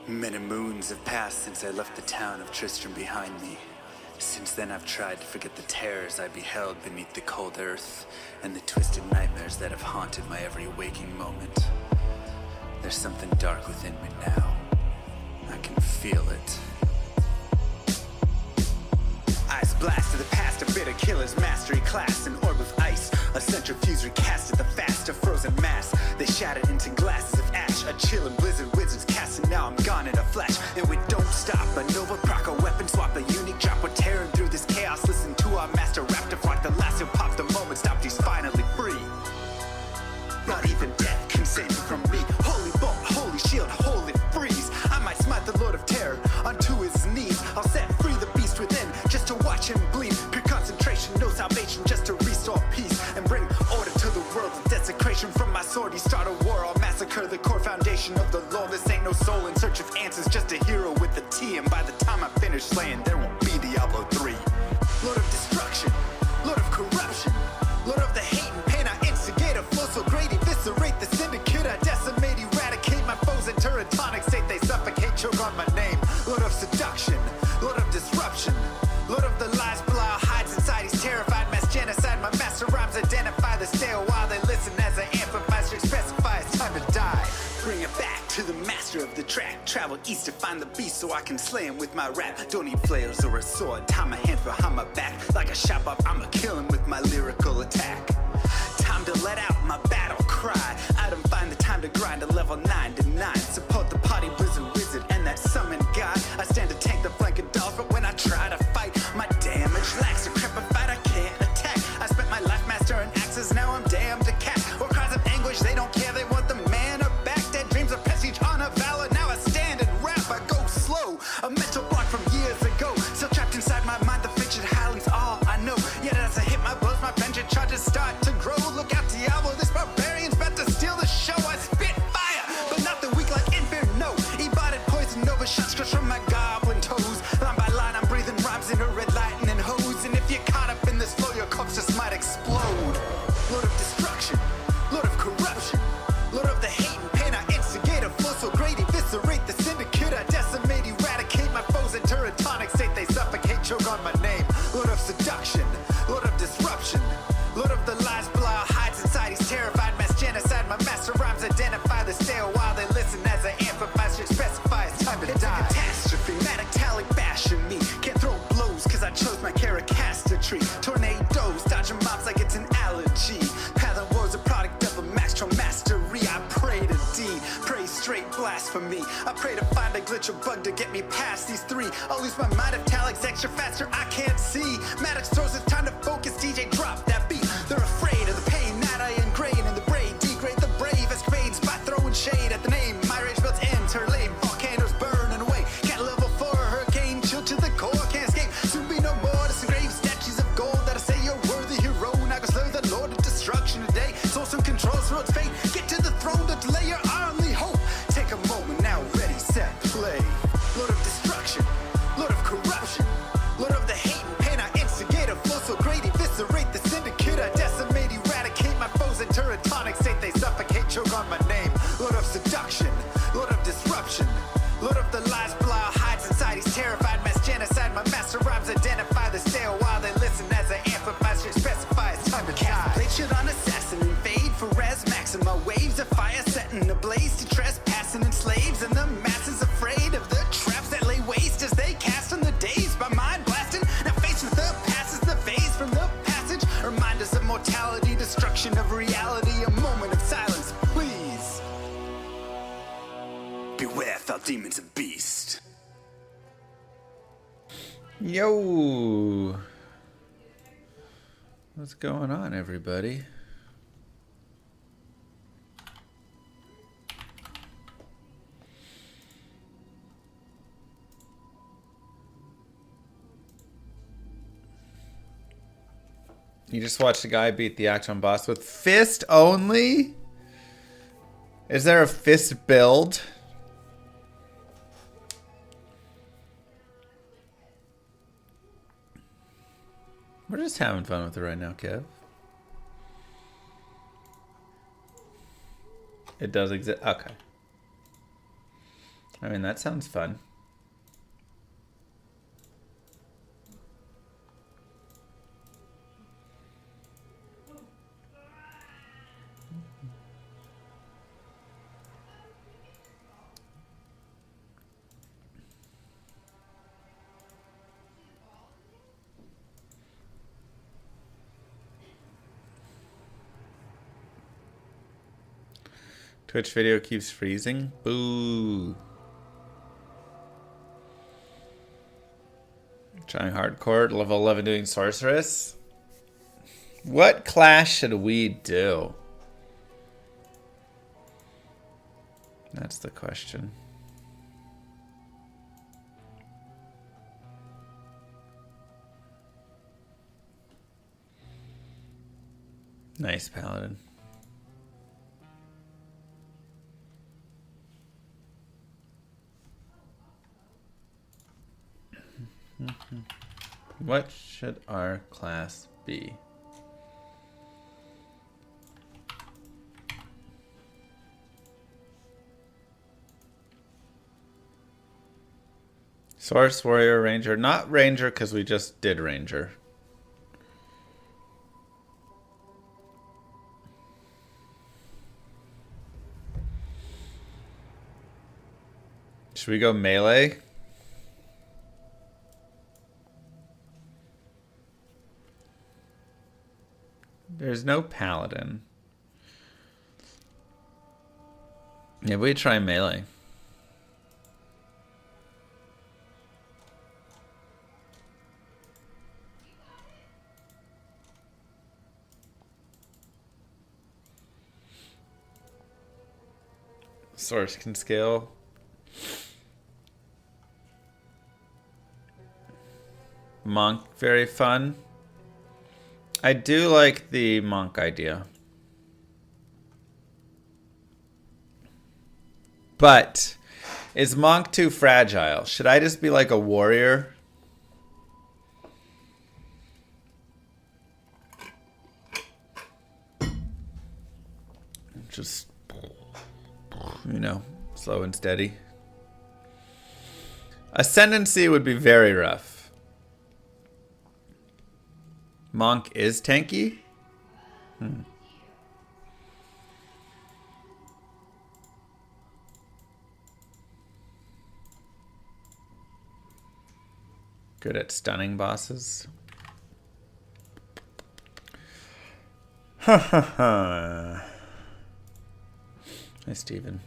Many moons have passed since I left the town of Tristram behind me. Since then I've tried to forget the terrors I beheld beneath the cold earth and the twisted nightmares that have haunted my every waking moment. There's something dark within me now. I can feel it. Ice blast to the past, a bitter killer's mastery class, an orb of ice, a centrifuge recasted the fast, a frozen mass. They shattered into glasses of ash, a chill and blizzard wizards cast, and now I'm gone in a flash. And we don't stop, a Nova proc, a weapon swap, a unique drop. We're tearing through this chaos, listen to our master raptor flock. The lasso pops, the moment stopped, he's finally free. Not even death can save me from me. Holy bolt, holy shield, holy freeze. I might smite the Lord of Terror unto his knees. I'll set free the beast within, just to watch him bleed. Pure concentration, no salvation, just to restore peace and bring order to the world. The desecration from my sword, he start a war. I'll massacre the core foundation of the law. This ain't no soul in search of answers, just a hero with a T. And by the time I finish slaying, there won't be Diablo 3. Lord of destruction, Lord of corruption, Lord of the hate and pain. I instigate a flow so great, eviscerate the syndicate. I decimate, eradicate my foes in turretonic state. They suffocate, choke on my name. Lord of seduction, Lord of disruption, Lord of the lies Belial hides inside. He's terrified, mass genocide. My master rhymes identify the stale while they listen as I amplify, specify it's time to die. Bring it back to the master of the track. Travel east to find the beast so I can slay him with my rap. Don't need flails or a sword, tie my hands behind my back. Like a shop up, I'ma kill him with my lyrical attack. Time to let out my battle cry. I don't find the time to grind a level 9 to 9. Support the party blizzard wizard and that summon god. I stand to tank the flanking dolls, but when I try to fight, my damage lacks. Decrepified, I can't attack. I spent my life mastering axes, now I'm damned to cat. Or cries of anguish, they don't care, they want the mana back. Dead dreams of prestige, honor, valor. Now I stand and rap, I go slow. A mental block from years ago, still trapped inside my mind. The fiction howling's all I know. Yet as I hit my blows, my vengeance charges start to grow. Look out, Diablo, this barbarian's about to steal the show. I spit fire, but not the weak like Inferno. Ebotted poison over shots crush from my goblin toes. Line by line, I'm breathing rhymes into red lightning hose. And if you're caught up in this flow, your corpse just might explode. Lord of destruction, Lord of corruption, Lord of the hate and pain. I instigate a flow so great, eviscerate the syndicate. I decimate, eradicate my foes in turretonic state. They suffocate, choke on my name. Lord of seduction, Lord of disruption, Lord of the lies Belial hides inside. He's terrified, mass genocide. My master rhymes identify the stale while they listen as I amplify, specify it's time to die. It's a catastrophe, metallic bashing me. Can't throw blows cause I chose my caricature. Tornadoes, dodging mobs like it's an allergy. Pattern war's a product of a master mastery. I pray to D, pray straight blasphemy. I pray to find a glitch or bug to get me past these three. I'll lose my mind if Talik's extra faster, I can't see. Maddox throws it's time to focus, DJ drop that beat. They're afraid of the pain that I ingrain in the brain. Degrade the brave escapades by throwing shade at the name. My rage builds ends, her lame volcanoes burning away. Cat level 4, hurricane, chill to the core, can't escape. Soon be no more disengrave statues of gold that'll say you're worthy hero. Now go slay the Lord of destruction today. Source and controls road's fate. Get to the throne to delay your only hope. Take a moment now, ready, set, play. Lord of destruction, Lord of corruption, Lord of the hate and pain. I instigate a flow so great, eviscerate the syndicate. I decimate, eradicate my foes in turretonic state. They suffocate, choke on my name. Lord of seduction, Lord of disruption, Lord of the lies Belial hides inside. He's terrified, mass genocide. My master rhymes identify the stale while they listen as I amplify, specify it's time to die. Blade shit on assassin, invade for res maxima. Waves of fire setting ablaze to trespassing and slaves. And the masses afraid of the traps that lay waste as they cast on the days by mind blasting. Now faced with the past is the phase from the passage. Remind us of mortality, destruction of reality. A moment of silence, please. Beware, foul demons and beast. Yo, what's going on, everybody? You just watched a guy beat the Action boss with fist only? Is there a fist build? We're just having fun with it right now, Kev. It does exist. Okay. I mean, that sounds fun. Twitch video keeps freezing. Boo. Trying hardcore, level 11 doing sorceress. What class should we do? That's the question. Nice paladin. What should our class be? Source, warrior, ranger. Not ranger because we just did ranger. Should we go melee? There's no paladin. Yeah, we try melee. Source can scale. Monk, very fun. I do like the monk idea. But is monk too fragile? Should I just be like a warrior? Just, you know, slow and steady. Ascendancy would be very rough. Monk is tanky? Good at stunning bosses. Ha ha ha. Hi, Steven.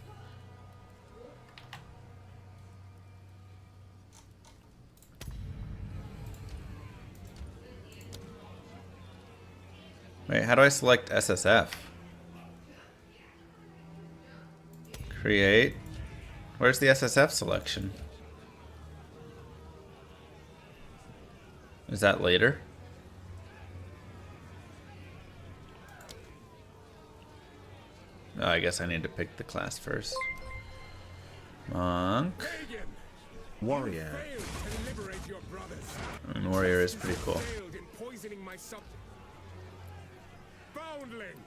Wait, how do I select SSF? Create. Where's the SSF selection? Is that later? Oh, I guess I need to pick the class first. Monk. Warrior. And warrior is pretty cool. Foundling!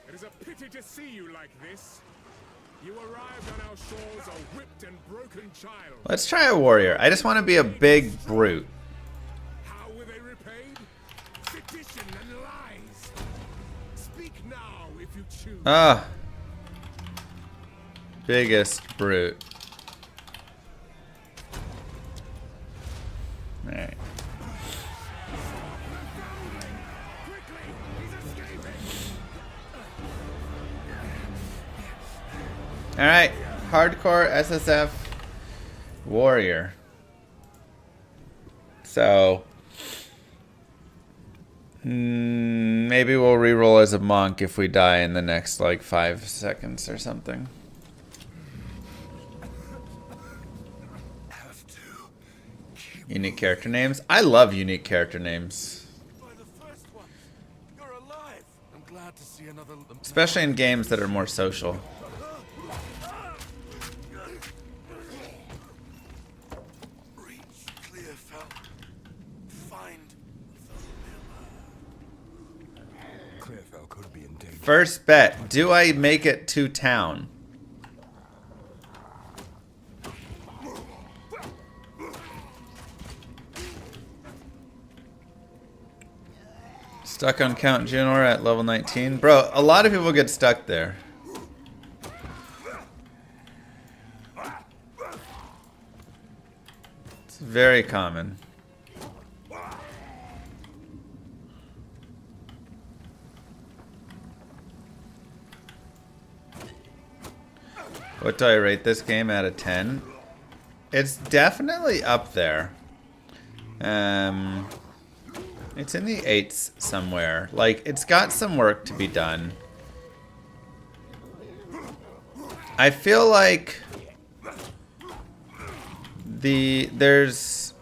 It is a pity to see you like this. You arrived on our shores a whipped and broken child. Let's try a warrior. I just want to be a big brute. How were they repaid? Sedition and lies. Speak now if you choose. Ah. Biggest brute. Alright. Alright, hardcore SSF warrior. So, maybe we'll reroll as a monk if we die in the next like 5 seconds or something. Unique character names. I love unique character names. Especially in games that are more social. First bet, do I make it to town? Stuck on Count Junor at level 19. Bro, a lot of people get stuck there. It's very common. What do I rate this game out of 10? It's definitely up there. It's in the 8s somewhere. Like, it's got some work to be done. I feel like there's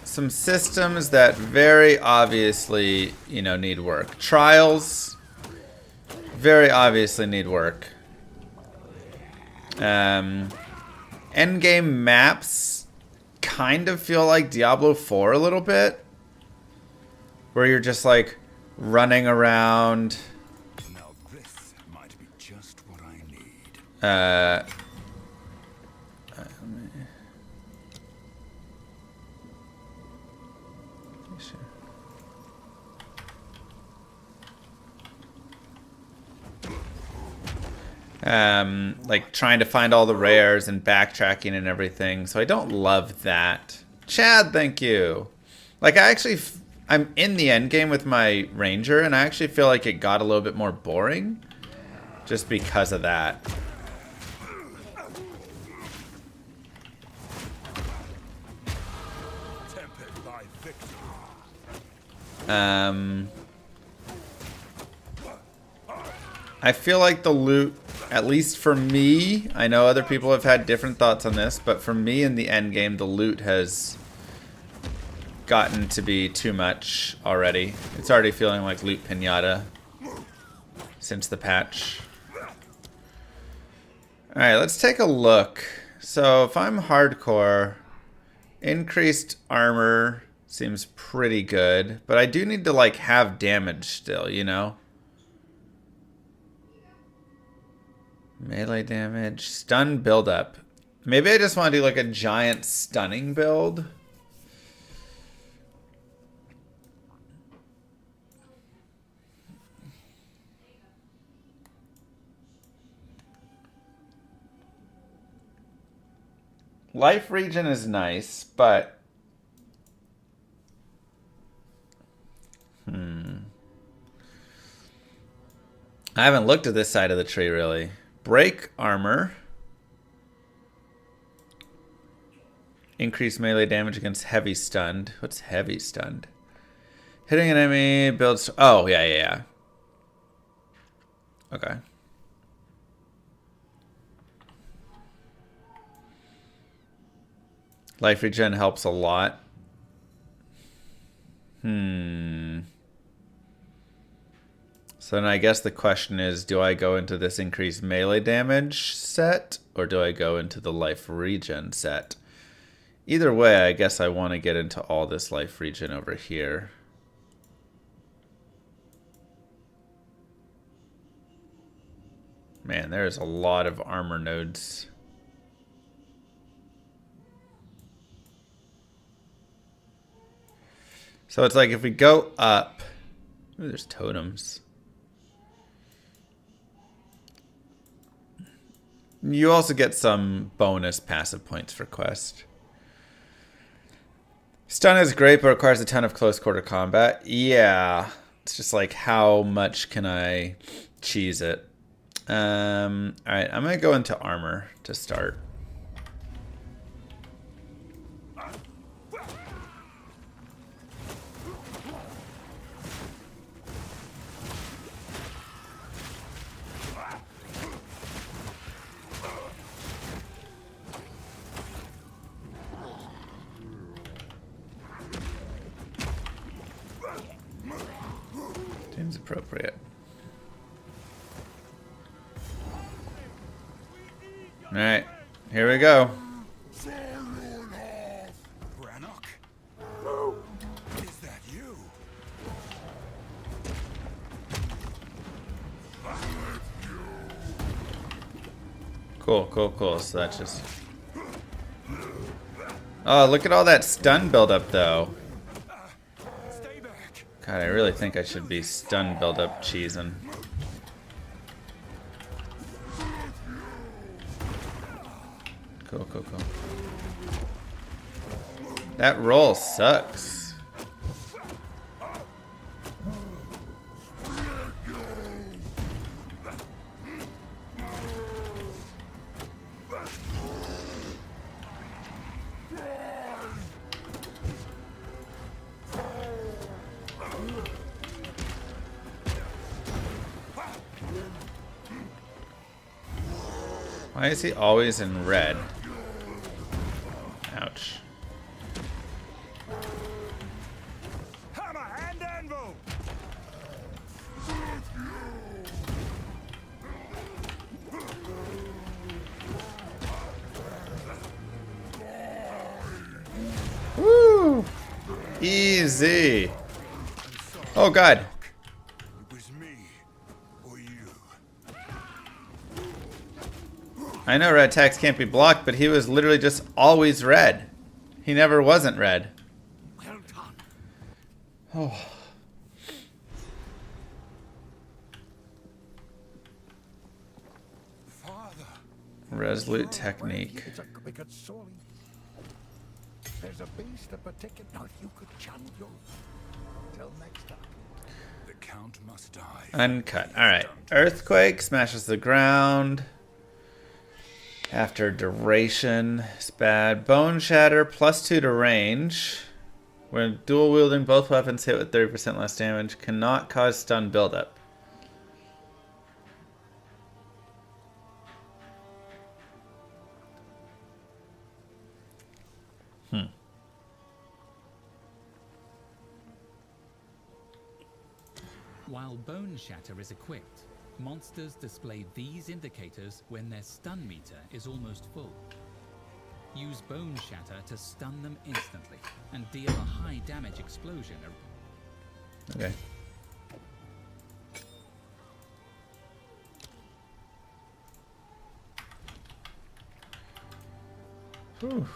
some systems that very obviously, you know, need work. Trials very obviously need work. Endgame maps kind of feel like Diablo 4 a little bit, where you're just like running around. Now this might be just what I need. Like trying to find all the rares and backtracking and everything. So I don't love that. Chad, thank you. Like I'm in the end game with my ranger, and I actually feel like it got a little bit more boring just because of that. Tempered by victory. I feel like the loot, at least for me, I know other people have had different thoughts on this, but for me in the end game, the loot has gotten to be too much already. It's already feeling like loot pinata since the patch. Alright, let's take a look. So if I'm hardcore, increased armor seems pretty good, but I do need to like have damage still, you know? Melee damage, stun buildup. Maybe I just want to do like a giant stunning build. Life regen is nice, but I haven't looked at this side of the tree really. Break armor. Increase melee damage against heavy stunned. What's heavy stunned? Hitting an enemy builds. Oh, yeah. Okay. Life regen helps a lot. So then I guess the question is, do I go into this increased melee damage set, or do I go into the life regen set? Either way, I guess I want to get into all this life regen over here. Man, there's a lot of armor nodes. So it's like if we go up... Ooh, there's totems. You also get some bonus passive points for quest. Stun is great, but requires a ton of close quarter combat. Yeah. It's just like, how much can I cheese it? Alright, I'm going to go into armor to start. Seems appropriate. Alright, here we go. Brannock? Is that you? Cool. So that's just... Oh, look at all that stun buildup, though. Stay back. God, I really think I should be stun build-up cheesing. Cool, cool, cool. That roll sucks. Why is he always in red? Ouch. Hammer and anvil. Woo! Easy. Oh God. It was me or you. I know red attacks can't be blocked, but he was literally just always red. He never wasn't red. Well done. Oh. Father. Resolute technique. It's a wicked soul. There's a beast of particular. Now, if you could channel your. Till next time. The Count must die. Uncut. Alright. Earthquake smashes the ground. After duration. It's bad. Bone Shatter +2 to range. When dual wielding, both weapons hit with 30% less damage. Cannot cause stun buildup. While Bone Shatter is equipped, monsters display these indicators when their stun meter is almost full. Use Bone Shatter to stun them instantly and deal a high damage explosion. Okay. Whew.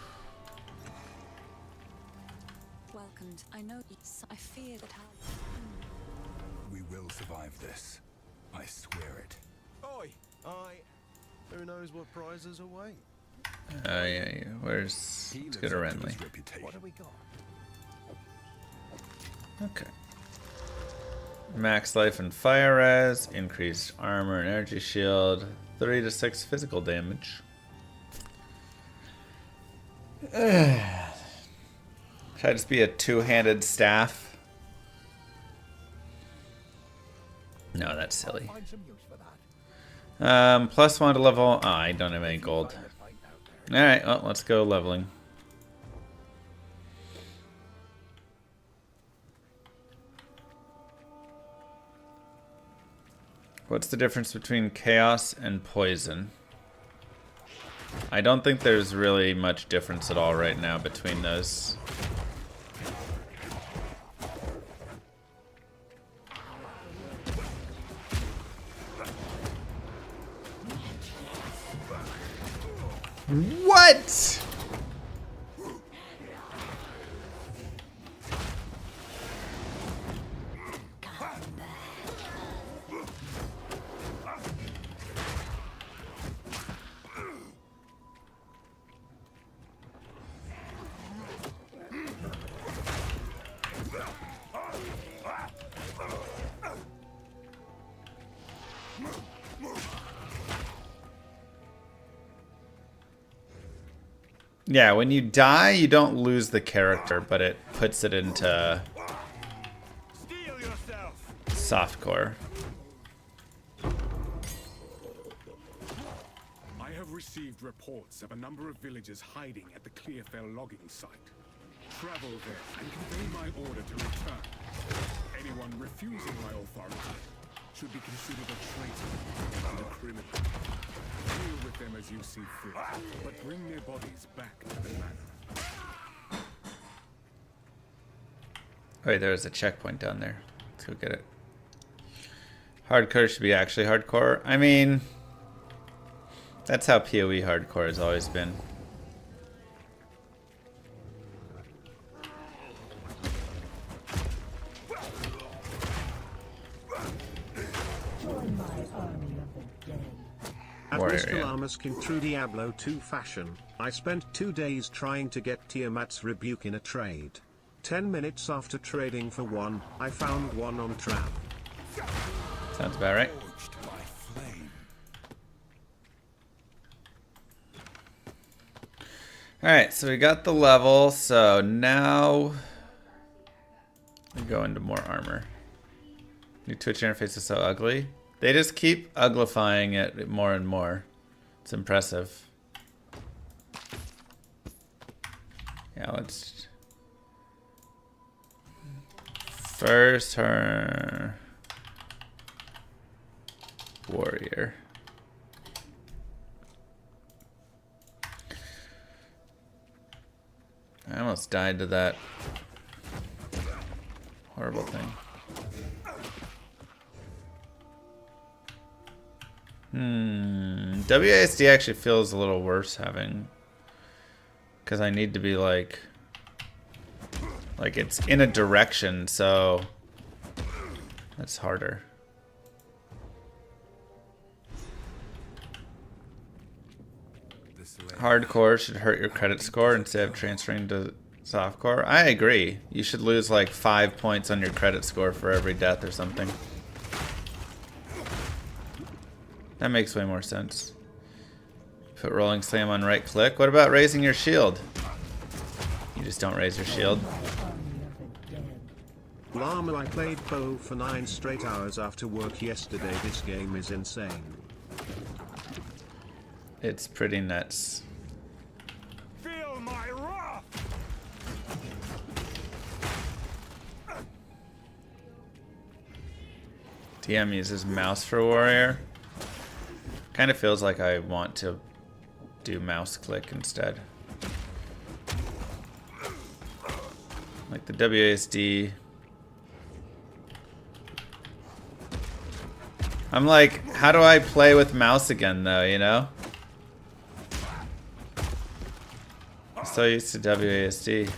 Welcomed. I know it's. I fear that how. We will survive this. I swear it. Oi! Who knows what prizes await? Oh yeah. Where's... He Let's lives go to up to Renly. his reputation. What have we got? Okay. Max life and fire res, increased armor and energy shield, 3 to 6 physical damage. Should I just be a two-handed staff? No, that's silly. Find some use for that. +1 to level. Oh, I don't have any gold. Alright, well, let's go leveling. What's the difference between chaos and poison? I don't think there's really much difference at all right now between those. What? Yeah, when you die, you don't lose the character, but it puts it into Steel yourself. softcore. I have received reports of a number of villagers hiding at the Clearfell logging site. Travel there and convey my order to return. Anyone refusing my authority should be considered a traitor and a criminal. Deal with them as you see fit, but bring their bodies back to the manor. Wait, there's a checkpoint down there. Let's go get it. Hardcore should be actually hardcore. I mean, that's how PoE hardcore has always been. At Warrior, Mr. yeah. Llamas King through Diablo 2 fashion, I spent 2 days trying to get Tiamat's rebuke in a trade. 10 minutes after trading for one, I found one on trap. Sounds about right. Forged by flame. Alright, so we got the level, so now we go into more armor. New Twitch interface is so ugly. They just keep uglifying it more and more. It's impressive. Yeah, let's... First her... Warrior. I almost died to that horrible thing. WASD actually feels a little worse having, because I need to be like it's in a direction, so that's harder. Hardcore should hurt your credit score instead of transferring to softcore. I agree. You should lose like 5 points on your credit score for every death or something. That makes way more sense. Put rolling slam on right click. What about raising your shield? You just don't raise your shield. Llama, I played Bo for 9 straight hours after work yesterday. This game is insane. It's pretty nuts. Feel my wrath! DM uses mouse for warrior. Kind of feels like I want to do mouse click instead. Like the WASD. I'm like, how do I play with mouse again though, you know? I'm so used to WASD.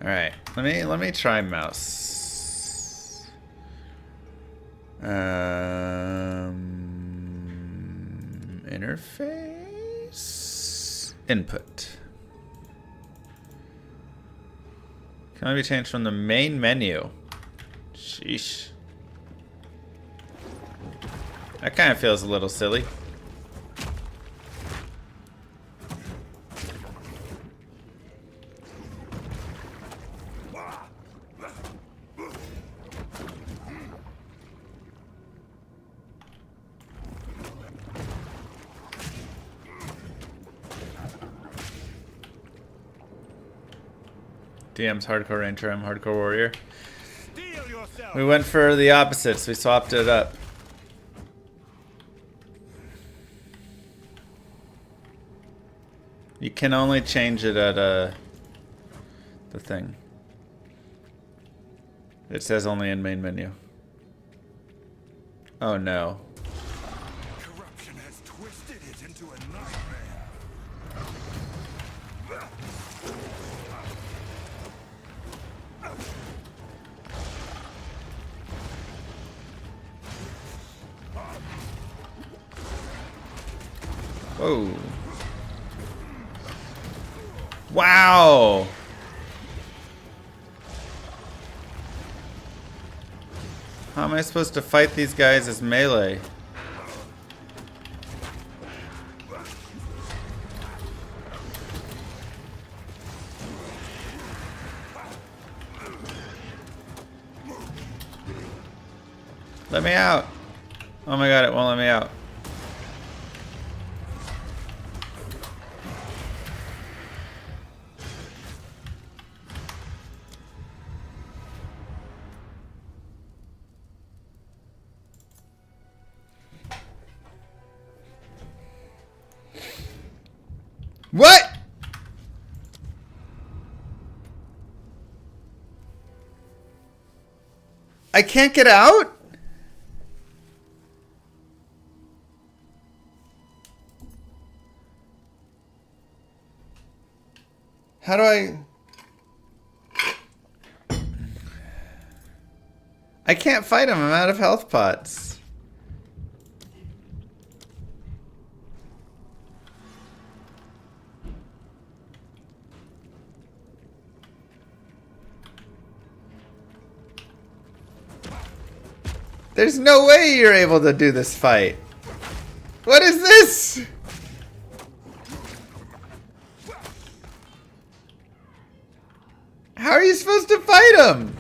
All right, let me try mouse. Interface input. Can only be changed from the main menu. Sheesh. That kind of feels a little silly. DM's hardcore ranger, I'm hardcore warrior. We went for the opposites, we swapped it up. You can only change it at the thing. It says only in main menu. Oh no. Corruption has twisted it into a nightmare. Whoa. Wow. How am I supposed to fight these guys as melee? Let me out. Oh my god, it won't let me out. What? I can't get out? How do I can't fight him. I'm out of health pots. There's no way you're able to do this fight. What is this? How are you supposed to fight him?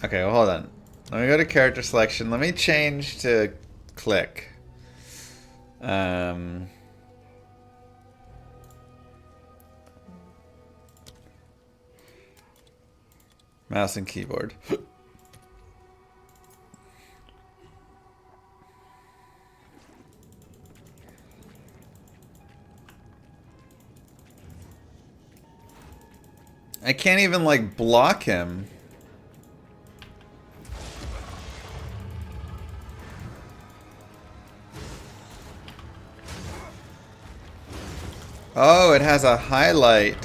Okay, well, hold on. Let me go to character selection. Let me change to click. Mouse and keyboard. I can't even, like, block him. Oh, it has a highlight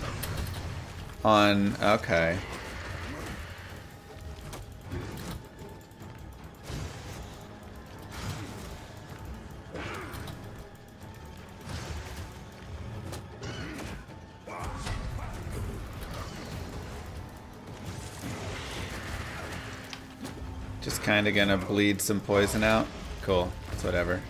on... Okay. Just kind of gonna bleed some poison out. Cool. It's whatever.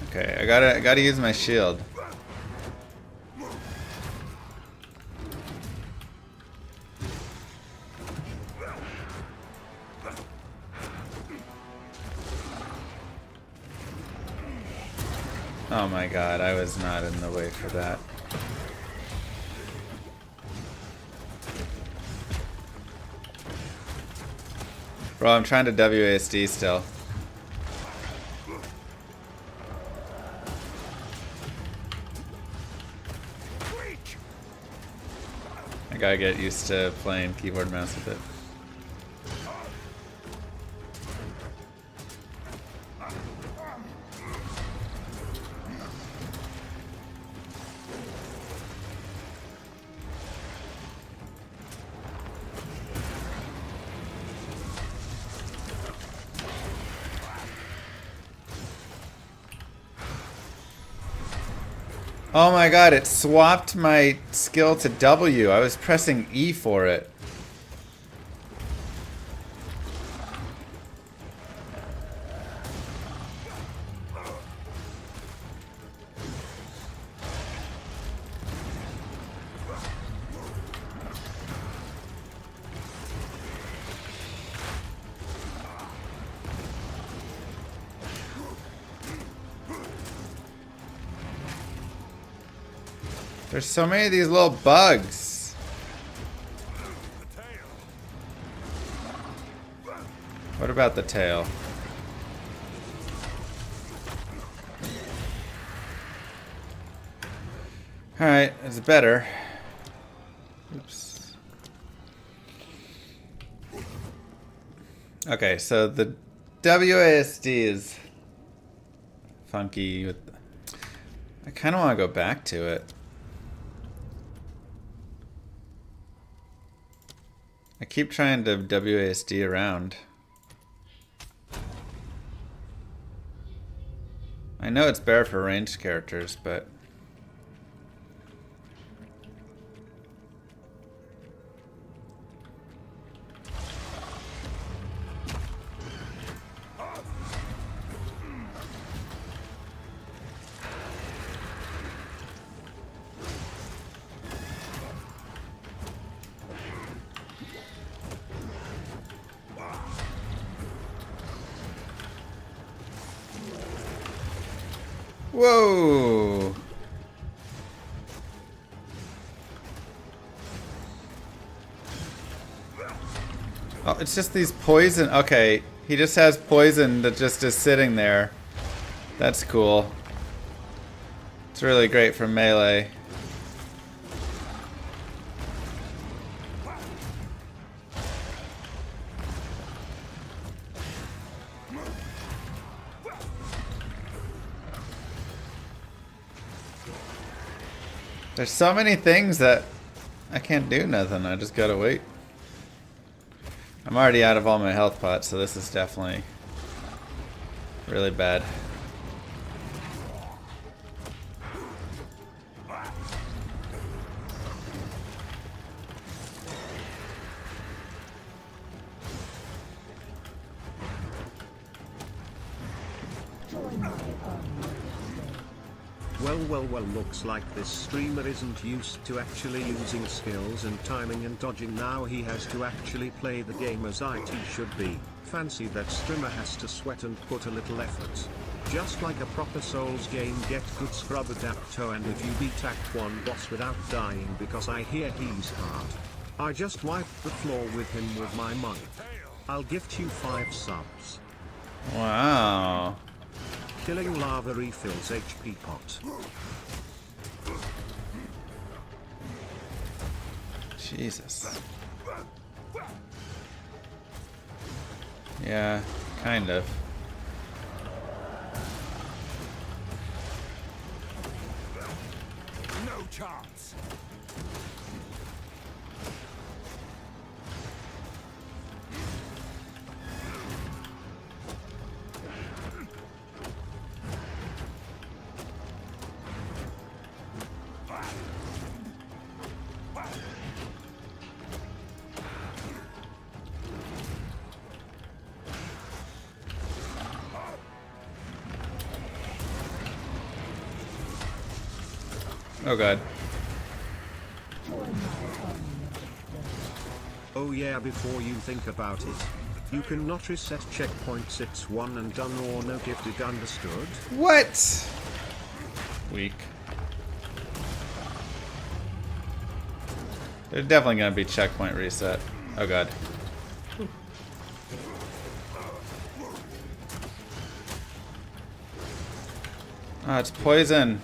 Okay, I gotta use my shield. Oh my god, I was not in the way for that. Bro, I'm trying to WASD still. I gotta get used to playing keyboard and mouse with it. Oh my god, it swapped my skill to W. I was pressing E for it. There's so many of these little bugs. What about the tail? Alright, it's better. Oops. Okay, so the WASD is funky. I kind of want to go back to it. I keep trying to WASD around. I know it's better for ranged characters, but... Whoa! Oh, it's just these poison. Okay, he just has poison that just is sitting there. That's cool. It's really great for melee. There's so many things that I can't do nothing. I just gotta wait. I'm already out of all my health pots, so this is definitely really bad. Well, looks like this streamer isn't used to actually using skills and timing and dodging. Now he has to actually play the game as it should be. Fancy that streamer has to sweat and put a little effort. Just like a proper Souls game, get good scrub adapto, and if you beat Act 1 boss without dying, because I hear he's hard. I just wiped the floor with him with my money. I'll gift you 5 subs. Wow. Killing lava refills HP pot. Jesus. Yeah, kind of. No chance. Oh god. Oh yeah, before you think about it. You cannot reset checkpoints, it's one and done or no gifted, understood? What? Weak. There's definitely gonna be checkpoint reset. Oh god. Ah, it's poison.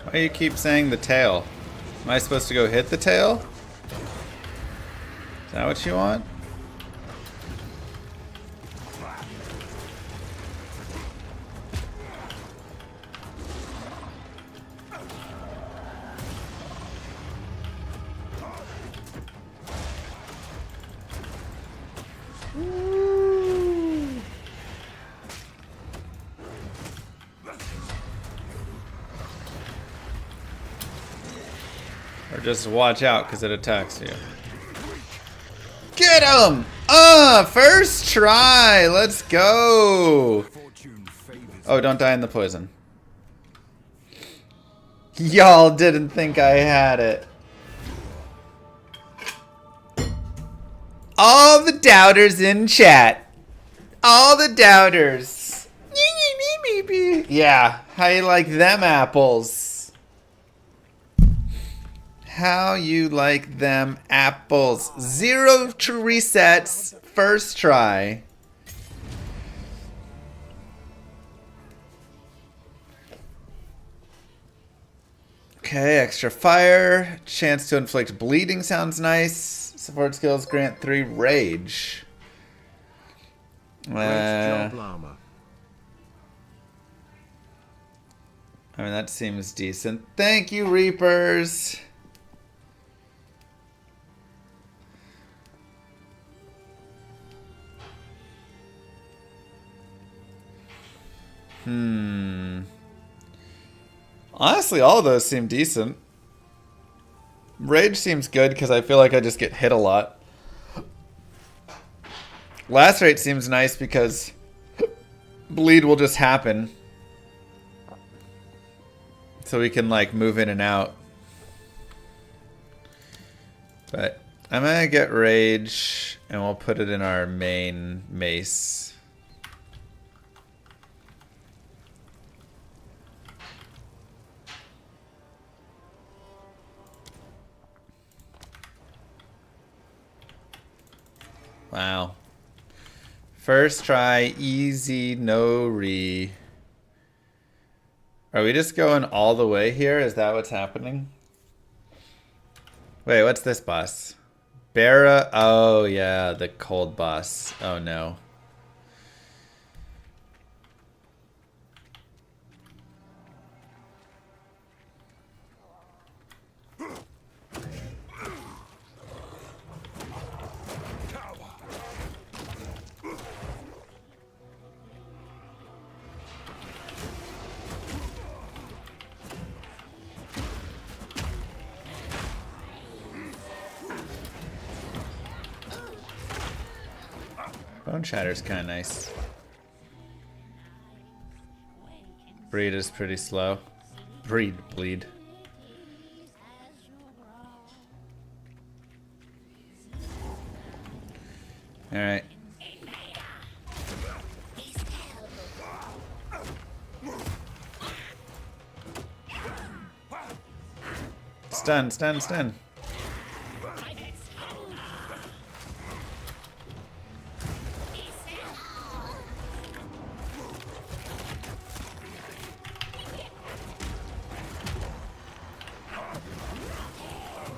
Why do you keep saying the tail? Am I supposed to go hit the tail? Is that what you want? Or just watch out because it attacks you. Get him! First try! Let's go! Oh, don't die in the poison. Y'all didn't think I had it. All the doubters in chat. All the doubters. Yeah, how you like them apples? How you like them apples? 0 to resets, first try. Okay, extra fire. Chance to inflict bleeding sounds nice. Support skills grant 3 rage. Great job, Llama. I mean, that seems decent. Thank you, Reapers. Honestly, all of those seem decent. Rage seems good because I feel like I just get hit a lot. Lacerate seems nice because bleed will just happen. So we can like move in and out. But I'm gonna get rage and we'll put it in our main mace. Wow. First try, easy, no re. Are we just going all the way here? Is that what's happening? Wait, what's this boss? Barra, oh yeah, the cold boss. Oh no. Bone Shatter's kind of nice. Bleed is pretty slow. Bleed. Alright. Stun.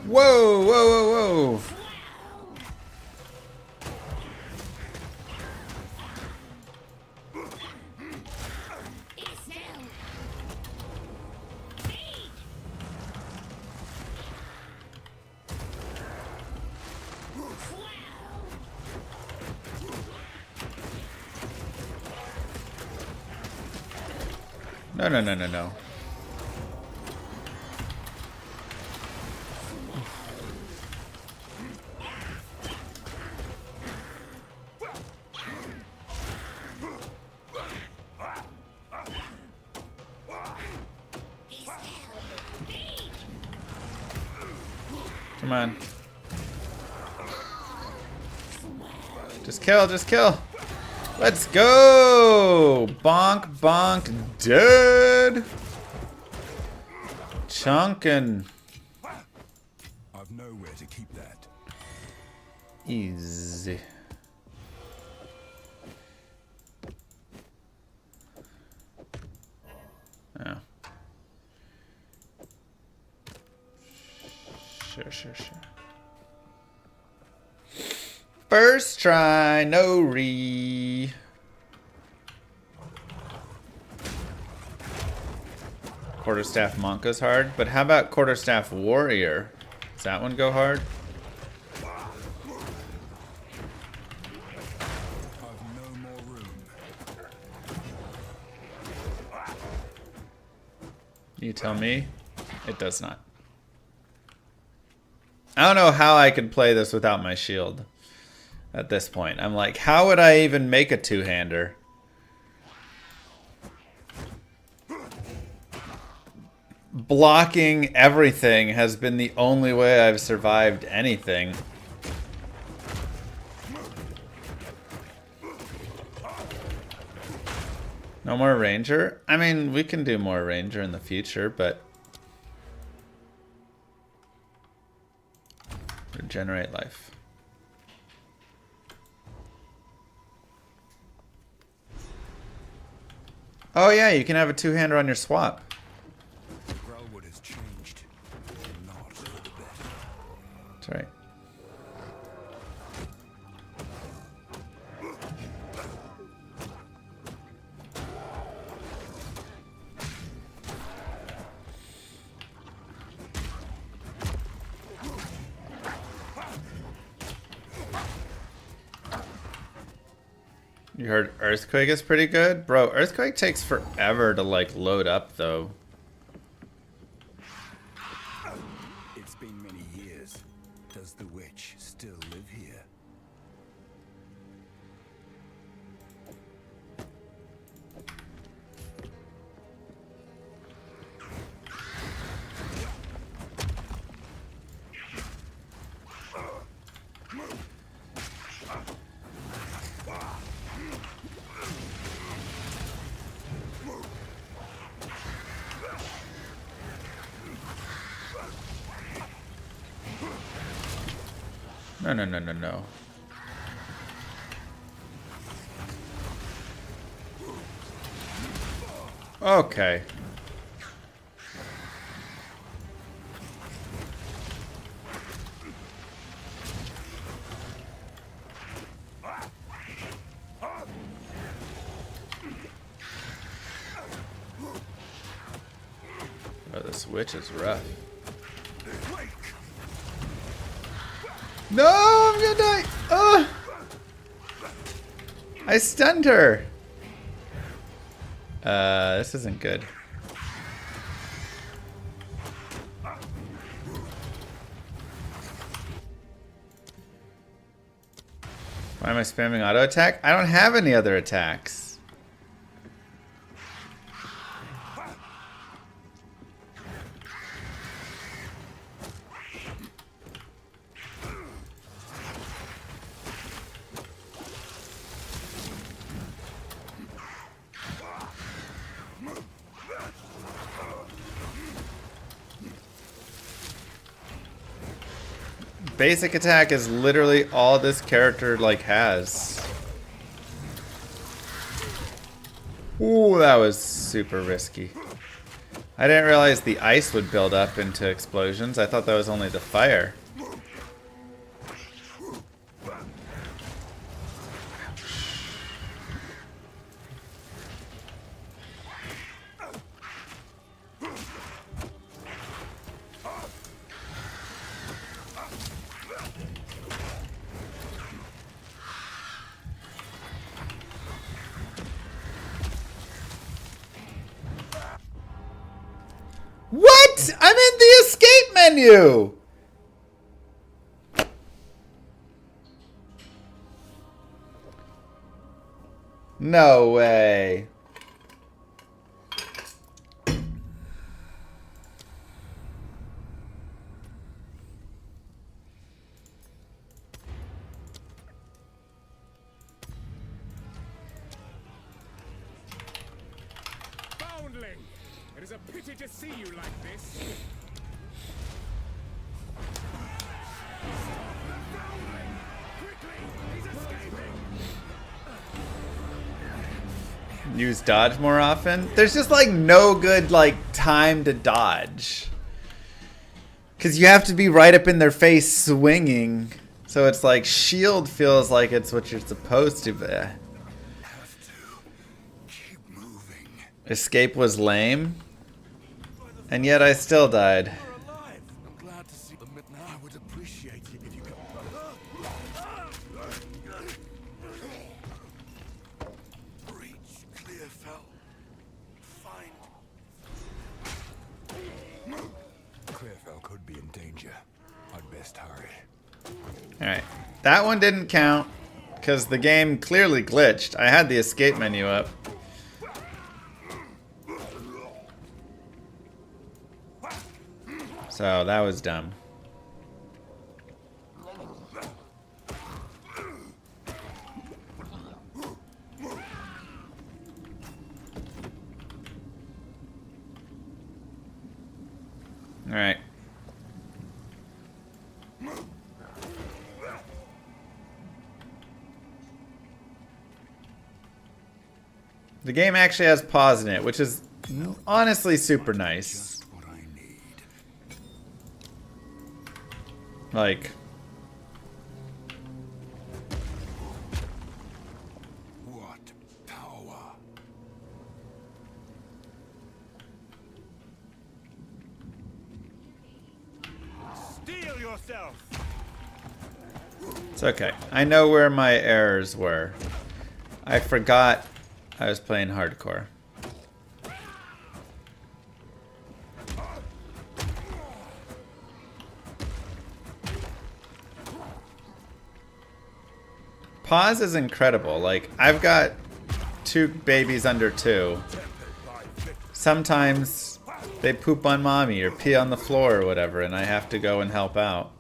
Whoa. No. Come on. Just kill. Let's go! Bonk, dead! Chunkin'. I've nowhere to keep that. Easy. Oh. Sure. First try, no re. Quarterstaff Monk goes hard, but how about Quarterstaff Warrior? Does that one go hard? I've no more room. You tell me. It does not. I don't know how I could play this without my shield. At this point, I'm like, how would I even make a two-hander? Blocking everything has been the only way I've survived anything. No more Ranger? I mean, we can do more Ranger in the future, but... Regenerate life. Oh yeah, you can have a two-hander on your swap. Grelwood has changed. Not for the better. That's right. You heard Earthquake is pretty good? Bro, Earthquake takes forever to, like, load up, though. It's been many years. Does the witch still live here? No, no, no, no, no. Okay. Oh, this witch is rough. No, I'm gonna die. Ugh. I stunned her. This isn't good. Why am I spamming auto attack? I don't have any other attacks. Basic attack is literally all this character like has. Ooh, that was super risky. I didn't realize the ice would build up into explosions. I thought that was only the fire. What? I'm in the escape menu! No way. Foundling! It is a pity to see you like this. Use dodge more often. There's just like no good like time to dodge. Cause you have to be right up in their face swinging. So it's like shield feels like it's what you're supposed to be. Escape was lame. And yet I still died. I'm glad to see them. I would appreciate it if you could. Breach, Clearfell. Find. Clearfell could be in danger. I'd best hurry. Alright. That one didn't count. Because the game clearly glitched. I had the escape menu up. So that was dumb. All right. The game actually has pause in it, which is honestly super nice. Like, What power? Steel yourself! it's okay. I know where my errors were. I forgot I was playing hardcore. Pause is incredible. Like, I've got 2 babies under 2. Sometimes they poop on mommy or pee on the floor or whatever, and I have to go and help out.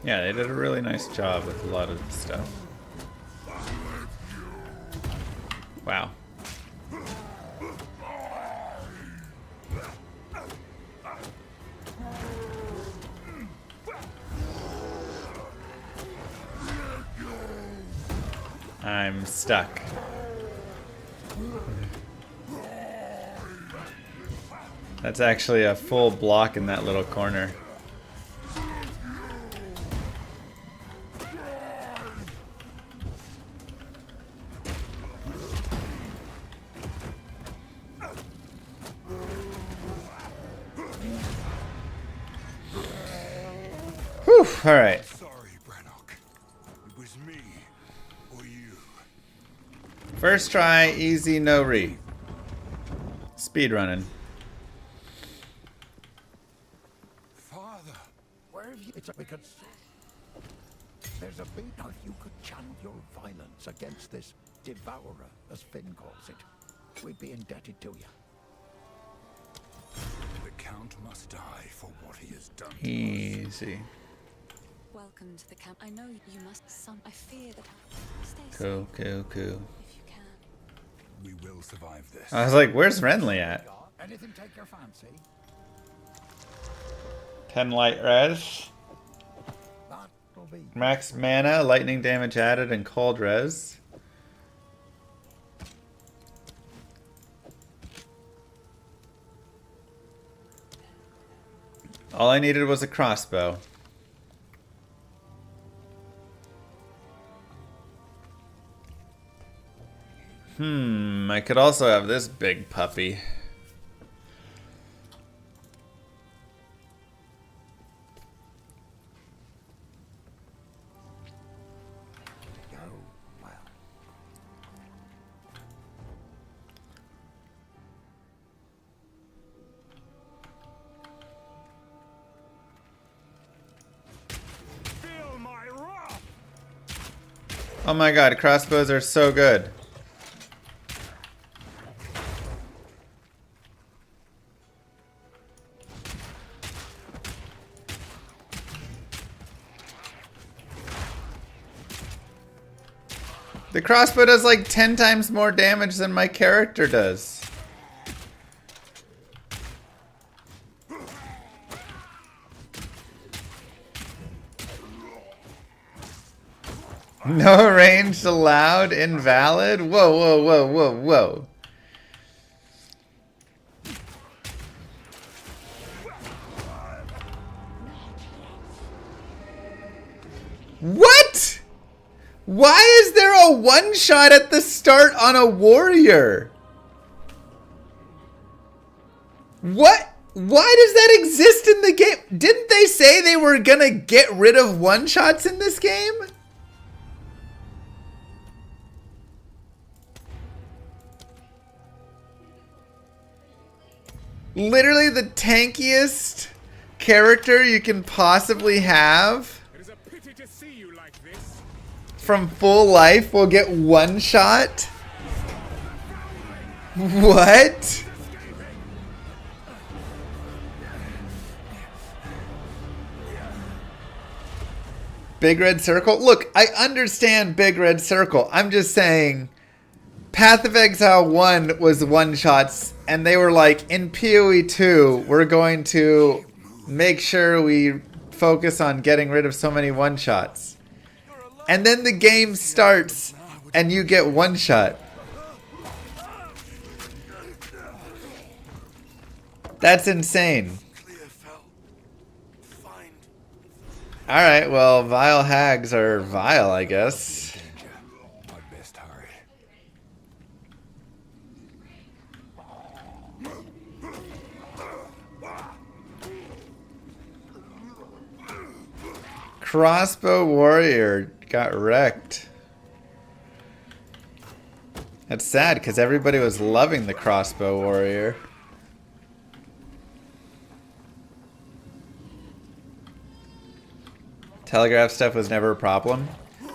Yeah, they did a really nice job with a lot of stuff. Wow. I'm stuck. That's actually a full block in that little corner. Whew, all right. Sorry, Brannock. It was me or you. First try, easy, no re. Speedrunning. Father, where have you? It's because there's a big. Now, if you could channel your violence against this devourer, as Finn calls it, we'd be indebted to you. The Count must die for what he has done. Easy. Welcome to the camp. I know you must. I fear that. Stay Cool, safe cool, cool. if you can. We will survive this. I was like, where's Renly at? Anything take your fancy? 10 light res. That'll be. Max mana, lightning damage added, and cold res. All I needed was a crossbow. I could also have this big puppy. Oh, well. Feel my wrath! Oh my god, crossbows are so good. The crossbow does like 10 times more damage than my character does. No range allowed, invalid? Whoa, whoa, whoa, whoa, whoa. What? Why is there a one-shot at the start on a warrior? What? Why does that exist in the game? Didn't they say they were gonna get rid of one-shots in this game? Literally the tankiest character you can possibly have It is a pity to see you like this. from full life will get one shot? What? Big red circle? Look, I understand big red circle. I'm just saying Path of Exile 1 was one shots and they were like, in PoE 2, we're going to make sure we focus on getting rid of so many one shots. And then the game starts and you get one shot. That's insane. Alright, well, vile hags are vile, I guess. I'd best hurry. Crossbow warrior got wrecked. That's sad because everybody was loving the crossbow warrior. Telegraph stuff was never a problem.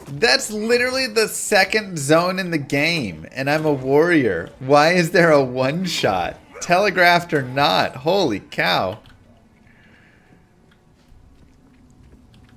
That's literally the second zone in the game, and I'm a warrior. Why is there a one-shot? Telegraphed or not? Holy cow.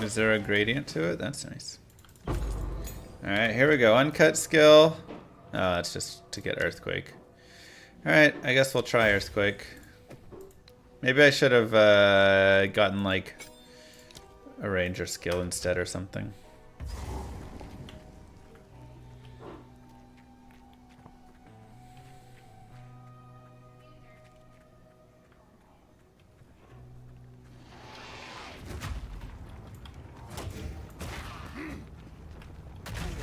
Is there a gradient to it? That's nice. Alright, here we go. Uncut skill. Oh, it's just to get Earthquake. Alright, I guess we'll try Earthquake. Maybe I should have gotten like a Ranger skill instead or something.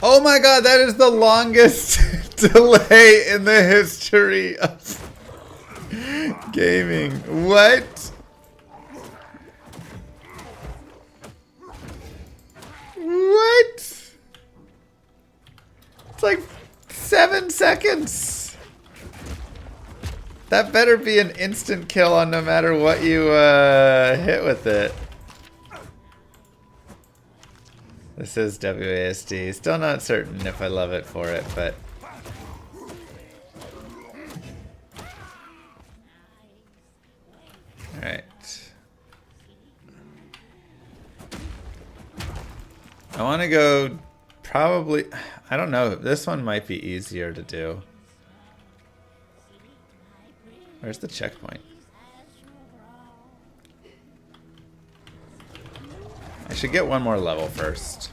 Oh my god, that is the longest delay in the history of gaming. What? What? It's like 7 seconds. That better be an instant kill on no matter what you hit with it. This is WASD. Still not certain if I love it for it, but... Alright. I want to go probably... I don't know. This one might be easier to do. Where's the checkpoint? I should get one more level first.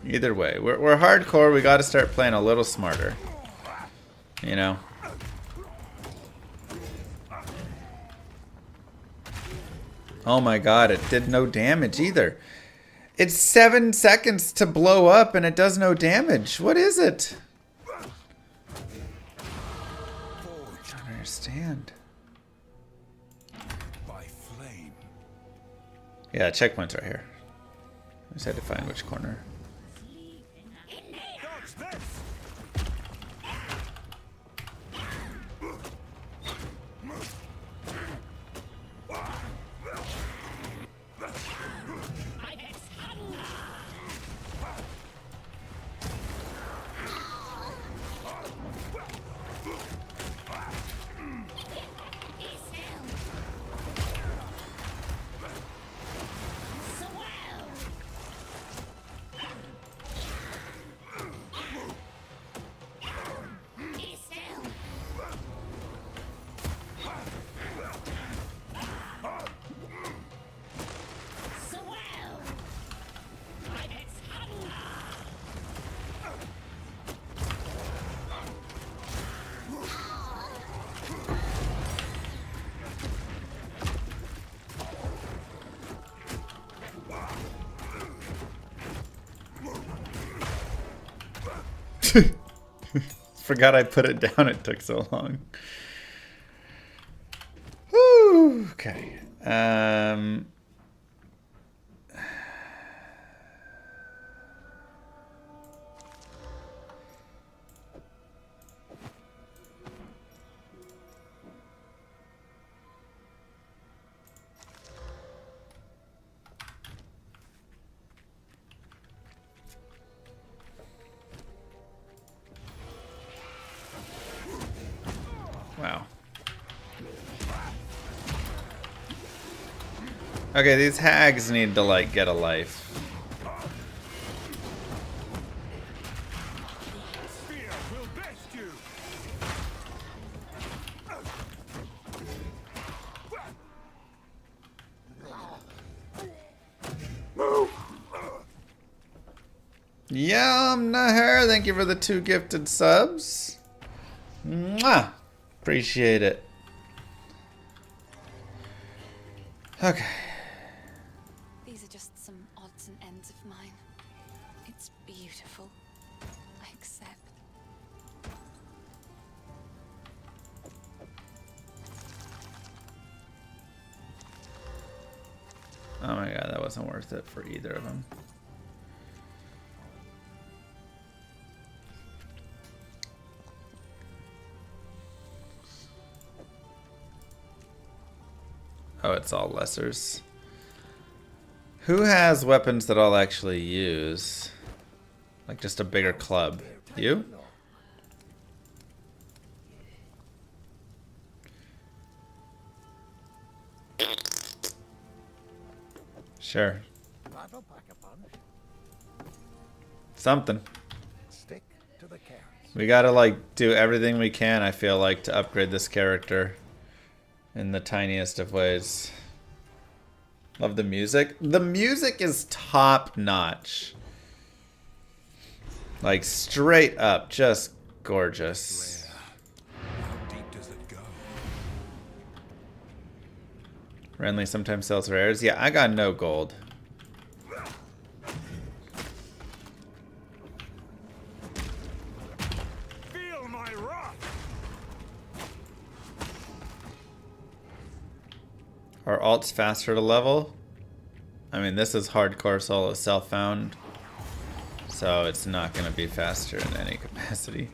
Either way, we're hardcore. We got to start playing a little smarter. You know? Oh my god, it did no damage either. It's 7 seconds to blow up and it does no damage. What is it? I don't understand. By flame. Yeah, checkpoint's right here. I just had to find which corner. Forgot I put it down, it took so long. Whew, okay. Wow. Okay, these hags need to, like, get a life. Yum, Naher, thank you for the 2 gifted subs. Mwah! Appreciate it. Okay. These are just some odds and ends of mine. It's beautiful. I accept. Oh my god, that wasn't worth it for either of them. Oh, it's all lessers. Who has weapons that I'll actually use? Like just a bigger club. You? Sure. That'll pack a punch. Something. Stick to the carrots. We gotta like do everything we can, I feel like, to upgrade this character in the tiniest of ways. Love the music. The music is top notch. Like straight up, just gorgeous. How deep does it go? Renly sometimes sells rares. Yeah, I got no gold. Feel my wrath! Are alts faster to level? I mean, this is hardcore solo self-found, so it's not going to be faster in any capacity.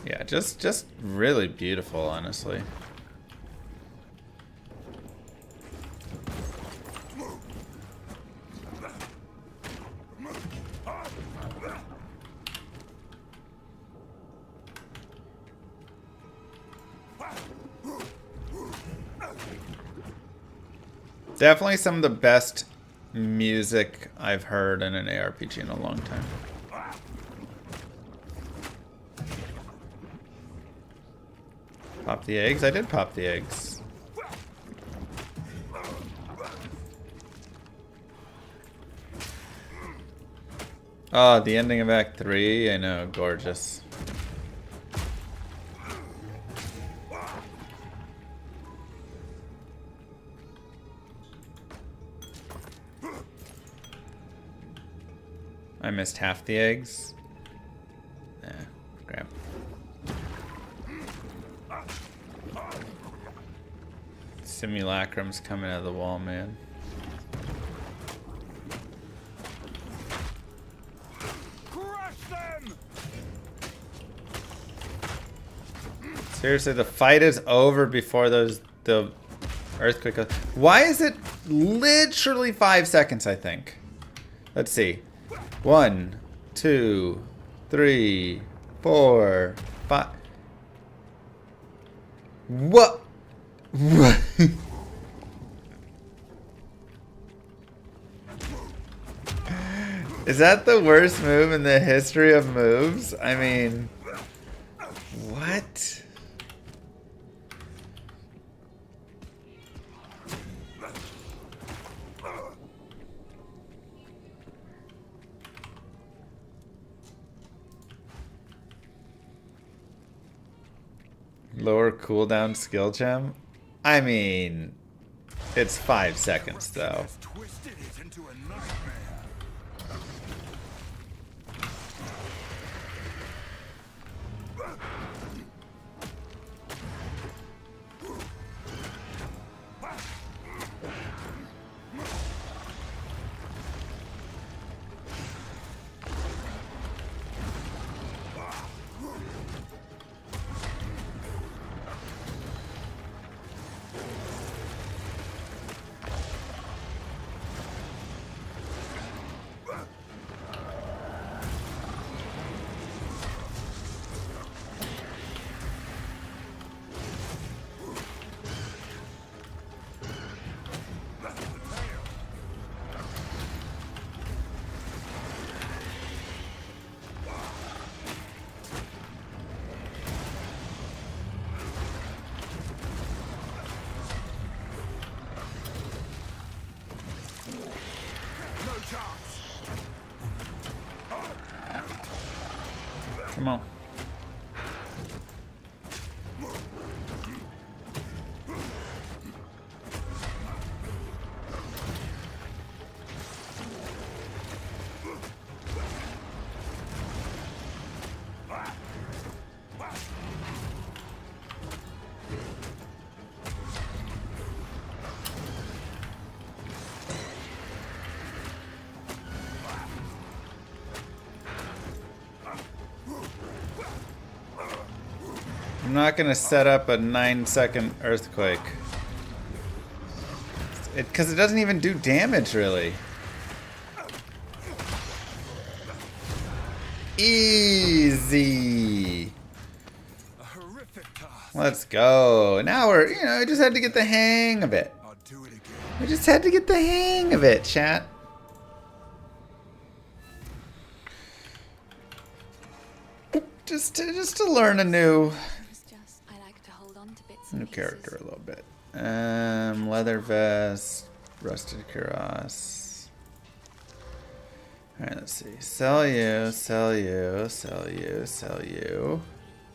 Yeah, just really beautiful, honestly. Definitely some of the best music I've heard in an ARPG in a long time. Pop the eggs? I did pop the eggs. Oh, the ending of Act 3? I know, gorgeous. I missed half the eggs. Nah, crap. Simulacrum's coming out of the wall, man. Crush them! Seriously, the fight is over before the earthquake. Why is it literally 5 seconds, I think? Let's see. 1, 2, 3, 4, 5. What? What? Is that the worst move in the history of moves? I mean, what? Lower cooldown skill gem? I mean, it's 5 seconds though. Twisted it into a nightmare. Come on. I'm not gonna set up a 9-second earthquake. Because it doesn't even do damage, really. Easy. A horrific task. Let's go. Now we're, you know, I just had to get the hang of it. I'll do it again. We just had to get the hang of it, chat. Just to learn a new I like to hold on to bits new and character pieces. a little bit. Leather vest, rusted cuirass. Alright, let's see. Sell you, sell you, sell you, sell you.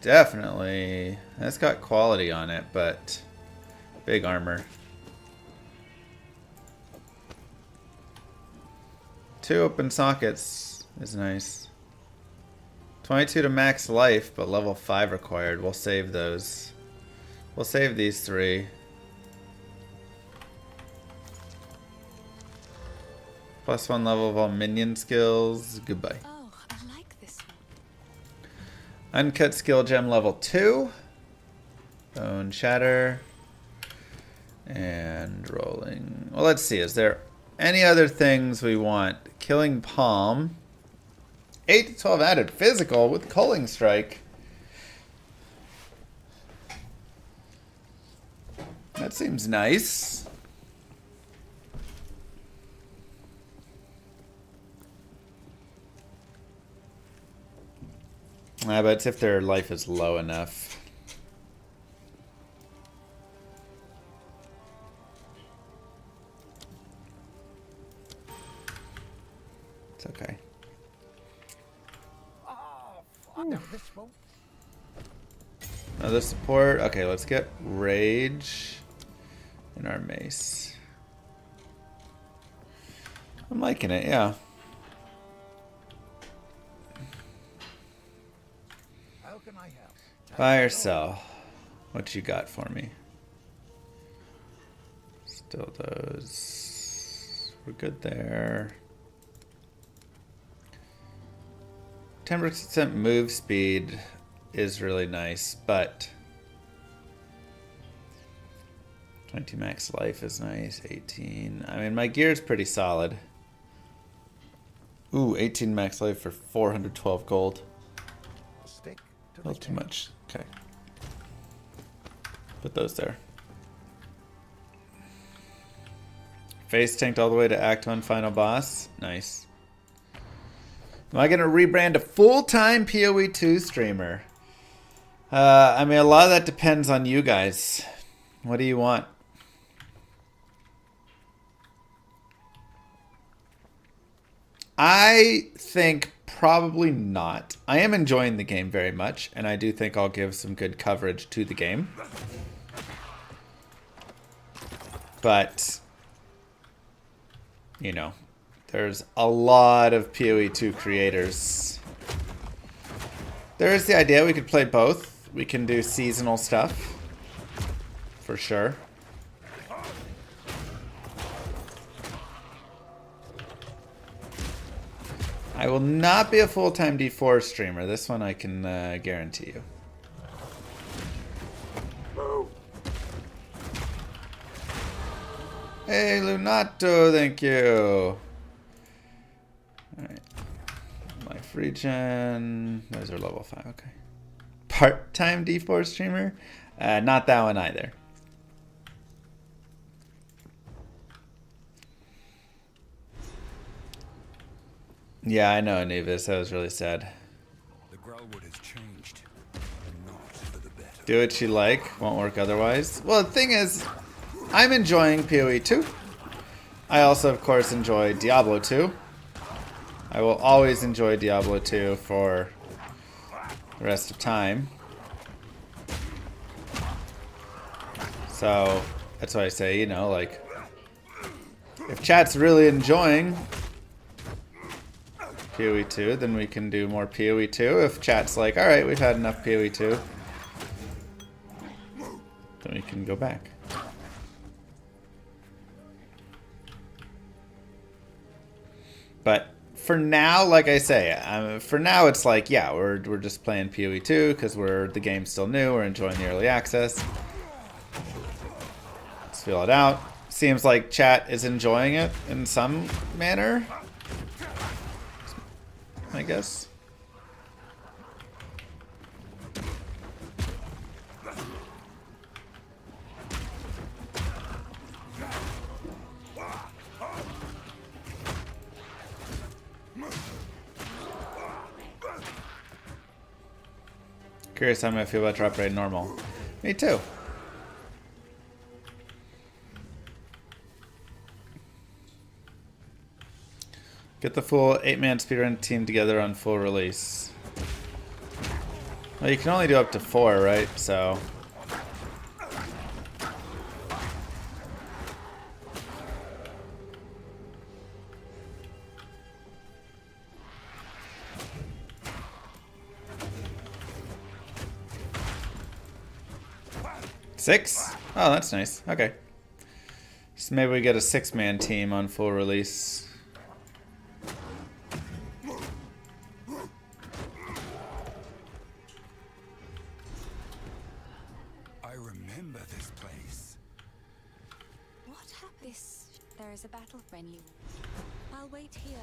Definitely. That's got quality on it, but big armor. 2 open sockets is nice. 22 to max life, but level 5 required. We'll save those. We'll save these 3. +1 level of all minion skills. Goodbye. Oh, I like this one. Uncut skill gem level 2. Bone shatter. And rolling. Well, let's see. Is there any other things we want? Killing palm. 8 to 12 added physical with culling strike. That seems nice. But if their life is low enough. It's okay. No, this won't. Another support. Okay, let's get rage in our mace. I'm liking it, yeah. How can I help? Buy or sell? What you got for me? Still those. We're good there. 10% move speed is really nice, but 20 max life is nice. 18. I mean, my gear is pretty solid. Ooh, 18 max life for 412 gold. Stick to A the little too game. much. Okay. Put those there. Face tanked all the way to Act 1 final boss. Nice. Am I going to rebrand a full-time PoE 2 streamer? I mean, a lot of that depends on you guys. What do you want? I think probably not. I am enjoying the game very much, and I do think I'll give some good coverage to the game. But, you know, there's a lot of PoE 2 creators. There is the idea we could play both. We can do seasonal stuff. For sure. I will not be a full-time D4 streamer. This one I can guarantee you. Hey, Lunato, thank you. Alright. Life regen. Those are level 5, okay. Part-time D4 streamer? Not that one either. Yeah, I know, Nevis. That was really sad. The Growlwood has changed, and not for the better. Do what you like. Won't work otherwise. Well, the thing is, I'm enjoying PoE 2. I also, of course, enjoy Diablo 2. I will always enjoy Diablo 2 for the rest of time. So, that's why I say, you know, like, if chat's really enjoying PoE 2, then we can do more PoE 2. If chat's like, alright, we've had enough PoE 2, then we can go back. But for now, like I say, for now it's like, yeah, we're just playing PoE 2 because the game's still new. We're enjoying the early access. Let's feel it out. Seems like chat is enjoying it in some manner, I guess. Curious how I'm gonna feel about drop rate normal. Me too. Get the full 8-man speedrun team together on full release. Well, you can only do up to 4, right? So. Six? Oh, that's nice. Okay. So maybe we get a 6-man team on full release. I remember this place. What happened? There is a battle friendly. I'll wait here.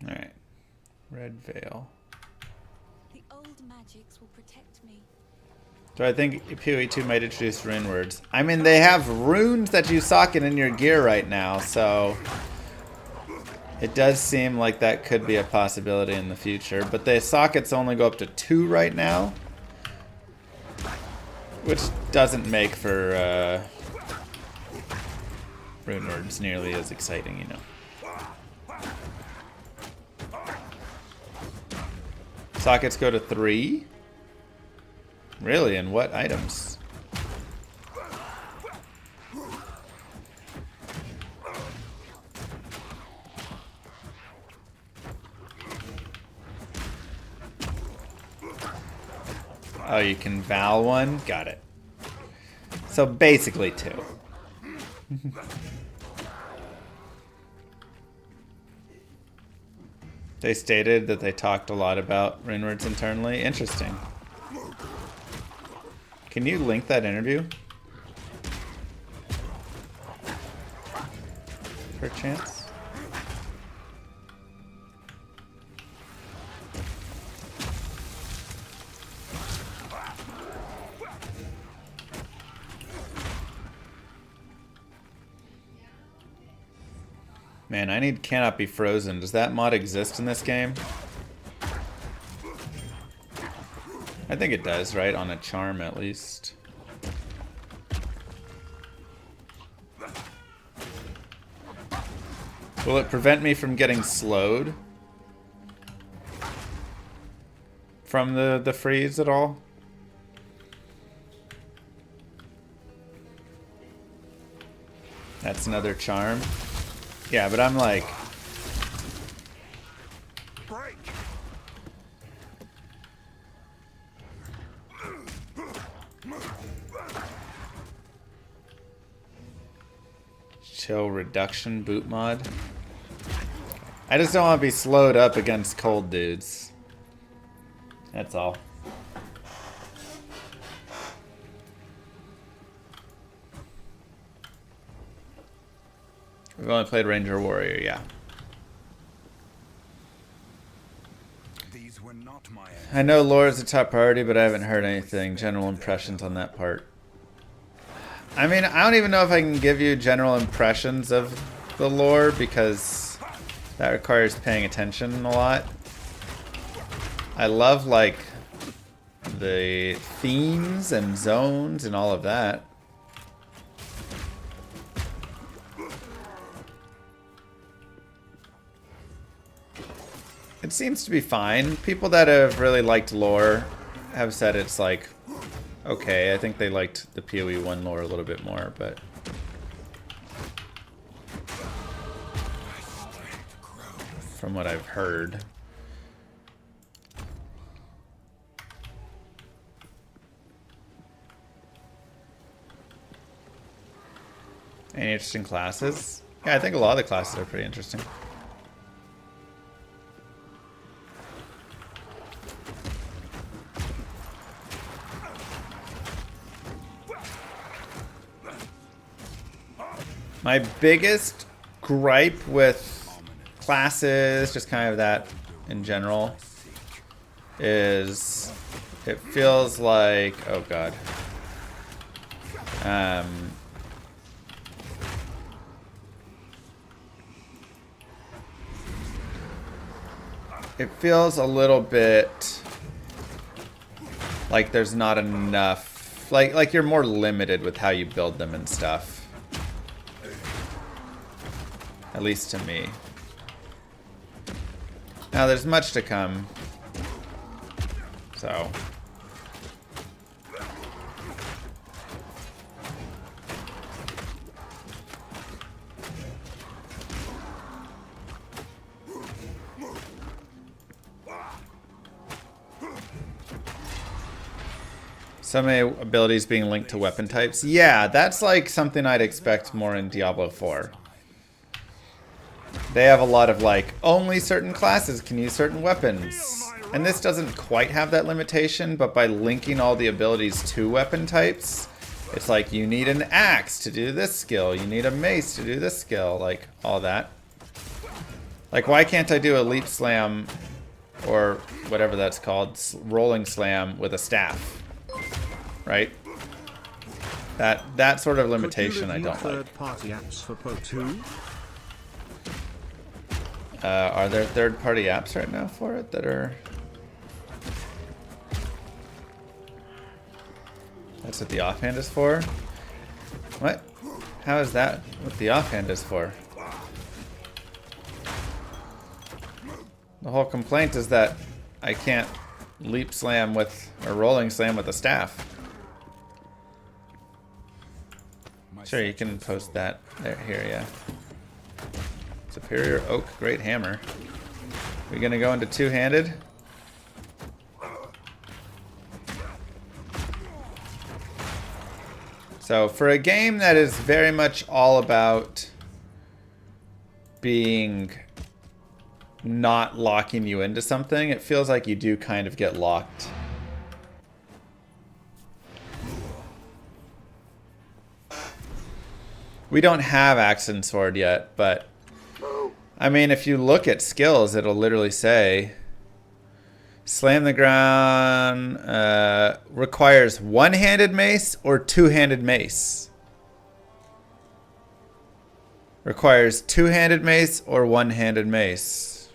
Alright. Red Veil. The old magics will protect me. Do I think PoE 2 might introduce rune words? I mean, they have runes that you socket in your gear right now, so it does seem like that could be a possibility in the future. But the sockets only go up to 2 right now, which doesn't make for rune words nearly as exciting, you know. Sockets go to 3? Really? And what items? Oh, you can Val one? Got it. So basically 2. They stated that they talked a lot about rune words internally. Interesting. Can you link that interview? Perchance? Man, I need cannot be frozen. Does that mod exist in this game? I think it does, right? On a charm, at least. Will it prevent me from getting slowed? From the freeze at all? That's another charm. Yeah, but I'm like... Break. Chill reduction boot mod. I just don't want to be slowed up against cold dudes. That's all. We've only played Ranger Warrior, yeah. These were not my I know lore is a top priority, but I haven't heard anything. General impressions on that part. I mean, I don't even know if I can give you general impressions of the lore because that requires paying attention a lot. I love, like, the themes and zones and all of that. It seems to be fine. People that have really liked lore have said it's like, okay. I think they liked the PoE 1 lore a little bit more, but... from what I've heard. Any interesting classes? Yeah, I think a lot of the classes are pretty interesting. My biggest gripe with classes, just kind of that in general, is it feels like, oh god. It feels a little bit Like there's not enough, like you're more limited with how you build them and stuff. At least to me. Now there's much to come. So. Some abilities being linked to weapon types. Yeah, that's like something I'd expect more in Diablo 4. They have a lot of like, only certain classes can use certain weapons. And this doesn't quite have that limitation, but by linking all the abilities to weapon types, it's like you need an axe to do this skill, you need a mace to do this skill, like all that. Like why can't I do a leap slam or whatever that's called, rolling slam with a staff? Right? That sort of limitation I don't like. Third-party apps for Po2? Are there third-party apps right now for it that are... That's what the offhand is for? What? How is that what the offhand is for? The whole complaint is that I can't leap slam with, or rolling slam with a staff. Sure, you can post that there, here, yeah. Superior oak, great hammer. We gonna go into two-handed? So for a game that is very much all about being not locking you into something, it feels like you do kind of get locked. We don't have Axe and Sword yet, but I mean, if you look at skills, it'll literally say slam the ground requires one-handed mace or two-handed mace. Requires two-handed mace or one-handed mace.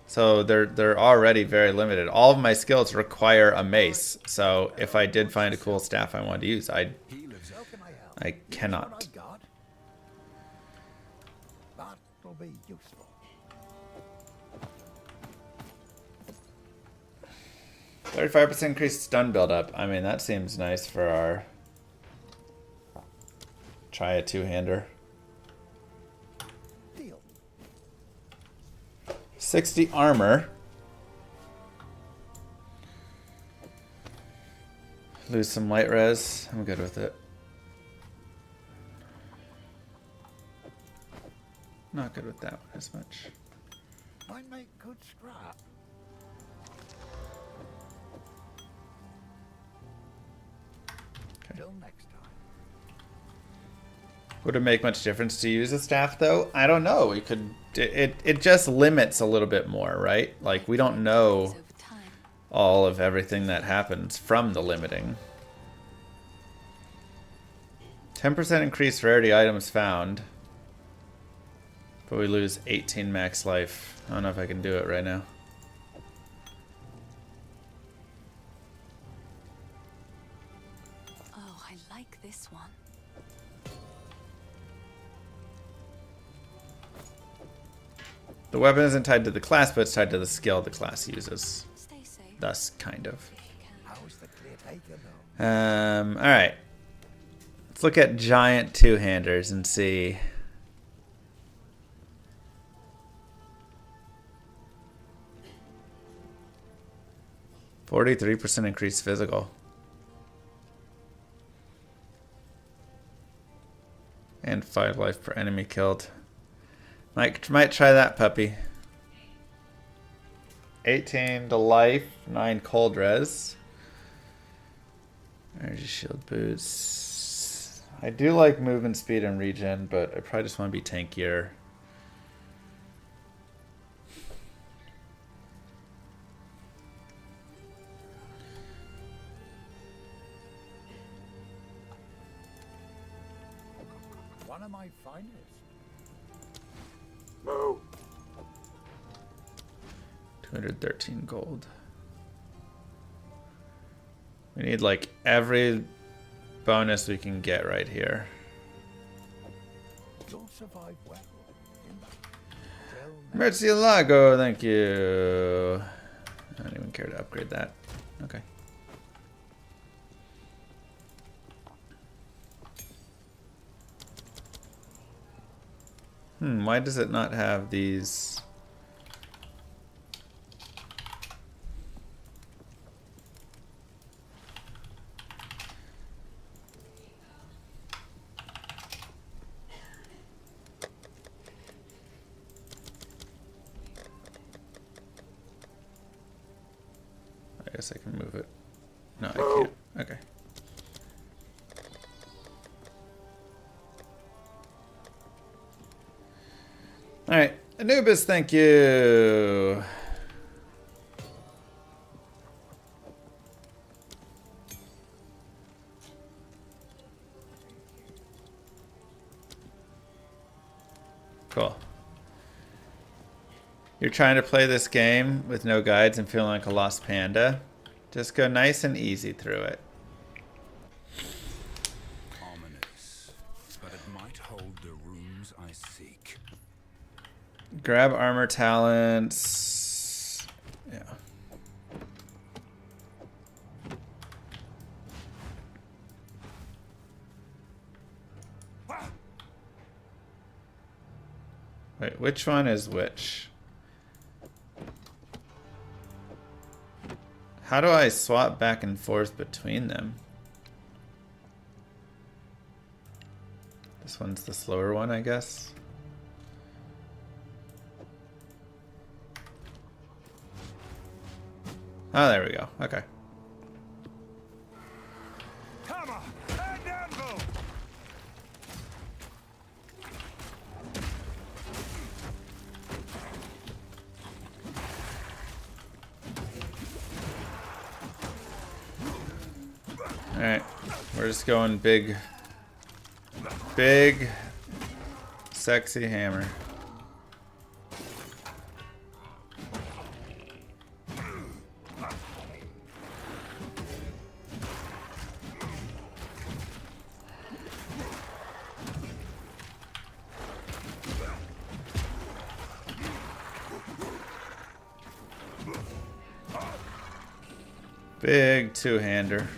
So they're already very limited. All of my skills require a mace. So if I did find a cool staff I wanted to use, I cannot. That'll be useful. 35% increased stun buildup. I mean, that seems nice for our... Try a two-hander. 60 armor. Lose some light res. I'm good with it. Not good with that one as much. Might make good scrap. Till next time. Would it make much difference to use a staff though? I don't know. We could. It just limits a little bit more, right? Like we don't know all of everything that happens from the limiting. 10% increased rarity items found. But we lose 18 max life. I don't know if I can do it right now. Oh, I like this one. The weapon isn't tied to the class, but it's tied to the skill the class uses. Stay safe. Thus, kind of. How's the clear taker though? Alright. Let's look at giant two-handers and see. %43% increased physical. And 5 life per enemy killed. Might try that puppy. 18 to life, 9 cold res. Energy shield boots. I do like movement speed and regen, but I probably just want to be tankier. One of my finest. 213 gold. We need like every bonus we can get right here. You'll survive well. Murcielago, thank you. I don't even care to upgrade that. Okay. Why does it not have these? I guess I can move it. No, I can't. Okay. All right, Anubis, thank you. Cool. You're trying to play this game with no guides and feeling like a lost panda? Just go nice and easy through it. Ominous, but it might hold the rooms I seek. Grab armor talents. Yeah. Wait, which one is which? How do I swap back and forth between them? This one's the slower one, I guess. Oh, there we go. Okay. Alright, we're just going big, sexy hammer. Big two-hander.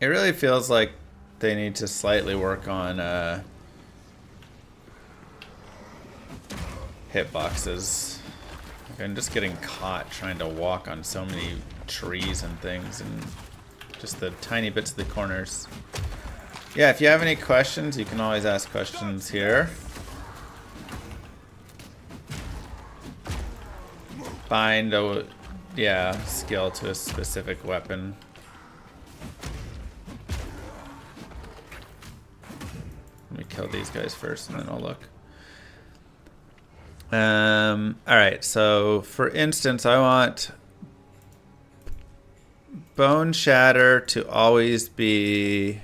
It really feels like they need to slightly work on hitboxes. Like I'm just getting caught trying to walk on so many trees and things and just the tiny bits of the corners. Yeah, if you have any questions, you can always ask questions here. Bind a skill to a specific weapon. Let me kill these guys first and then I'll look. Alright, so for instance, I want Bone Shatter to always be...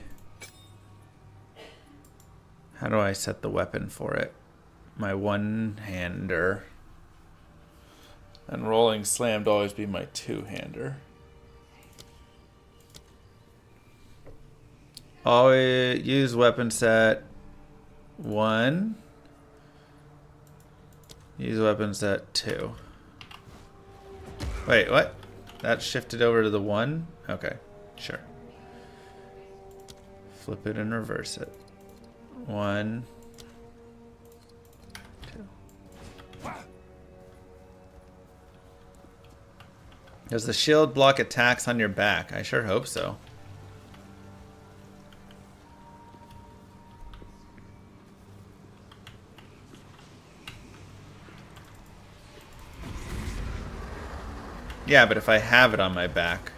How do I set the weapon for it? My one-hander. And Rolling Slam to always be my two-hander. Always use weapon set 1. Use weapon set 2. Wait, what? That shifted over to the 1? Okay, sure. Flip it and reverse it. 1, 2. Does the shield block attacks on your back? I sure hope so. Yeah, but if I have it on my back.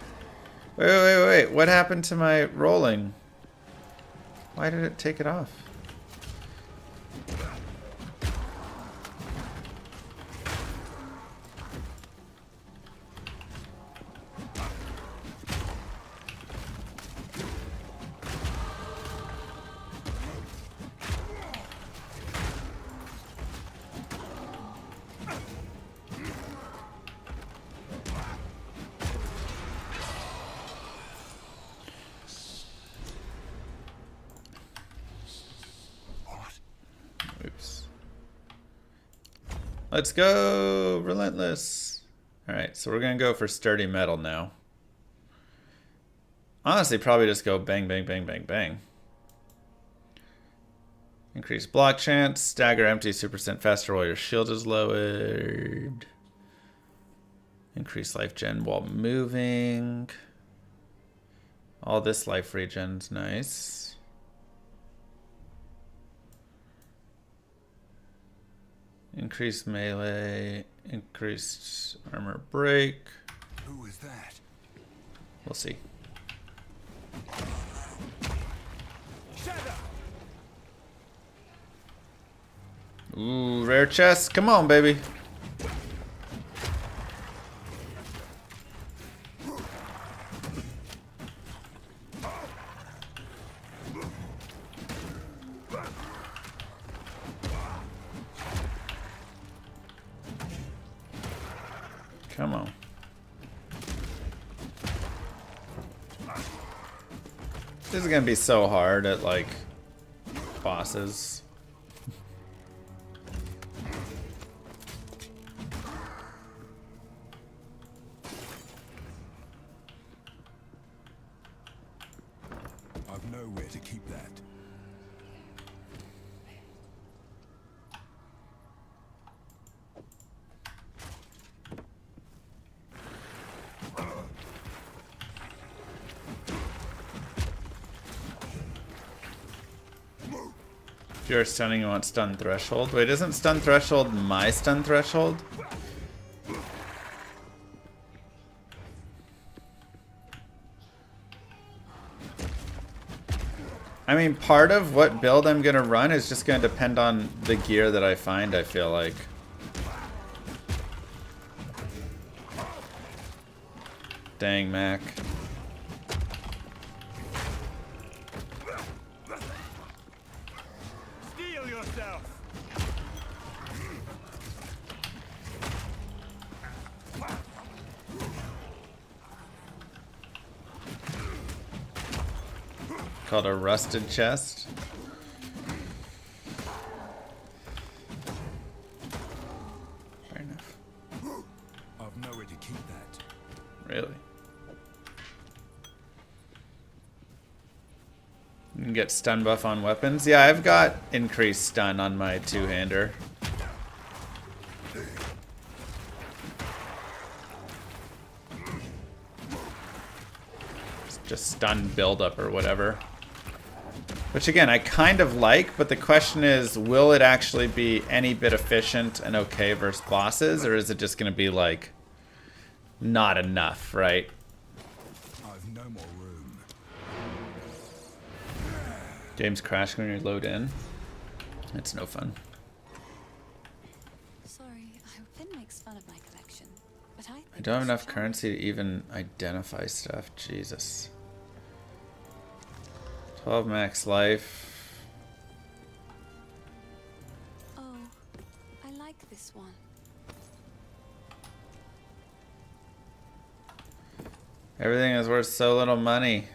Wait. What happened to my rolling? Why did it take it off? Let's go, relentless. All right, so we're gonna go for sturdy metal now. Honestly, probably just go bang, bang, bang, bang, bang. Increase block chance, stagger empty, 2% faster while your shield is lowered. Increase life gen while moving. All this life regen's nice. Increased melee, increased armor break. Who is that? We'll see. Ooh, rare chest. Come on, baby. Come on. This is gonna be so hard at like bosses. I've nowhere to keep that. If you're stunning, you want stun threshold. Wait, isn't stun threshold my stun threshold? I mean, part of what build I'm gonna run is just gonna depend on the gear that I find, I feel like. Dang, Mac. Steel yourself. Called a rusted chest. Fair enough. I've nowhere to keep that. Really? You can get stun buff on weapons. Yeah, I've got increased stun on my two-hander. It's just stun buildup or whatever. Which again, I kind of like, but the question is, will it actually be any bit efficient and okay versus bosses, or is it just going to be like not enough, right? I've no more room. Games crash when you load in. It's no fun. Sorry, Finn makes fun of my collection, but I don't have enough currency to even identify stuff. Jesus. 12 max life. Oh, I like this one. Everything is worth so little money.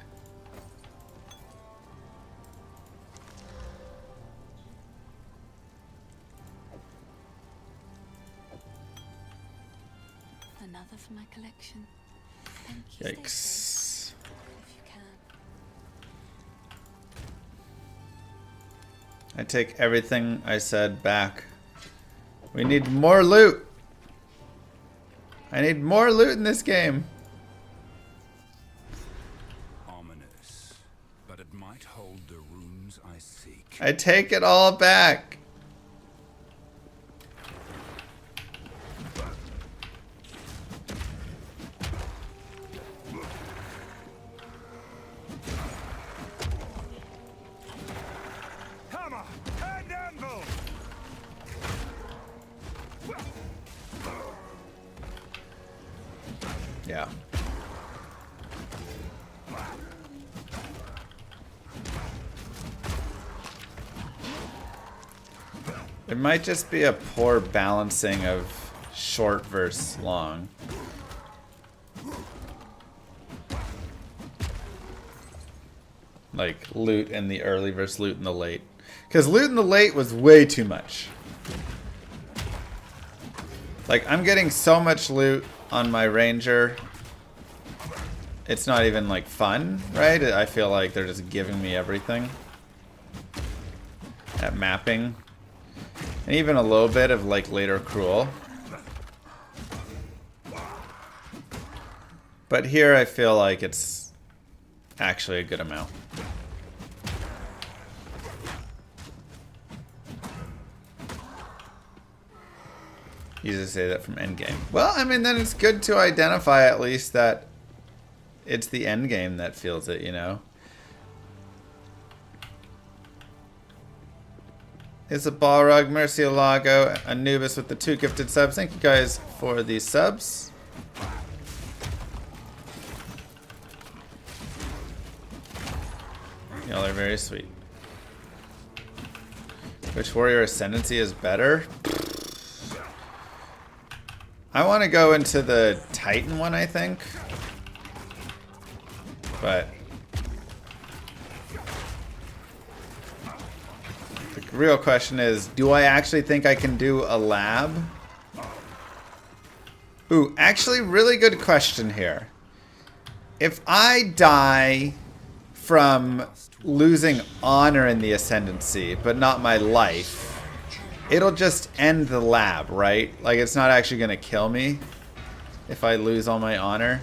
Another for my collection. Thank you. Stay Yikes. safe, if you can. I take everything I said back. We need more loot. I need more loot in this game. Ominous, but it might hold the runes I seek. I take it all back. Hammer and anvil. Yeah. It might just be a poor balancing of short versus long. Like loot in the early versus loot in the late. Because loot in the late was way too much. Like, I'm getting so much loot on my ranger. It's not even, like, fun, right? I feel like they're just giving me everything. At mapping. And even a little bit of, like, later cruel. But here I feel like it's actually a good amount. You just say that from endgame. Well, I mean, then it's good to identify at least that it's the endgame that feels it, you know? Is a Balrog, Murcielago, Anubis with the 2 gifted subs. Thank you guys for the subs. Y'all are very sweet. Which warrior ascendancy is better? I want to go into the Titan one, I think. But the real question is, do I actually think I can do a lab? Ooh, actually, really good question here. If I die from losing honor in the ascendancy, but not my life, it'll just end the lab, right? Like, it's not actually going to kill me if I lose all my honor.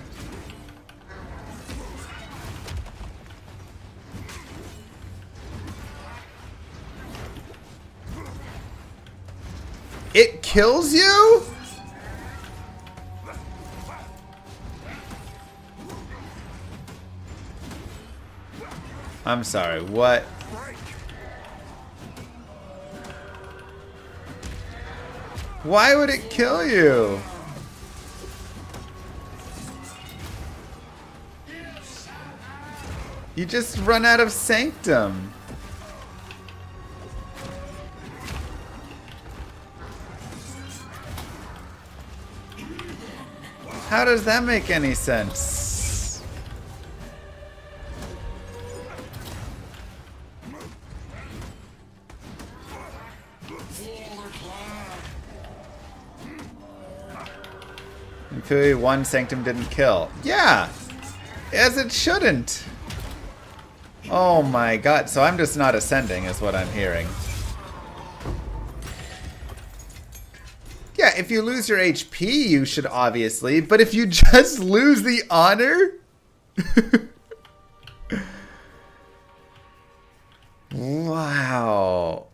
It kills you? I'm sorry, what? Why would it kill you? You just run out of sanctum. How does that make any sense? Clearly one sanctum didn't kill. Yeah, as it shouldn't. Oh my god, so I'm just not ascending is what I'm hearing. Yeah, if you lose your HP, you should obviously, but if you just lose the honor? Wow.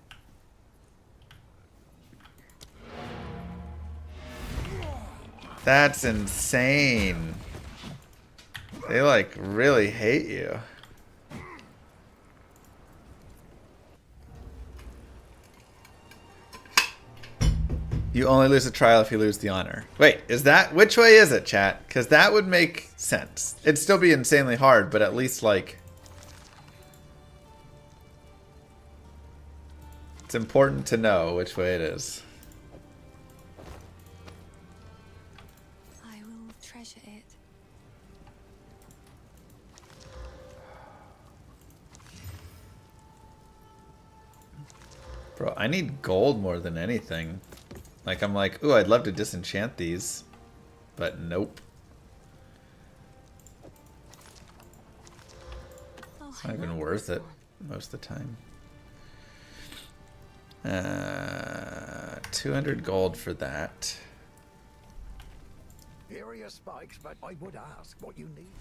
That's insane. They like really hate you. You only lose a trial if you lose the honor. Wait, is that, which way is it, chat? Because that would make sense. It'd still be insanely hard, but at least like, it's important to know which way it is. I will treasure it. Bro, I need gold more than anything. Like, I'm like, ooh, I'd love to disenchant these. But nope. Oh, It's not even worth it most of the time. 200 gold for that. Here are your spikes, but I would ask what you need.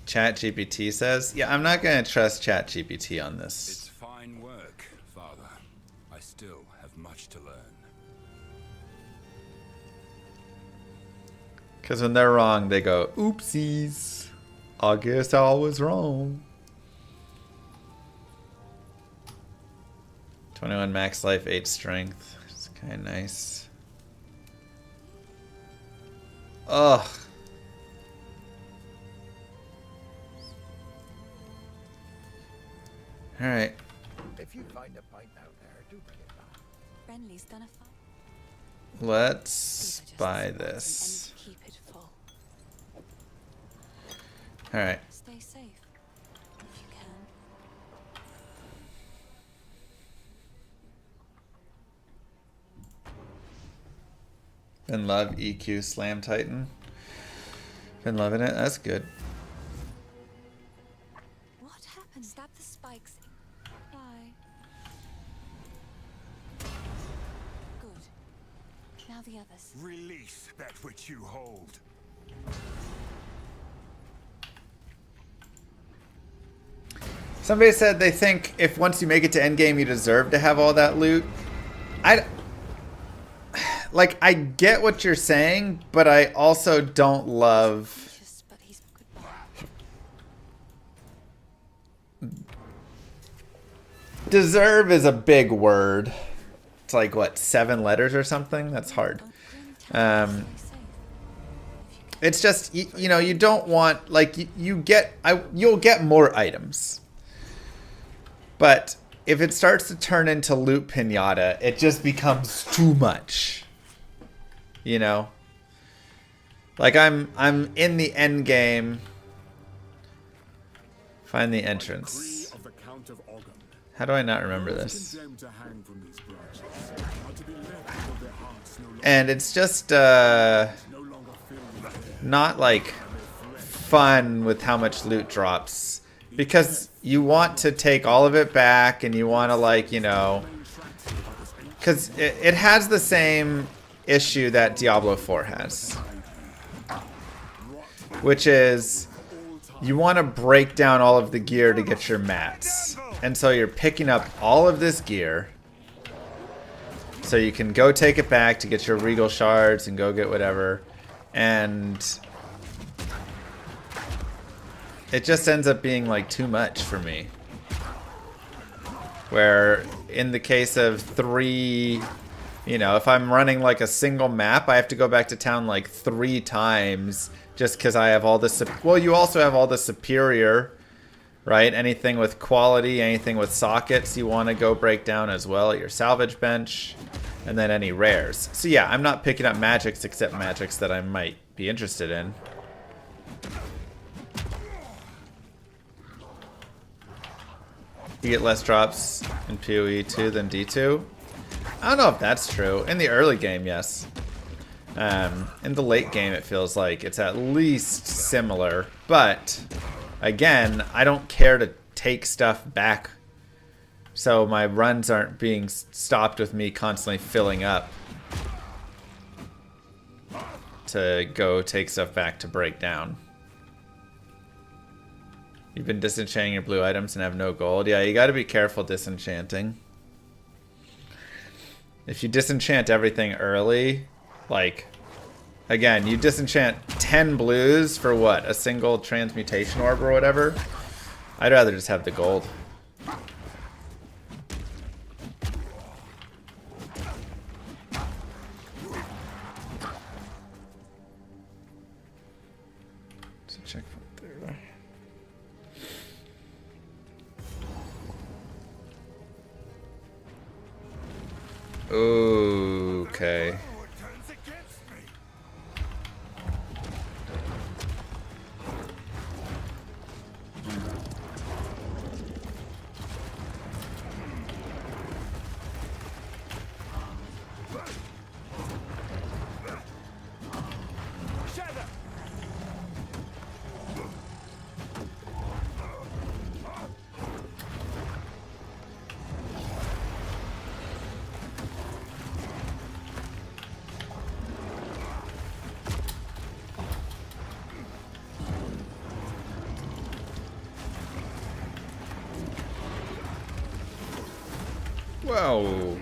ChatGPT says, yeah, I'm not going to trust ChatGPT on this. It's fine work, Father. I still have much to learn. Because when they're wrong, they go, oopsies. I guess I was wrong. 21 max life, 8 strength. It's kind of nice. Ugh. Alright. If you find a pint out there, do bring it back. Renly's done a fight. Let's buy this. Keep it full. Alright. Stay safe if you can. Been love EQ Slam Titan. Been loving it. That's good. What happened? Stab the spikes. Bye. Good. Now the others. Release that which you hold. Somebody said they think if once you make it to endgame, you deserve to have all that loot. Like, I get what you're saying, but I also don't love... But he's goodbye. Deserve is a big word. It's like, what, 7 letters or something? That's hard. It's just, you know, you don't want, like, you'll get more items. But if it starts to turn into loot pinata, it just becomes too much. You know? Like, I'm in the end game. Find the entrance. How do I not remember this? And it's just not like fun with how much loot drops, because you want to take all of it back and you want to, like, you know, because it has the same issue that Diablo 4 has, which is you want to break down all of the gear to get your mats, and so you're picking up all of this gear so you can go take it back to get your regal shards and go get whatever, and it just ends up being like too much for me. Where in the case of 3, you know, if I'm running like a single map, I have to go back to town like 3 times just because I have all this. Well, you also have all the superior, right? Anything with quality, anything with sockets, you want to go break down as well at your salvage bench, and then any rares. So yeah, I'm not picking up magics except magics that I might be interested in. You get less drops in PoE 2 than D2. I don't know if that's true. In the early game, yes. In the late game, it feels like it's at least similar. But, again, I don't care to take stuff back. So my runs aren't being stopped with me constantly filling up to go take stuff back to break down. You've been disenchanting your blue items and have no gold. Yeah, you got to be careful disenchanting. If you disenchant everything early, like, again, you disenchant 10 blues for what? A single transmutation orb or whatever? I'd rather just have the gold. So check there. Okay. Whoa.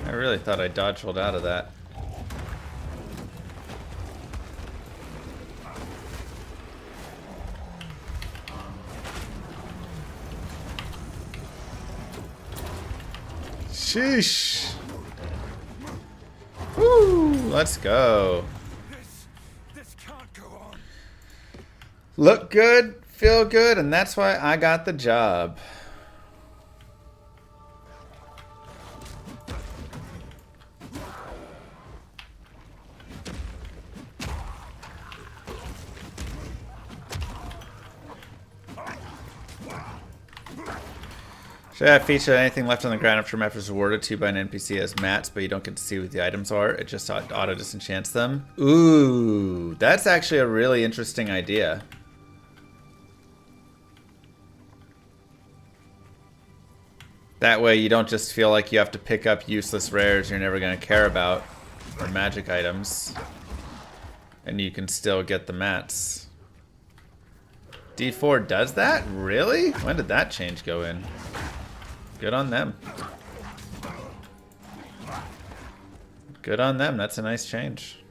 I really thought I dodge rolled out of that. Sheesh. Woo, let's go. This can't go on. Look good, feel good, and that's why I got the job. Should I have featured anything left on the ground after map is awarded to you by an NPC as mats, but you don't get to see what the items are? It just auto disenchants them. Ooh, that's actually a really interesting idea. That way you don't just feel like you have to pick up useless rares you're never going to care about, or magic items, and you can still get the mats. D4 does that? Really? When did that change go in? Good on them. Good on them. That's a nice change.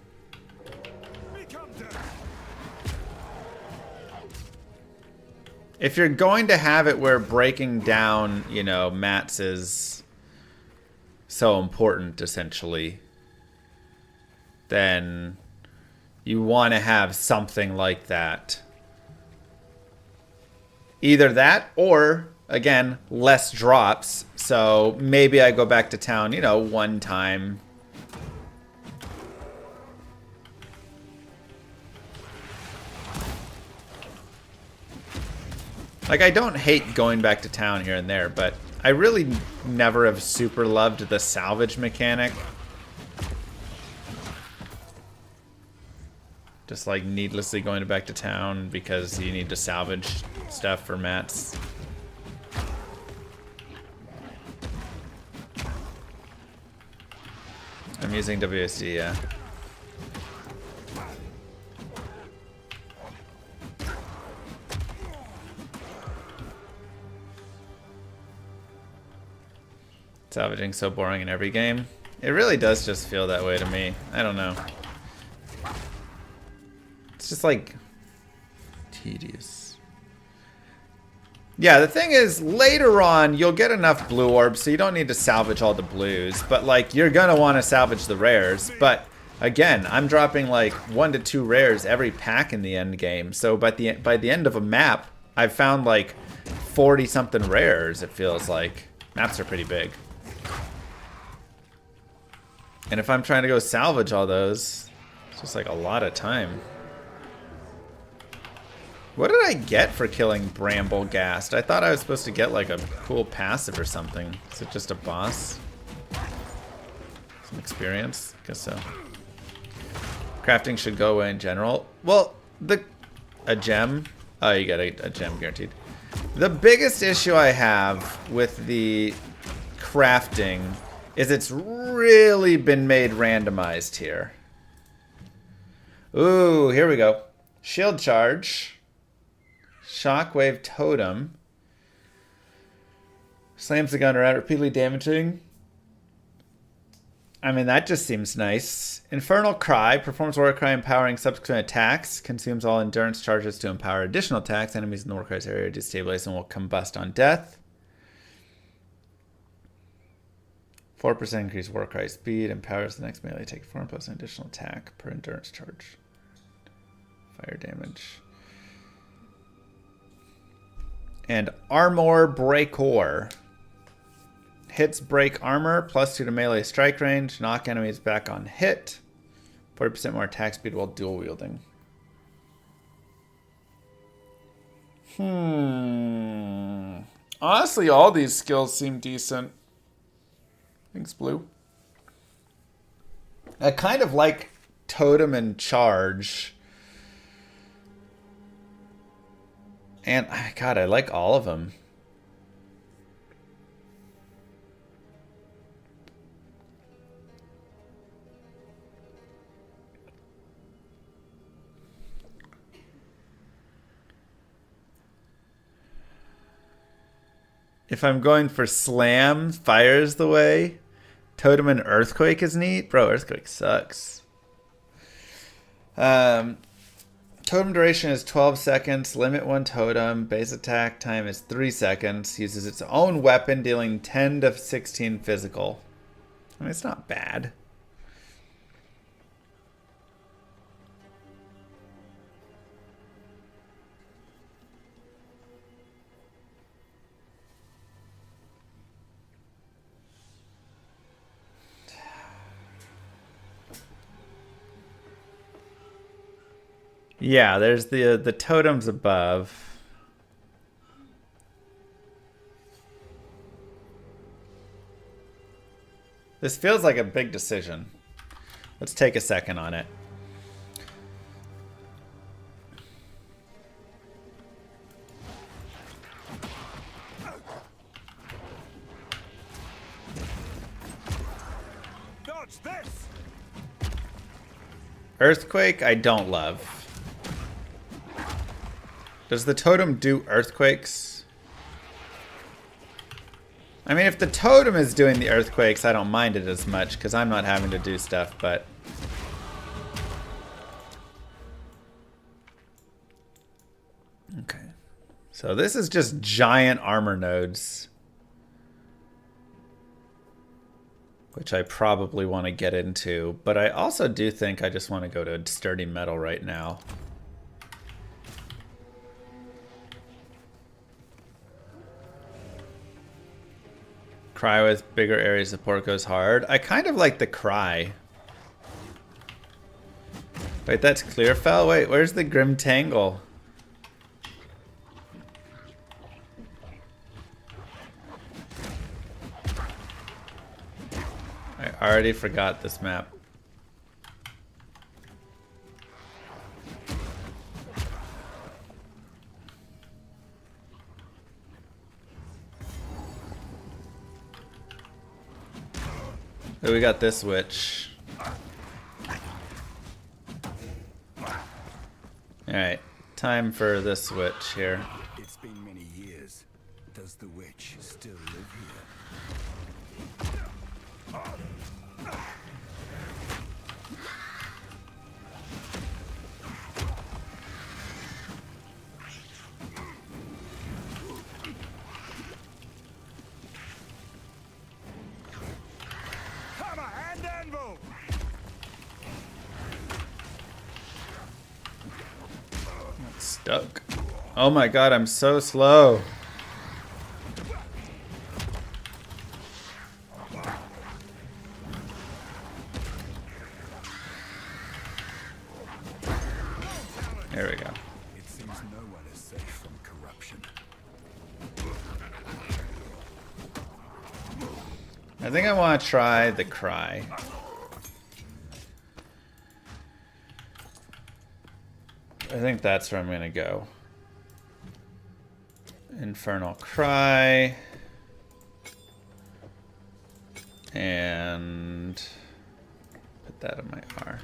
If you're going to have it where breaking down, you know, mats is so important, essentially, then you want to have something like that. Either that or, again, less drops. So maybe I go back to town, you know, one time. Like, I don't hate going back to town here and there, but I really never have super loved the salvage mechanic. Just like needlessly going back to town because you need to salvage stuff for mats. I'm using WSD, yeah. Salvaging so boring in every game. It really does just feel that way to me. I don't know. It's just like tedious. Yeah, the thing is, later on, you'll get enough blue orbs, so you don't need to salvage all the blues. But, like, you're gonna want to salvage the rares. But, again, I'm dropping, like, 1 to 2 rares every pack in the end game. So, by the end of a map, I've found, like, 40-something rares, it feels like. Maps are pretty big. And if I'm trying to go salvage all those, it's just, like, a lot of time. What did I get for killing Bramble Ghast? I thought I was supposed to get like a cool passive or something. Is it just a boss? Some experience? Guess so. Crafting should go away in general. Well, a gem. Oh, you get a gem guaranteed. The biggest issue I have with the crafting is it's really been made randomized here. Ooh, here we go. Shield charge. Shockwave totem. Slams the gun around, repeatedly damaging. I mean, that just seems nice. Infernal Cry. Performs War Cry empowering subsequent attacks. Consumes all endurance charges to empower additional attacks. Enemies in the War Cry's area destabilize and will combust on death. 4% increase War Cry speed. Empowers the next melee take form plus an additional attack per endurance charge. Fire damage. And Armor Breaker. Hits break armor, +2 to melee strike range, knock enemies back on hit. 40% more attack speed while dual wielding. Honestly, all these skills seem decent. Thanks, Blue. I kind of like Totem and Charge. And, God, I like all of them. If I'm going for Slam, Fire's the way. Totem and Earthquake is neat. Bro, Earthquake sucks. Totem duration is 12 seconds. Limit 1 totem. Base attack time is 3 seconds. Uses its own weapon, dealing 10 to 16 physical. I mean, it's not bad. Yeah, there's the totems above. This feels like a big decision. Let's take a second on it. Dodge this! Earthquake, I don't love. Does the totem do earthquakes? I mean, if the totem is doing the earthquakes, I don't mind it as much because I'm not having to do stuff, but... Okay. So this is just giant armor nodes. Which I probably want to get into, but I also do think I just want to go to sturdy metal right now. Cry with bigger area support goes hard. I kind of like the cry. Wait, that's Clearfell? Wait, where's the Grim Tangle? I already forgot this map. Oh, we got this witch. Alright, time for this witch here. It's been many years. Does the witch still live here? Hammer and anvil! Stuck. Oh my god, I'm so slow. There we go. It seems no one is safe from corruption. I think I want to try the cry. I think that's where I'm going to go. Infernal Cry. And put that in my R.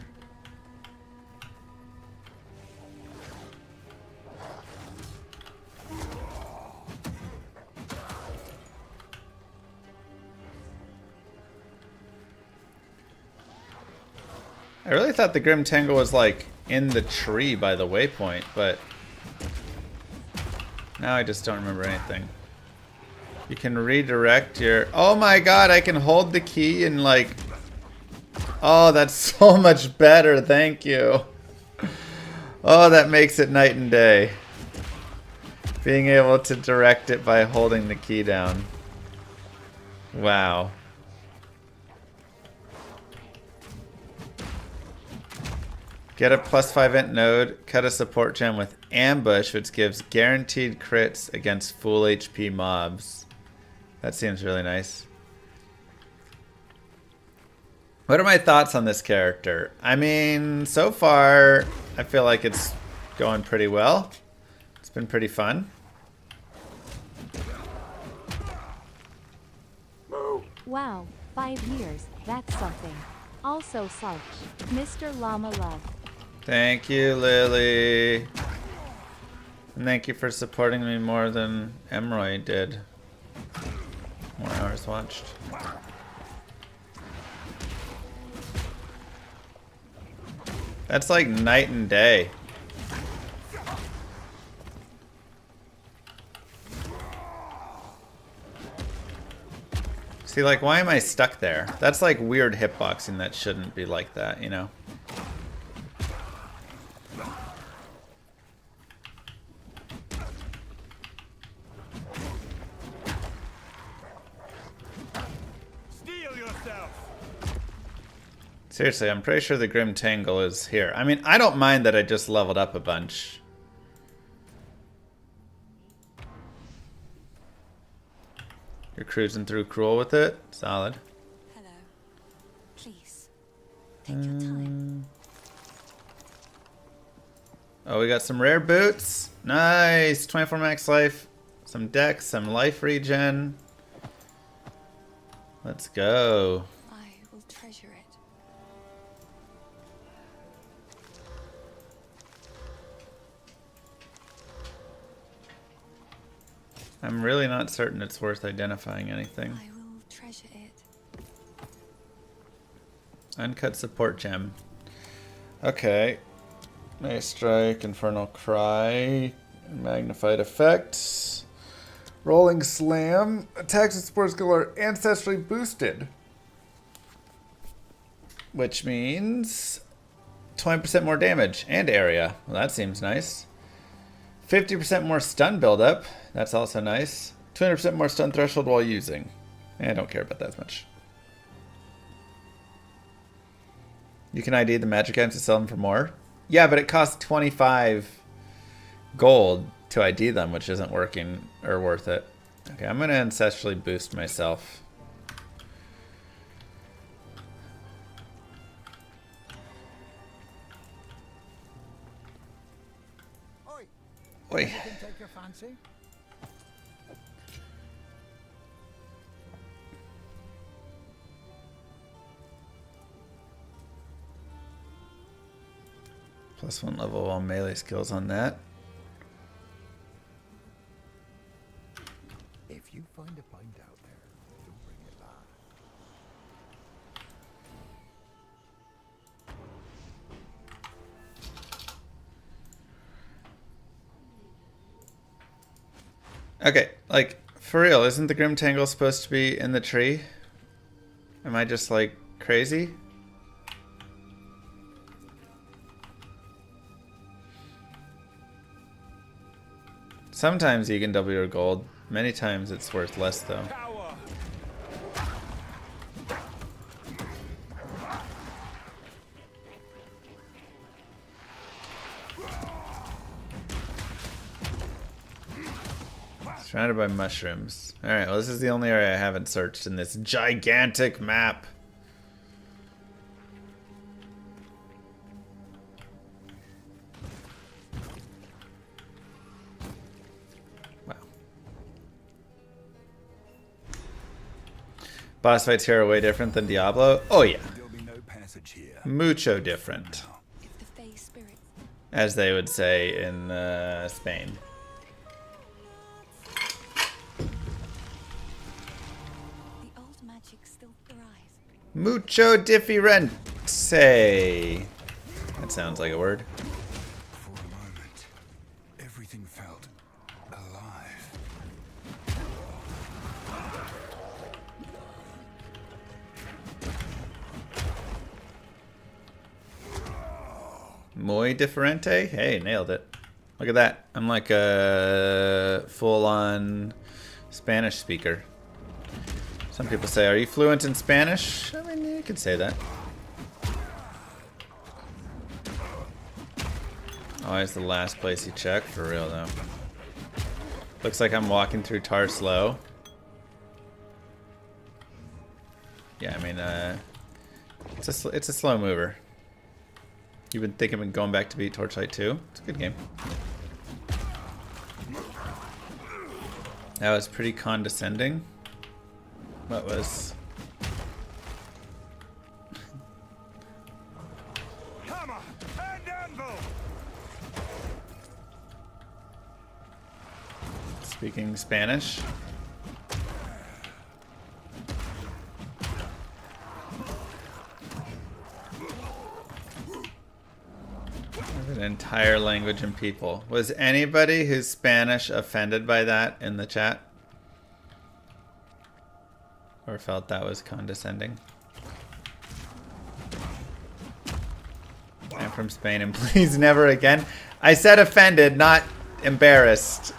I really thought the Grim Tangle was like in the tree by the waypoint, but now I just don't remember anything. You can redirect your... Oh my god, I can hold the key and like... Oh, that's so much better, thank you. Oh, that makes it night and day. Being able to direct it by holding the key down. Wow. Get a +5 int node, cut a support gem with ambush, which gives guaranteed crits against full HP mobs. That seems really nice. What are my thoughts on this character? I mean, so far, I feel like it's going pretty well. It's been pretty fun. Wow, 5 years, that's something. Also such. Mr. Llama Love. Thank you, Lily. And thank you for supporting me more than Emroy did. More hours watched. That's like night and day. See, like, why am I stuck there? That's like weird hitboxing that shouldn't be like that, you know? Steel yourself! Seriously, I'm pretty sure the Grim Tangle is here. I mean, I don't mind that I just leveled up a bunch. You're cruising through Cruel with it? Solid. Hello. Take your time. Oh, we got some rare boots. Nice. 24 max life. Some dex, some life regen. Let's go. I will treasure it. I'm really not certain it's worth identifying anything. I will treasure it. Uncut support gem. Okay. Nice strike, infernal cry, magnified effect, rolling slam. Attacks with support skill are ancestrally boosted, which means 20% more damage and area. Well, that seems nice. 50% more stun buildup. That's also nice. 200% more stun threshold while using. I don't care about that as much. You can ID the magic items to sell them for more. Yeah, but it costs 25 gold to ID them, which isn't working or worth it. Okay, I'm going to ancestrally boost myself. Oi. Anything take your fancy? +1 level while melee skills on that. If you find a pint out there, don't bring it back. Okay, like, for real, isn't the Grim Tangle supposed to be in the tree? Am I just, like, crazy? Sometimes you can double your gold. Many times it's worth less, though. Surrounded by mushrooms. Alright, well, this is the only area I haven't searched in this gigantic map. Wow. Boss fights here are way different than Diablo. Oh, yeah. There'll be no passage here. Mucho different. If the Fae spirit As they would say in Spain. the old magic still thrives. Mucho differente. That sounds like a word. For a moment, everything felt alive. Muy diferente? Hey, nailed it. Look at that. I'm like a full-on Spanish speaker. Some people say, are you fluent in Spanish? I mean, you could say that. Always the last place you check, for real though. Looks like I'm walking through Tar slow. Yeah, I mean, it's a slow mover. You've been thinking of going back to beat Torchlight 2? It's a good game. That was pretty condescending. What was? Hammer and anvil. Speaking Spanish. An entire language and people. Was anybody who's Spanish offended by that in the chat? Or felt that was condescending? I'm from Spain and please never again. I said offended, not embarrassed.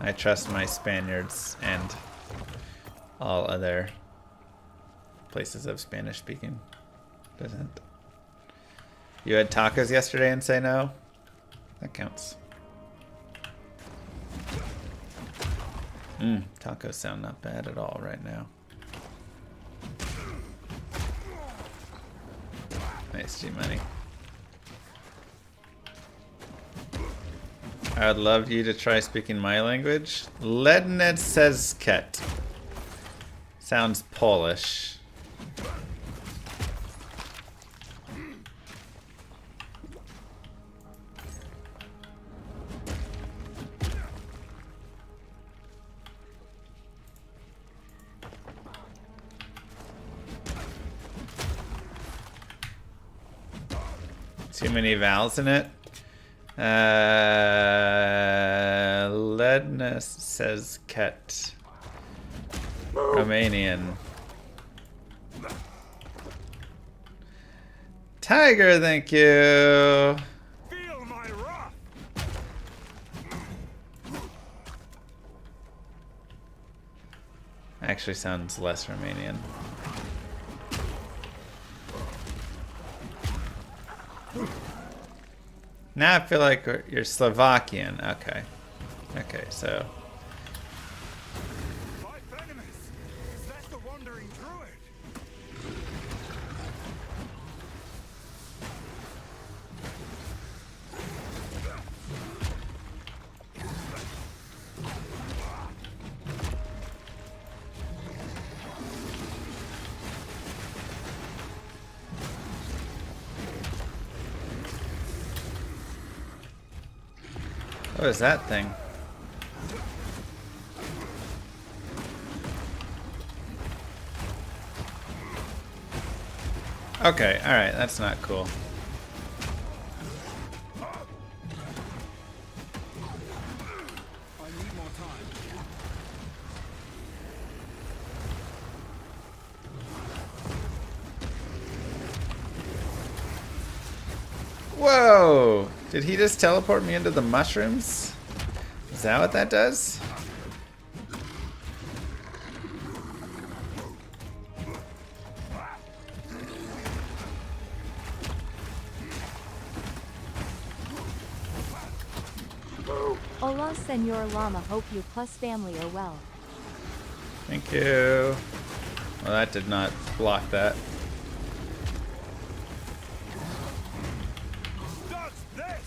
I trust my Spaniards and all other places of Spanish speaking. Doesn't. You had tacos yesterday and say no? That counts. Tacos sound not bad at all right now. Nice G-Money. I would love you to try speaking my language. Lednet says ket. Sounds Polish. Too many vowels in it. Ledness says ket. Romanian. Tiger, thank you. Feel my wrath. Actually sounds less Romanian. Now I feel like you're Slovakian. Okay. Okay, so. By venomous. Is that the wandering druid? What is that thing? Okay, alright, that's not cool. I need more time. Whoa! Did he just teleport me into the mushrooms? Is that what that does? Hola, Senor Llama. Hope you plus family are well. Thank you. Well, that did not block that.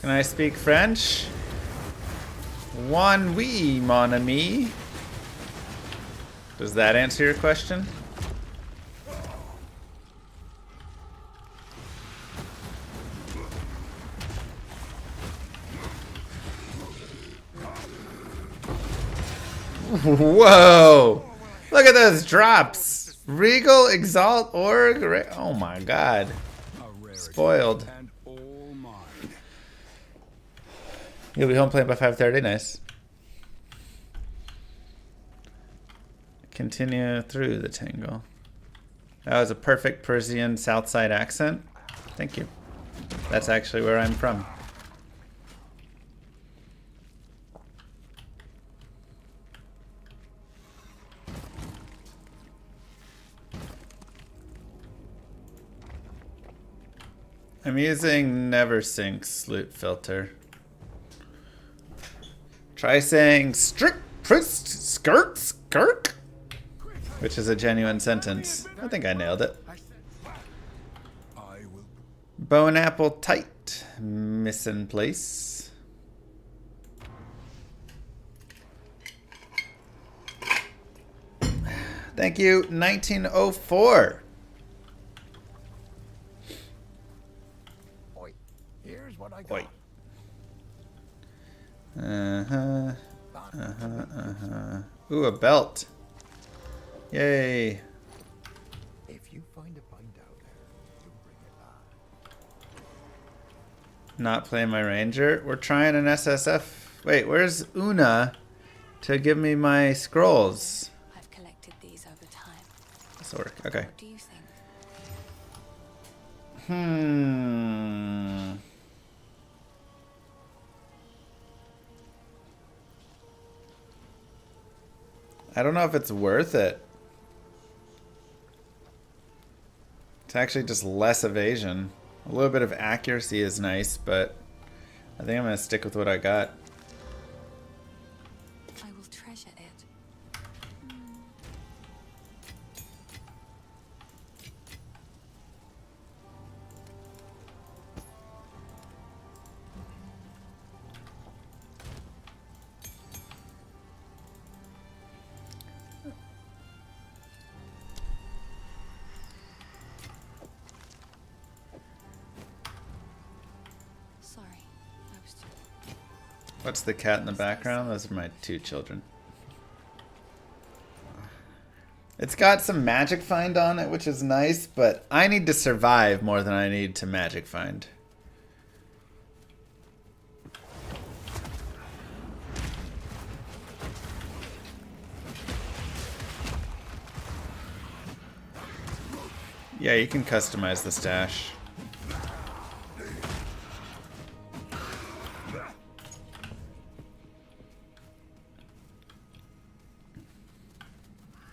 Can I speak French? One oui, mon ami. Does that answer your question? Whoa! Look at those drops! Regal, Exalt, Org. Oh my god. Spoiled. And all mine. You'll be home playing by 5:30. Nice. Continue through the tangle. That was a perfect Persian Southside accent. Thank you. That's actually where I'm from. I'm using Never Sinks loot filter. Try saying skirt, skirt, which is a genuine sentence. I think I nailed it. I will. Bone apple tight, missing place. Thank you, 1904. Here's what I got. Wait. Ooh, a belt. Yay. If you find a pint out there, you bring it back. Not playing my ranger. We're trying an SSF. Wait, where's Una to give me my scrolls? I've collected these over time. This will work. Okay. What do you think? I don't know if it's worth it. It's actually just less evasion. A little bit of accuracy is nice, but I think I'm going to stick with what I got. I will treasure it. Sorry, I was too... What's the cat in the background? Those are my 2 children. It's got some magic find on it, which is nice, but I need to survive more than I need to magic find. Yeah, you can customize the stash.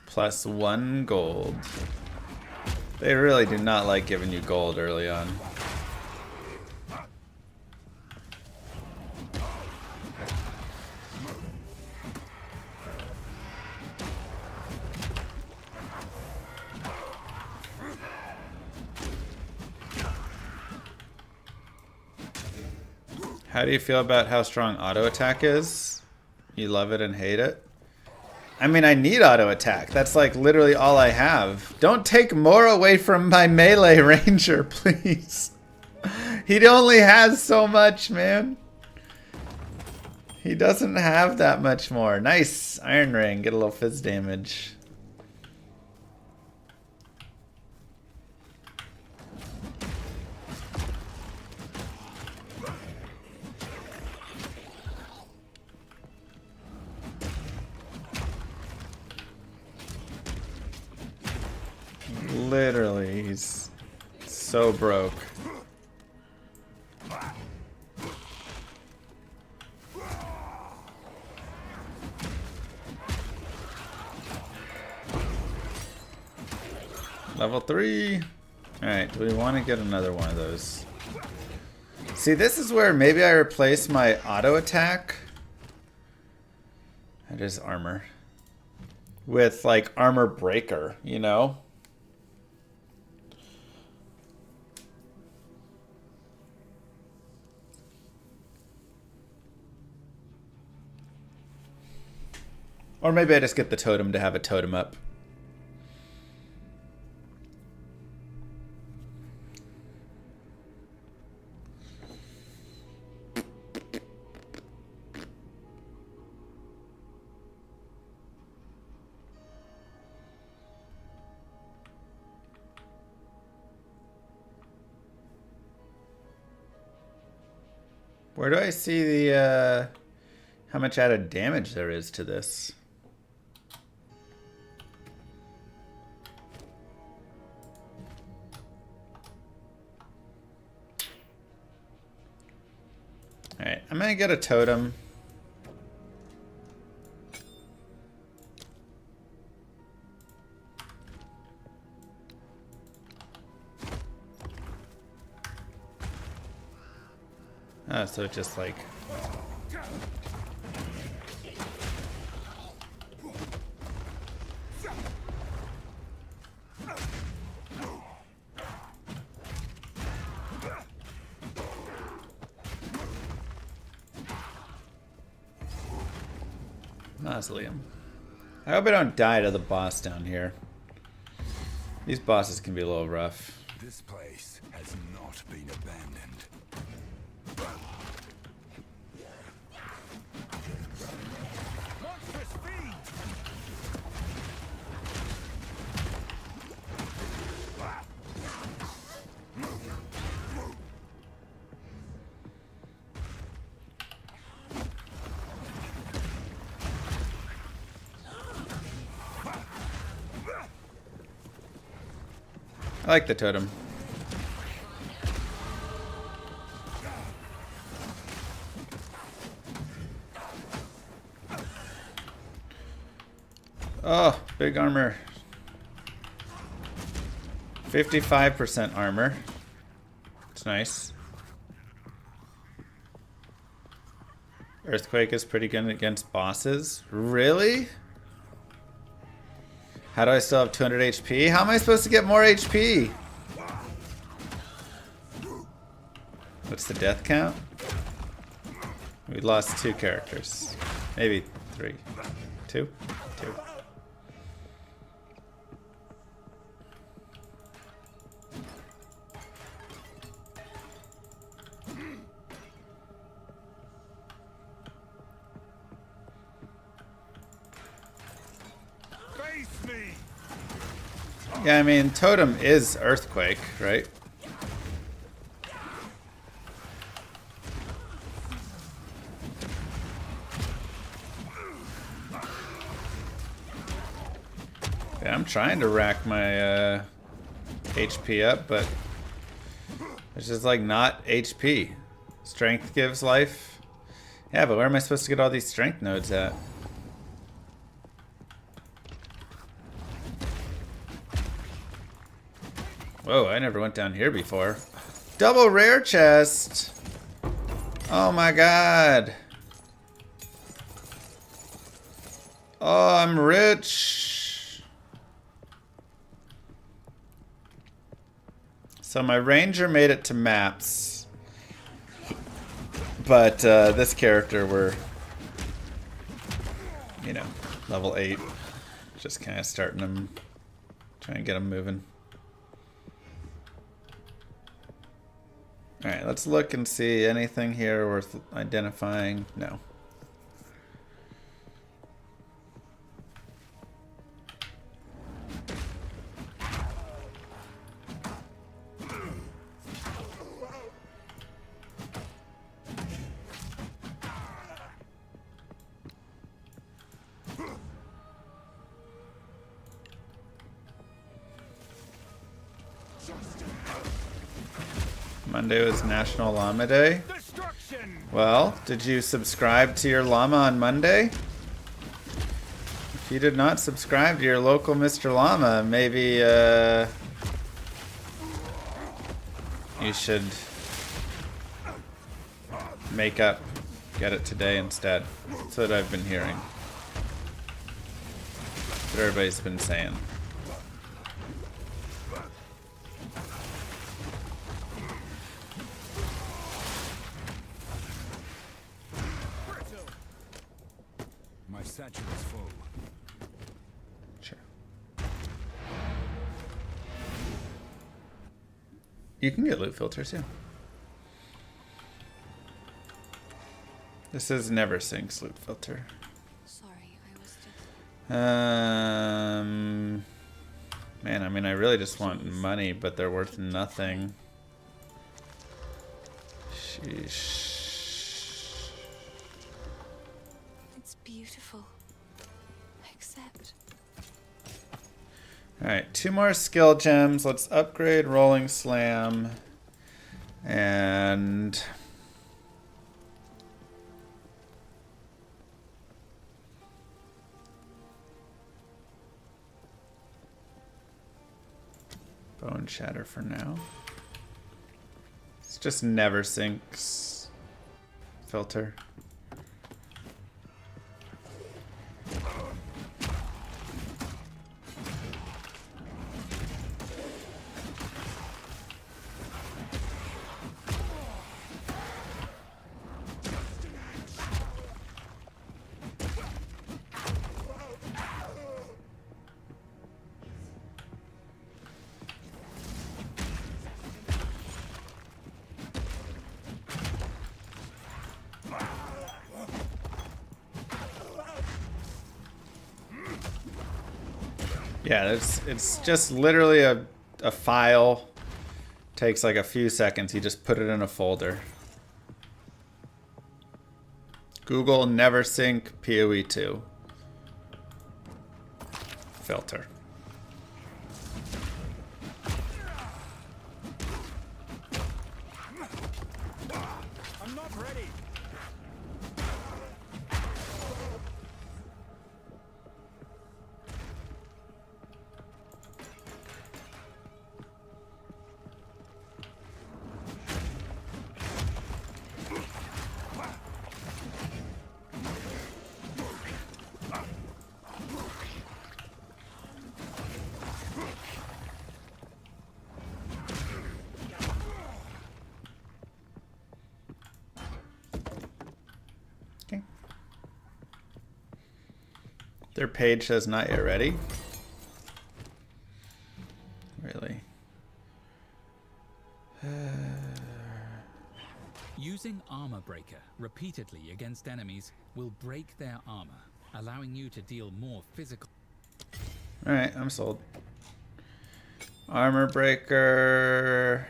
+1 gold. They really do not like giving you gold early on. How do you feel about how strong auto attack is? You love it and hate it? I mean, I need auto attack. That's like literally all I have. Don't take more away from my melee ranger, please. He only has so much, man. He doesn't have that much more. Nice. Iron ring. Get a little fizz damage. Literally, he's so broke. Level 3. Alright, do we want to get another one of those? See, this is where maybe I replace my auto attack. That is armor. With like armor breaker, you know? Or maybe I just get the totem to have a totem up. Where do I see the, how much added damage there is to this? Alright, I'm gonna get a totem. Oh, so it's just like... Mausoleum. I hope I don't die to the boss down here. These bosses can be a little rough. This place has not been abandoned. Monstrous feed! I like the totem. Oh, big armor. 55% armor. It's nice. Earthquake is pretty good against bosses. Really? How do I still have 200 HP? How am I supposed to get more HP? What's the death count? We lost 2 characters. Maybe 3. 2? 2. Yeah, I mean, totem is earthquake, right? Yeah, I'm trying to rack my HP up, but it's just like not HP. Strength gives life. Yeah, but where am I supposed to get all these strength nodes at? Whoa, I never went down here before. Double rare chest! Oh my god. Oh, I'm rich. So my ranger made it to maps. But this character we're, you know, level 8. Just kind of starting him, trying to get him moving. Alright, let's look and see anything here worth identifying. No. Monday was National Llama Day. Well, did you subscribe to your llama on Monday? If you did not subscribe to your local Mr. Llama, maybe you should make up, get it today instead. That's what I've been hearing. That's what everybody's been saying. Satchel is full. Sure. You can get loot filters, yeah. This is never sinks loot filter. Sorry, I was just... Man, I mean, I really just want money, but they're worth nothing. Sheesh. Beautiful. Accept. Alright, 2 more skill gems. Let's upgrade Rolling Slam. And... Bone Shatter for now. It's just never sinks filter. Yeah, it's just literally a file. Takes like a few seconds. You just put it in a folder. Google never sync PoE 2 filter. I'm not ready. Their page says not yet ready. Really? Using Armor Breaker repeatedly against enemies will break their armor, allowing you to deal more physical. Alright, I'm sold. Armor Breaker.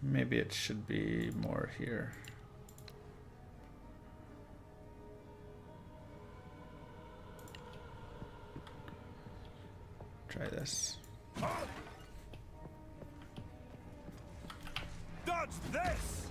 Maybe it should be more here. Try this. Dodge this!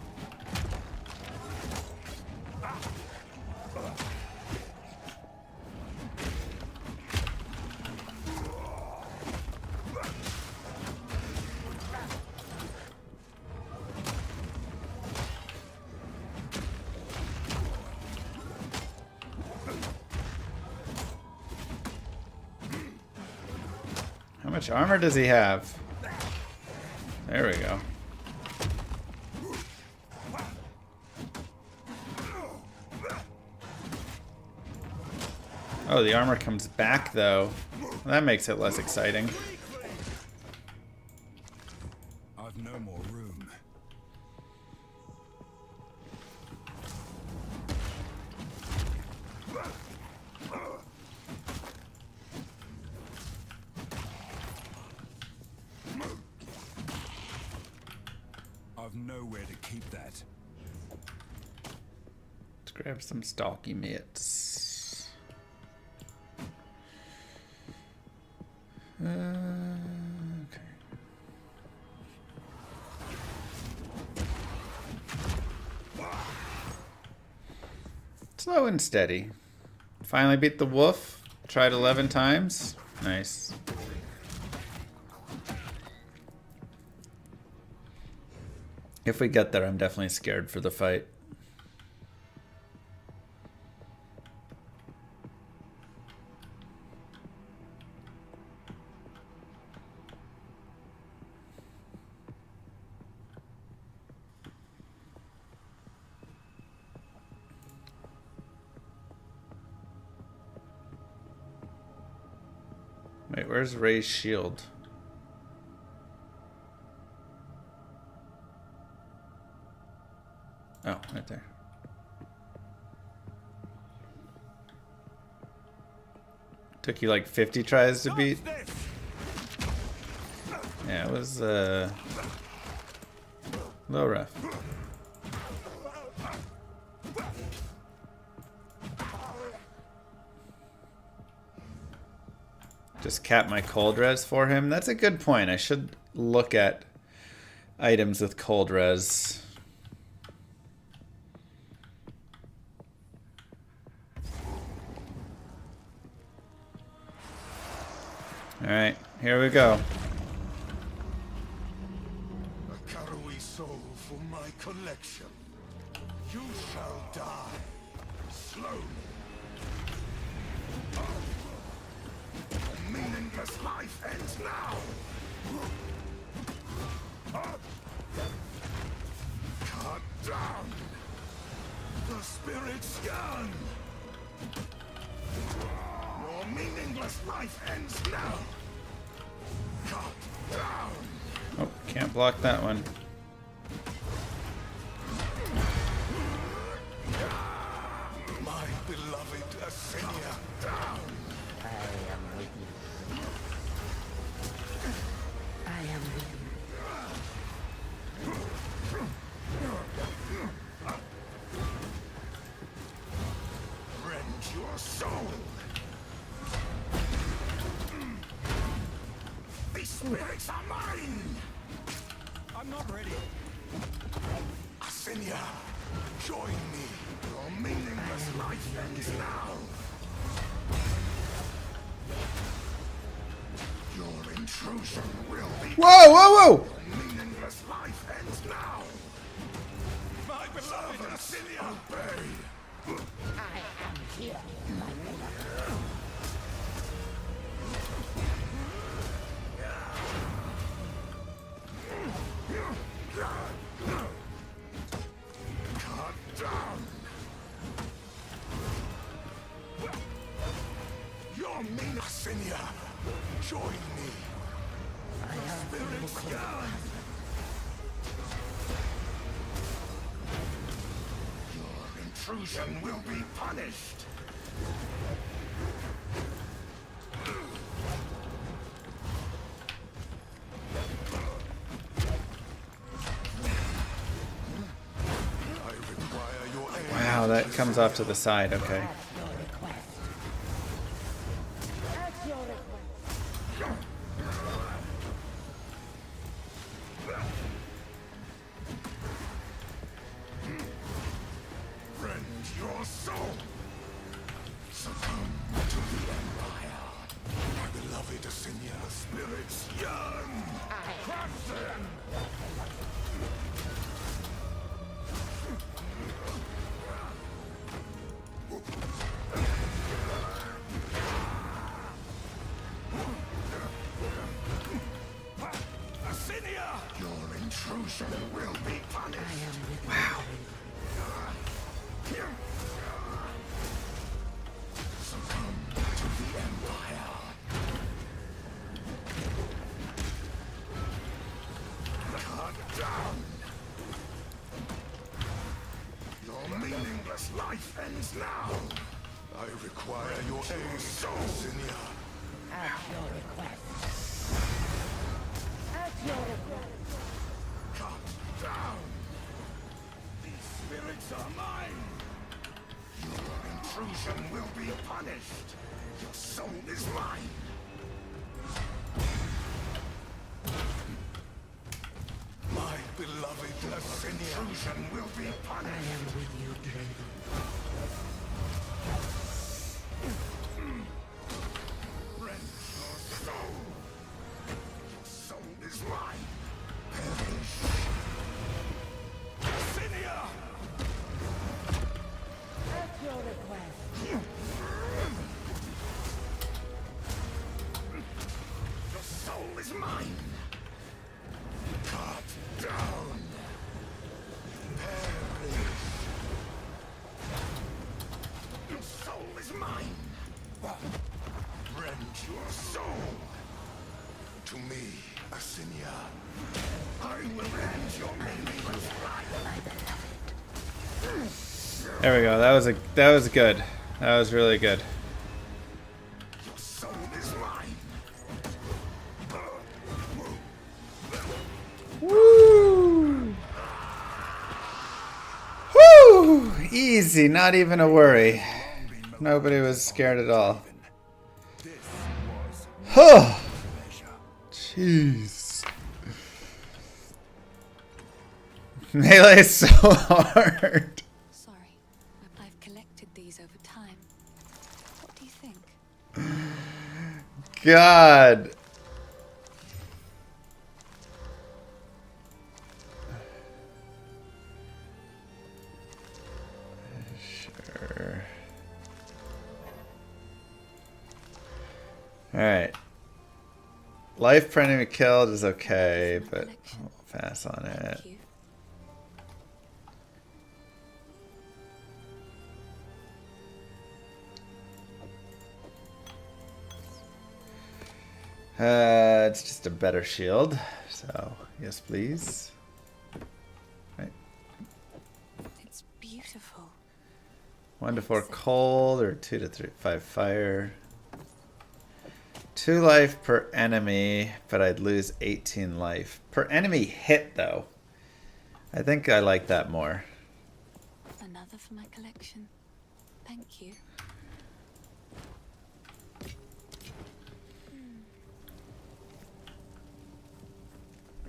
How much armor does he have? There we go. Oh, the armor comes back though. That makes it less exciting. I've no more room. I've nowhere to keep that. Let's grab some stalky mitts. Okay. Slow and steady. Finally beat the wolf. Tried 11 times. Nice. If we get there, I'm definitely scared for the fight. Wait, where's Ray's shield? Oh, right there. Took you like 50 tries to beat? Yeah, it was a little rough. Just cap my cold res for him. That's a good point. I should look at items with cold res. Alright, here we go. A Karui soul for my collection. You shall die slowly. A meaningless life ends now. Cut down. The spirits yearn. Your meaningless life ends now. Cut down. Oh, can't block that one. My beloved Asinia, down. I am with you. I am with you. Rend your soul. These spirits are mine. I'm not ready. Asinia, join me. Your meaningless life ends now. Your intrusion will be. Whoa, whoa, whoa! Meaningless intrusion will be punished. I require your aid. Wow, that comes off to the side. Okay. Rend your soul. Succumb to the Empire. My beloved Asinia spirits yearn. Crush them. Asinia! Your intrusion will be punished. Wow. Succumb to the Empire. Cut down. Your meaningless life ends now. I require your aid, Asinia. Cut down. These spirits are mine. Your intrusion will be punished. Your soul is mine. My beloved Asinia. Intrusion will be punished. I am with you, Rend your soul. Your soul is mine. Perish. Asinia! At your request. Your soul is mine. Cut down. Perish. Your soul is mine. Rend your soul. To me, Asinia. I will end your meaningless life. There we go. That was good. That was really good. Your soul is mine. Woo! Woo! Easy, not even a worry. Nobody was scared at all. Huh. Jeez. Melee is so hard. Sorry, I've collected these over time. What do you think? God. Sure. Alright. Life per enemy killed is okay, but I'll pass on it. Thank you. It's just a better shield, so yes please. Right. It's beautiful. 1 to 4 cold, or 2 to 5 fire. 2 life per enemy, but I'd lose 18 life. Per enemy hit, though. I think I like that more. Another for my collection. Thank you.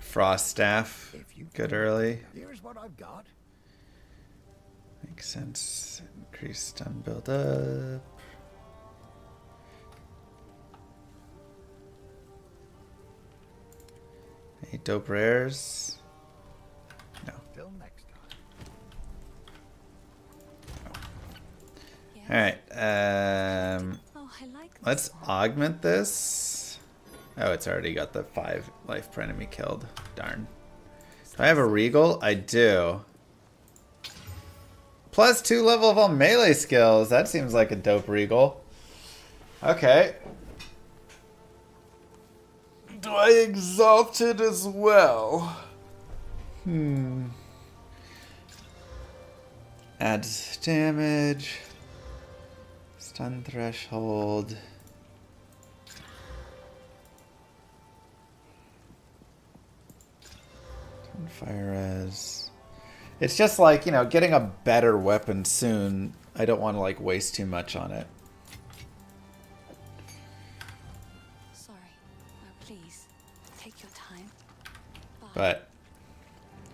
Frost staff, good early. Here's what I've got. Makes sense. Increased stun build up. Any dope rares? No. Till next time. Alright, Oh, I like this let's one. augment this. Oh, it's already got the 5 life per enemy killed. Darn. Do I have a regal? I do. Plus 2 level of all melee skills. That seems like a dope regal. Okay. Do I exalt it as well? Adds damage. Stun threshold. Fire res. It's just like, you know, getting a better weapon soon. I don't want to like waste too much on it. Sorry. Please, take your time. Bye. But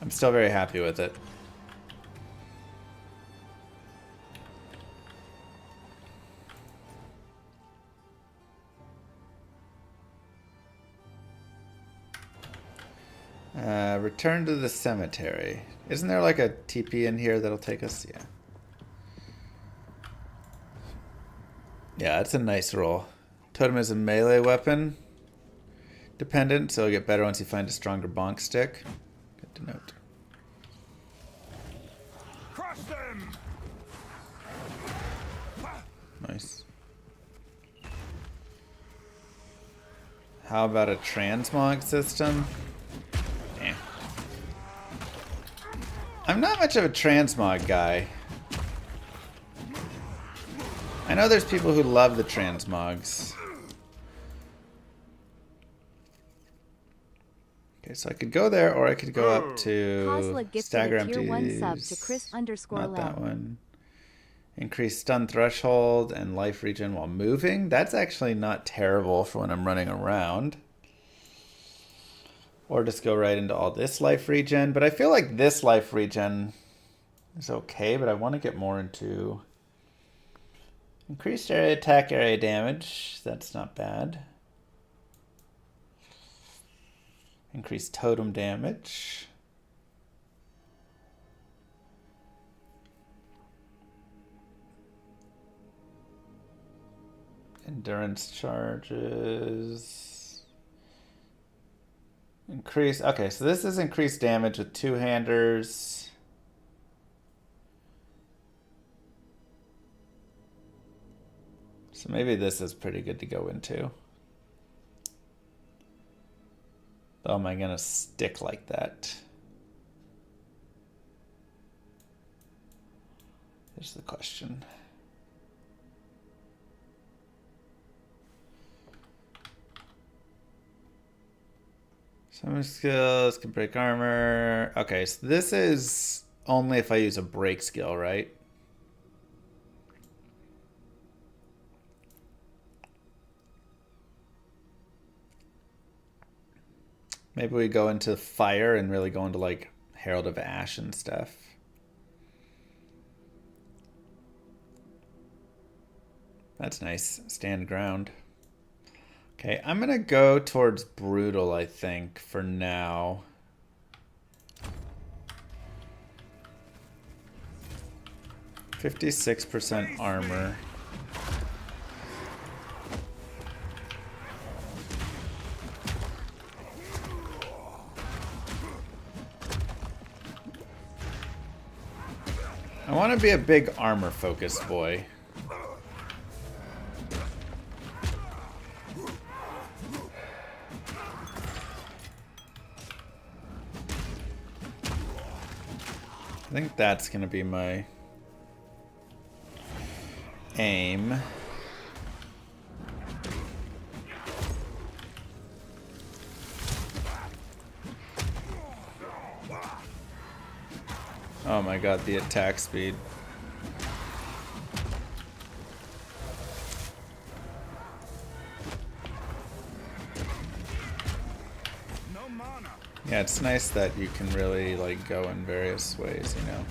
I'm still very happy with it. Return to the cemetery. Isn't there like a TP in here that'll take us? Yeah. Yeah, it's a nice roll. Totem is a melee weapon dependent, so it'll get better once you find a stronger bonk stick. Good to note. Crush them! Nice. How about a transmog system? Eh. I'm not much of a transmog guy. I know there's people who love the transmogs. Okay, so I could go there, or I could go up to Kozla gifted stagger a tier 1 empties. sub to Chris _ Not that Lam. one. Increase stun threshold and life regen while moving. That's actually not terrible for when I'm running around. Or just go right into all this life regen. But I feel like this life regen is okay, but I want to get more into increased area attack, area damage. That's not bad. Increased totem damage. Endurance charges. Increase. Okay, so this is increased damage with two-handers. So maybe this is pretty good to go into. Though am I gonna stick like that? Here's the question. Some skills can break armor. Okay, so this is only if I use a break skill, right? Maybe we go into fire and really go into like Herald of Ash and stuff. That's nice. Stand ground. Okay, I'm gonna go towards brutal, I think, for now. %56 armor. I want to be a big armor-focused boy. I think that's going to be my aim. Oh my god, the attack speed. Yeah, it's nice that you can really like go in various ways, you know.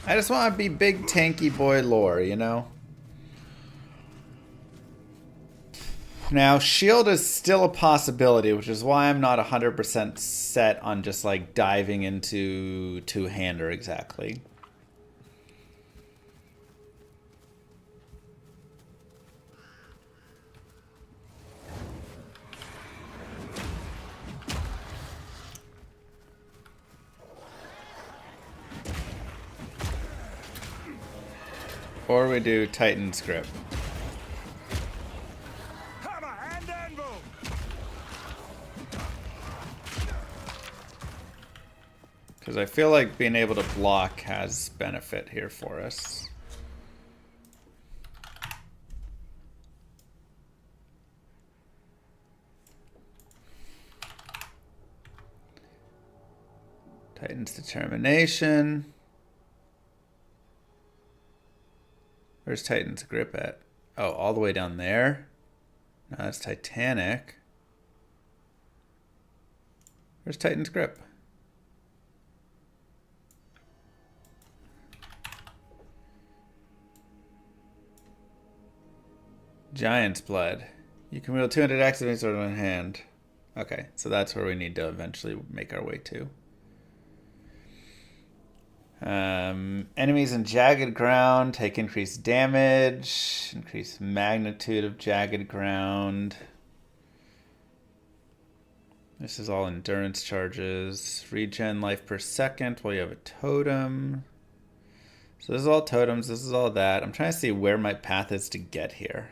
I just want to be big tanky boy lore, you know. Now, shield is still a possibility, which is why I'm not 100% set on just like diving into two-hander exactly. Or we do Titan's Grip. Because I feel like being able to block has benefit here for us. Titan's Determination. Where's Titan's Grip at? Oh, all the way down there? No, that's Titanic. Where's Titan's Grip? Giant's Blood. You can wield 200 activates in one hand. Okay, so that's where we need to eventually make our way to. Enemies in jagged ground take increased damage, increased magnitude of jagged ground. This is all endurance charges. Regen life per second while you have a totem. So this is all totems, this is all that. I'm trying to see where my path is to get here.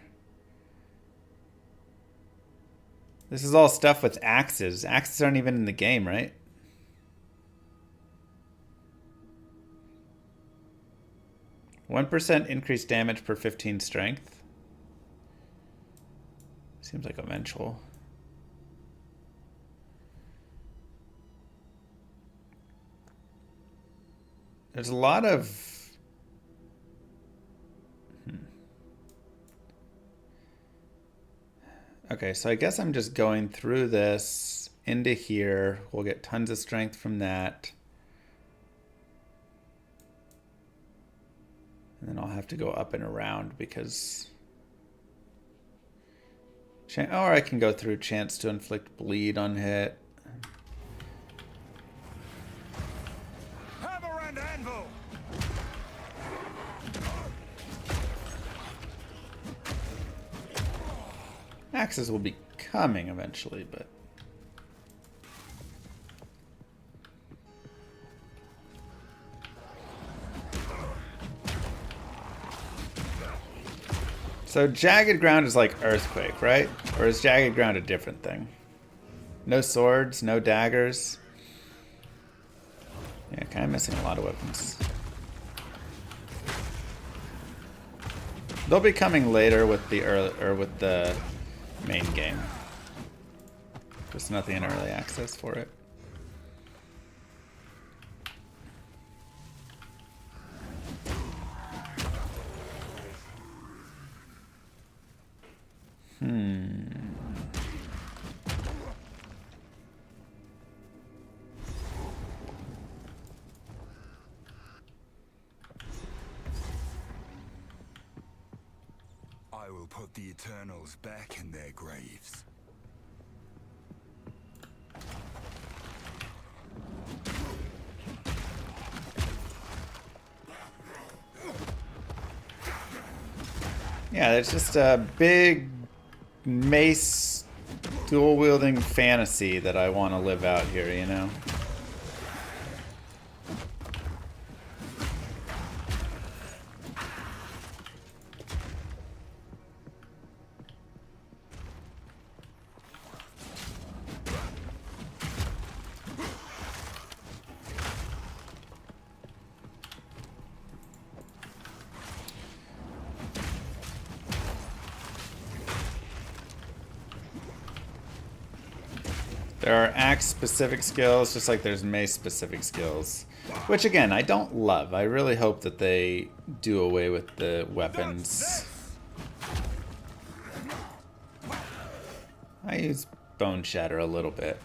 This is all stuff with axes. Axes aren't even in the game, right? %1 increased damage per 15 strength. Seems like eventual. There's a lot of... Okay, so I guess I'm just going through this into here. We'll get tons of strength from that. And then I'll have to go up and around because... Or I can go through chance to inflict bleed on hit. Hammer and anvil. Axes will be coming eventually, but... So jagged ground is like earthquake, right? Or is jagged ground a different thing? No swords, no daggers. Yeah, kind of missing a lot of weapons. They'll be coming later with the with the main game. There's nothing in early access for it. I will put the Eternals back in their graves. Yeah, there's just a big mace dual-wielding fantasy that I want to live out here, you know? There are axe-specific skills, just like there's mace-specific skills. Which, again, I don't love. I really hope that they do away with the weapons. I use Bone Shatter a little bit.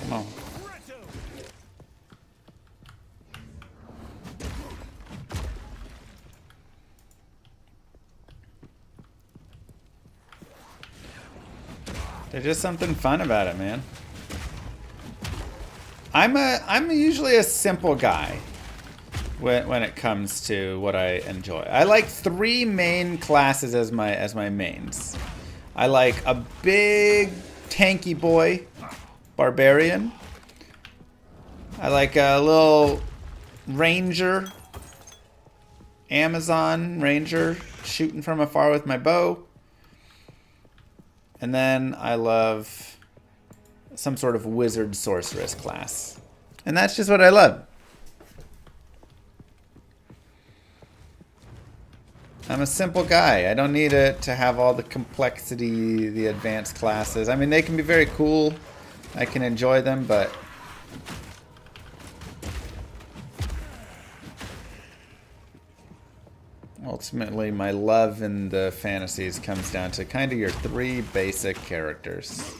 Come on. There's just something fun about it, man. I'm usually a simple guy. when it comes to what I enjoy. I like 3 main classes as my mains. I like a big tanky boy, barbarian. I like a little ranger, Amazon ranger, shooting from afar with my bow. And then I love some sort of wizard sorceress class. And that's just what I love. I'm a simple guy. I don't need it to have all the complexity, the advanced classes. I mean, they can be very cool. I can enjoy them, but ultimately my love in the fantasies comes down to kind of your 3 basic characters.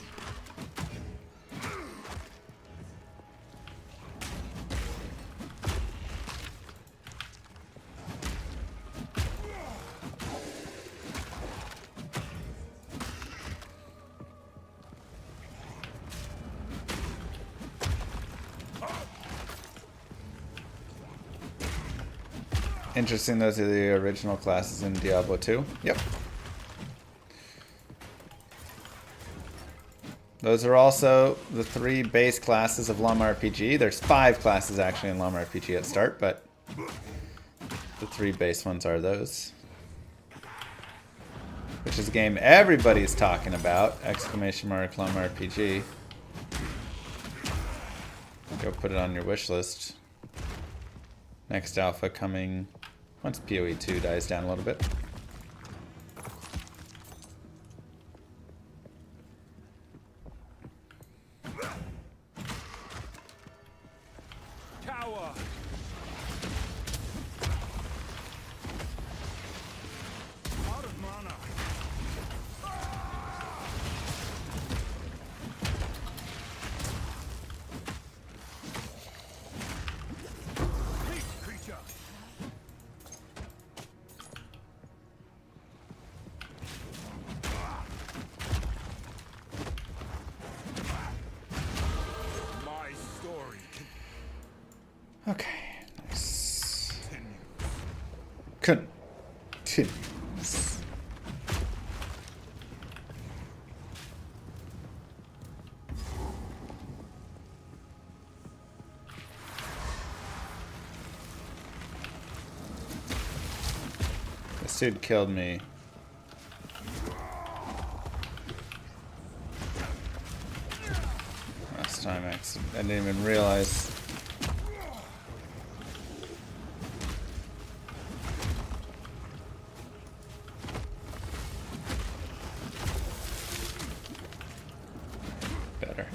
Interesting, those are the original classes in Diablo 2. Yep. Those are also the 3 base classes of Llama RPG. There's 5 classes actually in Llama RPG at start, but the 3 base ones are those. Which is a game everybody's talking about! Exclamation mark Llama RPG. Go put it on your wish list. Next alpha coming once PoE 2 dies down a little bit. Tower. Out of mana. Creature. My story Okay, nice. Continues. This dude killed me. Last time I didn't even realize. Better.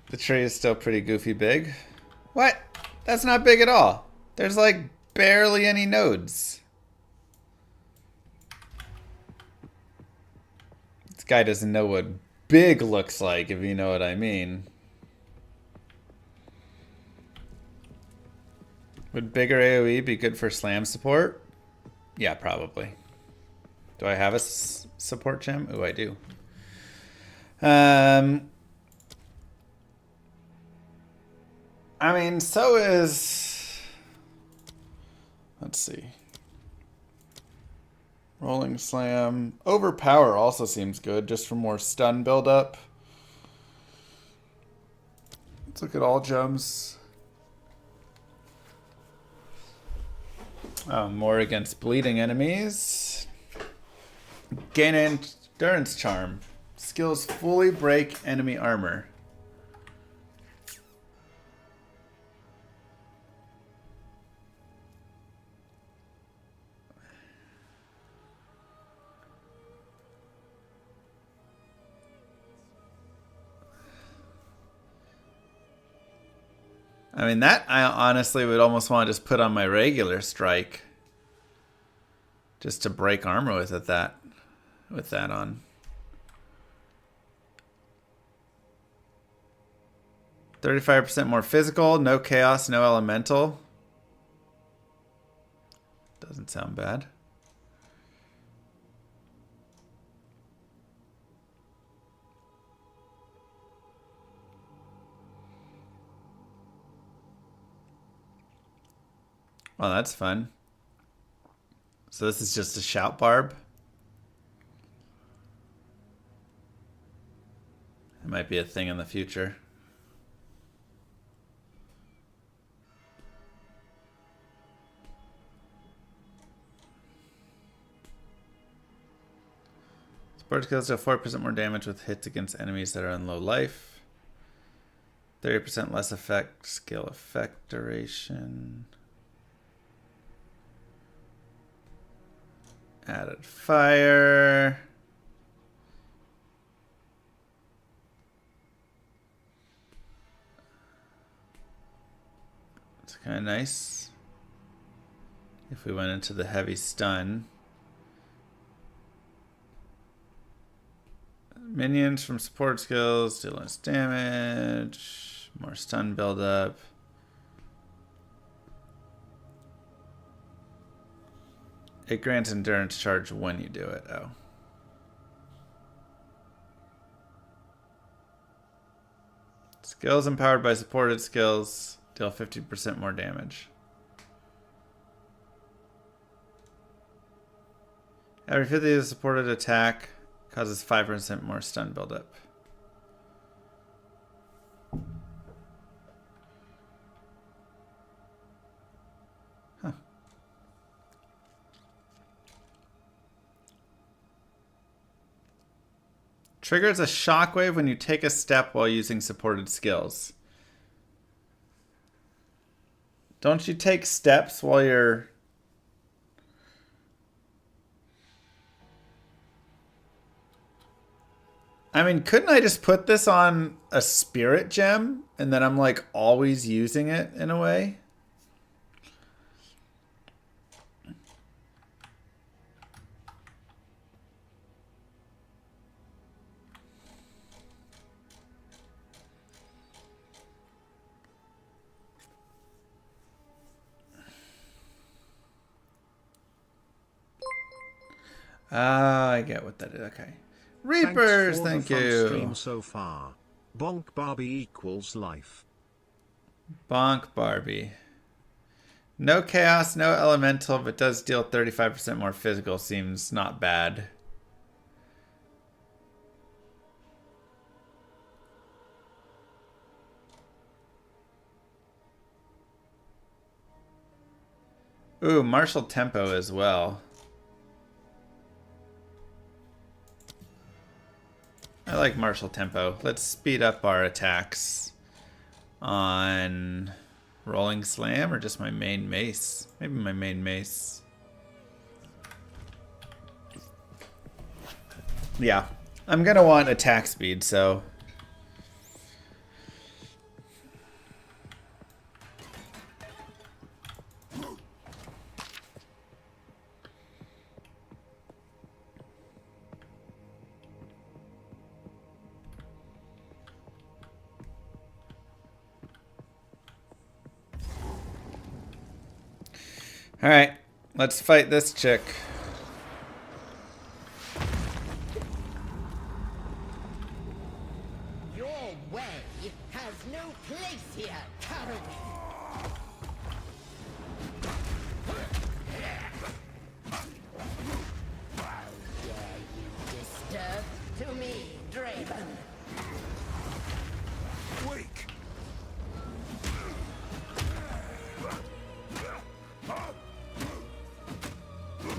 The tree is still pretty goofy big. What? That's not big at all. There's like barely any nodes. This guy doesn't know what big looks like, if you know what I mean. Would bigger AoE be good for slam support? Yeah, probably. Do I have a support gem? Ooh, I do. I mean, so is... Let's see. Rolling Slam. Overpower also seems good, just for more stun buildup. Let's look at all gems. Oh, more against bleeding enemies. Gain Endurance Charm. Skills fully break enemy armor. I mean, that I honestly would almost want to just put on my regular strike. Just to break armor with that on. 35% more physical, no chaos, no elemental. Doesn't sound bad. Well, that's fun. So this is just a shout barb. It might be a thing in the future. Support skills do 4% more damage with hits against enemies that are on low life. 30% less effect, skill effect duration. Added fire. It's kind of nice. If we went into the heavy stun. Minions from support skills deal less damage. More stun buildup. It grants endurance charge when you do it. Oh. Skills empowered by supported skills deal 50% more damage. Every 50 is supported attack causes 5% more stun buildup. Huh. Triggers a shockwave when you take a step while using supported skills. Don't you take steps while you're... I mean, couldn't I just put this on a spirit gem and then I'm like always using it in a way? I get what that is. Okay. Reapers, thank you. Stream so far. Bonk Barbie equals life. Bonk Barbie. No chaos, no elemental, but does deal 35% more physical. Seems not bad. Ooh, martial tempo as well. I like martial tempo. Let's speed up our attacks on rolling slam or just my main mace. Maybe my main mace. Yeah, I'm gonna want attack speed, so. All right, let's fight this chick. Your way has no place here, coward. How dare you disturb to me, Draven? Weak.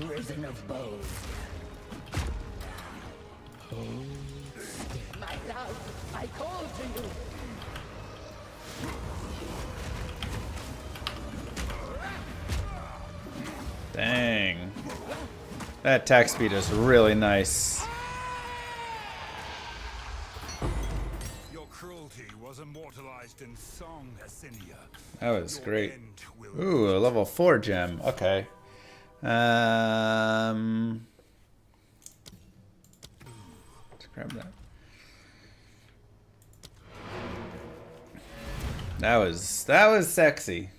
Prison of bows. My love, I call to you. Dang. That attack speed is really nice. Your cruelty was immortalized in song, Asinia. That was Your great. end will Ooh, a level 4 gem. Okay. Let's grab that. That was sexy.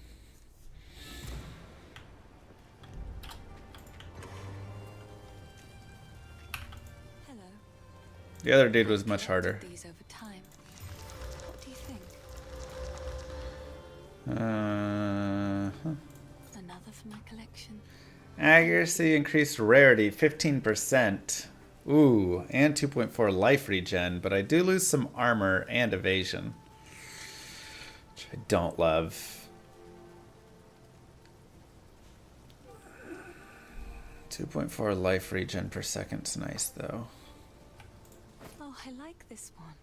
Hello. The other dude was much harder. These over time. What do you think? Another for my collection. Accuracy increased rarity 15%. Ooh, and 2.4 life regen, but I do lose some armor and evasion, which I don't love. 2.4 life regen per second's nice though. Oh, I like this one.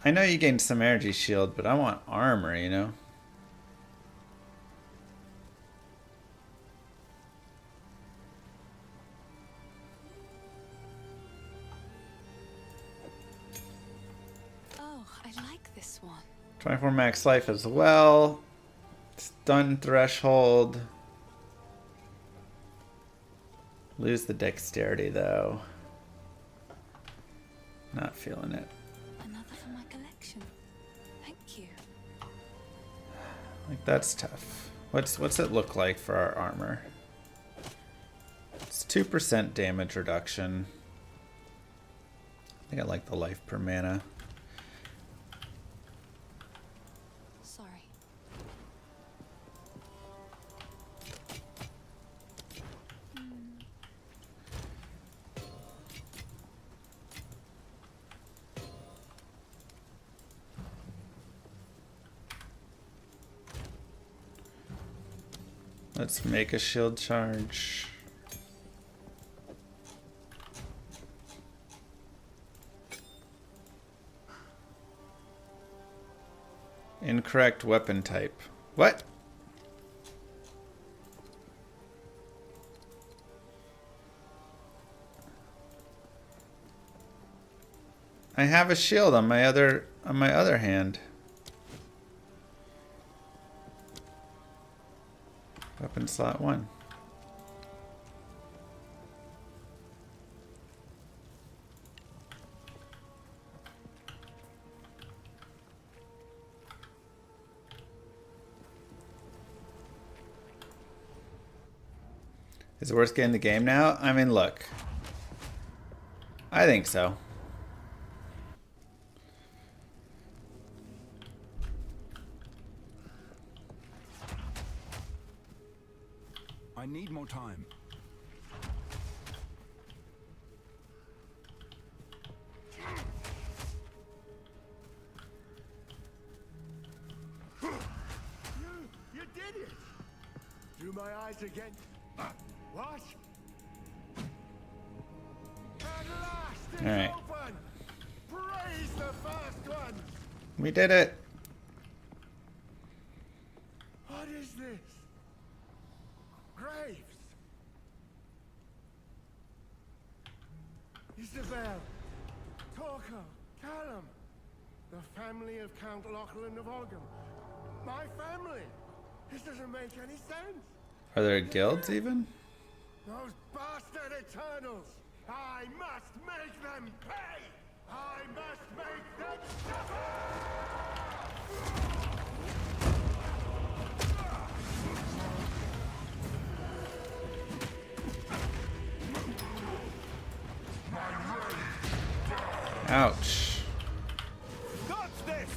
I know you gained some energy shield, but I want armor, you know? Oh, I like this one. 24 max life as well. Stun threshold. Lose the dexterity though. Not feeling it. Another for my collection. Thank you. Like that's tough. What's it look like for our armor? It's 2% damage reduction. I think I like the life per mana. Sorry. Let's make a shield charge. Incorrect weapon type. What? I have a shield on my other hand. Weapon slot 1. Is it worth getting the game now? I mean, look. I think so. I need more time. You did it! Through my eyes again. What? At last it's All right. open! Praise the first one! We did it. What is this? Graves! Isabel! Torko! Callum! The family of Count Lachlan of Ogham. My family! This doesn't make any sense! Are there guilds even? Those bastard Eternals! I must make them pay! I must make them suffer! Ouch. Dodge this!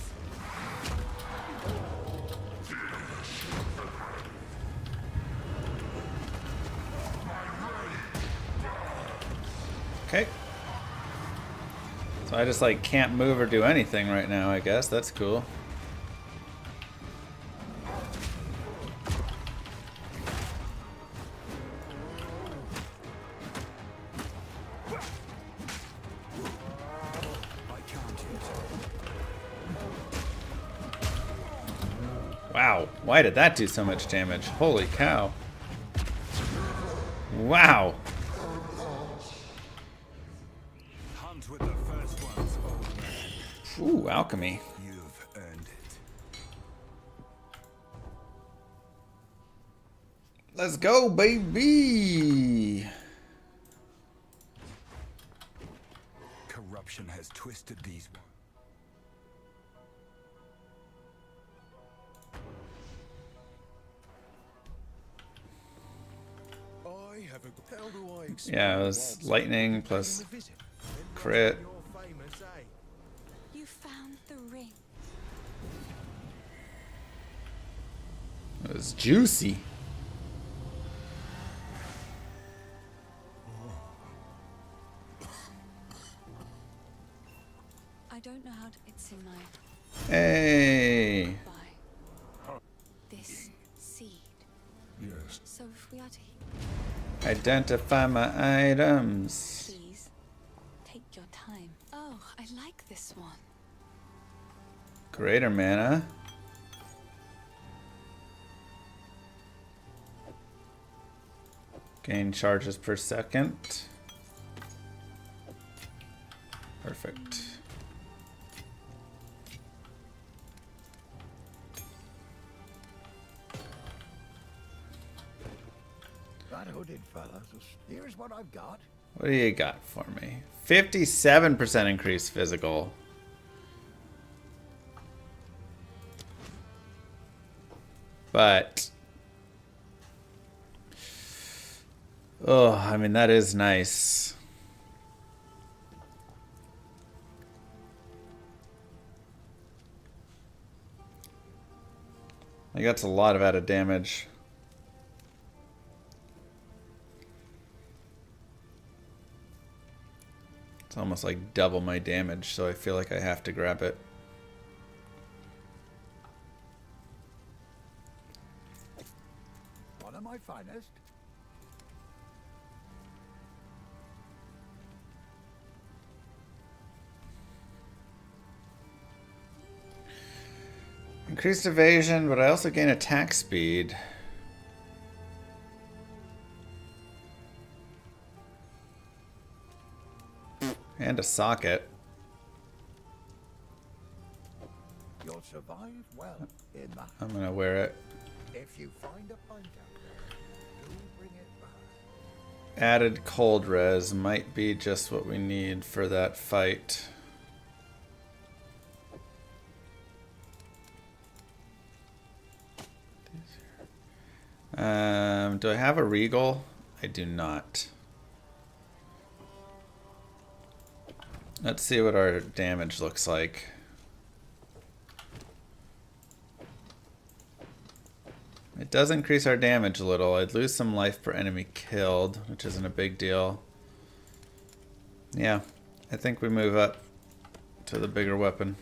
Okay. So I just like can't move or do anything right now, I guess. That's cool. Wow, why did that do so much damage? Holy cow. Wow. Hunt with the first ones, old man. Ooh, alchemy. You've earned it. Let's go, baby. Corruption has twisted these. Yeah, it was lightning plus crit. You found the ring. It was juicy. I don't know how to. It's in my. Hey. This seed. Yes. So if we are to. Identify my items. Please take your time. Oh, I like this one. Greater mana. Gain charges per second. Perfect. That hooded fella. Here's what I've got. What do you got for me? 57% increased physical. But oh, I mean, that is nice. I got a lot of added damage. It's almost like double my damage, so I feel like I have to grab it. One of my finest. Increased evasion, but I also gain attack speed. And a socket. You'll survive well in that. I'm gonna wear it. If you find a pint out there, do bring it back. Added cold res might be just what we need for that fight. Do I have a regal? I do not. Let's see what our damage looks like. It does increase our damage a little. I'd lose some life per enemy killed, which isn't a big deal. Yeah, I think we move up to the bigger weapon.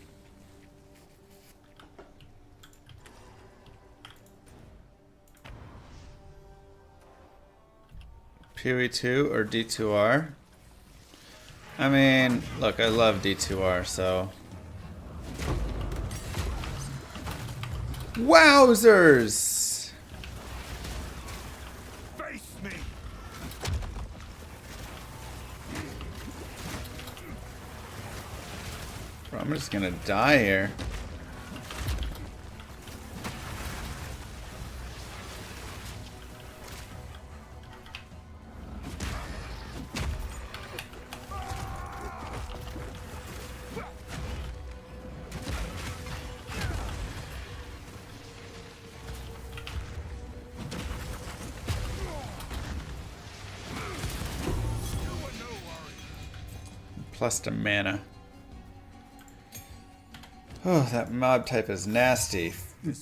PoE2 or D2R? I mean, look, I love D2R, so... Wowzers! Face me. Bro, I'm just gonna die here. Plus to mana. Oh, that mob type is nasty.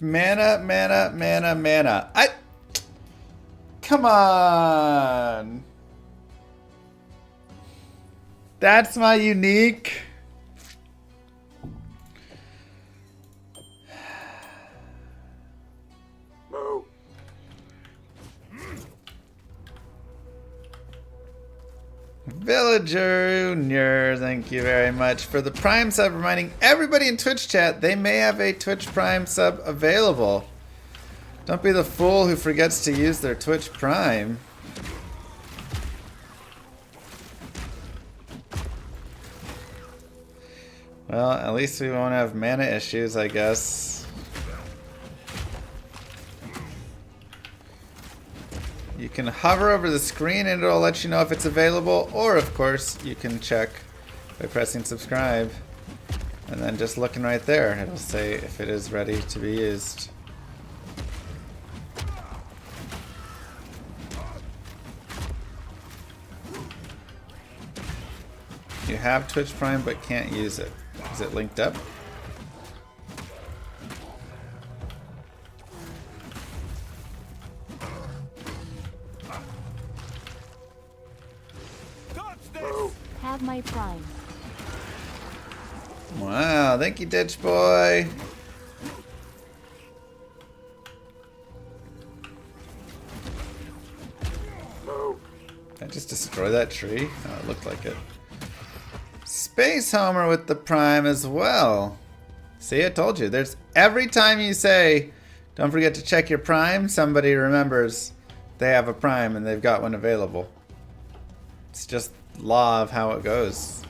Mana, mana, mana, mana. Come on! That's my unique. Villager Junior, thank you very much for the Prime sub. Reminding everybody in Twitch chat they may have a Twitch Prime sub available. Don't be the fool who forgets to use their Twitch Prime. Well, at least we won't have mana issues, I guess. can hover over the screen and it'll let you know if it's available, or of course you can check by pressing subscribe and then just looking right there. It'll say if it is ready to be used. You have Twitch Prime but can't use it. Is it linked up? Have my Prime. Wow, thank you, Ditch Boy. Did I just destroy that tree? Oh, it looked like it. Space Homer with the Prime as well. See, I told you. There's every time you say, don't forget to check your Prime, somebody remembers they have a Prime and they've got one available. It's just law of how it goes.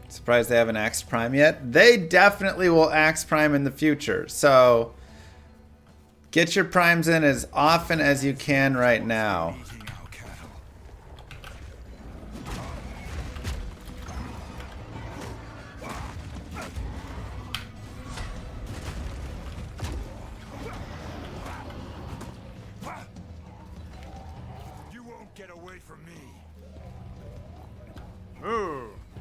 Surprised they haven't axed Prime yet. They definitely will axe Prime in the future. So get your Primes in as often as you can right now.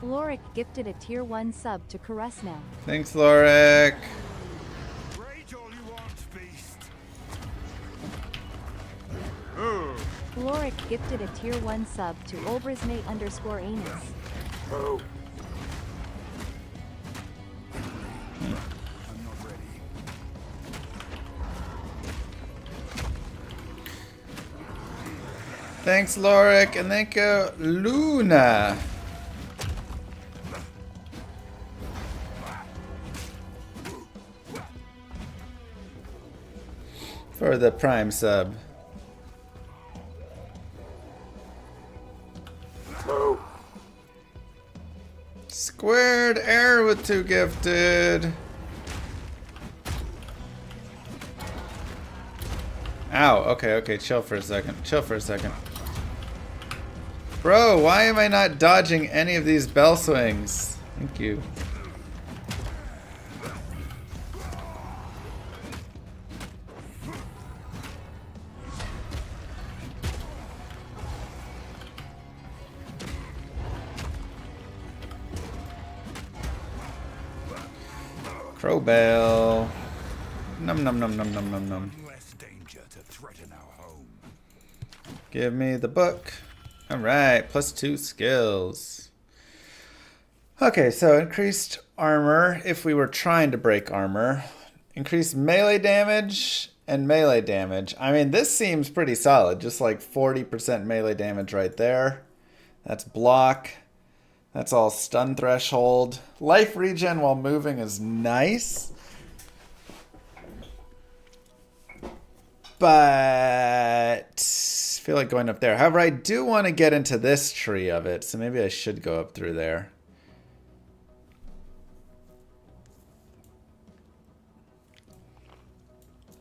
Lorik gifted a tier 1 sub to Caressnow. Thanks, Lorik. Lorik gifted a tier 1 sub to Olbrisnate_Anus. Thanks, Lorik, and thank you, Luna. For the Prime sub. Squared error with 2 gifted. Ow, okay, chill for a second. Bro, why am I not dodging any of these bell swings? Thank you. Crowbell. Num num num num num num num. Give me the book. Alright, +2 skills. Okay, so increased armor if we were trying to break armor. Increased melee damage and melee damage. I mean, this seems pretty solid. Just like 40% melee damage right there. That's block. That's all stun threshold. Life regen while moving is nice. But I feel like going up there. However, I do want to get into this tree of it, so maybe I should go up through there.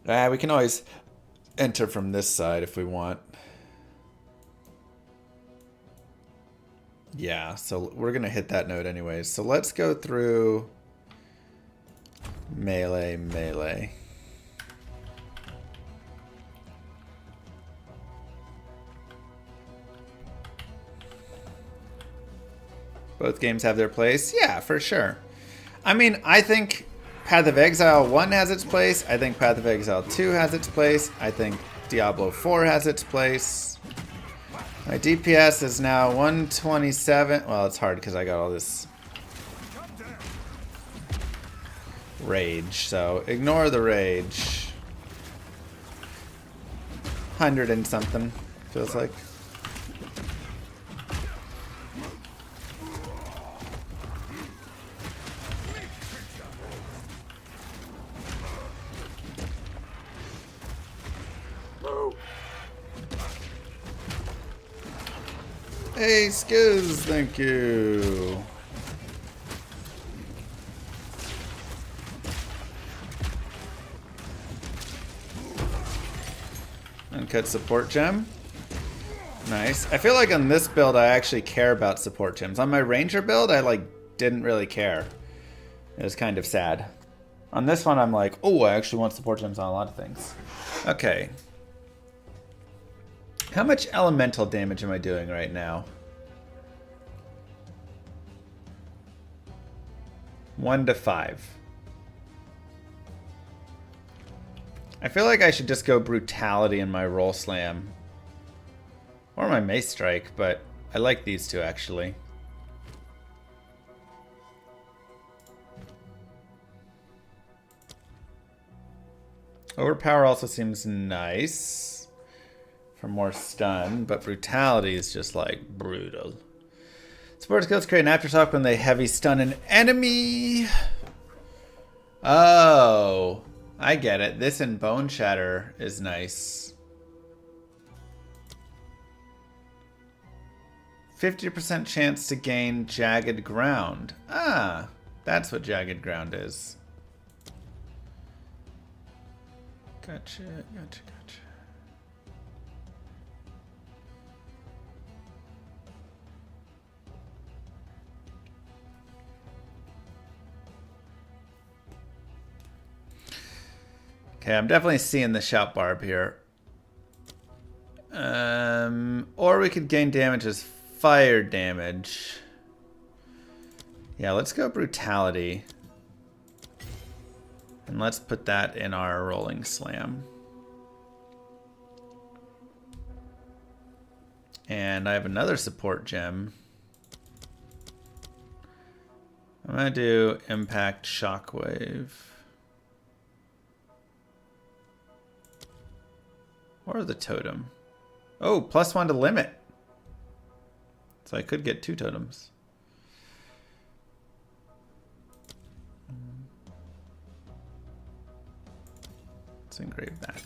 We can always enter from this side if we want. Yeah, so we're going to hit that node anyways. So let's go through melee. Both games have their place. Yeah, for sure. I mean, I think Path of Exile 1 has its place. I think Path of Exile 2 has its place. I think Diablo 4 has its place. My DPS is now 127. Well, it's hard because I got all this rage. So ignore the rage. 100 and something, feels like. Hey, Skiz, thank you. Uncut support gem. Nice. I feel like on this build I actually care about support gems. On my ranger build I like didn't really care. It was kind of sad. On this one I'm like, oh, I actually want support gems on a lot of things. Okay. How much elemental damage am I doing right now? 1 to 5. I feel like I should just go brutality in my roll slam. Or my mace strike, but I like these two actually. Overpower also seems nice for more stun, but brutality is just like brutal. Support skills create an aftershock when they heavy stun an enemy. Oh, I get it. This and Bone Shatter is nice. 50% chance to gain Jagged Ground. Ah, that's what Jagged Ground is. Gotcha, gotcha, gotcha. Okay, I'm definitely seeing the shout barb here. Or we could gain damage as fire damage. Yeah, let's go brutality. And let's put that in our rolling slam. And I have another support gem. I'm gonna do impact shockwave. Or the totem. Oh, +1 to limit. So I could get 2 totems. Let's engrave that.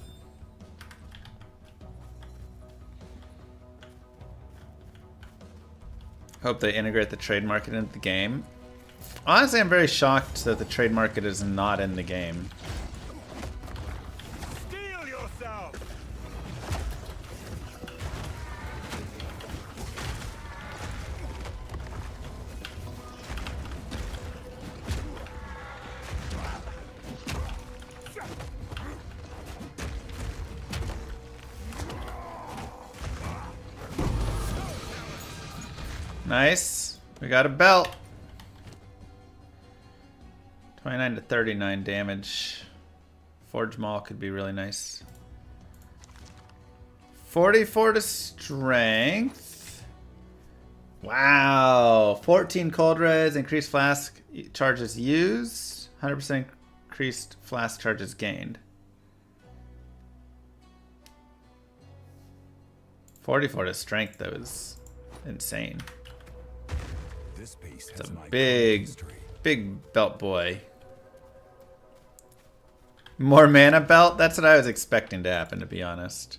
Hope they integrate the trade market into the game. Honestly, I'm very shocked that the trade market is not in the game. Steel yourself! Nice. We got a belt. 29 to 39 damage. Forge Maul could be really nice. 44 to strength. Wow. 14 cold res, increased flask charges used. 100% increased flask charges gained. 44 to strength though is insane. This piece It's has a an iconic big, history. big belt boy. More mana belt? That's what I was expecting to happen, to be honest.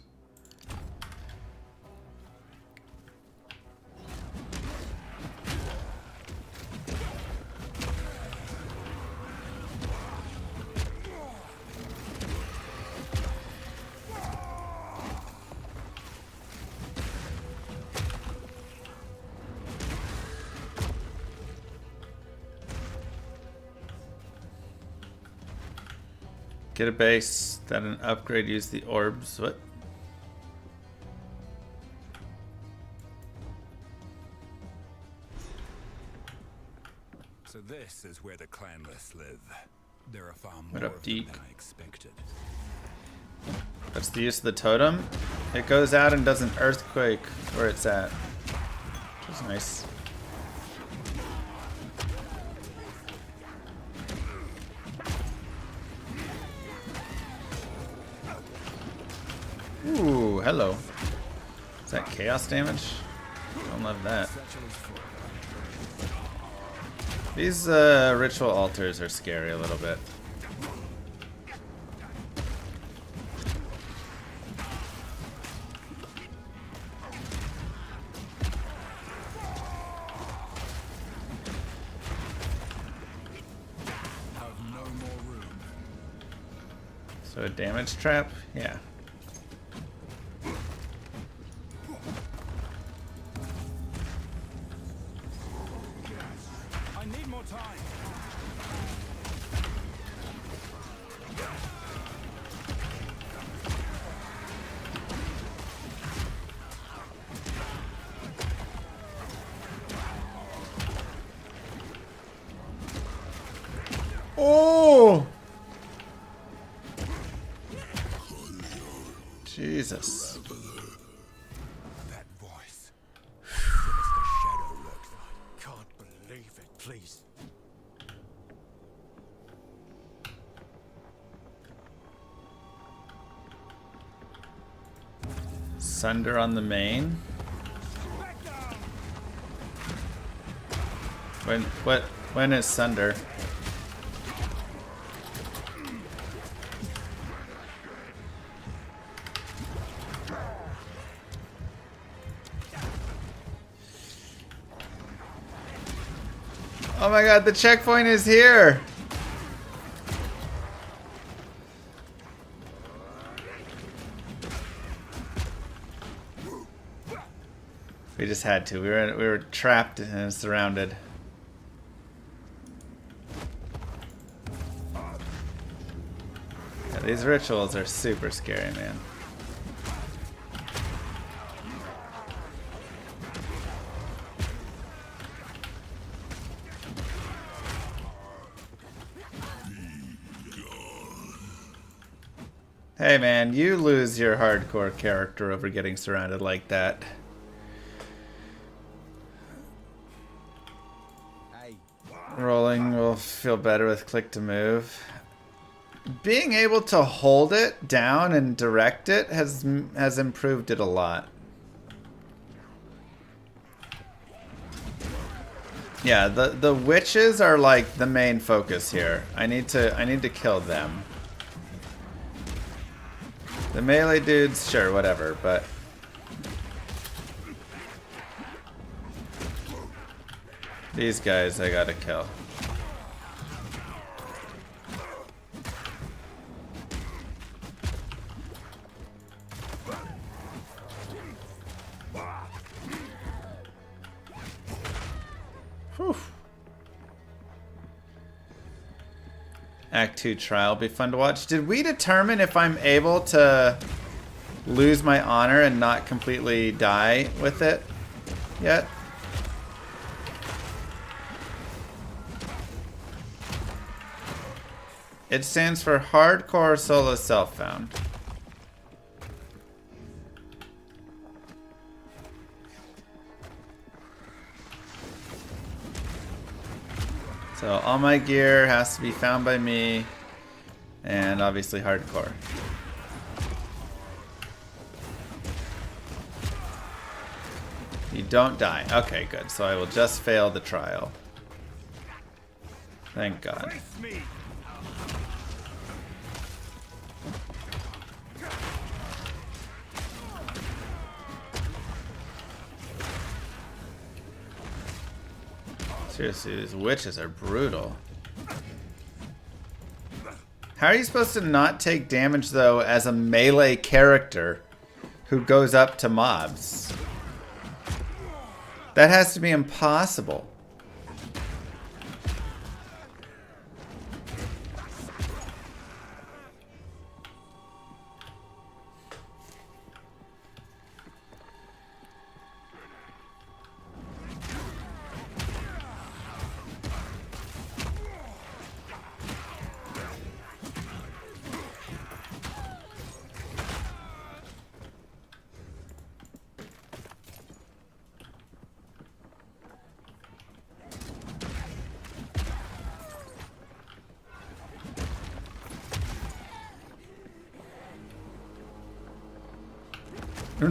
Get a base, then an upgrade, use the orbs. What? So this is where the clanless live. There are far What more up, of them Deke? than I expected. That's the use of the totem. It goes out and does an earthquake where it's at. Which is nice. Ooh, hello. Is that chaos damage? Don't love that. These ritual altars are scary a little bit. Have no more room. So a damage trap? Yeah. Oh! Jesus. That voice. Sinister shadow lurks. I can't believe it, please. Sunder on the main. When is Sunder? Oh my god, the checkpoint is here! We just had to. We were trapped and surrounded. Yeah, these rituals are super scary, man. Hey man, you lose your hardcore character over getting surrounded like that. Rolling will feel better with click to move. Being able to hold it down and direct it has improved it a lot. Yeah, the witches are like the main focus here. I need to kill them. The melee dudes, sure, whatever, but these guys I gotta kill. Whew. Act 2 trial will be fun to watch. Did we determine if I'm able to lose my honor and not completely die with it yet? It stands for Hardcore Solo Self-Found. So all my gear has to be found by me, and obviously hardcore. You don't die. Okay, good. So I will just fail the trial. Thank God. Seriously, these witches are brutal. How are you supposed to not take damage, though, as a melee character who goes up to mobs? That has to be impossible.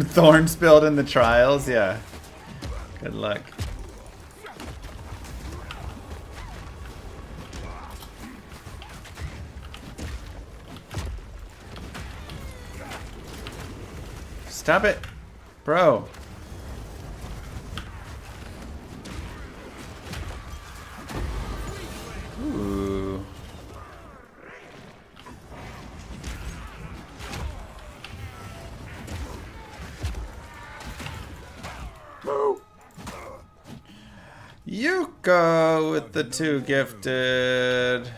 Thorn spilled in the trials? Yeah. Good luck. Stop it, bro. Ooh. You go with the 2 gifted.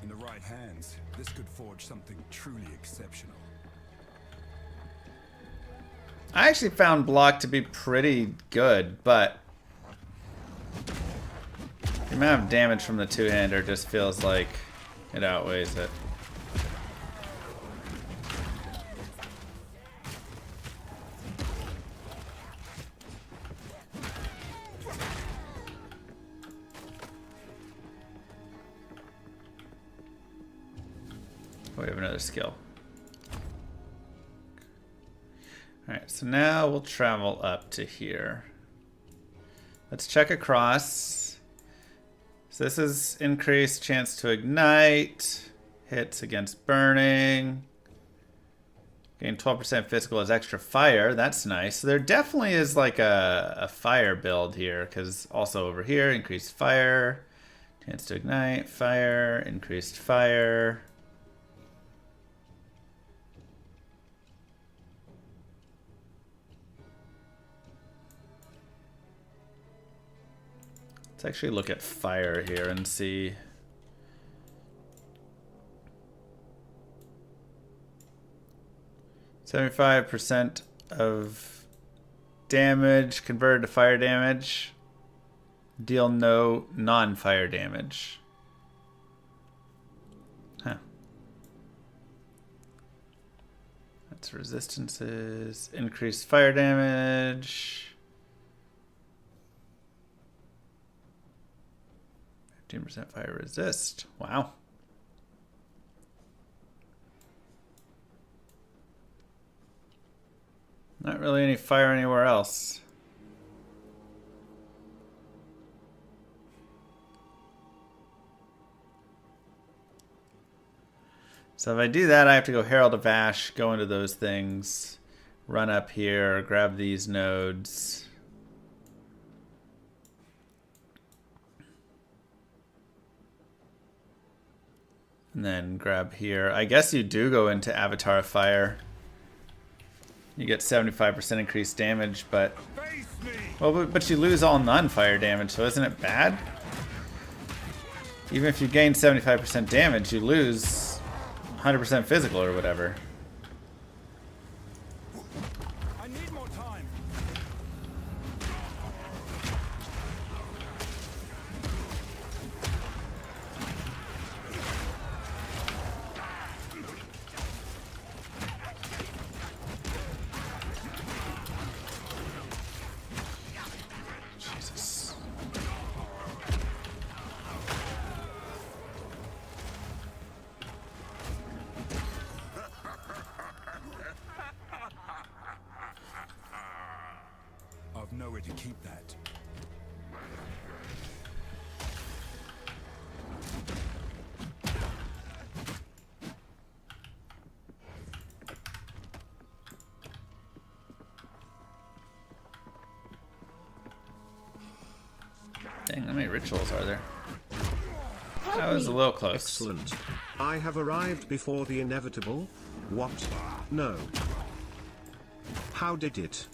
In the right hands, this could forge something truly exceptional. I actually found block to be pretty good, but the amount of damage from the 2-hander just feels like it outweighs it. Oh, we have another skill. Alright, so now we'll travel up to here. Let's check across. So this is increased chance to ignite, hits against burning, gain 12% physical as extra fire. That's nice. So there definitely is like a fire build here, because also over here, increased fire, chance to ignite, fire, increased fire. Let's actually look at fire here and see. %75% of damage converted to fire damage. Deal no non-fire damage. Huh. That's resistances. Increased fire damage. 15% fire resist. Wow. Not really any fire anywhere else. So if I do that, I have to go Herald of Ash, go into those things, run up here, grab these nodes. And then grab here. I guess you do go into Avatar of Fire. You get 75% increased damage, but... Well, but you lose all non-fire damage, so isn't it bad? Even if you gain 75% damage, you lose 100% physical or whatever. I need more time. Jesus. I've nowhere to keep that. Dang, how many rituals are there? That was a little close. Excellent. I have arrived before the inevitable. What? No. How did it?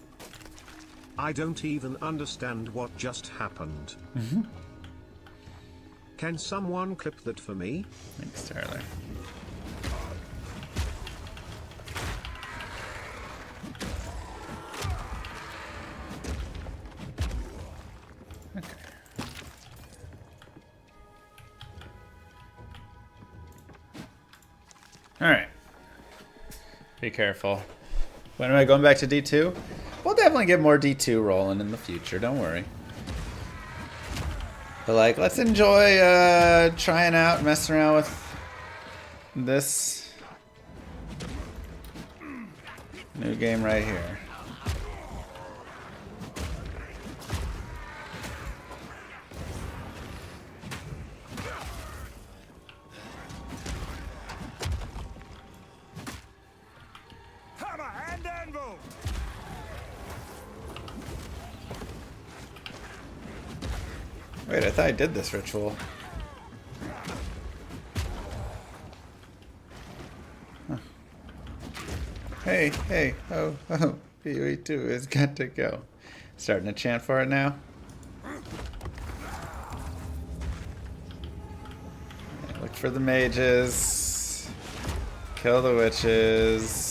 I don't even understand what just happened. Can someone clip that for me? Thanks, Tyler. Okay. Alright. Be careful. When am I going back to D2? We'll definitely get more D2 rolling in the future, don't worry. But like, let's enjoy trying out, messing around with this new game right here. Hammer and anvil. Wait, I thought I did this ritual. Huh. Hey, hey, oh, oh, PoE2 has got to go. Starting to chant for it now. Look for the mages. Kill the witches.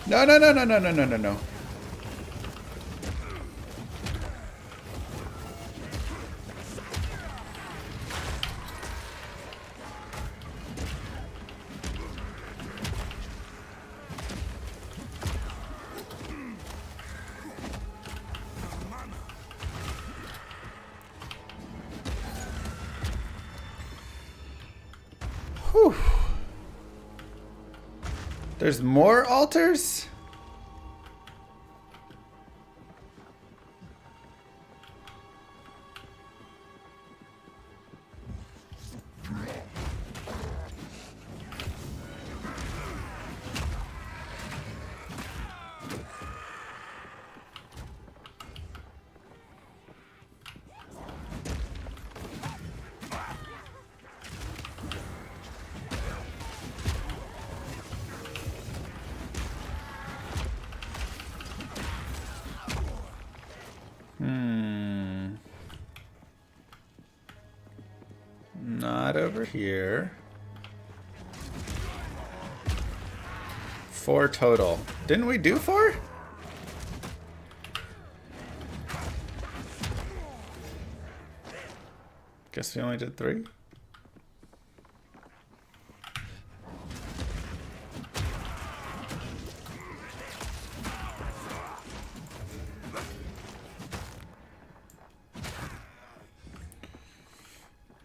No, no, no, no, no, no, no, no, no. Whew. There's more altars? Not over here. 4 total. Didn't we do 4? Guess we only did 3.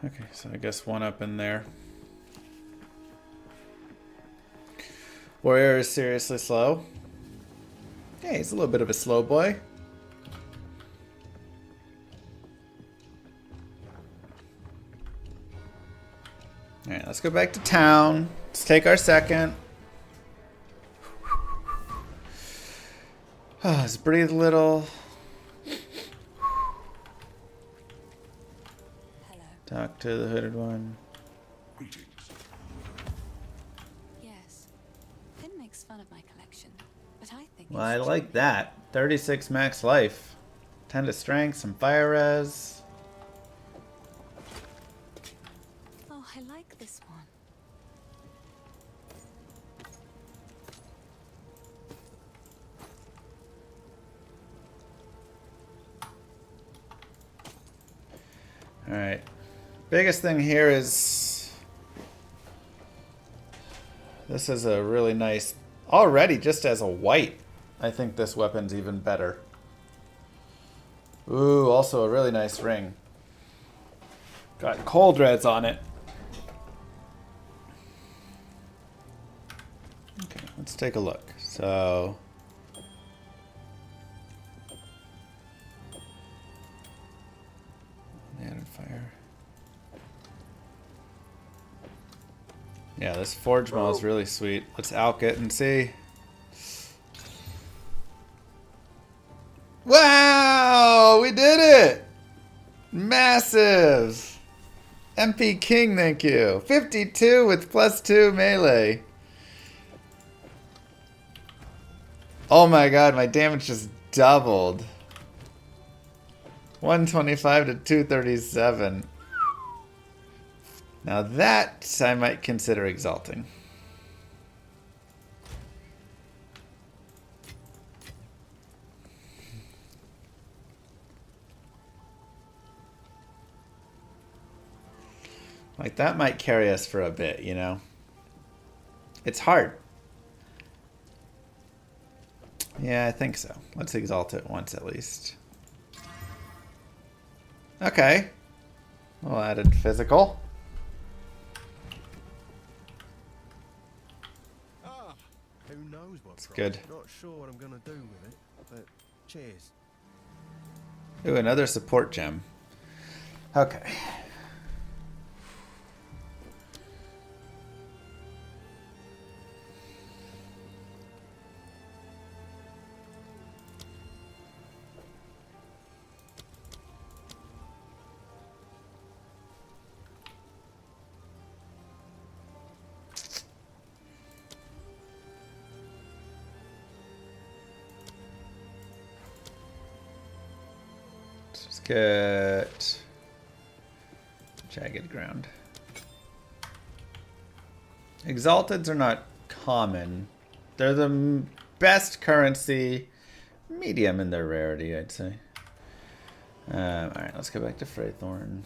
Okay, so I guess 1 up in there. Warrior is seriously slow. Yeah, he's a little bit of a slow boy. Alright, let's go back to town. Let's take our second. Oh, let's breathe a little. Talk to the hooded one. Greetings. Yes. Finn makes fun of my collection, but I think Well, I like that. 36 max life. 10 to strength, some fire res. Oh, I like this one. Alright. Biggest thing here is this is a really nice, already just as a white, I think this weapon's even better. Ooh, also a really nice ring. Got cold reds on it. Okay, let's take a look. So added fire. Yeah, this forge maul is really sweet. Let's alch it and see. Wow, we did it! Massive! MP King, thank you. 52 with +2 melee. Oh my god, my damage just doubled. 125 to 237. Now that I might consider exalting. Like that might carry us for a bit, you know? It's hard. Yeah, I think so. Let's exalt it once at least. Okay. We'll add in physical. Who knows what? It's good. Not sure what I'm gonna do with it, but cheers. Ooh, another support gem. Okay. Let's get jagged ground. Exalteds are not common. They're the best currency, medium in their rarity, I'd say. Alright, let's go back to Freythorn.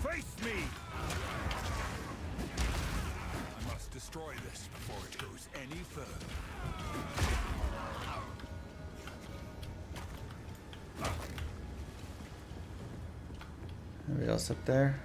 Face me! I must destroy this before it goes any further. Anybody else up there?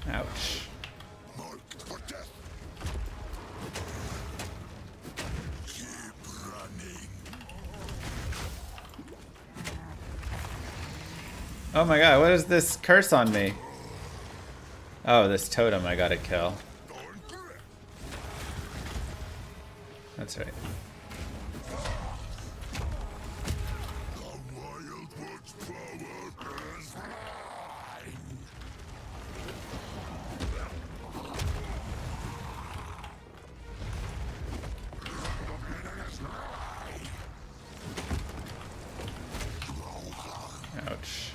Ouch. Oh my god, what is this curse on me? Oh, this totem I gotta kill. That's right. Ouch.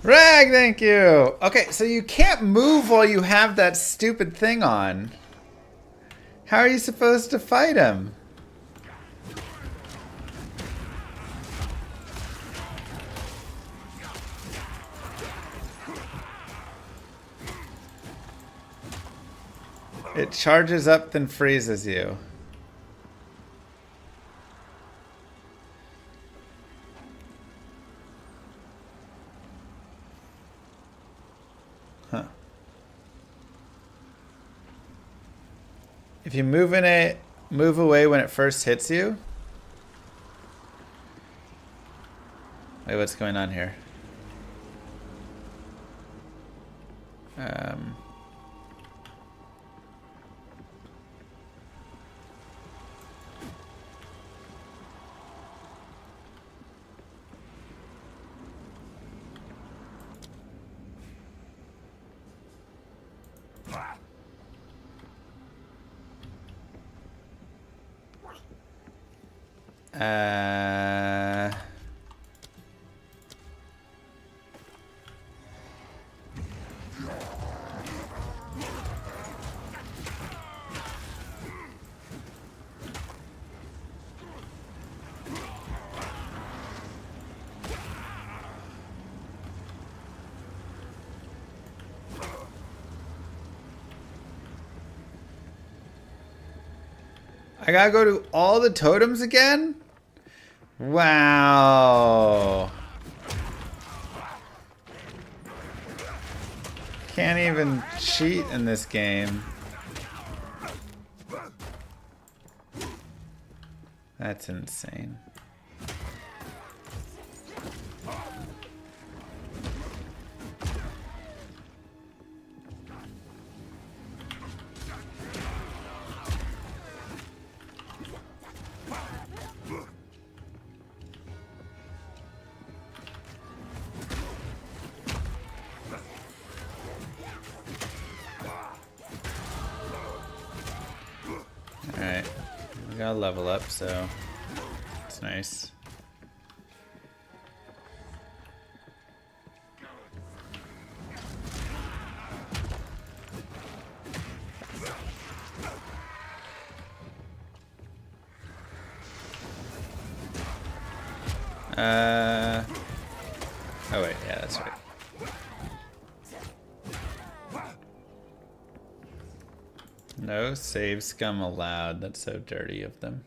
Rag, thank you. Okay, so you can't move while you have that stupid thing on. How are you supposed to fight him? It charges up, then freezes you. Huh. If you move away when it first hits you. Wait, what's going on here? I gotta go to all the totems again? Wow. Can't even cheat in this game. That's insane. Alright, we gotta level up, so it's nice. Oh wait, yeah, that's right. No save scum allowed. That's so dirty of them.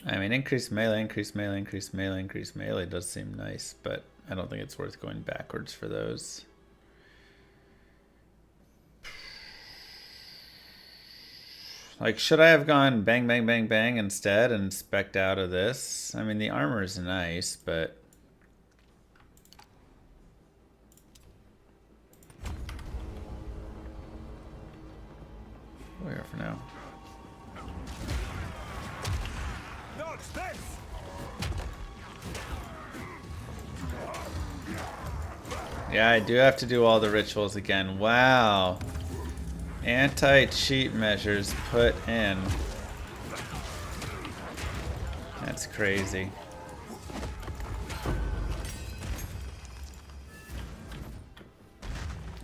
I mean, increase melee, increase melee, increase melee, increase melee does seem nice, but I don't think it's worth going backwards for those. Like, should I have gone bang, bang, bang, bang instead and spec'd out of this? I mean, the armor is nice, but... where for now? Yeah, I do have to do all the rituals again. Wow. Anti-cheat measures put in. That's crazy.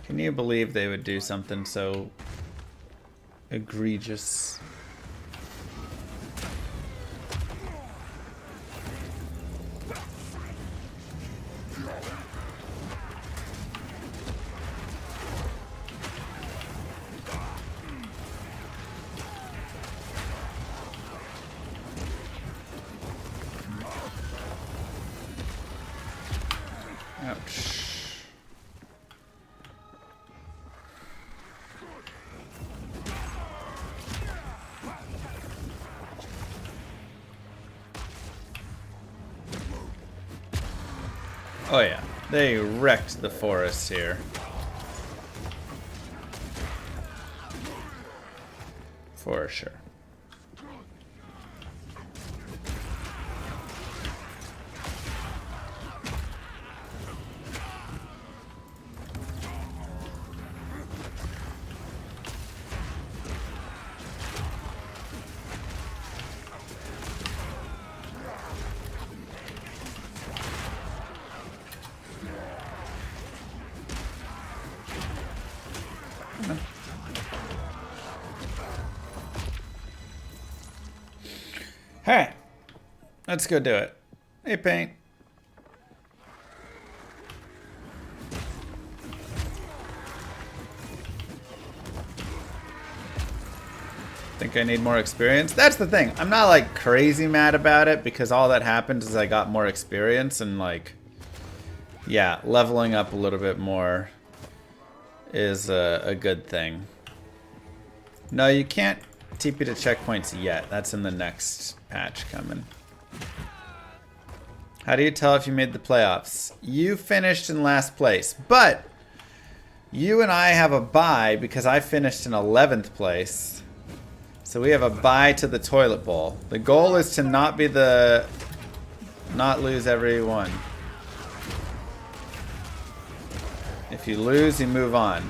Can you believe they would do something so egregious? Ouch. Oh yeah, they wrecked the forest here. For sure. Alright, let's go do it. Hey, Paint. Think I need more experience? That's the thing. I'm not like crazy mad about it because all that happened is I got more experience and like, yeah, leveling up a little bit more is a good thing. No, you can't TP to checkpoints yet. That's in the next patch coming. How do you tell if you made the playoffs? You finished in last place, but you and I have a bye because I finished in 11th place. So we have a bye to the toilet bowl. The goal is to not lose every one. If you lose, you move on.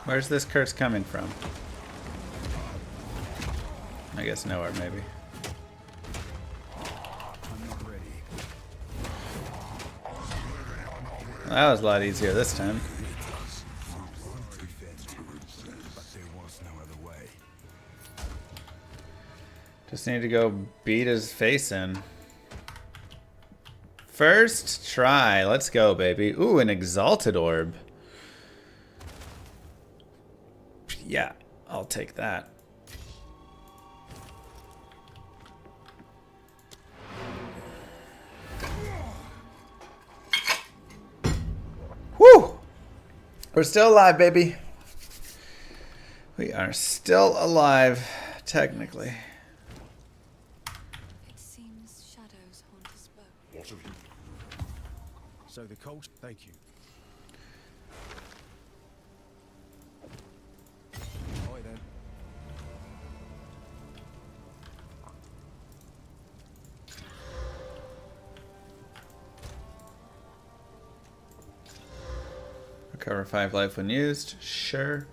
Where's this curse coming from? I guess nowhere, maybe. That was a lot easier this time. Just need to go beat his face in. First try. Let's go, baby. Ooh, an exalted orb. Yeah, I'll take that. Whew! We're still alive, baby. We are still alive, technically. It seems shadows haunt us both. What of you? So the coach, thank you. Hi then. Recover 5 life when used. Sure.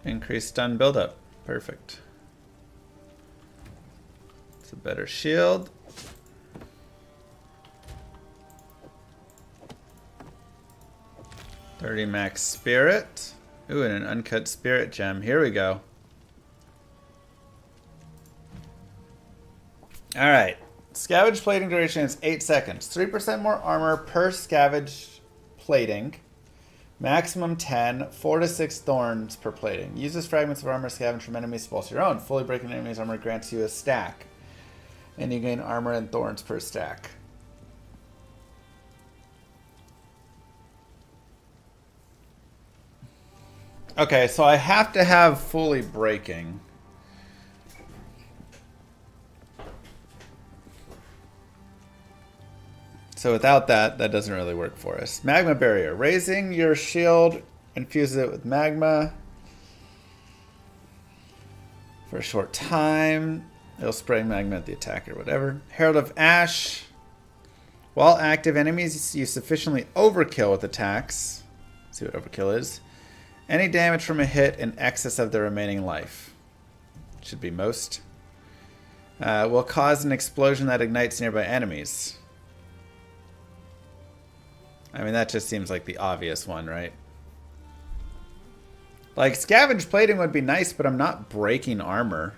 Increase stun buildup. Perfect. It's a better shield. $30 max spirit. Ooh, and an uncut spirit gem. Here we go. Alright. Scavenge plating duration is 8 seconds. 3% more armor per scavenge plating. Maximum 10. 4 to 6 thorns per plating. Uses fragments of armor scavenged from enemies to bolster your own. Fully breaking enemy's armor grants you a stack. And you gain armor and thorns per stack. Okay, so I have to have fully breaking. So without that, that doesn't really work for us. Magma barrier. Raising your shield infuses it with magma for a short time. It'll spray magma at the attacker, whatever. Herald of Ash. While active, enemies you sufficiently overkill with attacks. Let's see what overkill is. Any damage from a hit in excess of the remaining life. Should be most. Will cause an explosion that ignites nearby enemies. I mean, that just seems like the obvious one, right? Like, scavenge plating would be nice, but I'm not breaking armor.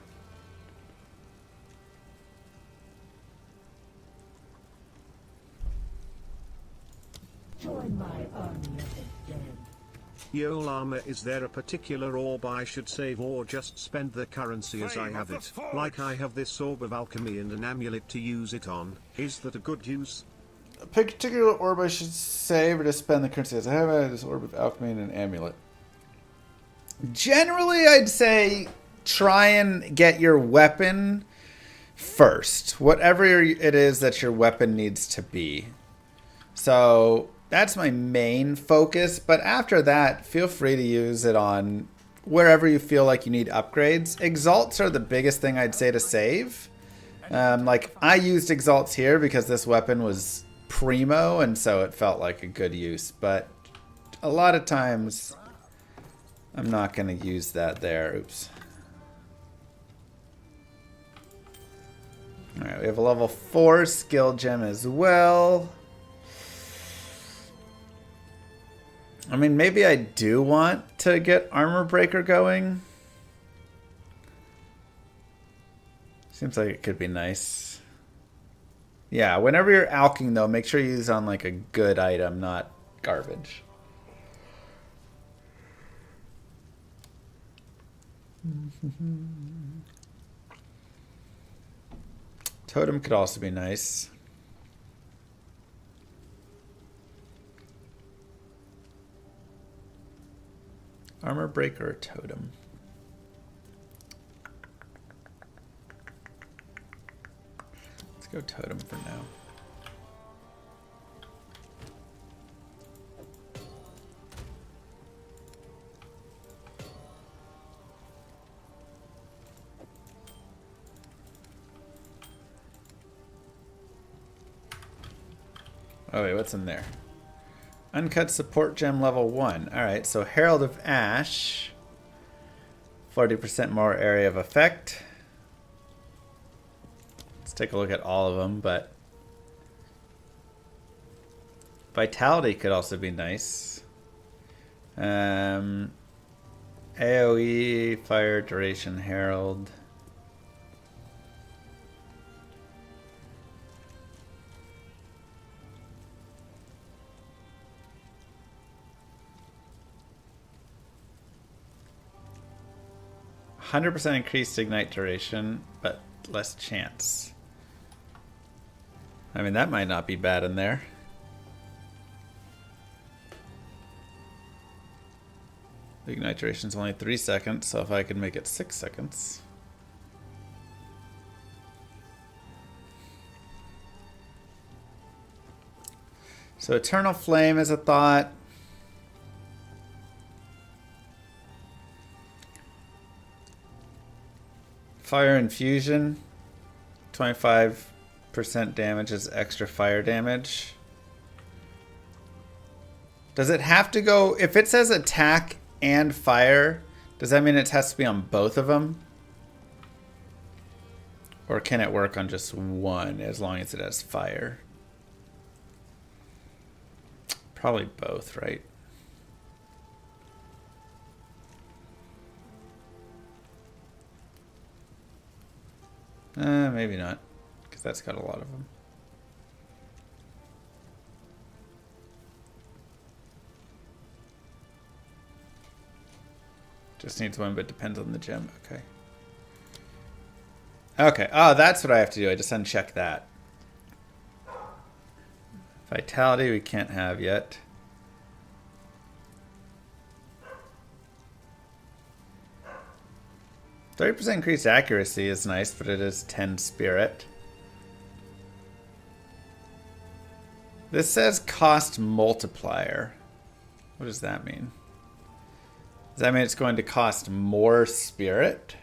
Join my army of the dead. Yo llama, is there a particular orb I should save or just spend the currency as I have it? Like I have this orb of alchemy and an amulet to use it on. Is that a good use? A particular orb I should save or just spend the currency as I have this orb of alchemy and an amulet. Generally, I'd say try and get your weapon first. Whatever it is that your weapon needs to be. So that's my main focus. But after that, feel free to use it on wherever you feel like you need upgrades. Exalts are the biggest thing I'd say to save. Like, I used Exalts here because this weapon was primo, and so it felt like a good use. But a lot of times, I'm not going to use that there. Oops. Alright, we have a level 4 skill gem as well. I mean, maybe I do want to get Armor Breaker going. Seems like it could be nice. Yeah, whenever you're alching, though, make sure you use on like a good item, not garbage. Totem could also be nice. Armor breaker or totem? Let's go totem for now. Oh wait, what's in there? Uncut support gem level 1. Alright, so Herald of Ash. 40% more area of effect. Let's take a look at all of them, but Vitality could also be nice. AoE, Fire, Duration, Herald. %, increased ignite duration, but less chance. I mean, that might not be bad in there. The ignite duration is only 3 seconds, so if I could make it 6 seconds. So Eternal Flame is a thought. Fire Infusion. 25% damage is extra fire damage. Does it have to go... If it says attack and fire, does that mean it has to be on both of them? Or can it work on just one as long as it has fire? Probably both, right? Maybe not, because that's got a lot of them. Just needs one, but depends on the gem. Okay. Okay. Oh, that's what I have to do. I just uncheck that. Vitality we can't have yet. 30% increased accuracy is nice, but it is 10 spirit. This says cost multiplier. What does that mean? Does that mean it's going to cost more spirit?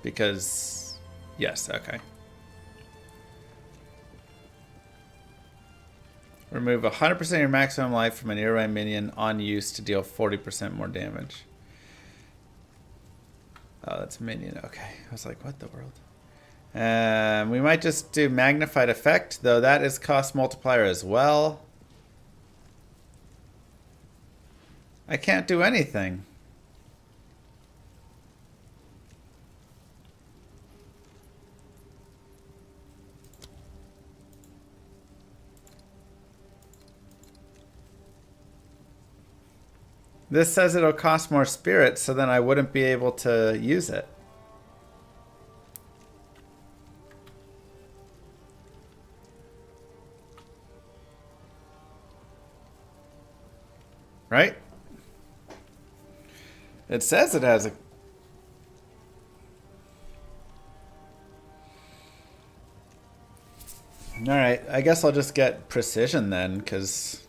Because, yes, okay. Remove 100% of your maximum life from a nearby minion on use to deal 40% more damage. Oh, that's a minion. Okay. I was like, what the world? We might just do magnified effect, though that is cost multiplier as well. I can't do anything. This says it'll cost more spirit, so then I wouldn't be able to use it. Right? It says it has a... Alright, I guess I'll just get precision then, because...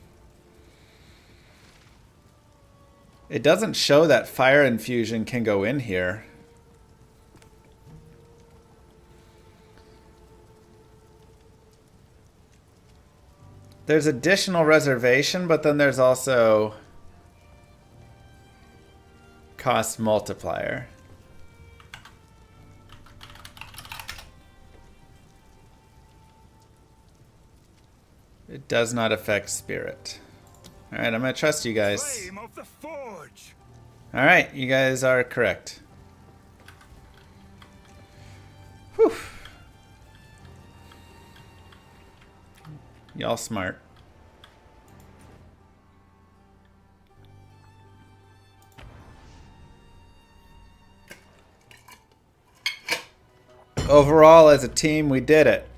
It doesn't show that fire infusion can go in here. There's additional reservation, but then there's also cost multiplier. It does not affect spirit. Alright, I'm going to trust you guys. Alright, you guys are correct. Whew. Y'all smart. Overall, as a team, we did it.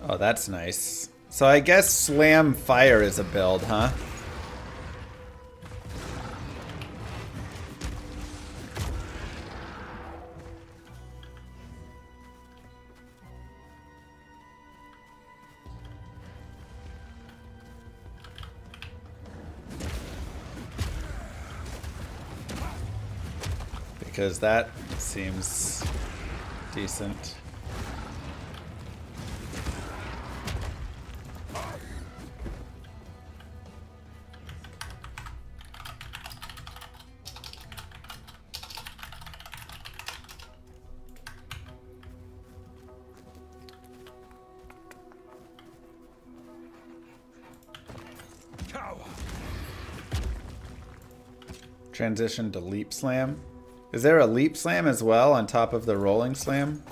Oh, that's nice. So I guess Slam Fire is a build, huh? Because that seems decent. Transition to Leap Slam. Is there a Leap Slam as well on top of the Rolling Slam?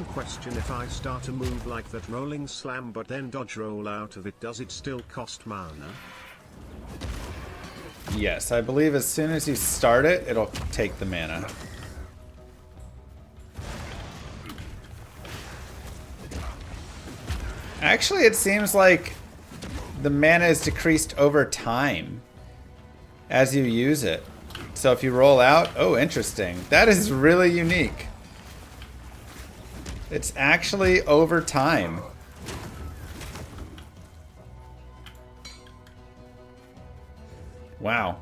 question, if I start a move like that rolling slam but then dodge roll out of it, does it still cost mana? Yes, I believe as soon as you start it, it'll take the mana. Actually, it seems like the mana is decreased over time as you use it. So if you roll out, oh, interesting. That is really unique. It's actually over time. Wow.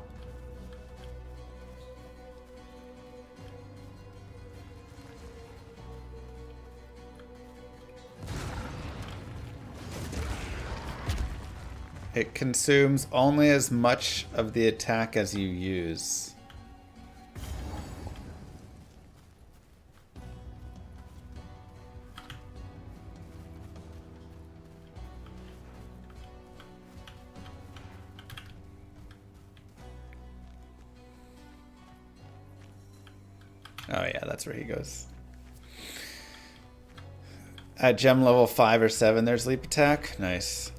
It consumes only as much of the attack as you use. Oh yeah, that's where he goes. At gem level 5 or 7, there's leap attack. Nice.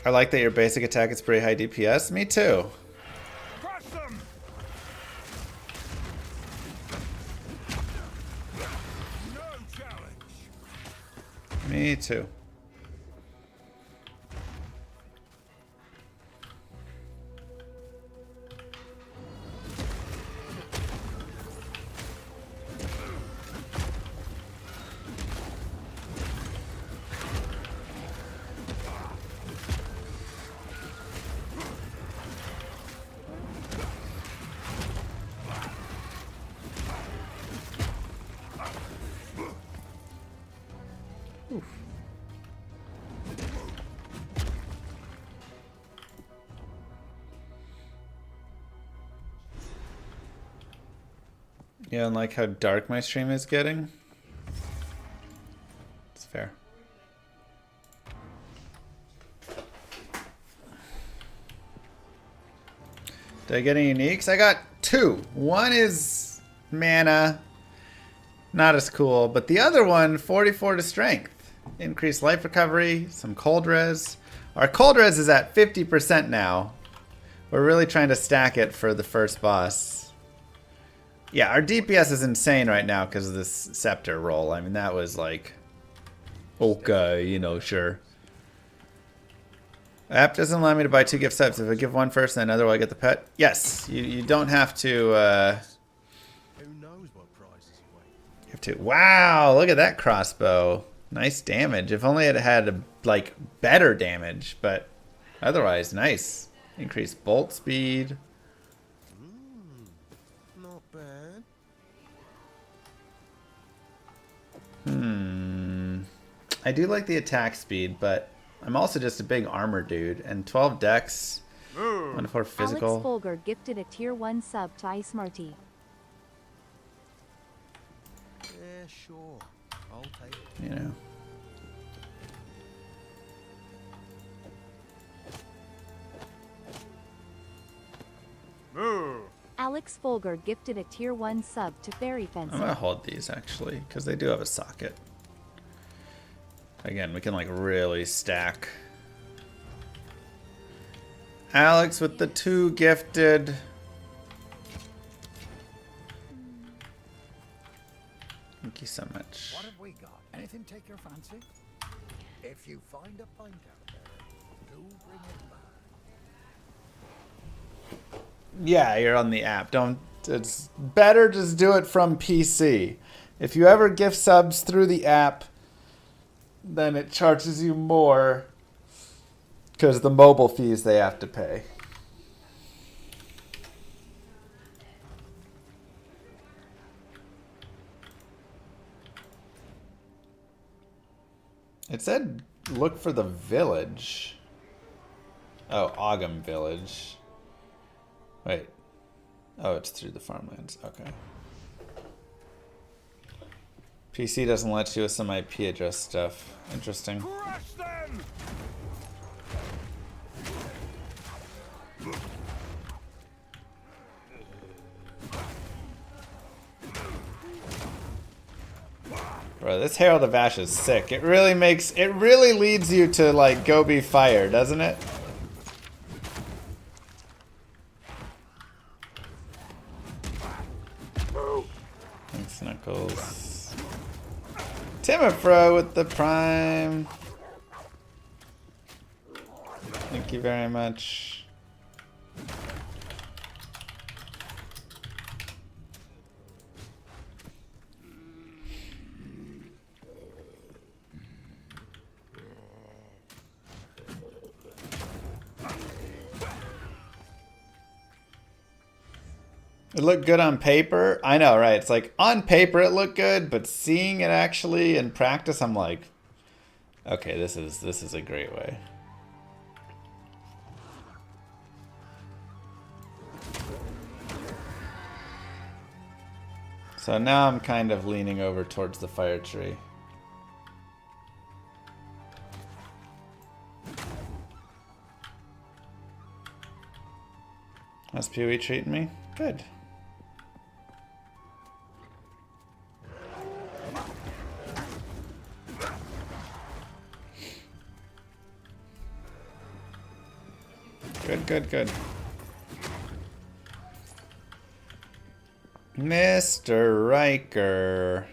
I like that your basic attack is pretty high DPS. Me too. Crush them! No challenge. Me too. Yeah, and like how dark my stream is getting. It's fair. Did I get any uniques? I got 2. One is mana. Not as cool. But the other one, 44 to strength. Increased life recovery, some cold res. Our cold res is at 50% now. We're really trying to stack it for the first boss. Yeah, our DPS is insane right now because of this scepter roll. I mean, that was like, okay, you know, sure. App doesn't allow me to buy 2 gift subs. If I give one first and another, will I get the pet? Yes, you don't have to. Who knows what prizes await? You have to. Wow, look at that crossbow. Nice damage. If only it had like better damage, but otherwise, nice. Increased bolt speed. Not bad. I do like the attack speed, but I'm also just a big armor dude. And 12 dex, 1 to 4 physical. Alex Folger gifted a tier 1 sub to Ice Marty. Yeah, sure. I'll take it. You know. Alex Folger gifted a tier 1 sub to Fairy Fence. I'm gonna hold these actually, because they do have a socket. Again, we can like really stack. Alex with the 2 gifted. Thank you so much. What have we got? Anything take your fancy? If you find a pint out there, do bring it back. Yeah, you're on the app. Don't. It's better just do it from PC. If you ever gift subs through the app, then it charges you more because the mobile fees they have to pay. It said look for the village. Oh, Ogham Village. Wait. Oh, it's through the farmlands. Okay. PC doesn't let you with some IP address stuff. Interesting. Crush them! Bro, this Herald of Ash is sick. It really leads you to like go be fire, doesn't it? Thanks, Knuckles. Timofro with the prime. Thank you very much. It looked good on paper. I know, right? It's like on paper it looked good, but seeing it actually in practice, I'm like, okay, this is a great way. So now I'm kind of leaning over towards the fire tree. How's Pee-wee treating me? Good. Good. Mr. Riker.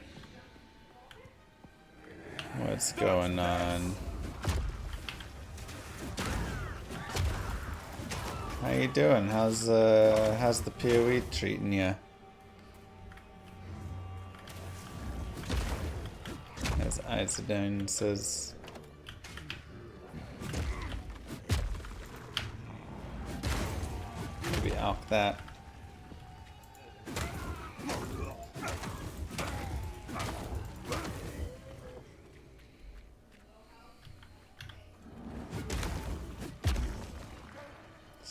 What's going on? How you doing? How's the PoE treating you? As Isidine says. Maybe alk that.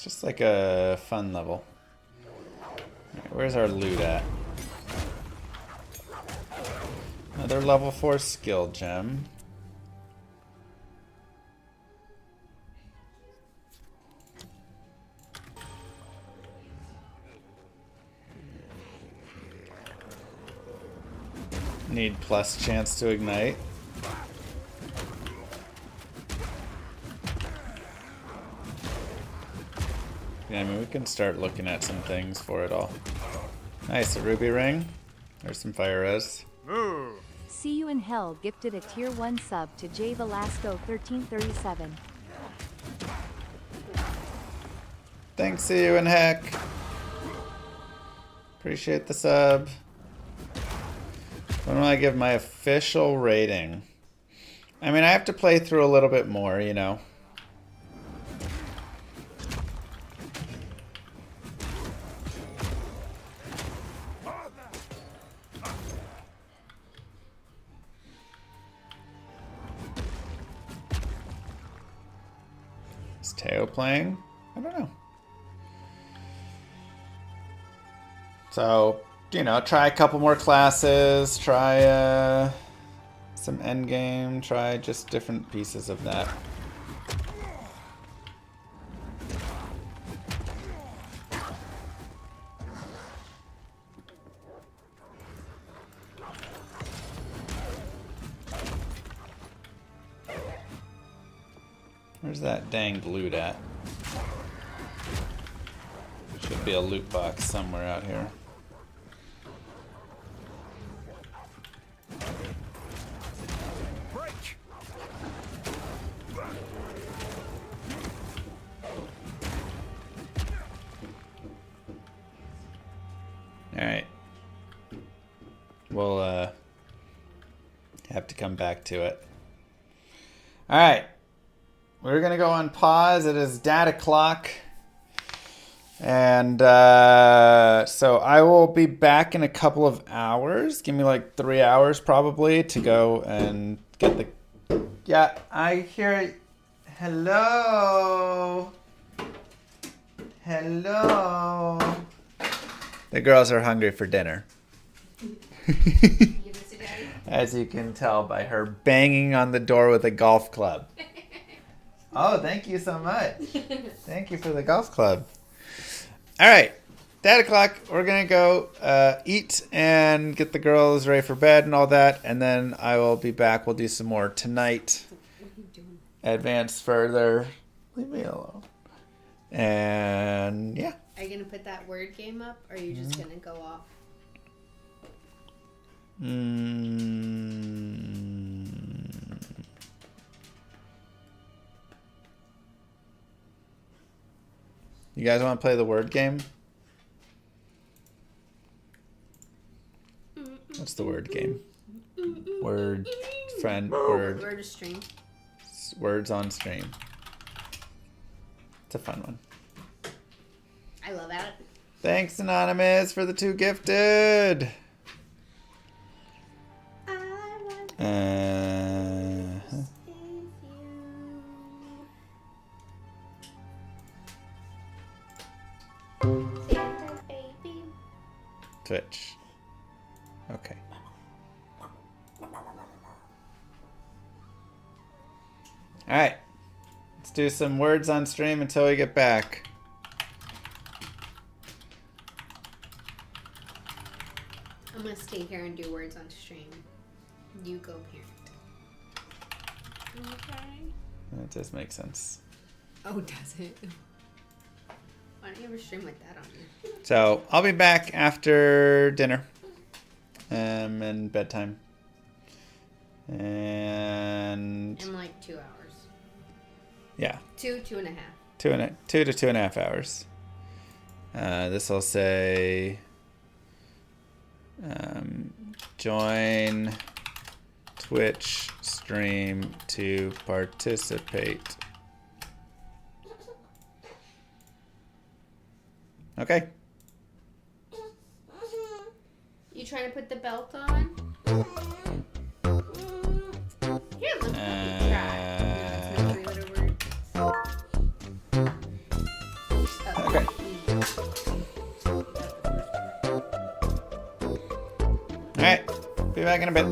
Just like a fun level. Right, where's our loot at? Another level 4 skill gem. Need plus chance to ignite. Yeah, I mean, we can start looking at some things for it all. Nice, a ruby ring. There's some fire res. See You in Hell gifted a tier 1 sub to J Velasco 1337. Thanks, See You in Heck. Appreciate the sub. When will I give my official rating? I mean, I have to play through a little bit more, you know. Is Teo playing? I don't know. So, you know, try a couple more classes, try some endgame, try just different pieces of that. Where's that dang loot at? Should be a loot box somewhere out here. Alright. We'll have to come back to it. Alright. We're gonna go on pause. It is data clock. And so I will be back in a couple of hours. Give me like 3 hours probably to go and get the... Yeah, I hear it. Hello. Hello. The girls are hungry for dinner. As you can tell by her banging on the door with a golf club. Oh, thank you so much. Thank you for the golf club. All right. 8 o'clock. We're going to go eat and get the girls ready for bed and all that. And then I will be back. We'll do some more tonight. What are you doing? Advance further. Leave me alone. And yeah. Are you gonna put that word game up, or are you just gonna go off? You guys want to play the word game? What's the word game? Word, friend, word. Word of stream. Words on stream. It's a fun one. I love that. Thanks, Anonymous, for the 2 gifted. Santa baby. Twitch. Okay. Alright. Let's do some words on stream until we get back. I'm gonna stay here and do words on stream. You go parent. Okay. That does make sense. Oh, does it? Why don't you ever stream with that on you? So, I'll be back after dinner. And bedtime. And... In like 2 hours. Yeah. 2.5. 2 to 2.5 hours. This will say... join Twitch stream to participate. Okay. You trying to put the belt on? Here, let me try. Okay. Alright. Be back in a bit.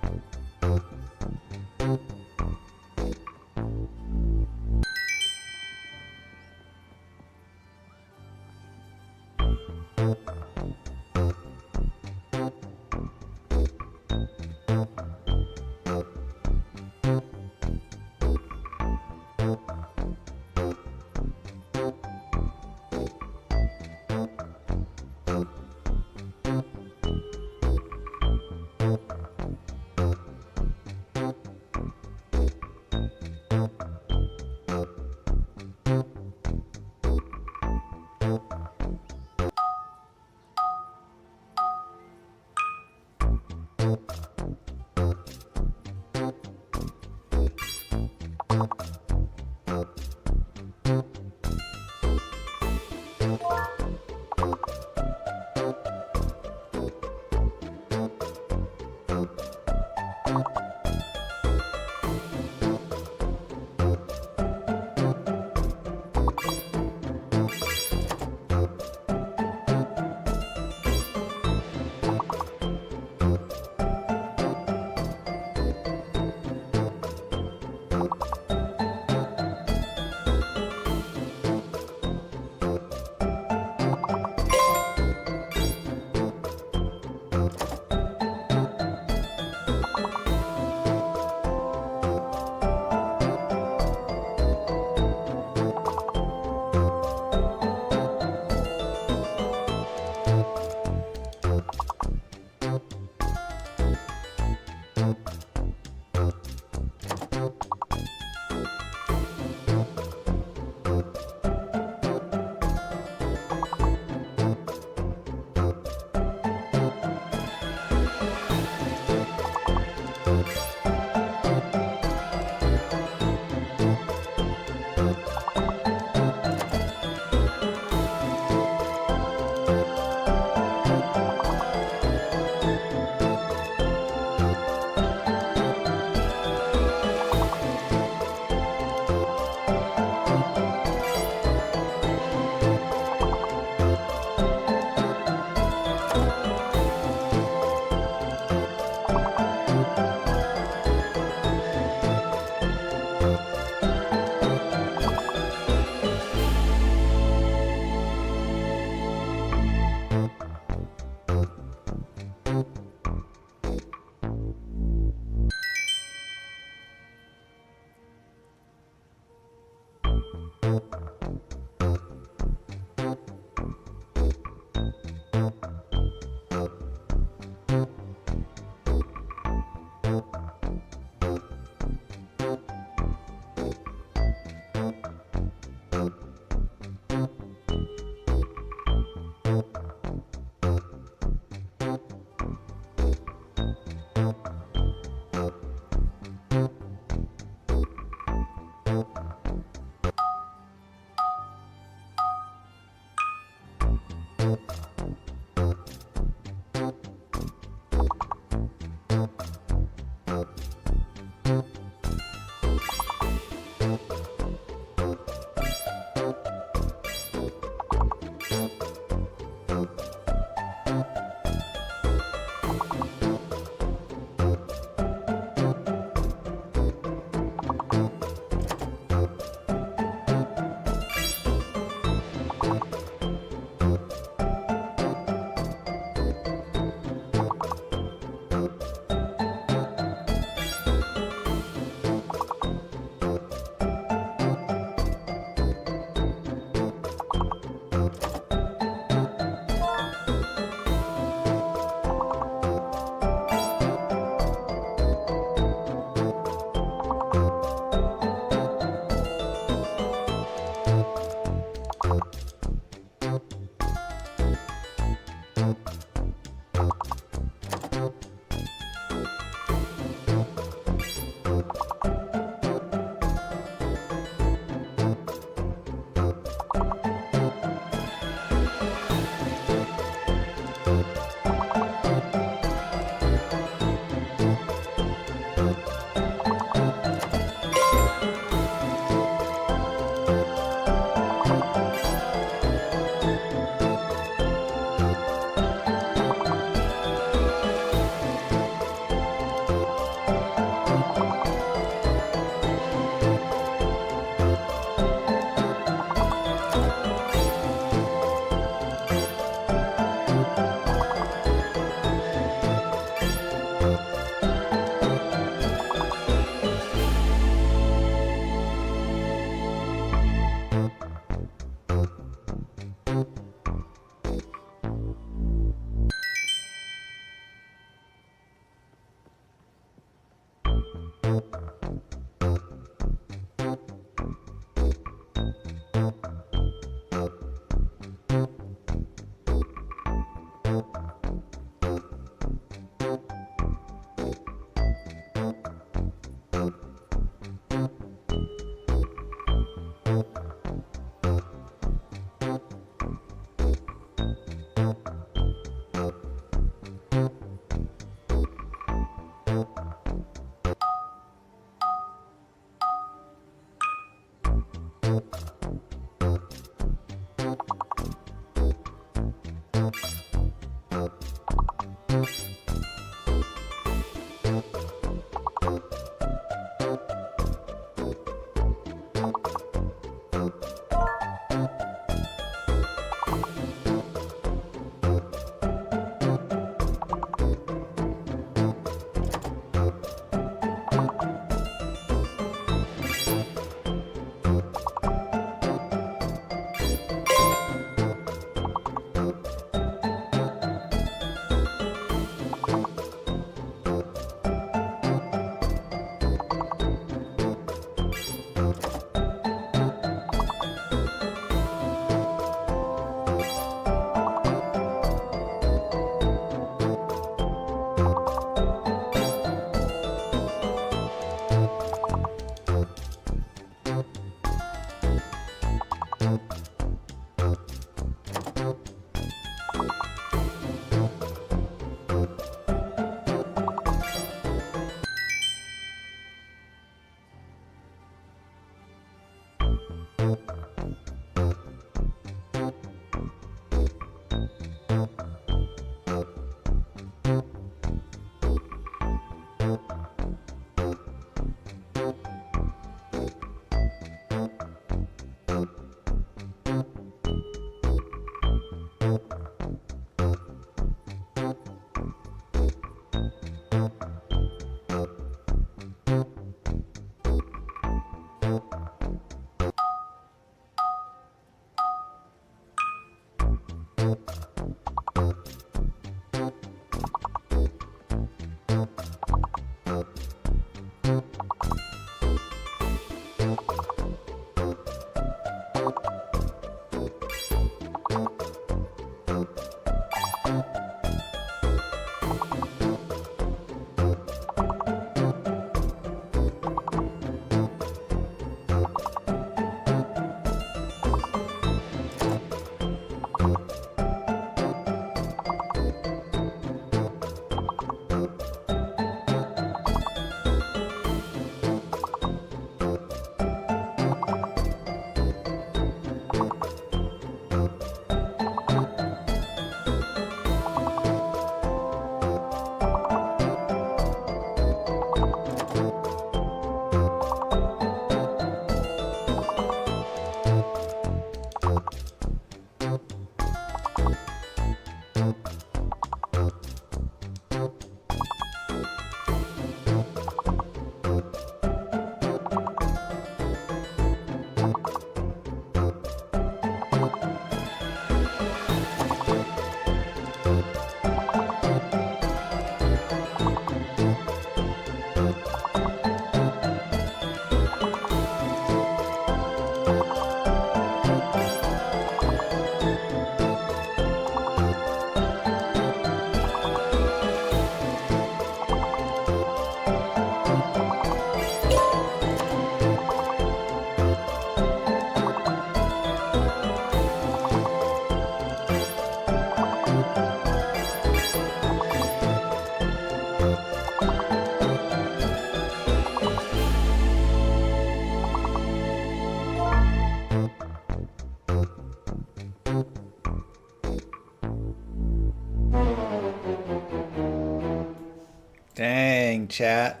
Dang, chat.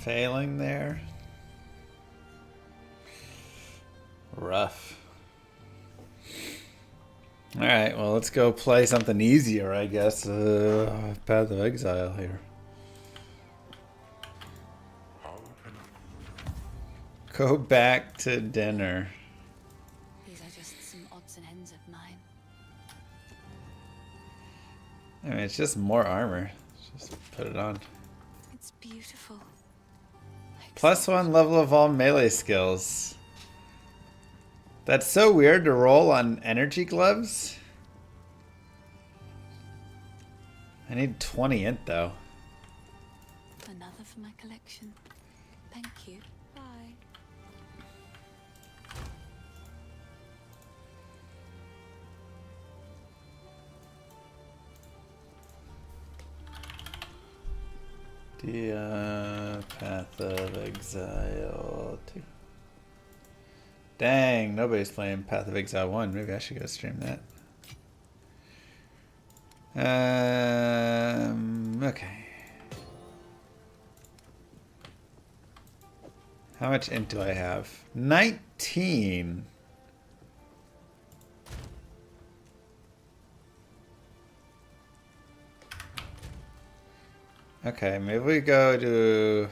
Failing there. Rough. Alright, well, let's go play something easier, I guess. Path of Exile here. Go back to dinner. These are just some odds and ends of mine. I mean, it's just more armor. Just put it on. It's beautiful. +1 level of all melee skills. That's so weird to roll on energy gloves. I need 20 int though. Another for my collection. Thank you. Bye. Path of Exile 2. Dang, nobody's playing Path of Exile 1. Maybe I should go stream that. Okay. How much int do I have? 19. Okay, maybe we go to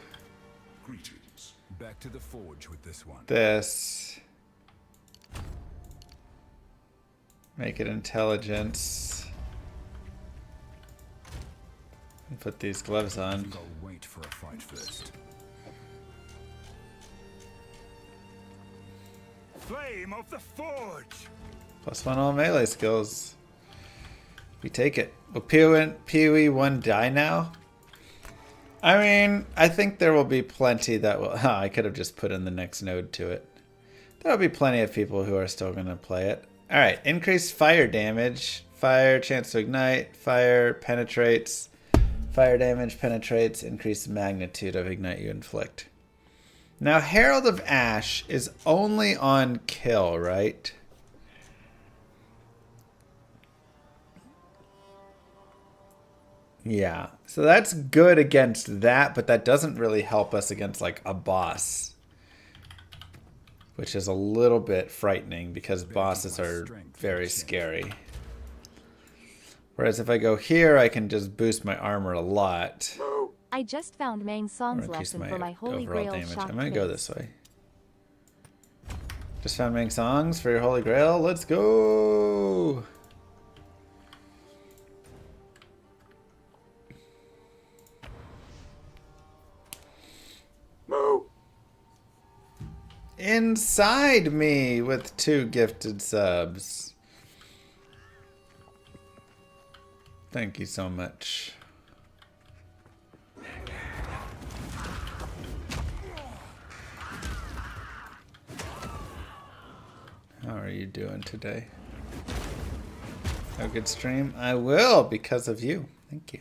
Greetings. Back to the forge with this one. this. Make it intelligence. And put these gloves on. I'll wait for a fight first. Flame of the forge. +1 all melee skills. We take it. Will PoE 1 die now? I mean, I think there will be plenty that will... I could have just put in the next node to it. There will be plenty of people who are still going to play it. Alright, increased fire damage. Fire, chance to ignite. Fire penetrates. Fire damage penetrates. Increased magnitude of ignite you inflict. Now, Herald of Ash is only on kill, right? Yeah, so that's good against that, but that doesn't really help us against like a boss, which is a little bit frightening because bosses are very scary. Whereas if I go here, I can just boost my armor a lot. I just found Mang's songs lesson for my Holy Grail shock I'm gonna go this way. Just found Ming songs for your Holy Grail. Let's go! Inside me with 2 gifted subs. Thank you so much. How are you doing today? Have a good stream? I will because of you. Thank you.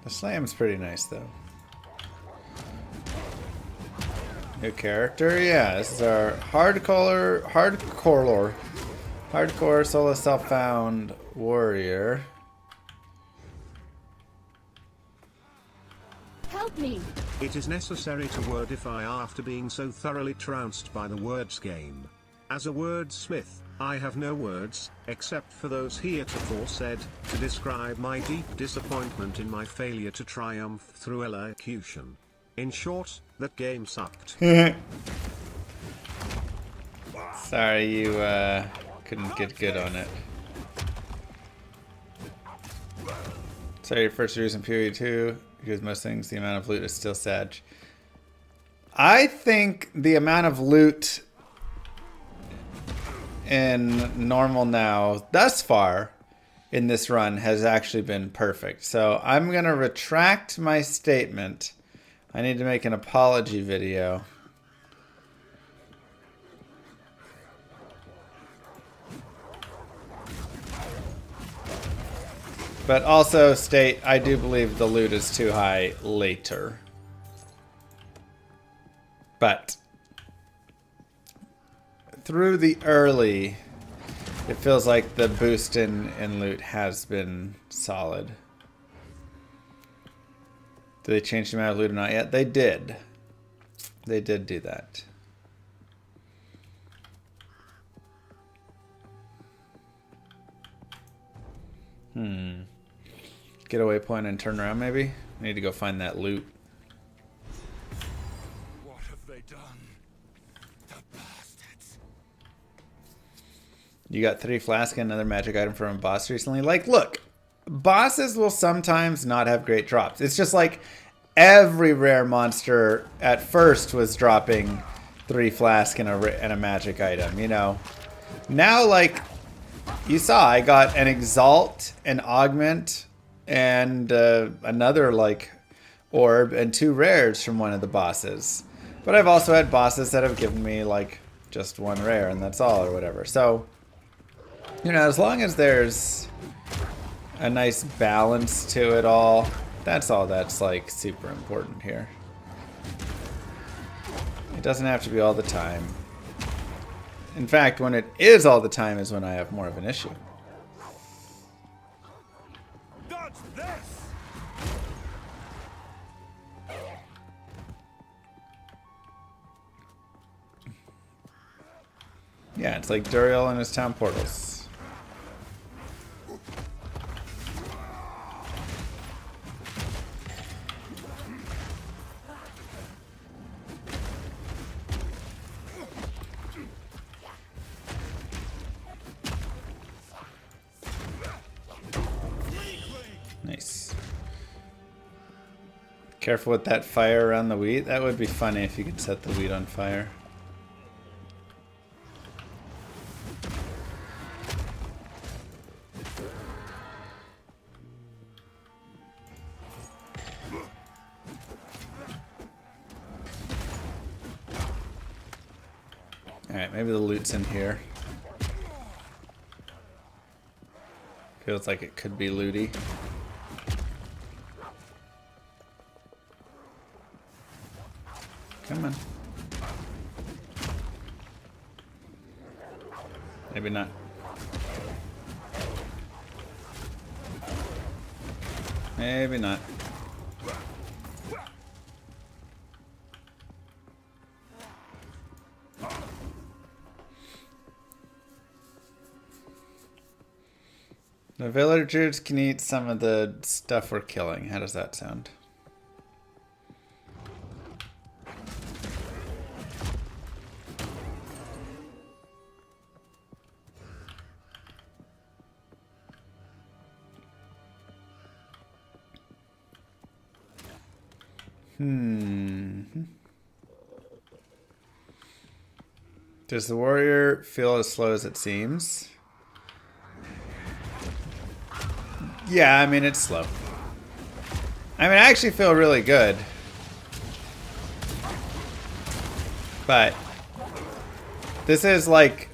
The slam's pretty nice though. New character, yeah. This is our hardcore solo self-found warrior. Help me! It is necessary to wordify after being so thoroughly trounced by the words game. As a wordsmith, I have no words, except for those heretofore said, to describe my deep disappointment in my failure to triumph through elocution. In short, that game sucked. Sorry you couldn't get good on it. Sorry, your first years in PoE 2, because most things, the amount of loot is still sad. I think the amount of loot in normal now, thus far, in this run, has actually been perfect. So I'm going to retract my statement. I need to make an apology video. But also state, I do believe the loot is too high later. But through the early, it feels like the boost in loot has been solid. Did they change the amount of loot or not yet? They did. They did do that. Getaway point and turn around maybe? I need to go find that loot. What have they done? The bastards. You got 3 flasks and another magic item from a boss recently. Like, look, bosses will sometimes not have great drops. It's just like every rare monster at first was dropping 3 flasks and a magic item, you know. Now, like, you saw, I got an Exalt, an Augment, and another, like, orb and 2 rares from one of the bosses. But I've also had bosses that have given me, like, just 1 rare, and that's all, or whatever. So, you know, as long as there's a nice balance to it all, that's all that's, like, super important here. It doesn't have to be all the time. In fact, when it is all the time is when I have more of an issue. Dodge this! Yeah, it's like Duriel and his town portals. Nice. Careful with that fire around the wheat. That would be funny if you could set the wheat on fire. Alright, maybe the loot's in here. Feels like it could be looty. Come on. Maybe not. Maybe not. The villagers can eat some of the stuff we're killing. How does that sound? Does the warrior feel as slow as it seems? Yeah, I mean, it's slow. I mean, I actually feel really good. But this is like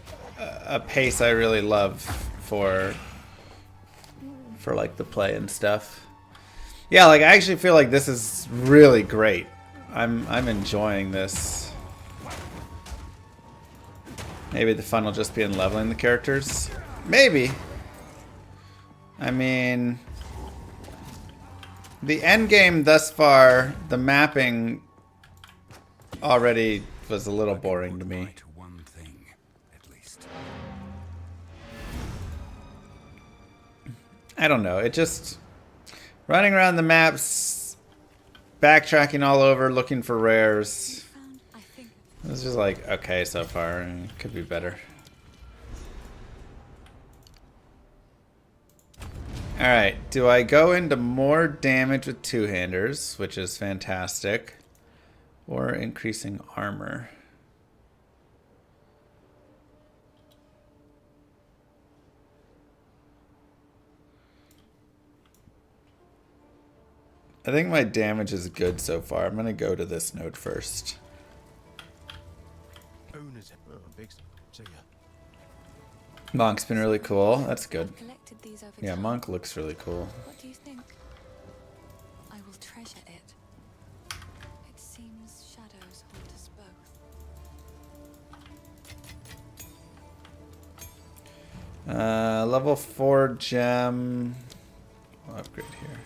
a pace I really love for like the play and stuff. Yeah, like I actually feel like this is really great. I'm enjoying this. Maybe the fun will just be in leveling the characters. Maybe. I mean, the end game thus far, the mapping already was a little boring to me. One thing, at least. I don't know. It just running around the maps, backtracking all over, looking for rares. It was just like okay so far, and it could be better. Alright, do I go into more damage with two-handers, which is fantastic, or increasing armor? I think my damage is good so far. I'm going to go to this node first. Owners, big. See ya. Monk's been really cool. That's good. I've collected these over Yeah, time. Monk looks really cool. What do you think? I will treasure it. It seems shadows haunt us both. Level 4 gem. I'll upgrade here.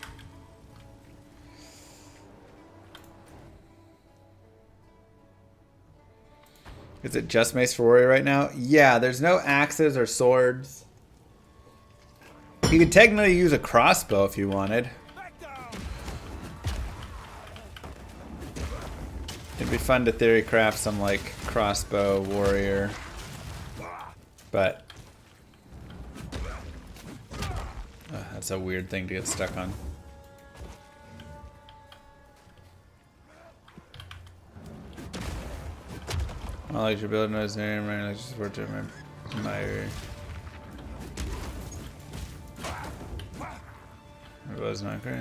Is it just Mace for Warrior right now? Yeah, there's no axes or swords. You could technically use a crossbow if you wanted. It'd be fun to theory craft some like crossbow warrior. But that's a weird thing to get stuck on. I like your build noise there, man. I just worked to my it was not great.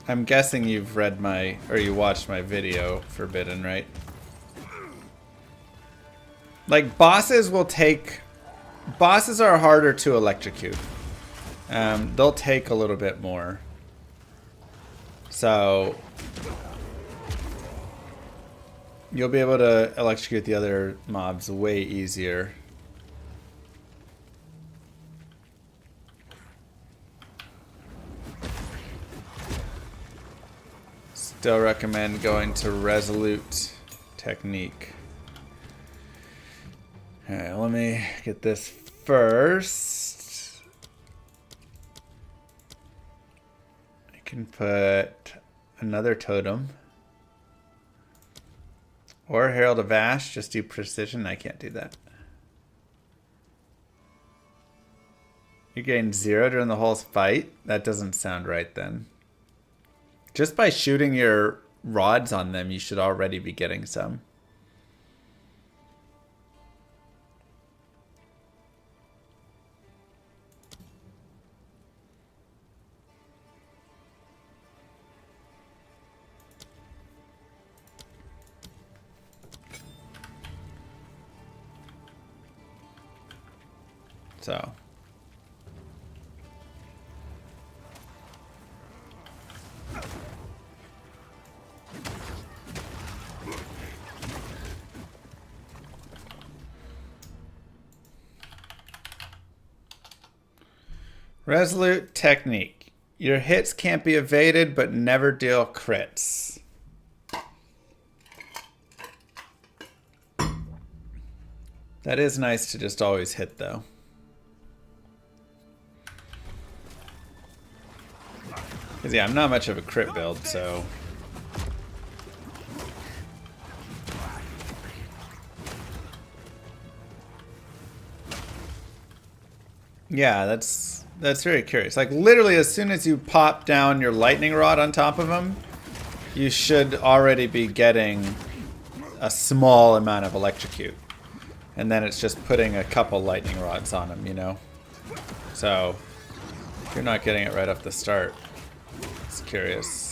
I'm guessing you've read my or you watched my video, Forbidden, right? Like bosses will take bosses are harder to electrocute. They'll take a little bit more. So you'll be able to electrocute the other mobs way easier. Still recommend going to Resolute Technique. Alright, let me get this first. I can put another totem. Or Herald of Ash, just do precision. I can't do that. You gain 0 during the whole fight? That doesn't sound right then. Just by shooting your rods on them, you should already be getting some. So Resolute Technique. Your hits can't be evaded, but never deal crits. That is nice to just always hit, though. Because, yeah, I'm not much of a crit build, so... Yeah, that's very curious. Like, literally, as soon as you pop down your lightning rod on top of him, you should already be getting a small amount of electrocute. And then it's just putting a couple lightning rods on him, you know? So, if you're not getting it right off the start, it's curious.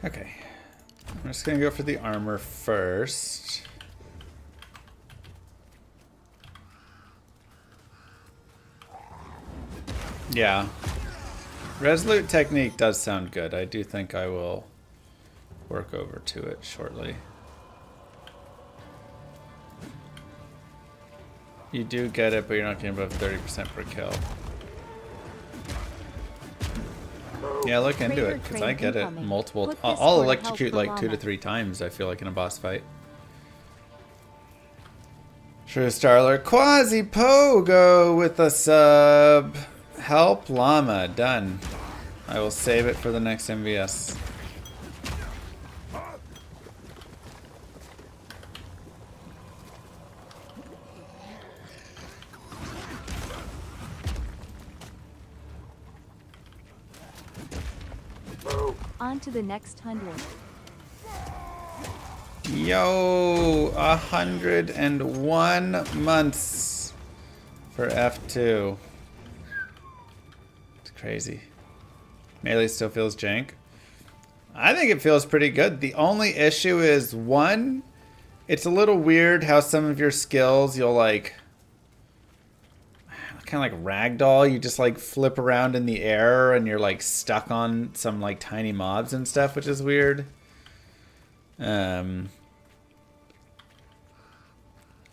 Okay, I'm just gonna go for the armor first. Yeah, Resolute Technique does sound good. I do think I will work over to it shortly. You do get it, but you're not getting above 30% per kill. Yeah, look into it, because I get it multiple... I'll electrocute like 2 to 3 times, I feel like, in a boss fight. True Starler. Quasi Pogo with a sub. Help Llama. Done. I will save it for the next MVS. On to the next 100. Yo, 101 months for F2. It's crazy. Melee still feels jank. I think it feels pretty good. The only issue is, one, it's a little weird how some of your skills you'll like kind of like ragdoll. You just like flip around in the air and you're like stuck on some like tiny mobs and stuff, which is weird. And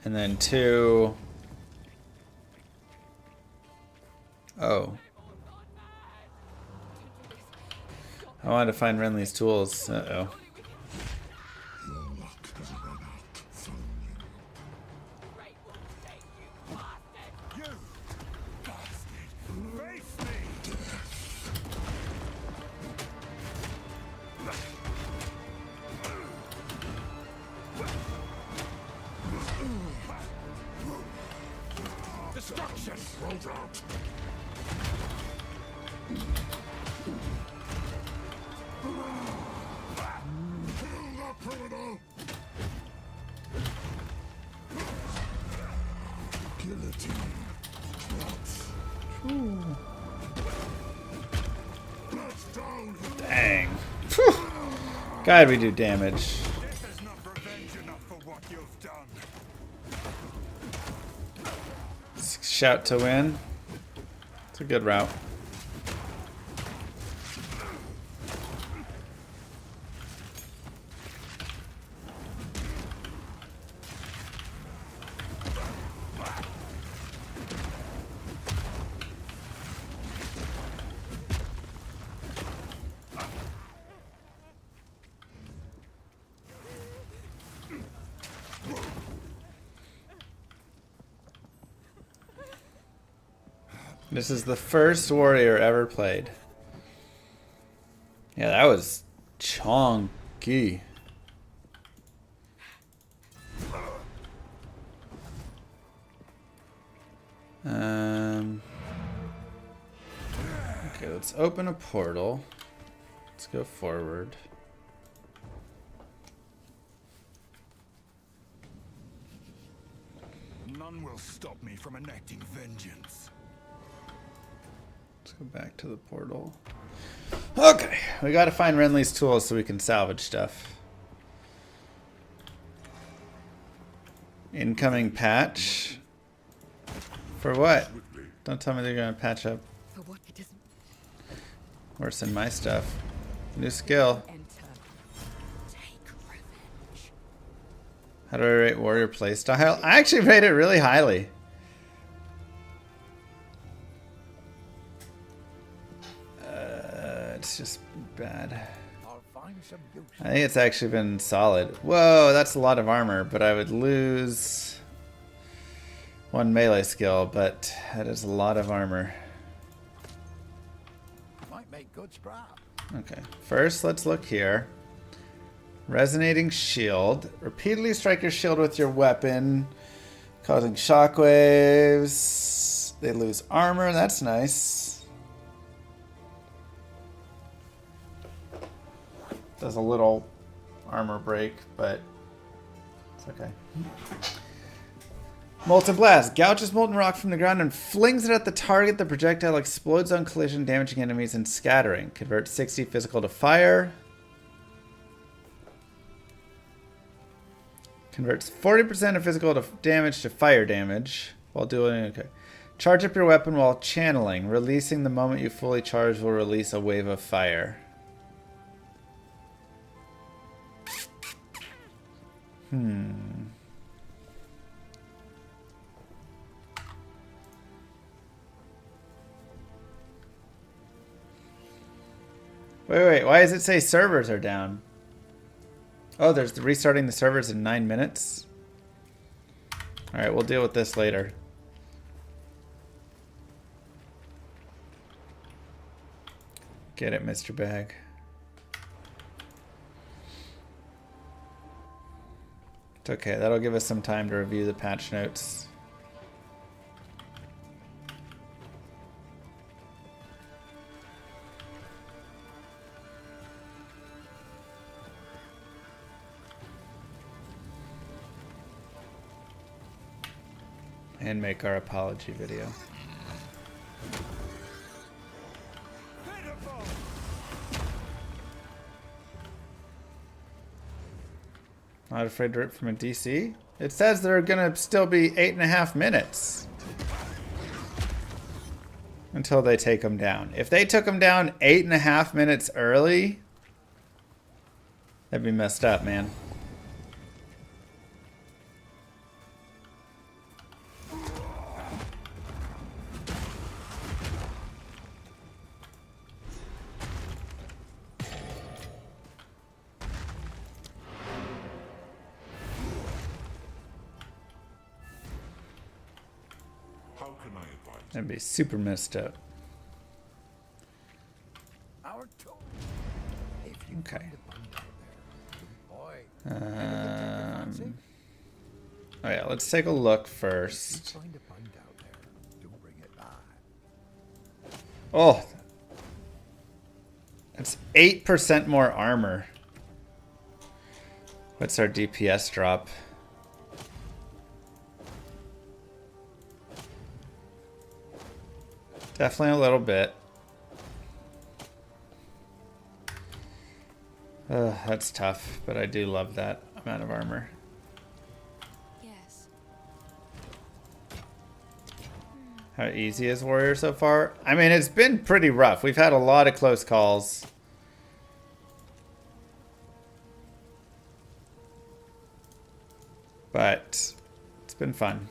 then two, oh, I wanted to find Renly's tools. Uh-oh. Destruction! Loadout! Dang. Whew. God, we do damage. Shout to win. It's a good route. This is the first warrior ever played. Yeah, that was chonky. Okay, let's open a portal. Let's go forward. None will stop me from enacting vengeance. Let's go back to the portal. Okay, we gotta find Renly's tools so we can salvage stuff. Incoming patch. For what? Don't tell me they're gonna patch up. For what it isn't. Worse than my stuff. New skill. How do I rate warrior playstyle? I actually rate it really highly. It's just bad. I think it's actually been solid. Whoa, that's a lot of armor, but I would lose one melee skill, but that is a lot of armor. Might make good scrap. Okay, first let's look here. Resonating shield. Repeatedly strike your shield with your weapon, causing shockwaves. They lose armor, that's nice. Does a little armor break, but it's okay. Molten Blast. Gouges molten rock from the ground and flings it at the target. The projectile explodes on collision, damaging enemies and scattering. Convert 60 physical to fire. Converts 40% of physical damage to fire damage while doing okay. Charge up your weapon while channeling. Releasing the moment you fully charge will release a wave of fire. Wait, why does it say servers are down? Oh, there's restarting the servers in 9 minutes? Alright, we'll deal with this later. Get it, Mr. Bag. It's okay. That'll give us some time to review the patch notes. And make our apology video. Not afraid to rip from a DC? It says they're gonna still be 8.5 minutes until they take them down. If they took them down 8.5 minutes early, that'd be messed up, man. That'd be super messed up. Okay. Oh yeah, let's take a look first. Oh, that's 8% more armor. What's our DPS drop? Definitely a little bit. That's tough, but I do love that amount of armor. Yes. How easy is Warrior so far? I mean, it's been pretty rough. We've had a lot of close calls. But it's been fun.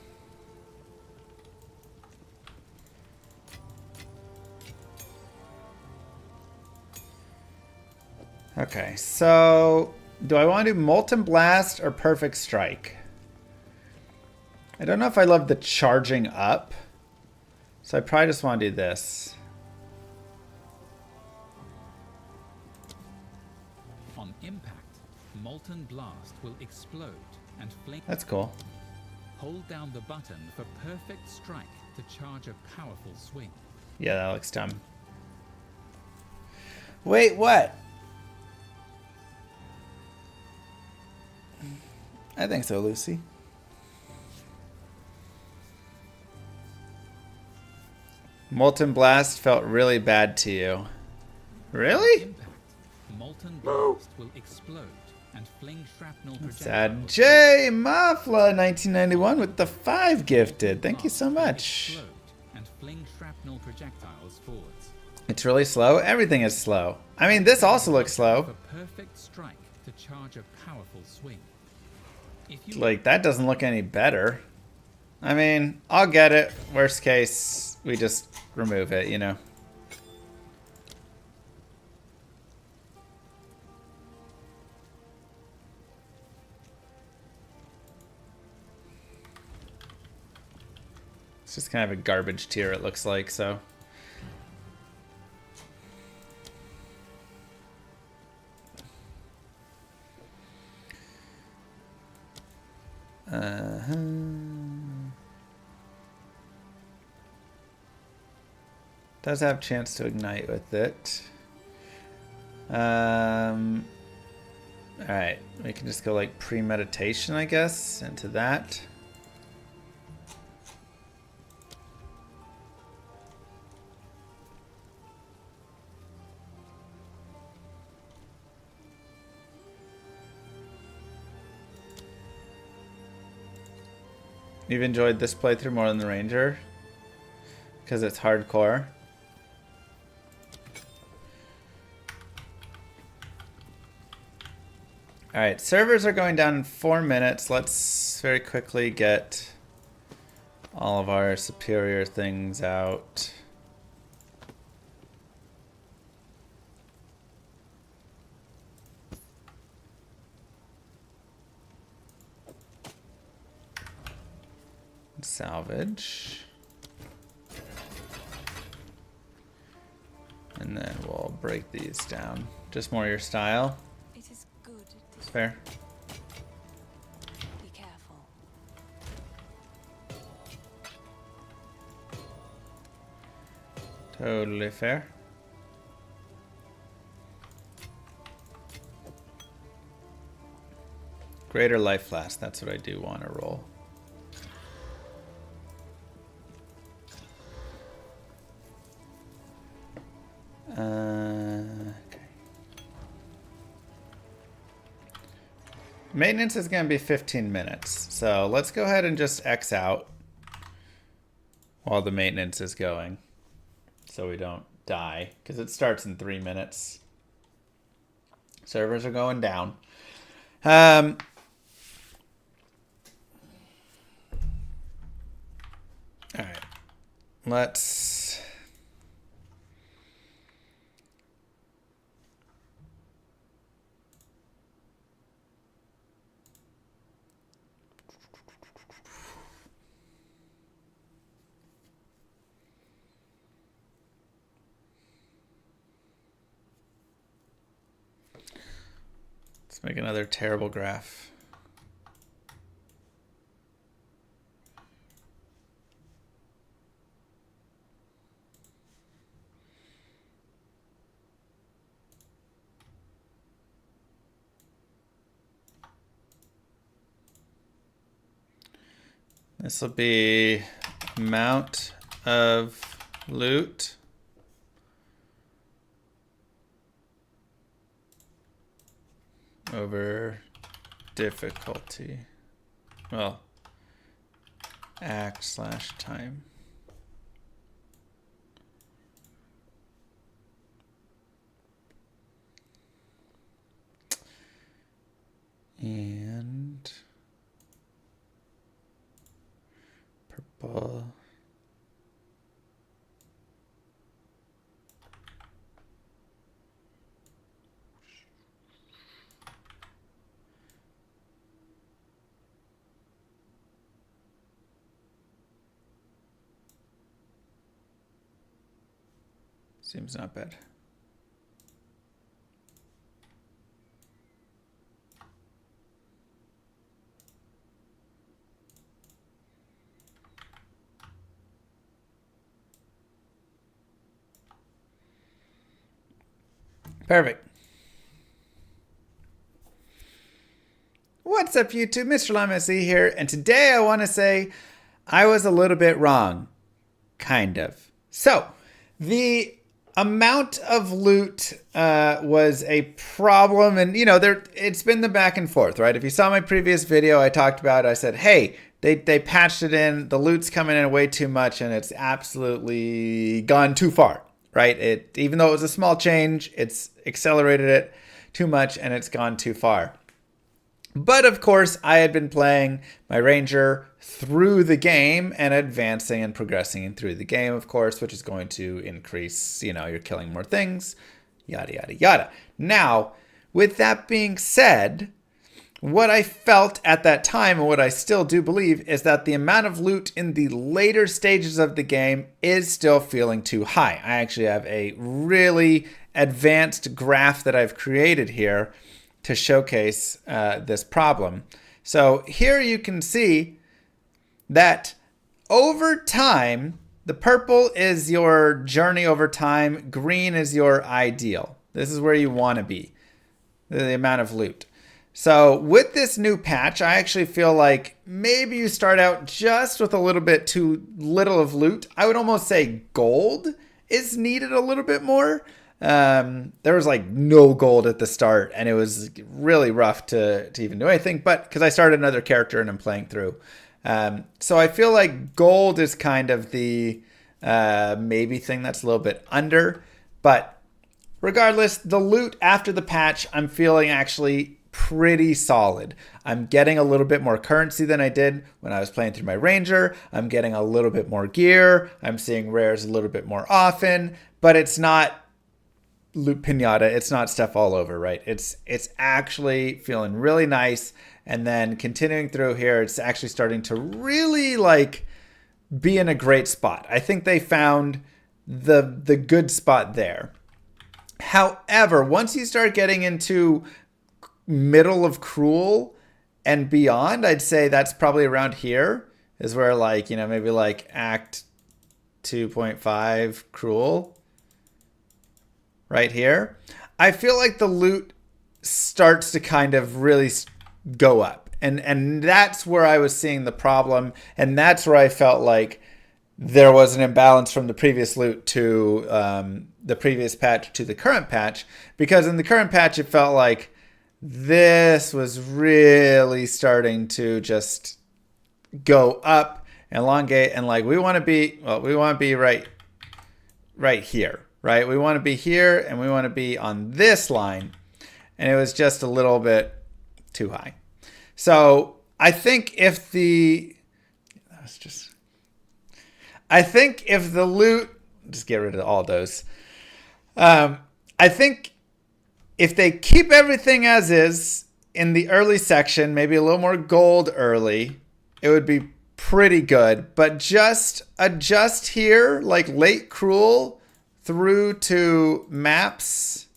Okay, so do I want to do Molten Blast or Perfect Strike? I don't know if I love the charging up, so I probably just want to do this. On impact, Molten Blast will explode and flame. That's cool. Hold down the button for Perfect Strike to charge a powerful swing. Yeah, that looks dumb. Wait, what? I think so, Lucy. Molten Blast felt really bad to you. Really? Impact. Molten Blast will explode and fling shrapnel projectiles. Sad J Mafla 1991 with the 5 gifted. Thank you so much. Explode and fling shrapnel projectiles forwards. It's really slow. Everything is slow. I mean, this also looks slow. For Perfect Strike to charge a powerful swing. Like, that doesn't look any better. I mean, I'll get it. Worst case, we just remove it, you know. It's just kind of a garbage tier, it looks like, so. Does have a chance to ignite with it. Alright, we can just go like premeditation, I guess, into that. You've enjoyed this playthrough more than the Ranger? Because it's hardcore. Alright, servers are going down in 4 minutes. Let's very quickly get all of our superior things out. Salvage. And then we'll break these down. Just more your style. It is good to It's fair. be careful. Totally fair. Greater life flask. That's what I do want to roll. Okay. Maintenance is going to be 15 minutes. So let's go ahead and just X out while the maintenance is going so we don't die, because it starts in 3 minutes. Servers are going down. All right. Let's... Let's make another terrible graph. This will be amount of loot over difficulty. Well, act/time. And purple. Seems not bad. Perfect. What's up, YouTube? Mr. Llama C here, and today I want to say I was a little bit wrong. Kind of. So, the amount of loot was a problem, and you know, it's been the back and forth, right? If you saw my previous video, I talked about it. I said, hey, they patched it in, the loot's coming in way too much, and it's absolutely gone too far, right? Even though it was a small change, it's accelerated it too much, and it's gone too far. But of course, I had been playing my ranger through the game and advancing and progressing through the game, of course, which is going to increase, you know, you're killing more things, yada, yada, yada. Now, with that being said, what I felt at that time and what I still do believe is that the amount of loot in the later stages of the game is still feeling too high. I actually have a really advanced graph that I've created here to showcase this problem. So here you can see that over time, the purple is your journey over time, green is your ideal. This is where you want to be, the amount of loot. So with this new patch, I actually feel like maybe you start out just with a little bit too little of loot. I would almost say gold is needed a little bit more. There was like no gold at the start, and it was really rough to even do anything, but because I started another character and I'm playing through. So I feel like gold is kind of the maybe thing that's a little bit under, but regardless, the loot after the patch, I'm feeling actually pretty solid. I'm getting a little bit more currency than I did when I was playing through my ranger. I'm getting a little bit more gear. I'm seeing rares a little bit more often, but it's not loot pinata. It's not stuff all over, right? It's actually feeling really nice. And then continuing through here, it's actually starting to really like be in a great spot. I think they found the good spot there. However, once you start getting into middle of Cruel and beyond, I'd say that's probably around here is where, like, you know, maybe like Act 2.5 Cruel right here. I feel like the loot starts to kind of really go up. And that's where I was seeing the problem. And that's where I felt like there was an imbalance from the previous loot to the previous patch to the current patch. Because in the current patch, it felt like this was really starting to just go up, elongate, and like we want to be right here, right? We want to be here, and we want to be on this line, and it was just a little bit too high. So I think if the loot, just get rid of all those. I think if they keep everything as is in the early section, maybe a little more gold early, it would be pretty good. But just adjust here, like late Cruel through to maps.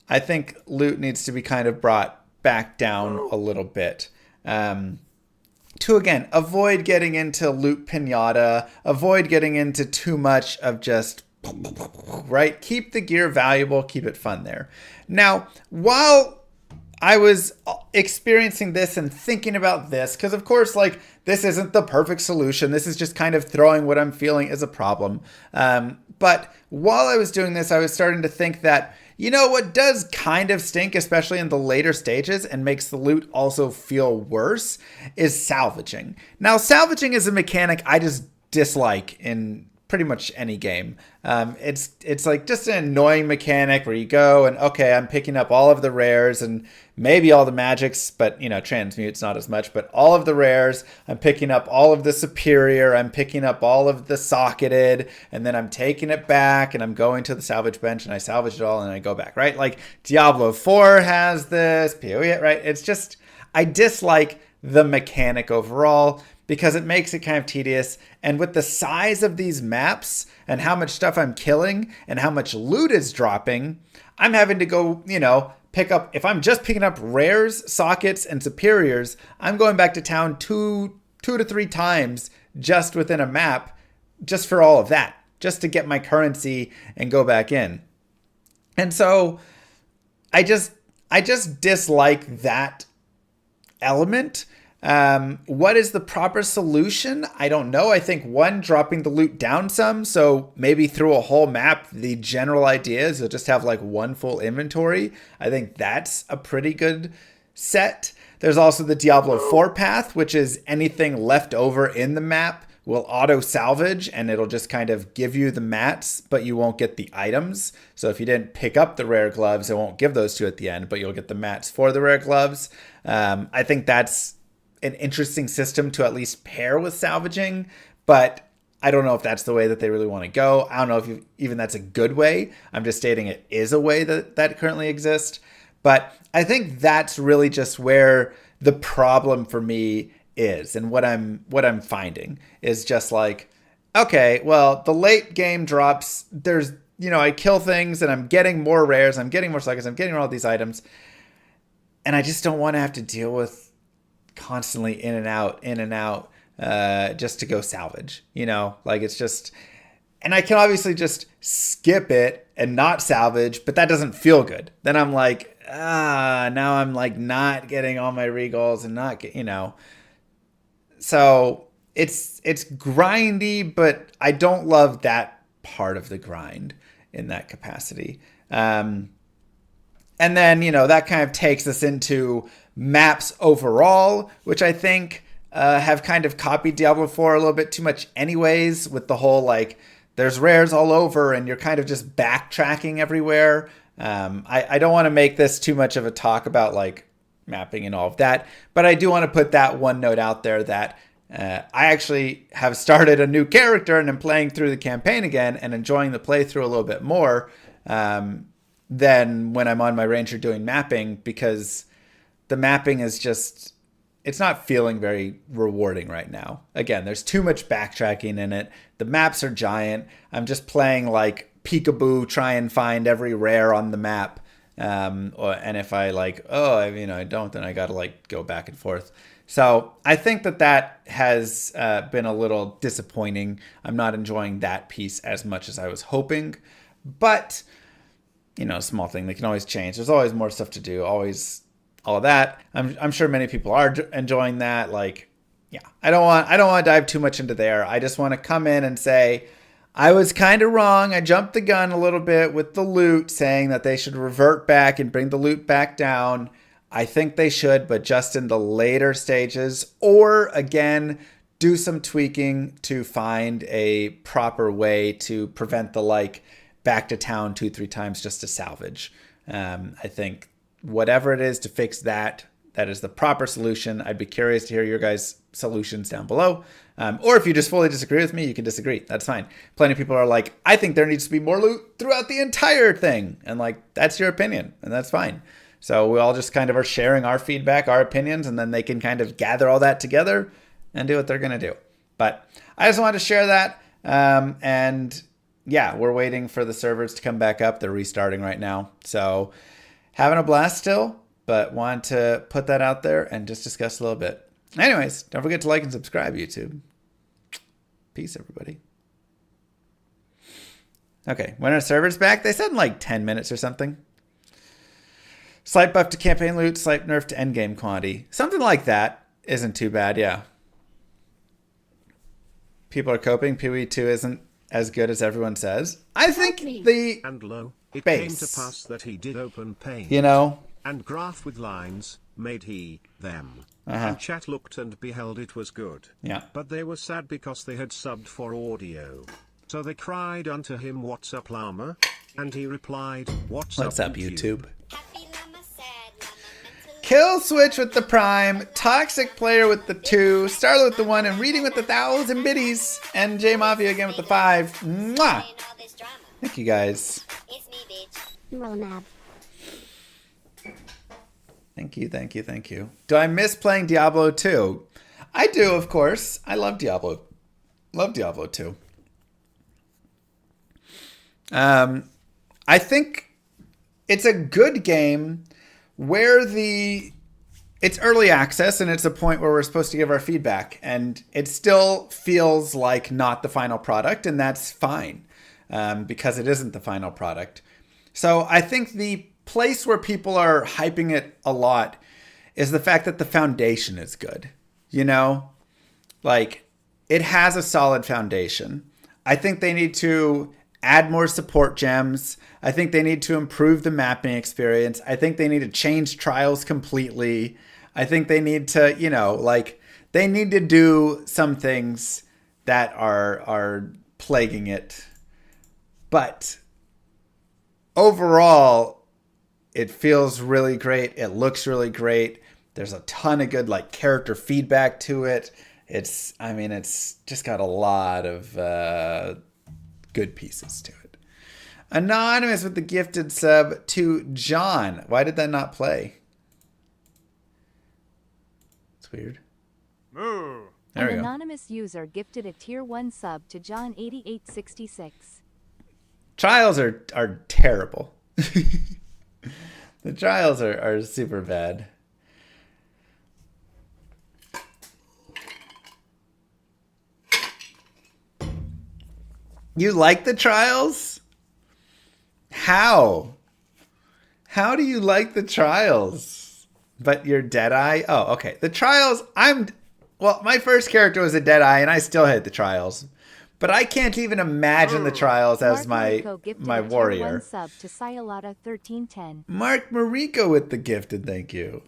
I think loot needs to be kind of brought back down a little bit. To, again, avoid getting into loot pinata, avoid getting into too much of just, right? Keep the gear valuable, keep it fun there. Now, while I was experiencing this and thinking about this, because of course, like, this isn't the perfect solution. This is just kind of throwing what I'm feeling as a problem. But while I was doing this, I was starting to think that, you know, what does kind of stink, especially in the later stages, and makes the loot also feel worse, is salvaging. Now, salvaging is a mechanic I just dislike in pretty much any game. It's like just an annoying mechanic where you go and, okay, I'm picking up all of the rares and maybe all the magics, but, you know, transmute's not as much, but all of the rares, I'm picking up all of the superior, I'm picking up all of the socketed, and then I'm taking it back and I'm going to the salvage bench and I salvage it all and I go back, right? Like Diablo 4 has this, PoE, right? It's just, I dislike the mechanic overall, because it makes it kind of tedious. And with the size of these maps and how much stuff I'm killing and how much loot is dropping, I'm having to go, you know, pick up, if I'm just picking up rares, sockets, and superiors, I'm going back to town two to three times just within a map, just for all of that, just to get my currency and go back in. And so I just dislike that element. What is the proper solution? I don't know. I think one, dropping the loot down some. So maybe through a whole map, the general idea is you'll just have like one full inventory. I think that's a pretty good set. There's also the Diablo 4 path, which is anything left over in the map will auto salvage and it'll just kind of give you the mats, but you won't get the items. So if you didn't pick up the rare gloves, it won't give those to you at the end, but you'll get the mats for the rare gloves. I think that's an interesting system to at least pair with salvaging, but I don't know if that's the way that they really want to go. I don't know if even that's a good way. I'm just stating it is a way that currently exists. But I think that's really just where the problem for me is, and what I'm finding is just like, okay, well, the late game drops, there's, you know, I kill things and I'm getting more rares, I'm getting more sockets, I'm getting all these items, and I just don't want to have to deal with constantly in and out, just to go salvage, you know, like it's just, and I can obviously just skip it and not salvage, but that doesn't feel good. Then I'm like, now I'm like not getting all my regals and not get, you know, so it's grindy, but I don't love that part of the grind in that capacity. And then, you know, that kind of takes us into maps overall, which I think have kind of copied Diablo 4 a little bit too much anyways, with the whole, like, there's rares all over and you're kind of just backtracking everywhere. I don't want to make this too much of a talk about, like, mapping and all of that, but I do want to put that one note out there that I actually have started a new character and I'm playing through the campaign again and enjoying the playthrough a little bit more than when I'm on my ranger doing mapping, because the mapping is just, it's not feeling very rewarding right now. Again, there's too much backtracking in it. The maps are giant. I'm just playing like peekaboo try and find every rare on the map. And if I like, I don't, then I got to like go back and forth. So I think that has been a little disappointing. I'm not enjoying that piece as much as I was hoping, but small thing, they can always change. There's always more stuff to do, always all of that. I'm sure many people are enjoying that. Like, yeah, I don't want to dive too much into there. I just want to come in and say, I was kind of wrong. I jumped the gun a little bit with the loot, saying that they should revert back and bring the loot back down. I think they should, but just in the later stages, or again, do some tweaking to find a proper way to prevent the like back to town 2-3 times just to salvage. I think whatever it is to fix that is the proper solution. I'd be curious to hear your guys' solutions down below. Or if you just fully disagree with me, you can disagree. That's fine. Plenty of people are like, I think there needs to be more loot throughout the entire thing. And like, that's your opinion, and that's fine. So we all just kind of are sharing our feedback, our opinions, and then they can kind of gather all that together and do what they're going to do. But I just wanted to share that. And yeah, we're waiting for the servers to come back up. They're restarting right now. So having a blast still, but want to put that out there and just discuss a little bit. Anyways, don't forget to like and subscribe, YouTube. Peace, everybody. Okay, when are servers back? They said in like 10 minutes or something. Slight buff to campaign loot, slight nerf to endgame quantity. Something like that isn't too bad, yeah. People are coping. PoE 2 isn't as good as everyone says. I think the and lo, it base, came to pass that he did open paint, and graph with lines, made he, them. And chat looked and beheld it was good. Yeah. But they were sad because they had subbed for audio. So they cried unto him, "What's up, llama?" And he replied, "What's up, YouTube?" Kill Switch with the Prime, Toxic Player with the 2, Starla with the 1, and Reading with the 1,000 biddies, and J Mafia again with the 5. Mwah! Thank you guys. Thank you. Do I miss playing Diablo 2? I do, of course. I love Diablo. Love Diablo 2. I think it's a good game where it's early access and it's a point where we're supposed to give our feedback, and it still feels like not the final product, and that's fine because it isn't the final product. So I think the place where people are hyping it a lot is the fact that the foundation is good. Like, it has a solid foundation. I think they need to add more support gems. I think they need to improve the mapping experience. I think they need to change trials completely. I think they need to, they need to do some things that are plaguing it. But overall, it feels really great. It looks really great. There's a ton of good character feedback to it. It's just got a lot of good pieces to it. Anonymous with the gifted sub to John. Why did that not play? It's weird. Moo. There we An go. anonymous user gifted a tier 1 sub to John8866. Trials are terrible. The trials are super bad. You like the trials? How? How do you like the trials? But you're Deadeye? Oh, okay. The trials, my first character was a Deadeye, and I still hate the trials. But I can't even imagine the trials as my warrior. Sub to Sayalata 1310. Mark Mariko with the gifted, thank you.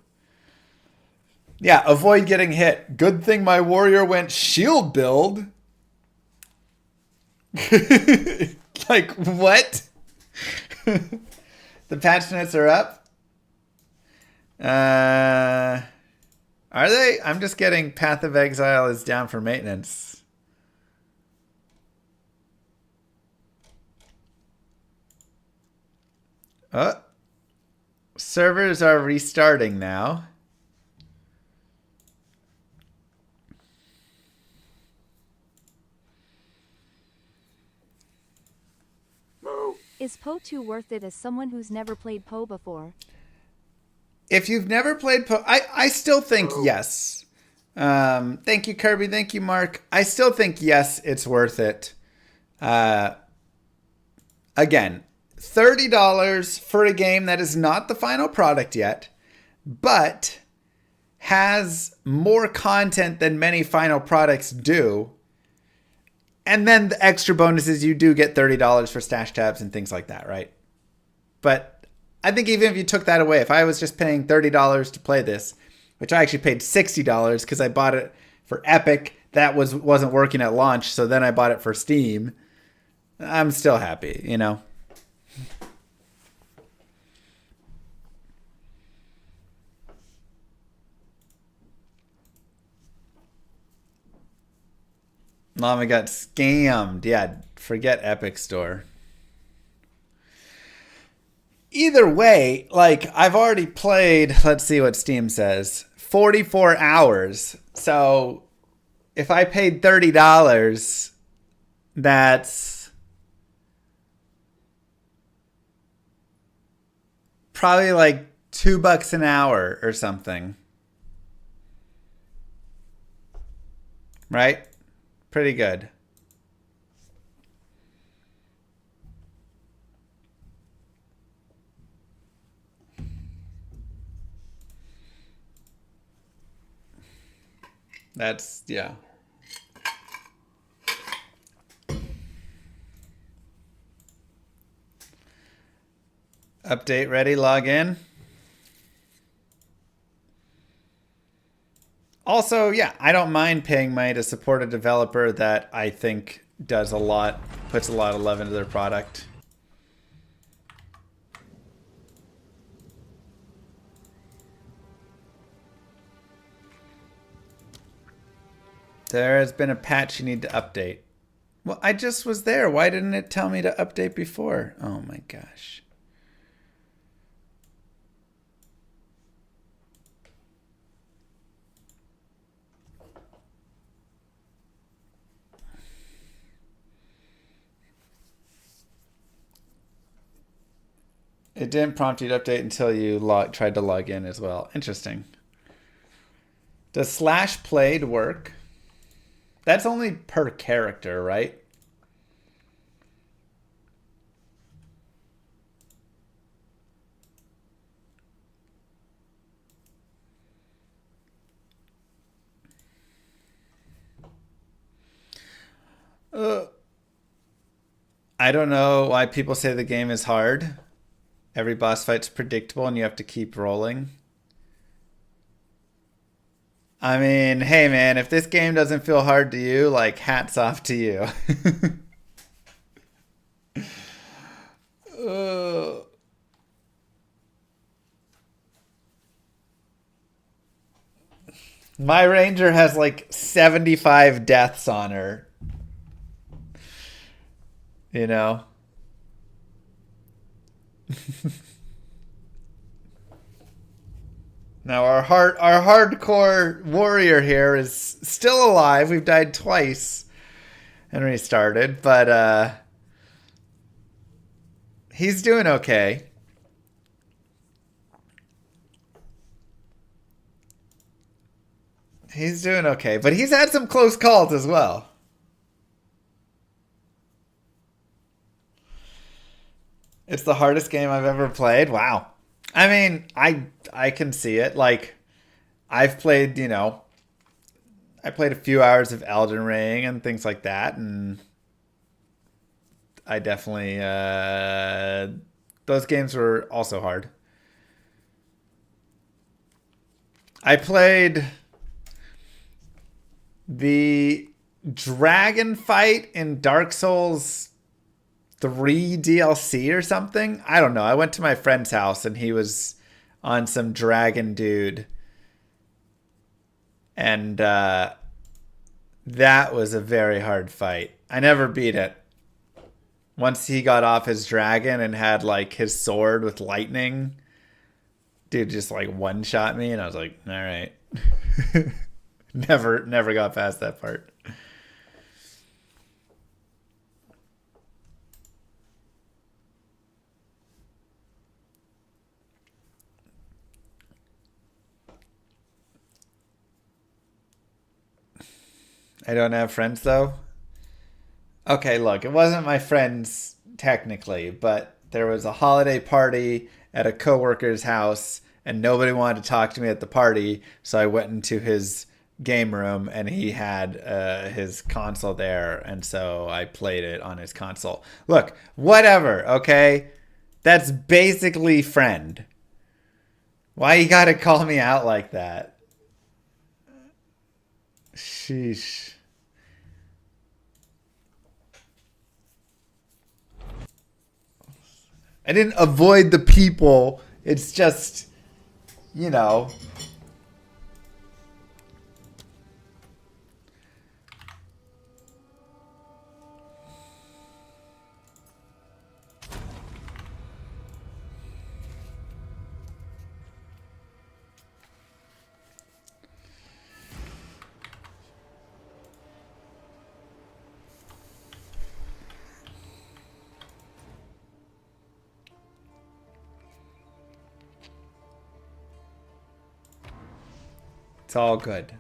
Yeah, avoid getting hit. Good thing my warrior went shield build. Like, what? The patch notes are up. Are they? I'm just getting Path of Exile is down for maintenance. Servers are restarting now. Is Poe 2 worth it as someone who's never played Poe before? If you've never played Poe, I still think yes. Thank you, Kirby. Thank you, Mark. I still think yes, it's worth it. Again, $30 for a game that is not the final product yet, but has more content than many final products do. And then the extra bonuses, you do get $30 for stash tabs and things like that, right? But I think even if you took that away, if I was just paying $30 to play this, which I actually paid $60 because I bought it for Epic, that wasn't working at launch, so then I bought it for Steam, I'm still happy, you know? Llama got scammed. Yeah, forget Epic Store. Either way, like, I've already played, let's see what Steam says, 44 hours. So if I paid $30, that's probably like $2 an hour or something. Right? Pretty good. That's, yeah. Update ready, log in. Also, yeah, I don't mind paying money to support a developer that I think does a lot, puts a lot of love into their product. There has been a patch you need to update. Well, I just was there. Why didn't it tell me to update before? Oh my gosh. It didn't prompt you to update until you tried to log in as well. Interesting. Does slash played work? That's only per character, right? I don't know why people say the game is hard. Every boss fight's predictable and you have to keep rolling. I mean, hey man, if this game doesn't feel hard to you, like, hats off to you. My ranger has like 75 deaths on her. You know? Now our hardcore warrior here is still alive. We've died twice and restarted, but he's doing okay. He's doing okay, but he's had some close calls as well. It's the hardest game I've ever played. Wow. I mean, I can see it. Like, I've played, you know, I played a few hours of Elden Ring and things like that, and I definitely, those games were also hard. I played the dragon fight in Dark Souls 3 DLC or something. I don't know. I went to my friend's house and he was on some dragon dude. And that was a very hard fight. I never beat it. Once he got off his dragon and had like his sword with lightning, dude just like one-shot me and I was like, all right. Never got past that part. I don't have friends though. Okay, look, it wasn't my friends technically, but there was a holiday party at a coworker's house and nobody wanted to talk to me at the party, so I went into his game room and he had his console there, and so I played it on his console. Look, whatever, okay? That's basically friend. Why you gotta call me out like that? Sheesh. I didn't avoid the people. It's just, you know. It's all good.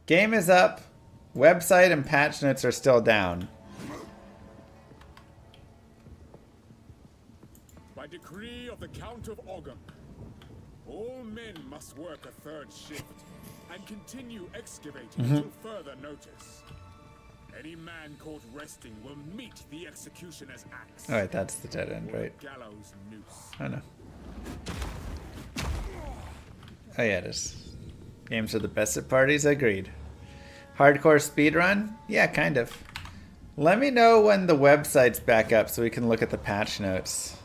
Game is up. Website and patch notes are still down. By decree of the Count of Ogham, all men must work a third shift and continue excavating until further notice. Any man caught resting will meet the executioner's axe. Alright, that's the dead end, right? Gallows noose. I know. Oh yeah, it is. Games are the best at parties, agreed. Hardcore speedrun? Yeah, kind of. Let me know when the website's back up so we can look at the patch notes.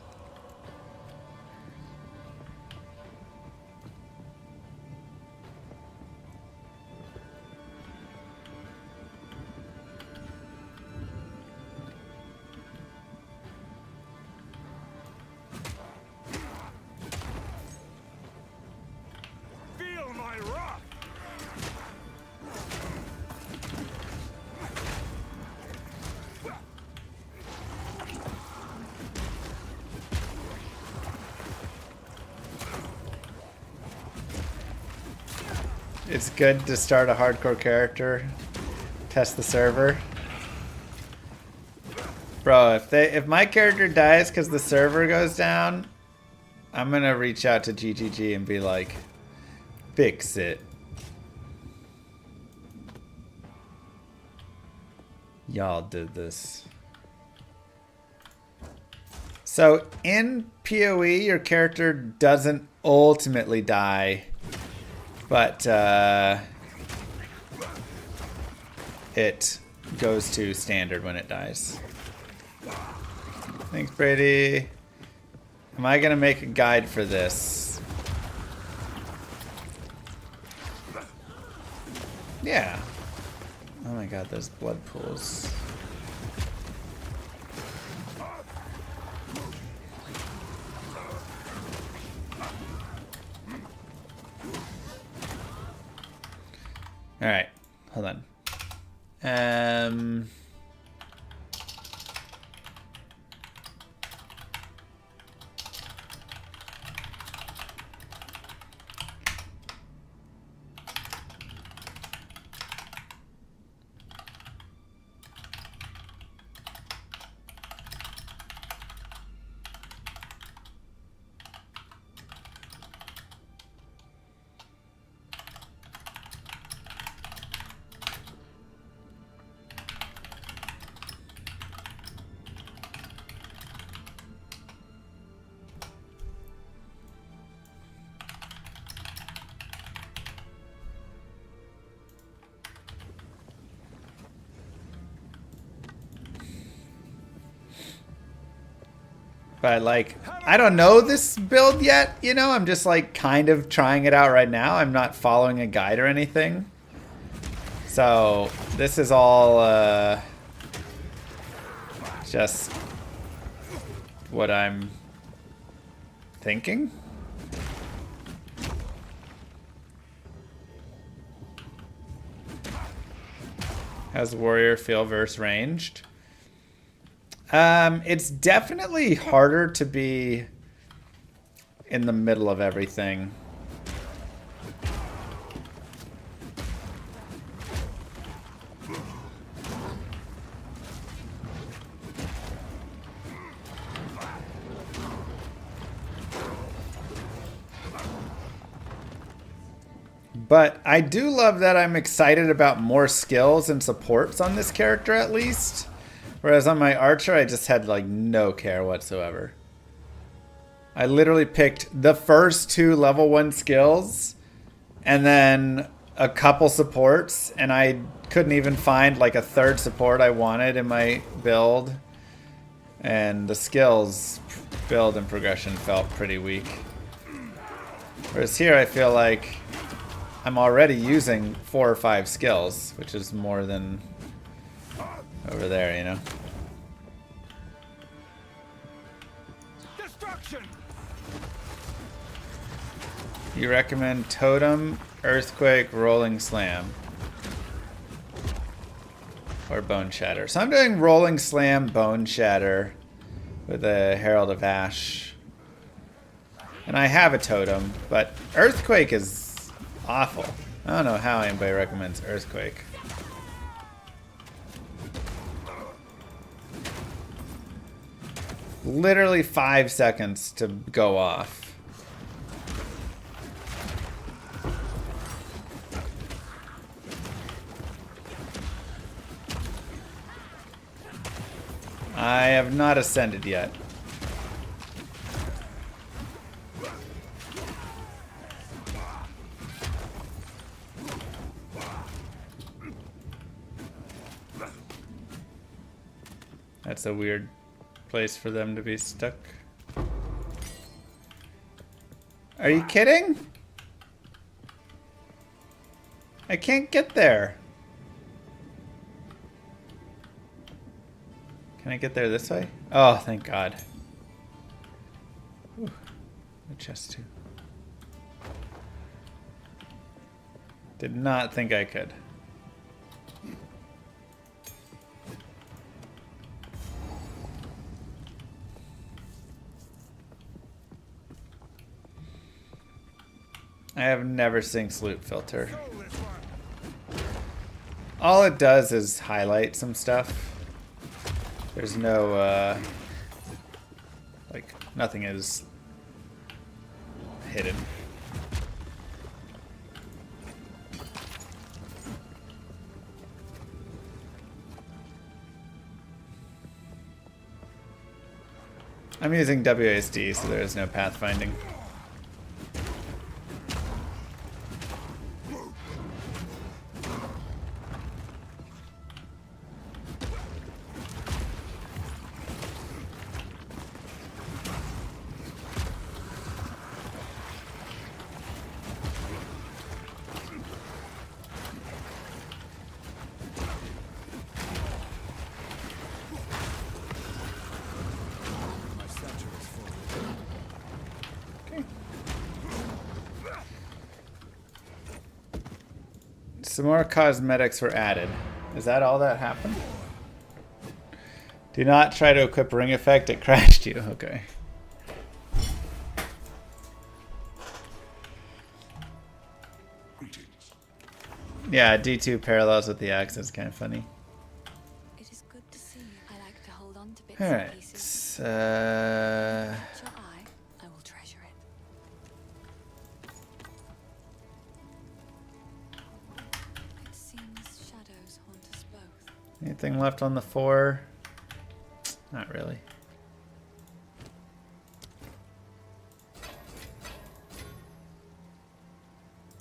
It's good to start a hardcore character, test the server. Bro, if my character dies because the server goes down, I'm gonna reach out to GGG and be like, fix it. Y'all did this. So in PoE, your character doesn't ultimately die. But it goes to standard when it dies. Thanks, Brady. Am I gonna make a guide for this? Yeah. Oh my god, those blood pools. All right, hold on. But like, I don't know this build yet, you know? I'm just like kind of trying it out right now. I'm not following a guide or anything. So this is all just what I'm thinking. How's Warrior feel versus ranged? It's definitely harder to be in the middle of everything. But I do love that I'm excited about more skills and supports on this character at least. Whereas on my archer, I just had like no care whatsoever. I literally picked the first 2 level 1 skills and then a couple supports, and I couldn't even find like a 3rd support I wanted in my build. And the skills build and progression felt pretty weak. Whereas here I feel like I'm already using 4 or 5 skills, which is more than over there, you know. Destruction! You recommend Totem, Earthquake, Rolling Slam, or Bone Shatter. So I'm doing Rolling Slam, Bone Shatter with a Herald of Ash. And I have a Totem, but Earthquake is awful. I don't know how anybody recommends Earthquake. Literally 5 seconds to go off. I have not ascended yet. That's a weird place for them to be stuck. Are you kidding? I can't get there. Can I get there this way? Oh, thank God. Ooh, a chest too. Did not think I could. I have never synced loot filter. All it does is highlight some stuff. There's no, like, nothing is hidden. I'm using WASD, so there is no pathfinding. Some more cosmetics were added. Is that all that happened? Do not try to equip ring effect, it crashed you. Okay. Yeah, D2 parallels with the axe is kind of funny. It is good to see. I like to hold on to bits All and right. pieces. Catch your eye, I will treasure it. It seems shadows haunt us both. Anything left on the 4? Not really.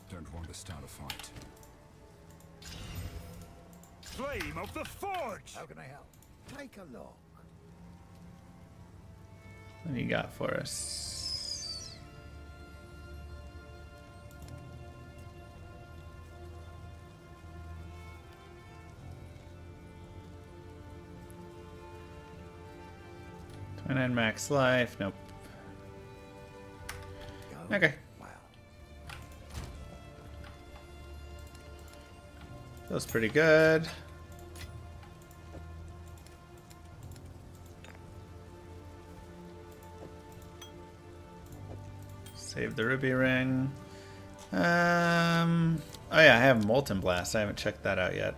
Don't want to start a fight. Flame of the Forge! How can I help? Take a look. What do you got for us? And max life. Nope. Okay. Feels pretty good. Save the ruby ring. Oh yeah, I have Molten Blast. I haven't checked that out yet.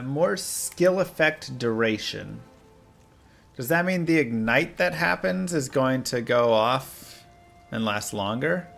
More skill effect duration. Does that mean the ignite that happens is going to go off and last longer?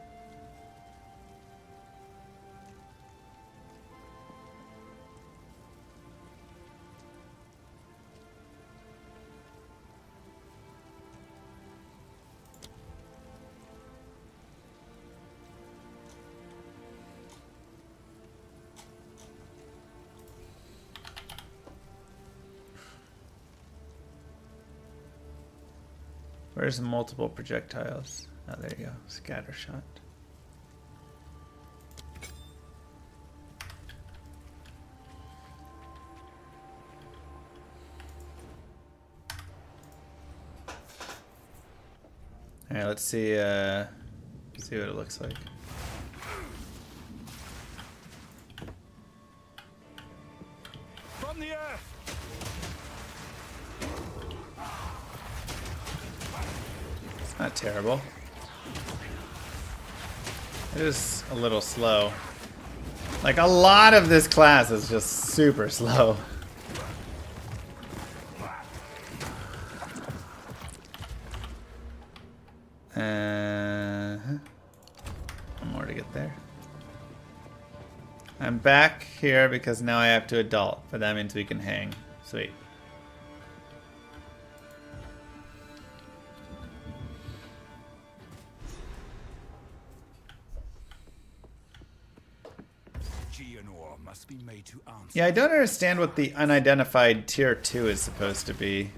Where's multiple projectiles? Oh, there you go. Scatter shot. All right, let's see what it looks like. From the earth. Not terrible. It is a little slow. Like, a lot of this class is just super slow. One more to get there. I'm back here because now I have to adult, but that means we can hang. Sweet. Yeah, I don't understand what the unidentified tier 2 is supposed to be.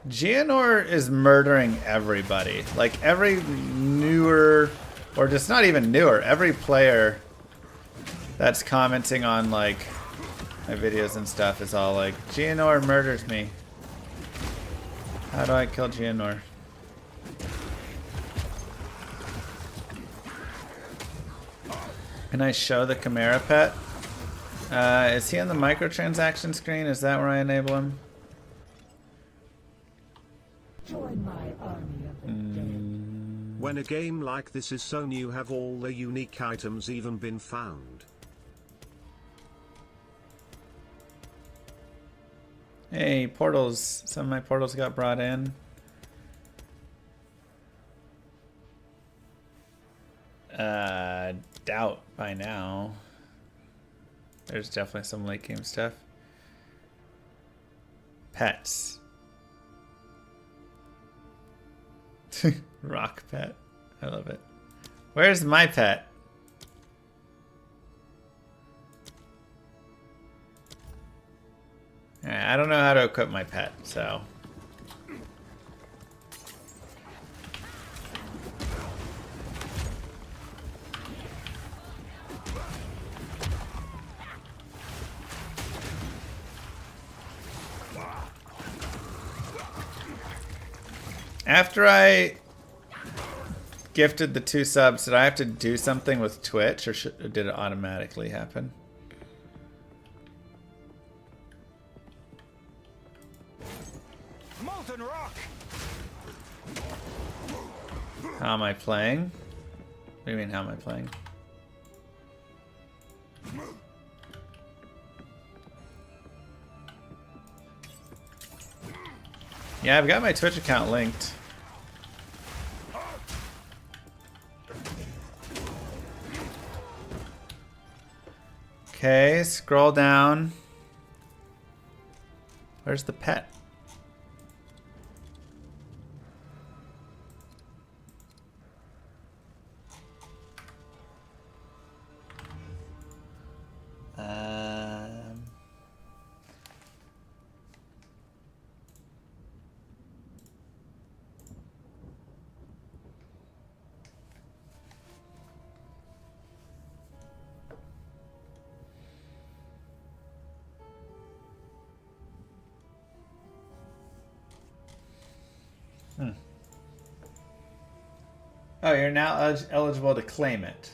Geonor is murdering everybody. Like, every newer, or just not even newer, every player that's commenting on, like, my videos and stuff is all like, Geonor murders me. How do I kill Geonor? Can I show the Chimera pet? Is he on the microtransaction screen? Is that where I enable him? When a game like this is so new, have all the unique items even been found? Hey, portals. Some of my portals got brought in. Doubt by now. There's definitely some late game stuff. Pets. Rock pet. I love it. Where's my pet? Alright, I don't know how to equip my pet, so. After I gifted the 2 subs, did I have to do something with Twitch, or did it automatically happen? Molten rock. How am I playing? What do you mean, how am I playing? Yeah, I've got my Twitch account linked. Okay, scroll down. Where's the pet? Oh, you're now eligible to claim it.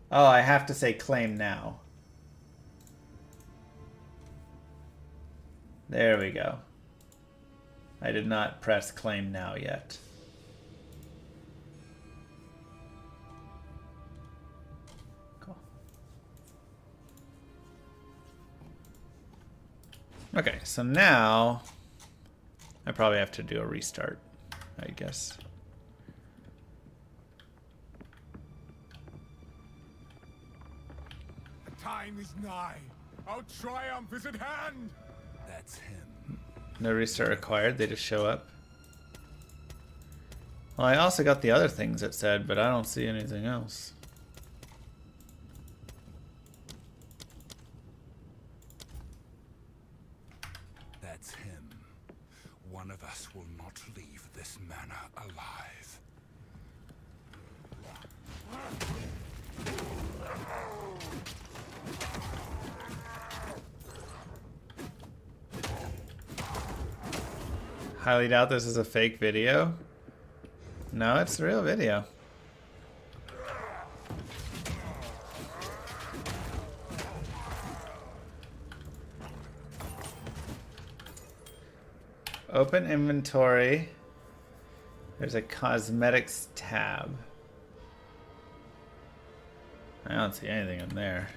Oh, I have to say claim now. There we go. I did not press claim now yet. Okay, so now I probably have to do a restart, I guess. The time is nigh. Our triumph is at hand. That's him. No restart required, they just show up. Well, I also got the other things it said, but I don't see anything else. That's him. One of us will not leave this manor alive. Highly doubt this is a fake video. No, it's a real video. Open inventory. There's a cosmetics tab. I don't see anything in there.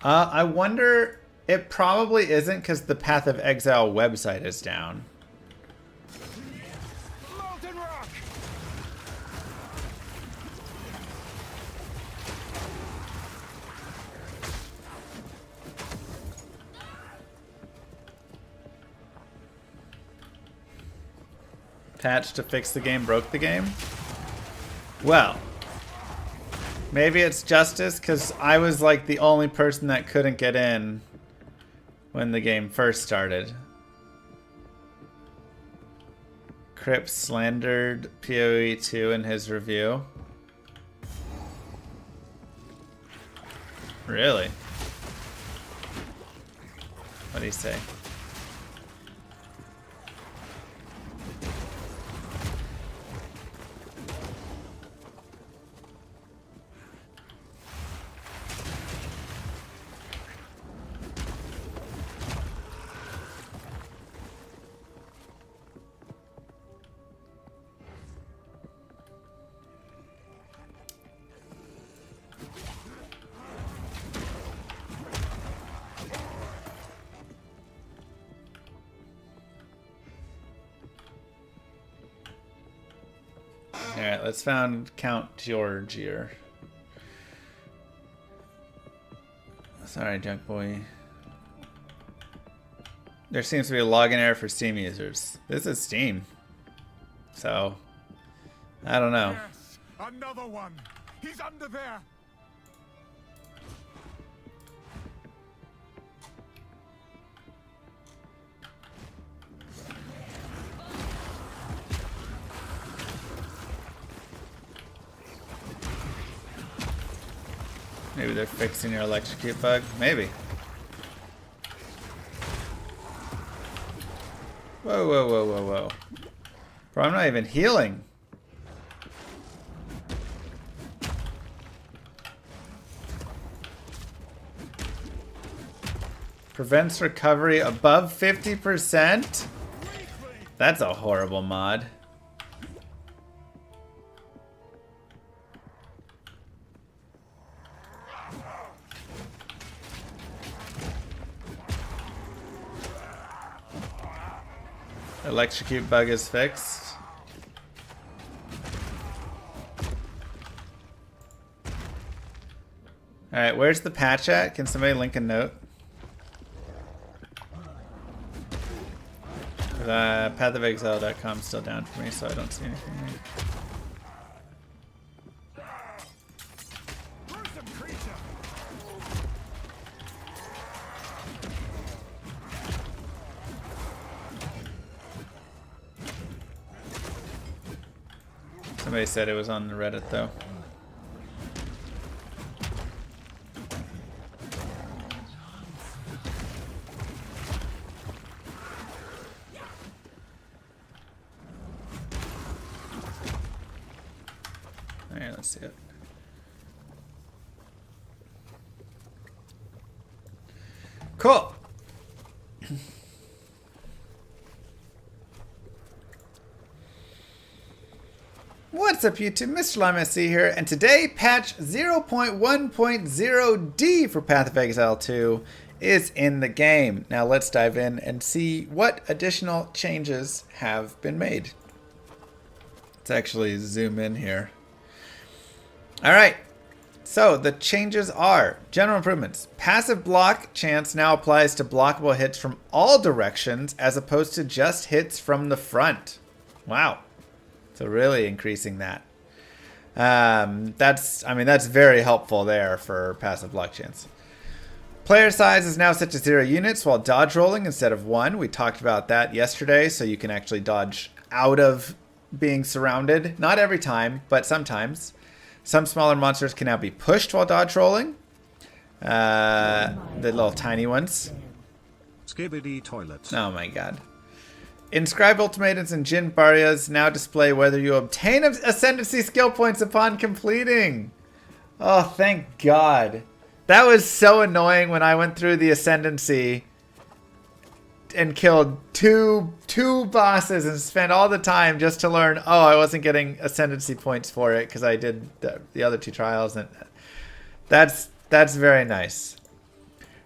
I wonder, it probably isn't because the Path of Exile website is down. Molten rock! Patch to fix the game broke the game? Well, maybe it's justice because I was like the only person that couldn't get in when the game first started. Cripps slandered PoE 2 in his review. Really? What did he say? Alright, let's find Count George here. Sorry, Junk Boy. There seems to be a login error for Steam users. This is Steam. So, I don't know. Yes, another one. He's under there. Maybe they're fixing your electrocute bug. Maybe. Whoa, whoa, whoa, whoa, whoa. Bro, I'm not even healing. Prevents recovery above 50%? That's a horrible mod. Electrocute bug is fixed. Alright, where's the patch at? Can somebody link a note? Pathofexile.com is still down for me, so I don't see anything there. Somebody said it was on the Reddit though. Alright, let's see it. Cool. What's up YouTube, Mr. LimeSC here, and today patch 0.1.0D for Path of Exile 2 is in the game. Now let's dive in and see what additional changes have been made. Let's actually zoom in here. All right. So the changes are general improvements. Passive block chance now applies to blockable hits from all directions as opposed to just hits from the front. Wow. So really increasing that. That's very helpful there for passive block chance. Player size is now set to 0 units while dodge rolling instead of 1. We talked about that yesterday, so you can actually dodge out of being surrounded. Not every time, but sometimes. Some smaller monsters can now be pushed while dodge rolling. The little tiny ones. Skibidi toilets. Oh my god. Inscribe ultimatums and Jin Barrias now display whether you obtain ascendancy skill points upon completing. Oh, thank God. That was so annoying when I went through the ascendancy and killed two bosses and spent all the time just to learn, oh, I wasn't getting ascendancy points for it because I did the other 2 trials. And that's very nice.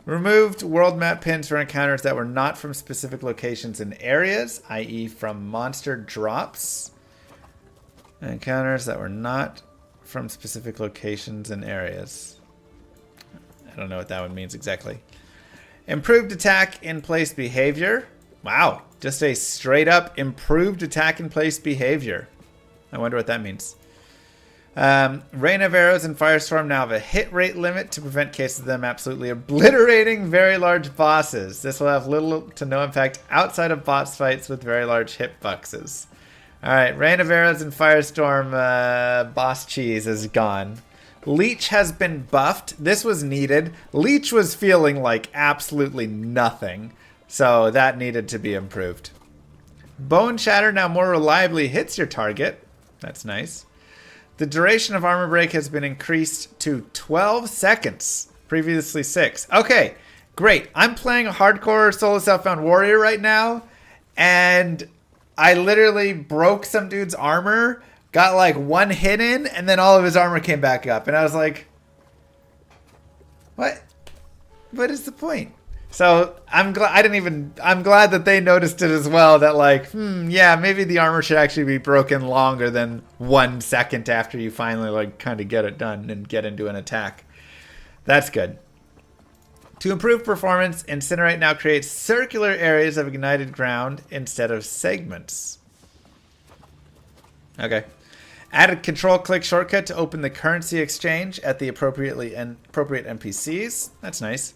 Removed world map pins for encounters that were not from specific locations and areas, i.e. from monster drops. Encounters that were not from specific locations and areas. I don't know what that one means exactly. Improved attack in place behavior. Wow, just a straight up improved attack in place behavior. I wonder what that means. Rain of Arrows and Firestorm now have a hit rate limit to prevent cases of them absolutely obliterating very large bosses. This will have little to no impact outside of boss fights with very large hitboxes. Alright, Rain of Arrows and Firestorm boss cheese is gone. Leech has been buffed. This was needed. Leech was feeling like absolutely nothing, so that needed to be improved. Bone Shatter now more reliably hits your target. That's nice. The duration of armor break has been increased to 12 seconds, previously 6. Okay, great. I'm playing a hardcore solo Southbound Warrior right now, and I literally broke some dude's armor, got like 1 hit in, and then all of his armor came back up. And I was like, what? What is the point? So I'm glad that they noticed it as well, that like, yeah, maybe the armor should actually be broken longer than 1 second after you finally like kind of get it done and get into an attack. That's good. To improve performance, Incinerate now creates circular areas of ignited ground instead of segments. Okay. Added control click shortcut to open the currency exchange at the appropriate NPCs. That's nice.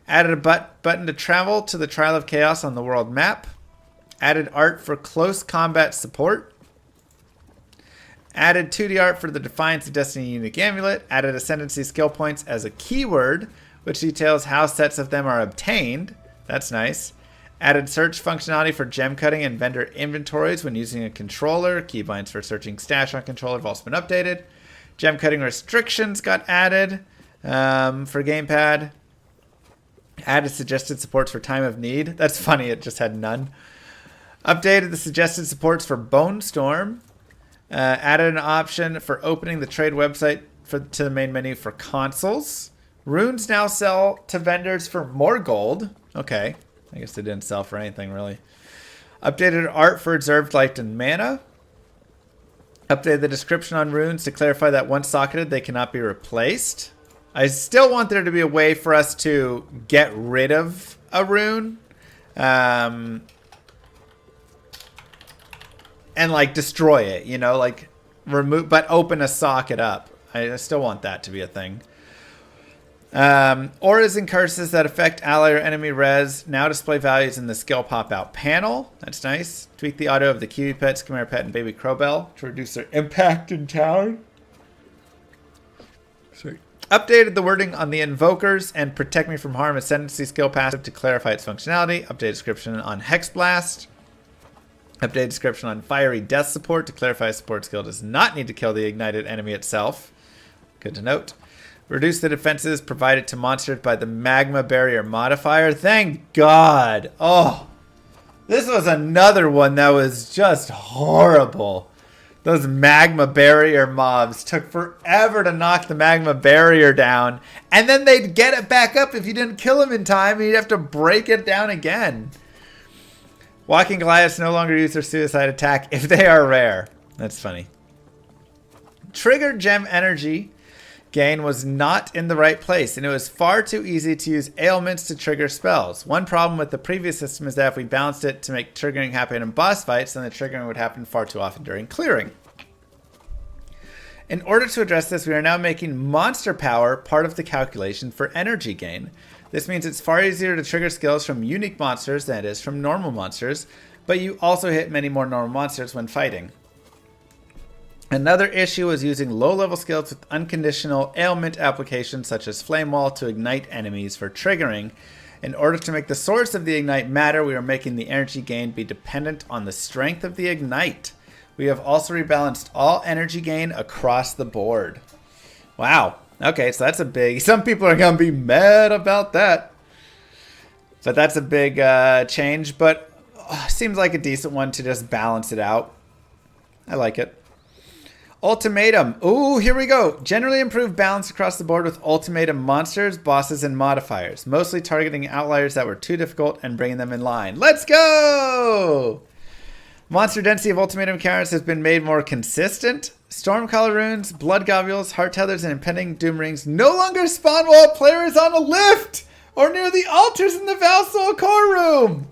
Added a button to travel to the Trial of Chaos on the world map. Added art for close combat support. Added 2D art for the Defiance of Destiny unique amulet. Added ascendancy skill points as a keyword, which details how sets of them are obtained. That's nice. Added search functionality for gem cutting and vendor inventories when using a controller. Keybinds for searching stash on controller have also been updated. Gem cutting restrictions got added for gamepad. Added suggested supports for time of need. That's funny, it just had none. Updated the suggested supports for Bone Storm. Added an option for opening the trade website to the main menu for consoles. Runes now sell to vendors for more gold. Okay, I guess they didn't sell for anything really. Updated art for Observed Light and Mana. Updated the description on runes to clarify that once socketed, they cannot be replaced. I still want there to be a way for us to get rid of a rune. And like destroy it, you know, like remove, but open a socket up. I still want that to be a thing. Auras and curses that affect ally or enemy res now display values in the skill pop-out panel. That's nice. Tweak the auto of the Kiwi Pet, Chimera Pet, and Baby Crowbell to reduce their impact in town. Sorry. Updated the wording on the Invokers and Protect Me from Harm Ascendancy skill passive to clarify its functionality. Updated description on Hex Blast. Updated description on Fiery Death support to clarify support skill does not need to kill the ignited enemy itself. Good to note. Reduce the defenses provided to monsters by the Magma Barrier modifier. Thank God. Oh, this was another one that was just horrible. Those magma barrier mobs took forever to knock the magma barrier down. And then they'd get it back up if you didn't kill them in time. And you'd have to break it down again. Walking Goliaths no longer use their suicide attack if they are rare. That's funny. Trigger gem energy gain was not in the right place, and it was far too easy to use ailments to trigger spells. One problem with the previous system is that if we balanced it to make triggering happen in boss fights, then the triggering would happen far too often during clearing. In order to address this, we are now making monster power part of the calculation for energy gain. This means it's far easier to trigger skills from unique monsters than it is from normal monsters, but you also hit many more normal monsters when fighting. Another issue is using low-level skills with unconditional ailment applications such as Flame Wall to ignite enemies for triggering. In order to make the source of the ignite matter, we are making the energy gain be dependent on the strength of the ignite. We have also rebalanced all energy gain across the board. Wow. Okay, so that's a big... Some people are going to be mad about that. But that's a big change, but seems like a decent one to just balance it out. I like it. Ultimatum. Ooh, here we go. Generally improved balance across the board with ultimatum monsters, bosses, and modifiers. Mostly targeting outliers that were too difficult and bringing them in line. Let's go! Monster density of ultimatum encounters has been made more consistent. Stormcaller runes, blood globules, heart tethers, and impending doom rings no longer spawn while a player is on a lift or near the altars in the Valsoul core room.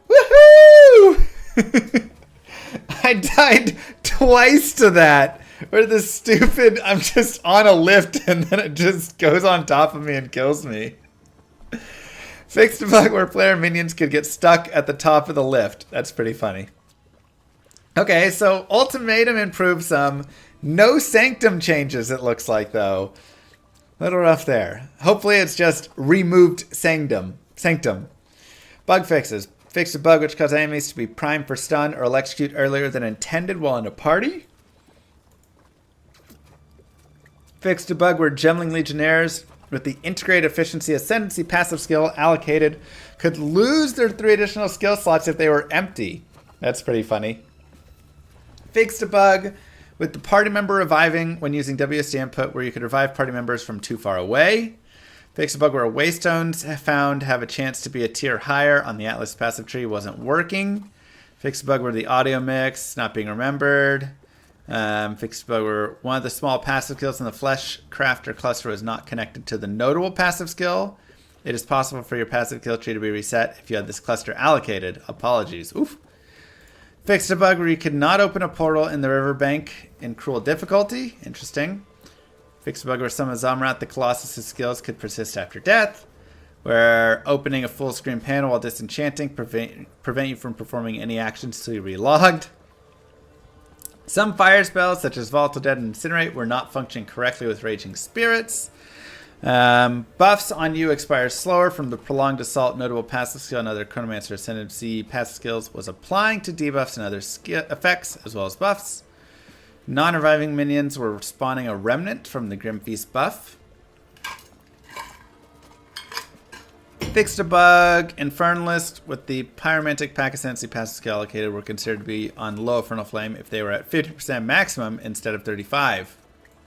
Woohoo! I died twice to that. Where the stupid, I'm just on a lift and then it just goes on top of me and kills me. Fixed a bug where player minions could get stuck at the top of the lift. That's pretty funny. Okay, so Ultimatum improved some. No Sanctum changes, it looks like, though. A little rough there. Hopefully it's just removed Sanctum. Bug fixes. Fixed a bug which caused enemies to be primed for stun or electrocute earlier than intended while in a party. Fixed a bug where Gemling Legionnaires with the Integrated Efficiency Ascendancy passive skill allocated could lose their 3 additional skill slots if they were empty. That's pretty funny. Fixed a bug with the party member reviving when using WSD input where you could revive party members from too far away. Fixed a bug where Waystones found have a chance to be a tier higher on the Atlas passive tree wasn't working. Fixed a bug where the audio mix not being remembered. Fixed a bug where one of the small passive skills in the Flesh Crafter cluster was not connected to the notable passive skill. It is possible for your passive skill tree to be reset if you had this cluster allocated. Apologies. Oof. Fixed a bug where you could not open a portal in the riverbank in cruel difficulty. Interesting. Fixed a bug where some of Zamrat the Colossus' skills could persist after death. Where opening a full screen panel while disenchanting prevent you from performing any actions until you relogged. Some fire spells, such as Volatile Dead and Incinerate, were not functioning correctly with Raging Spirits. Buffs on you expire slower from the Prolonged Assault, Notable Passive Skill, and other Chronomancer Ascendancy passive skills was applying to debuffs and other effects, as well as buffs. Non-reviving minions were spawning a Remnant from the Grim Feast buff. Fixed a bug. Infernalist with the Pyromantic Pack Ascendancy passive skill allocated were considered to be on low Infernal Flame if they were at 50% maximum instead of 35.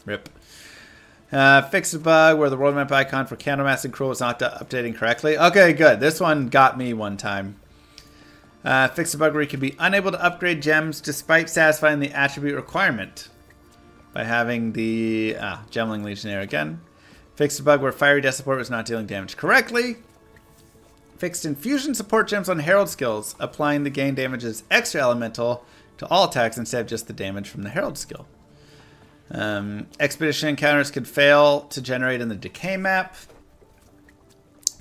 RIP. Fixed a bug where the world map icon for Candlemass and Cruel was not updating correctly. Okay, good. This one got me one time. Fixed a bug where you could be unable to upgrade gems despite satisfying the attribute requirement by having the Gemling Legionnaire again. Fixed a bug where Fiery Death Support was not dealing damage correctly. Fixed infusion support gems on Herald skills, applying the gain damage as extra elemental to all attacks instead of just the damage from the Herald skill. Expedition encounters could fail to generate in the decay map.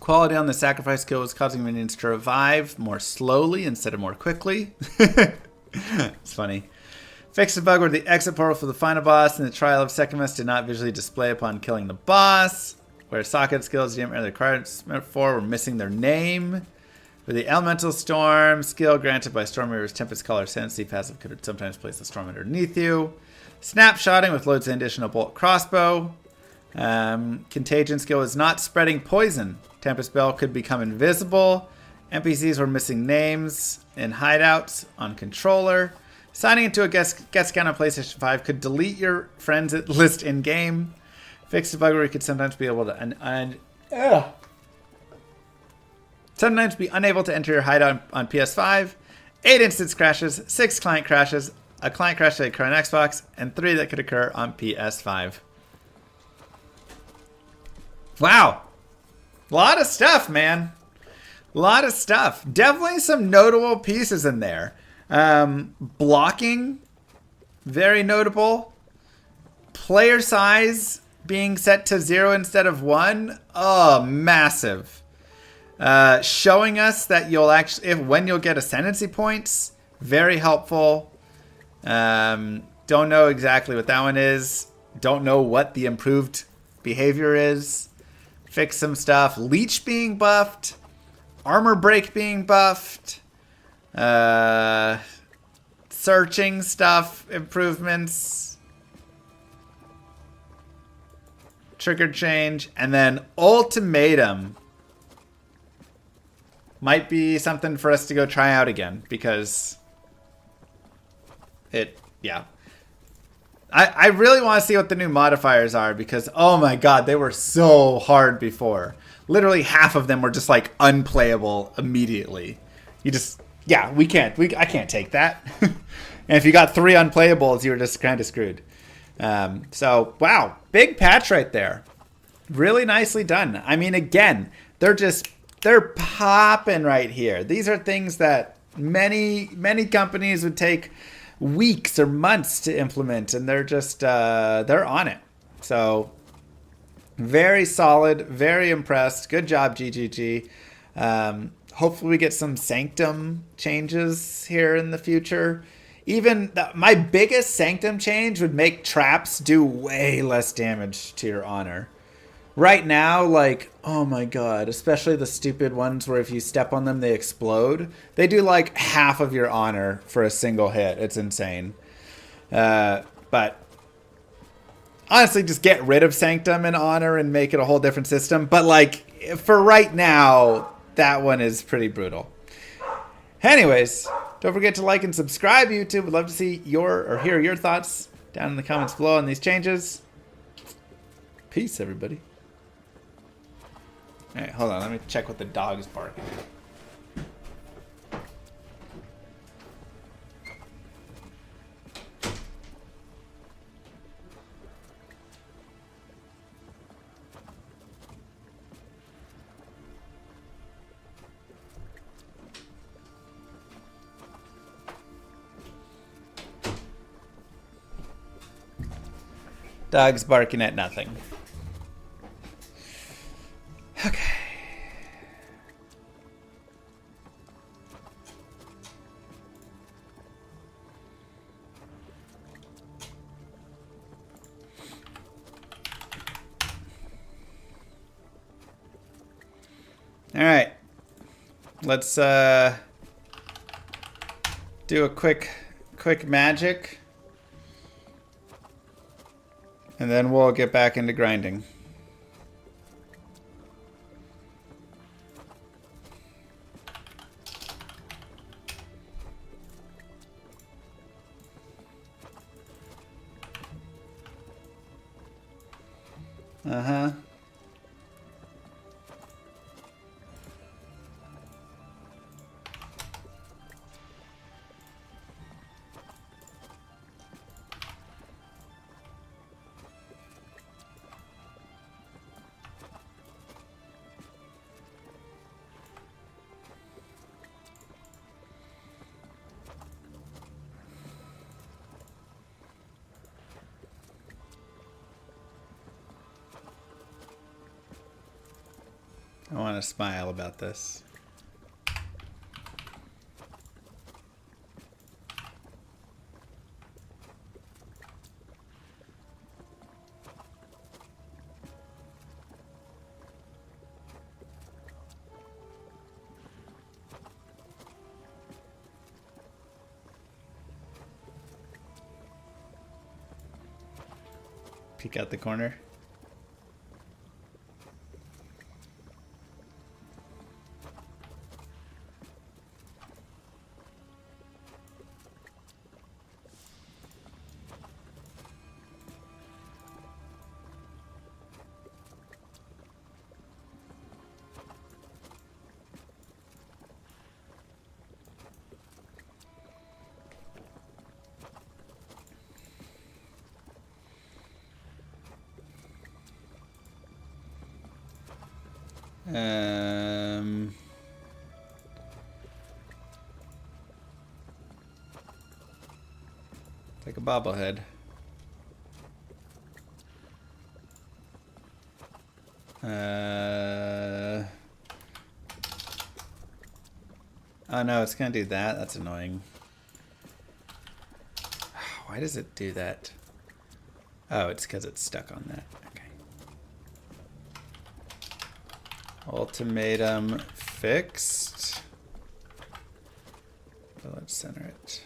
Quality on the sacrifice skill was causing minions to revive more slowly instead of more quickly. It's funny. Fixed a bug where the exit portal for the final boss in the Trial of Secumus did not visually display upon killing the boss. Where socket skills didn't really require for were missing their name. Where the Elemental Storm skill granted by Stormweaver's Tempest Caller Ascendancy passive could sometimes place the storm underneath you. Snapshotting with loads of additional bolt crossbow. Contagion skill is not spreading poison. Tempest Bell could become invisible. NPCs were missing names in hideouts on controller. Signing into a guest account on PlayStation 5 could delete your friends list in game. Fix the bug where you could sometimes be able to sometimes be unable to enter your hideout on PS5. 8 instance crashes, 6 client crashes, a client crash that occur on Xbox, and 3 that could occur on PS5. Wow. A lot of stuff, man. A lot of stuff. Definitely some notable pieces in there. Blocking, very notable. Player size being set to 0 instead of 1. Oh, massive. Showing us that you'll actually, when you'll get ascendancy points, very helpful. Don't know exactly what that one is. Don't know what the improved behavior is. Fix some stuff. Leech being buffed. Armor break being buffed. Searching stuff improvements. Trigger change. And then ultimatum might be something for us to go try out again, because I really want to see what the new modifiers are, because oh my god, they were so hard before. Literally half of them were just like unplayable immediately. You just, I can't take that. And if you got 3 unplayables, you were just kind of screwed. So wow, big patch right there. Really nicely done. I mean, again, they're popping right here. These are things that many companies would take weeks or months to implement, and they're just they're on it. So very solid, very impressed. Good job, GGG. Hopefully we get some Sanctum changes here in the future. Even my biggest Sanctum change would make traps do way less damage to your honor. Right now, like, oh my god, especially the stupid ones where if you step on them, they explode. They do like half of your honor for a single hit. It's insane. But honestly, just get rid of Sanctum and honor and make it a whole different system. But like, for right now, that one is pretty brutal. Anyways, don't forget to like and subscribe, YouTube. Would love to see hear your thoughts down in the comments below on these changes. Peace, everybody. All right, hold on. Let me check what the dog's barking at. Dog's barking at nothing. Okay. All right. Let's do a quick magic, and then we'll get back into grinding. Uh-huh. I want to smile about this. Peek out the corner. Like a bobblehead. Oh no, it's gonna do that. That's annoying. Why does it do that? Oh, it's because it's stuck on that. Okay. Ultimatum fixed. So let's center it.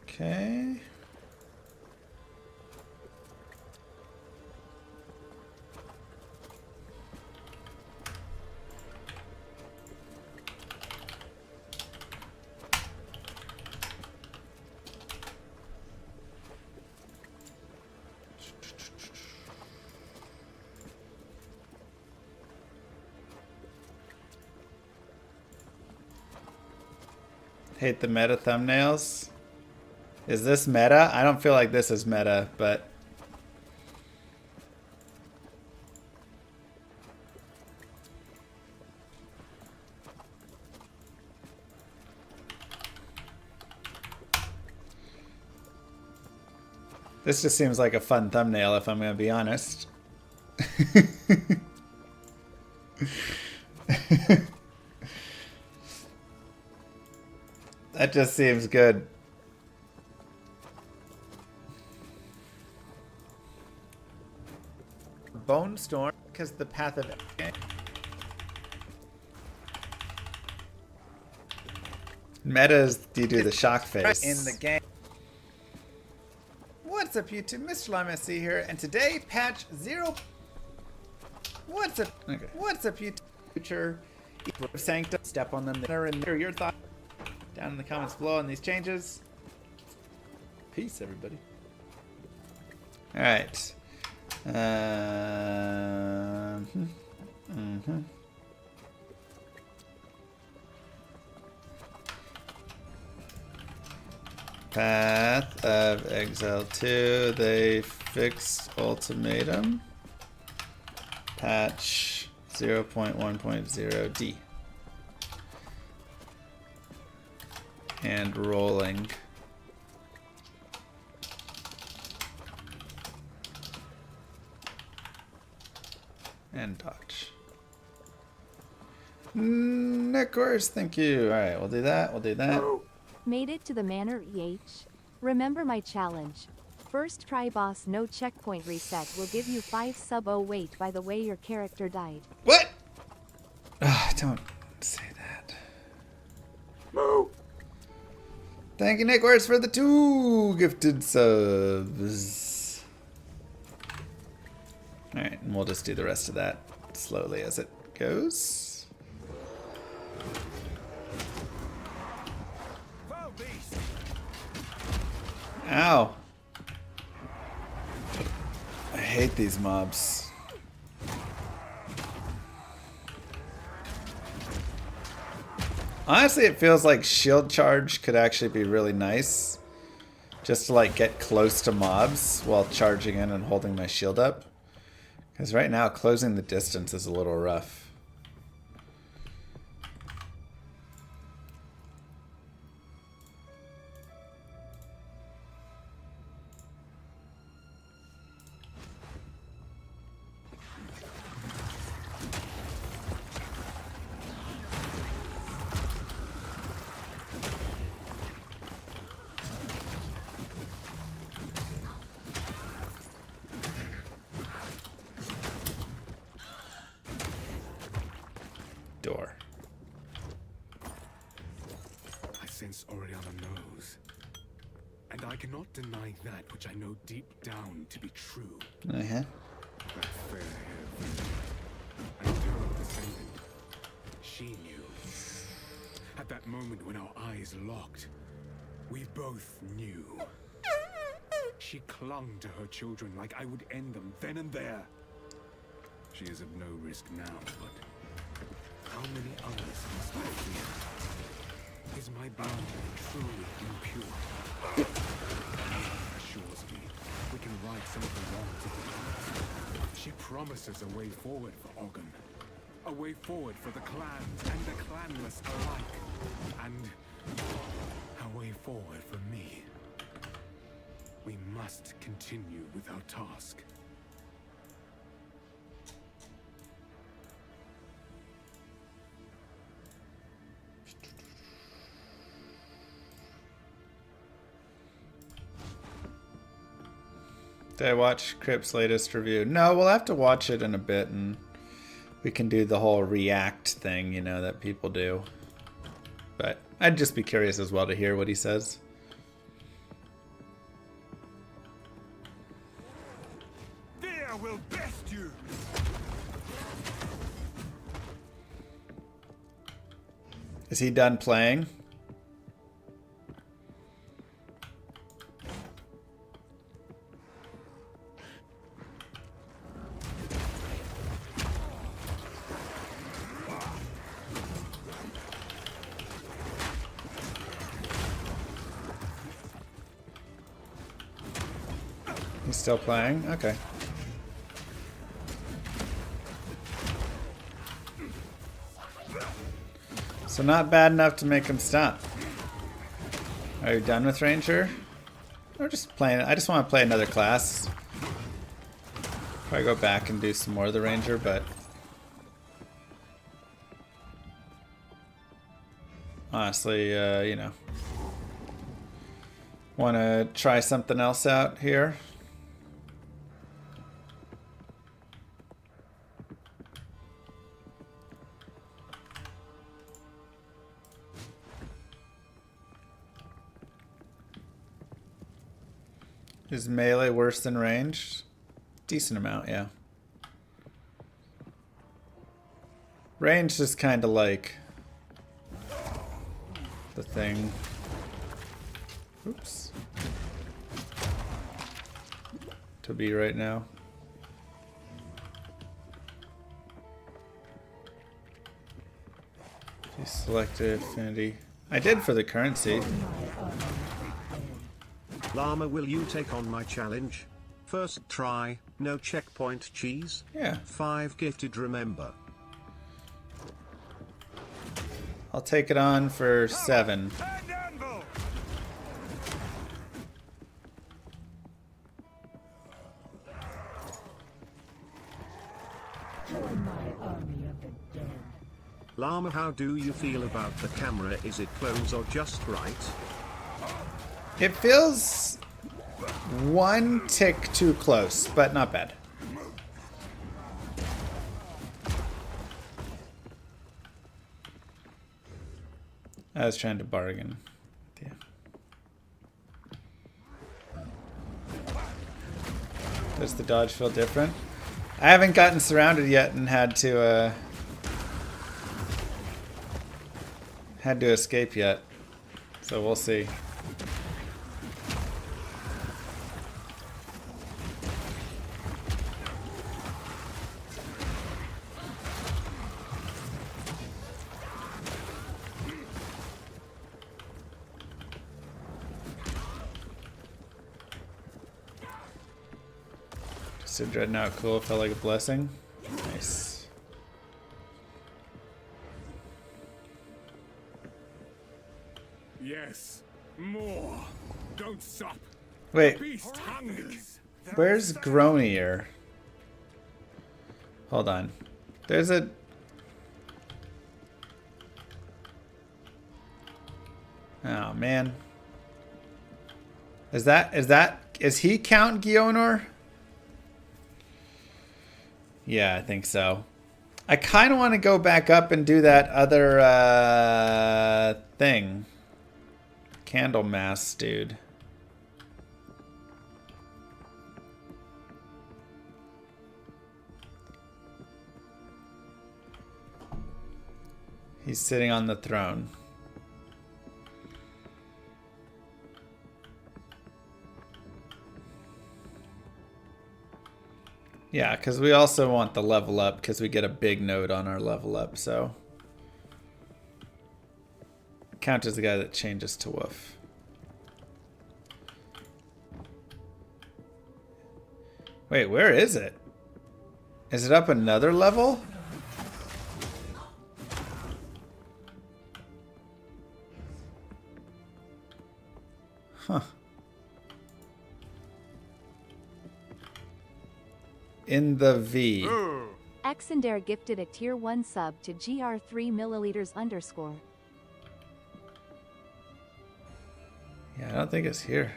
Okay. Hate the meta thumbnails. Is this meta? I don't feel like this is meta, but this just seems like a fun thumbnail if I'm going to be honest. That just seems good. Bone Storm, because the path of metas, you do the shock face in the game. What's up, YouTube? Mr. Lama SC here, and today patch 0. What's up? Okay. What's up, YouTube? Future Sanctum. Step on them. And hear your thoughts down in the comments below on these changes. Peace, everybody. All right. Path of Exile 2, they fixed ultimatum. Patch 0.1.0D. And rolling. And dodge. Discourse, thank you. Alright, we'll do that. We'll do that. Made it to the manor, EH. Remember my challenge. First try boss no checkpoint reset will give you 5 sub. Oh wait, by the way your character died. What? Don't say that. Moo! Thank you, Discourse, for the 2 gifted subs. Alright, and we'll just do the rest of that slowly as it goes. Ow. I hate these mobs. Honestly, it feels like shield charge could actually be really nice. Just to like get close to mobs while charging in and holding my shield up. Because right now, closing the distance is a little rough. Door. I sense Oriana knows. And I cannot deny that which I know deep down to be true. Uh-huh. That fair-haired an eternal descendant. She knew. At that moment when our eyes locked, we both knew. She clung to her children like I would end them then and there. She is of no risk now, but how many others must I fear? Is my boundary truly impure? Assures me we can right some of the wrongs of the past. She promises a way forward for Ogden. A way forward for the clans and the clanless alike. And a way forward for me. We must continue with our task. Did I watch Crip's latest review? No, we'll have to watch it in a bit and we can do the whole react thing, you know, that people do. But I'd just be curious as well to hear what he says. Fear will best you. Is he done playing? He's still playing? Okay. So not bad enough to make him stop. Are you done with Ranger? Or just playing it? I just want to play another class. Probably go back and do some more of the Ranger, but honestly, you know, want to try something else out here. Is melee worse than ranged? Decent amount, yeah. Ranged is kind of like the thing. Oops. To be right now. If you selected affinity. I did for the currency. Llama, will you take on my challenge? First try, no checkpoint cheese? Yeah. 5 gifted, remember. I'll take it on for 7. Llama, how do you feel about the camera? Is it close or just right? It feels one tick too close, but not bad. I was trying to bargain. Yeah. Does the dodge feel different? I haven't gotten surrounded yet and had to escape yet. So we'll see. Just a dreadnought, cool. Felt like a blessing. Nice. Yes, more. Don't stop. Wait. The beast hungers. Where's Gronier? Hold on. There's a... Oh, man. Is he Count Gionor? Yeah, I think so. I kind of want to go back up and do that other thing. Candlemass, dude. He's sitting on the throne. Yeah, because we also want the level up because we get a big node on our level up, so. count as the guy that changes to wolf. Wait, where is it? Is it up another level? Huh. In the V. Exandare gifted a tier 1 sub to GR3 milliliters _. Yeah, I don't think it's here.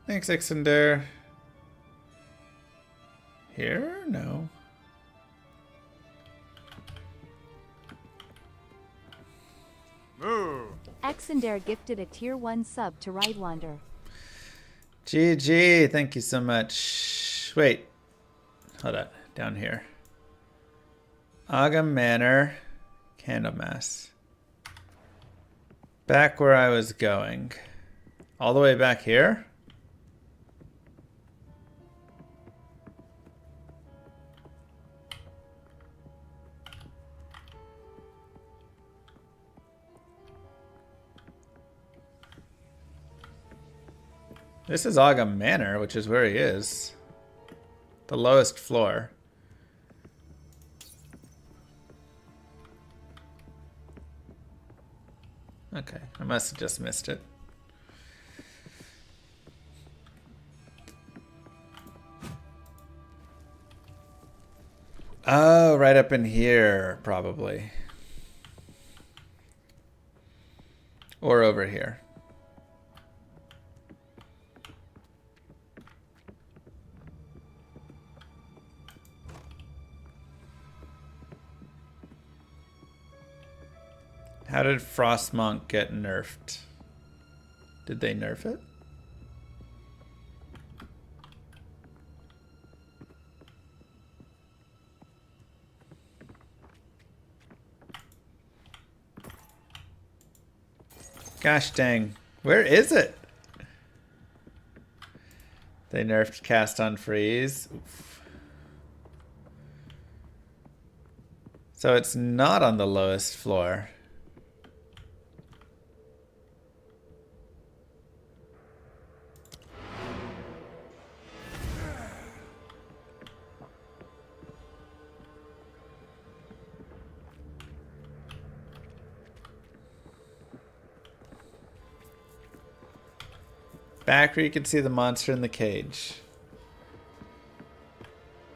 Thanks, Exandare. Here? No. Exandare gifted a tier 1 sub to Ridewander. GG, thank you so much. Wait. Hold on. Down here. Aga Manor. Candlemass. Back where I was going. All the way back here? This is Aga Manor, which is where he is. The lowest floor. Okay, I must have just missed it. Oh, right up in here, probably. Or over here. How did Frostmonk get nerfed? Did they nerf it? Gosh dang. Where is it? They nerfed cast on freeze. Oof. So it's not on the lowest floor. Back where you can see the monster in the cage.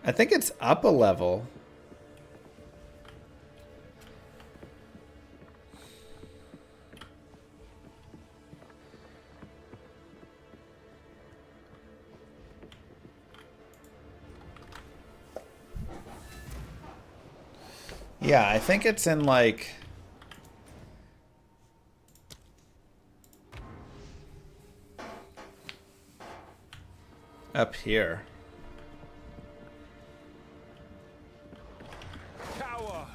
I think it's up a level. Yeah, I think it's in like... up here. Cower.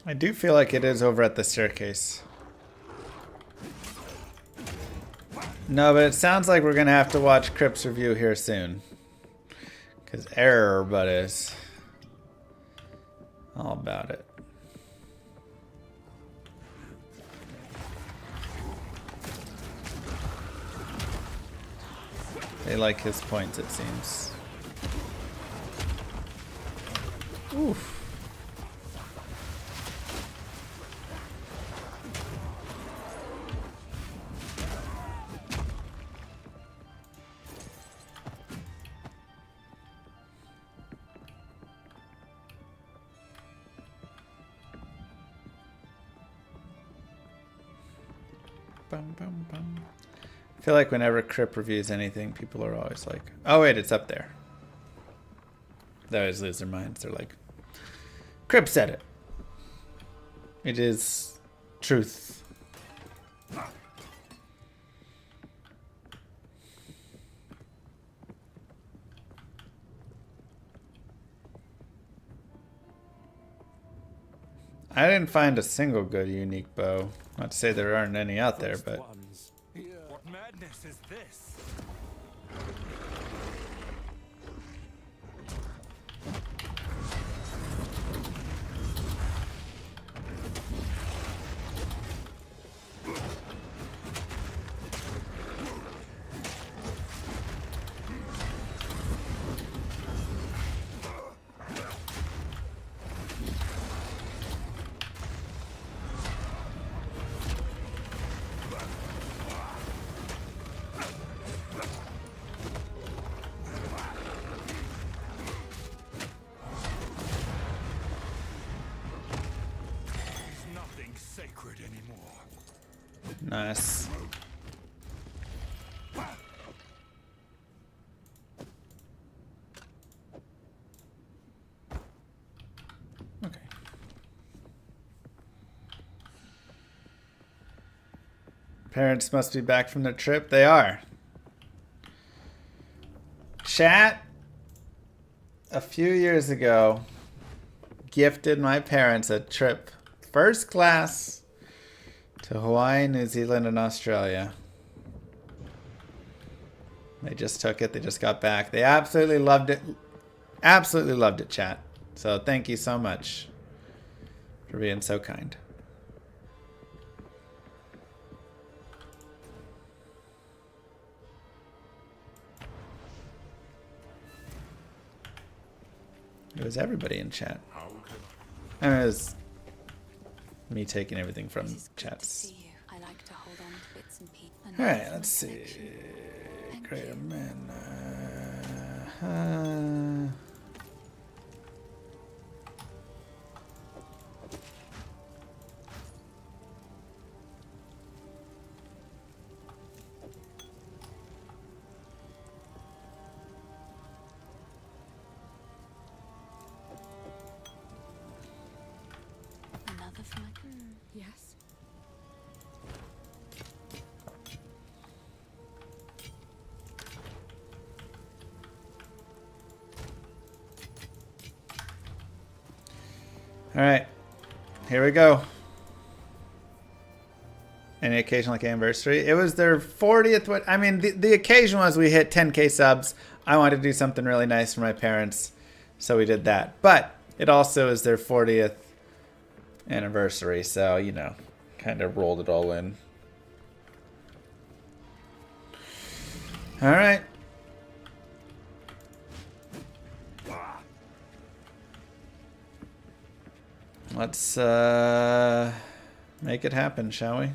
I do feel like it is over at the staircase. No, but it sounds like we're gonna have to watch Crip's review here soon. Because everybody is all about it. They like his points, it seems. Oof. Bum, bum, bum. I feel like whenever Crip reviews anything, people are always like, oh wait, it's up there. They always lose their minds. They're like, Crip said it. It is truth. I didn't find a single good unique bow. Not to say there aren't any out there, but... What madness is this? Nice. Okay. Parents must be back from their trip. They are. Chat, a few years ago, gifted my parents a trip first class to Hawaii, New Zealand, and Australia. They just took it. They just got back. They absolutely loved it. Absolutely loved it, chat. So thank you so much for being so kind. It was everybody in chat. I mean, it was me taking everything from chats. Alright, let's see. Greater men. Another for my... Yes. All right, here we go. Any occasion like anniversary? It was their 40th. What I mean, the occasion was we hit 10K subs. I wanted to do something really nice for my parents, so we did that. But it also is their 40th anniversary, so you know, kind of rolled it all in. All right. Let's make it happen, shall we?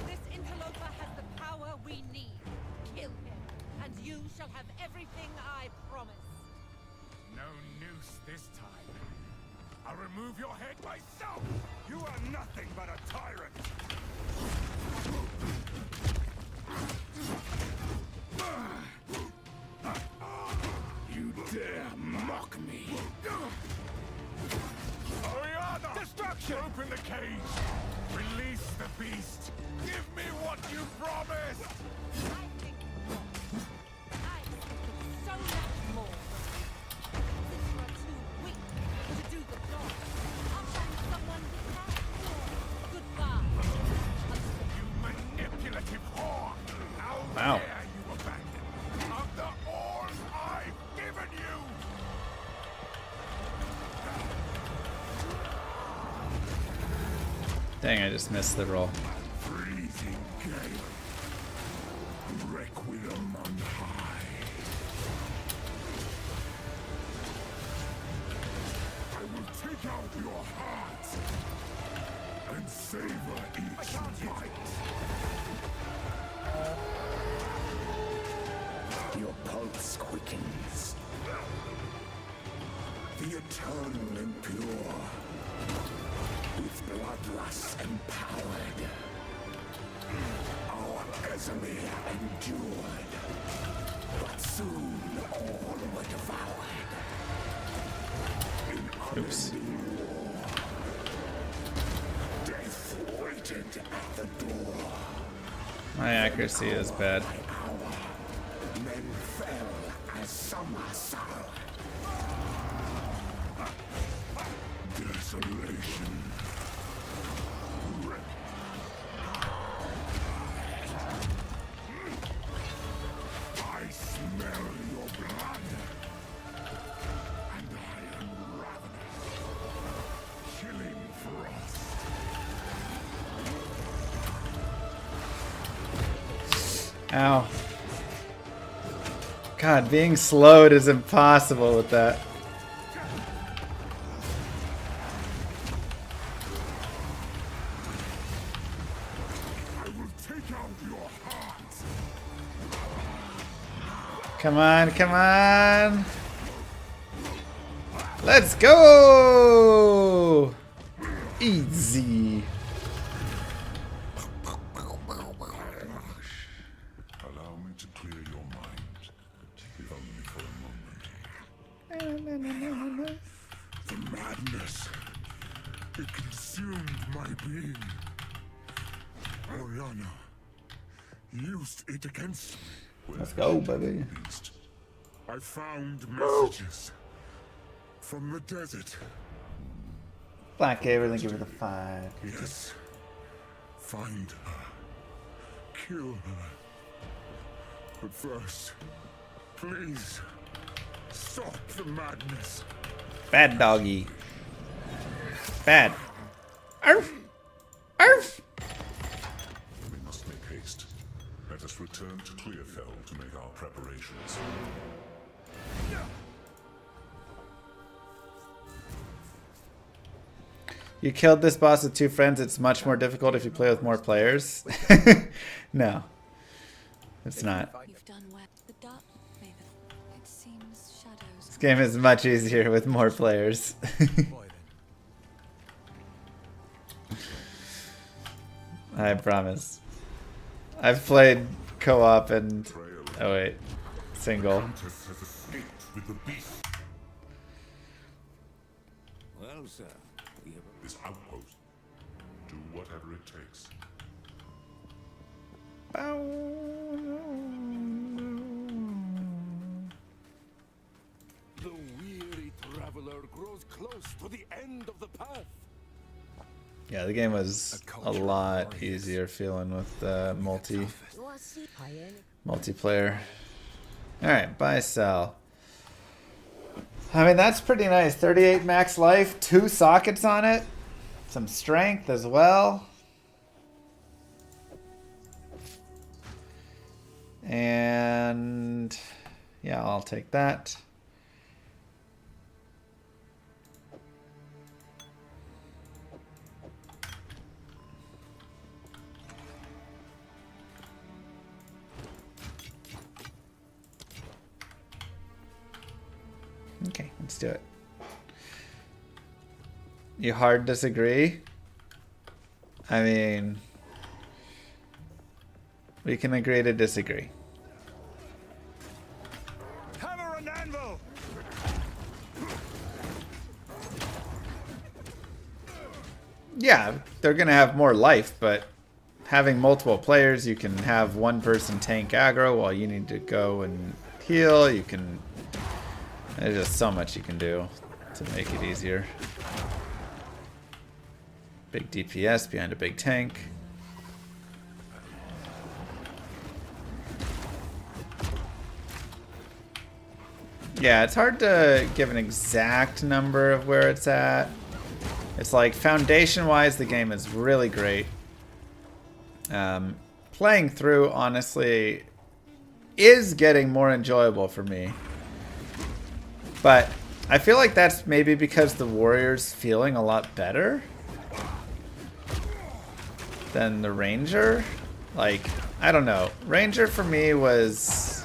This interloper has the power we need. Kill him, and you shall have everything I promise. No noose this time. I'll remove your head myself! You are nothing but a tyrant! You dare mock me! Ariana! Destruction! Open the cage! Release the beast! Give me what you promised! I think so much more. Since you are too weak to do the job, I'll find someone who can. Goodbye. You manipulative whore! How Wow. dare you abandon after all I've given you! Dang, I just missed the roll. Freezing gale. Requiem on high. I will take out your heart and savor each bite. Your pulse quickens. The eternal impure, with bloodlust empowered. Our Ezreal endured, but soon all were devoured. In Oops. war, death waited at the door. My accuracy is bad. Men fell as summer sun. Desolation. I smell your blood, and I am ravenous, chilling frost. Ow. God, being slowed is impossible with that. I will take out your heart. Come on, come on. Let's go. Easy. Allow me to clear your mind, if only for a moment. The madness, it consumed my being. Oriana used it against me. Let's go, baby. I found messages from the desert. Black Gamer, thank you for the 5. Yes. Find her. Kill her. But first, please, stop the madness. Bad doggy. Bad. Arf. Arf. We must make haste. Let us return to Clearfell to make our preparations. You killed this boss with 2 friends. It's much more difficult if you play with more players. No. It's not. You've done well. The dark it seems shadows. This game is much easier with more players. I promise. I've played co-op and... Oh wait. Single. Well, sir, we have this outpost. Do whatever it takes. The weary traveler grows close to the end of the path. Yeah, the game was a lot easier feeling with multiplayer. Alright, buy, sell. I mean, that's pretty nice. 38 max life, 2 sockets on it. Some strength as well. And yeah, I'll take that. Okay, let's do it. You hard disagree? I mean, we can agree to disagree. Hammer and anvil! Yeah, they're gonna have more life, but having multiple players, you can have one person tank aggro while you need to go and heal. You can... There's just so much you can do to make it easier. Big DPS behind a big tank. Yeah, it's hard to give an exact number of where it's at. It's like foundation-wise, the game is really great. Playing through, honestly, is getting more enjoyable for me. But I feel like that's maybe because the warrior's feeling a lot better than the ranger. Like, I don't know. Ranger for me was...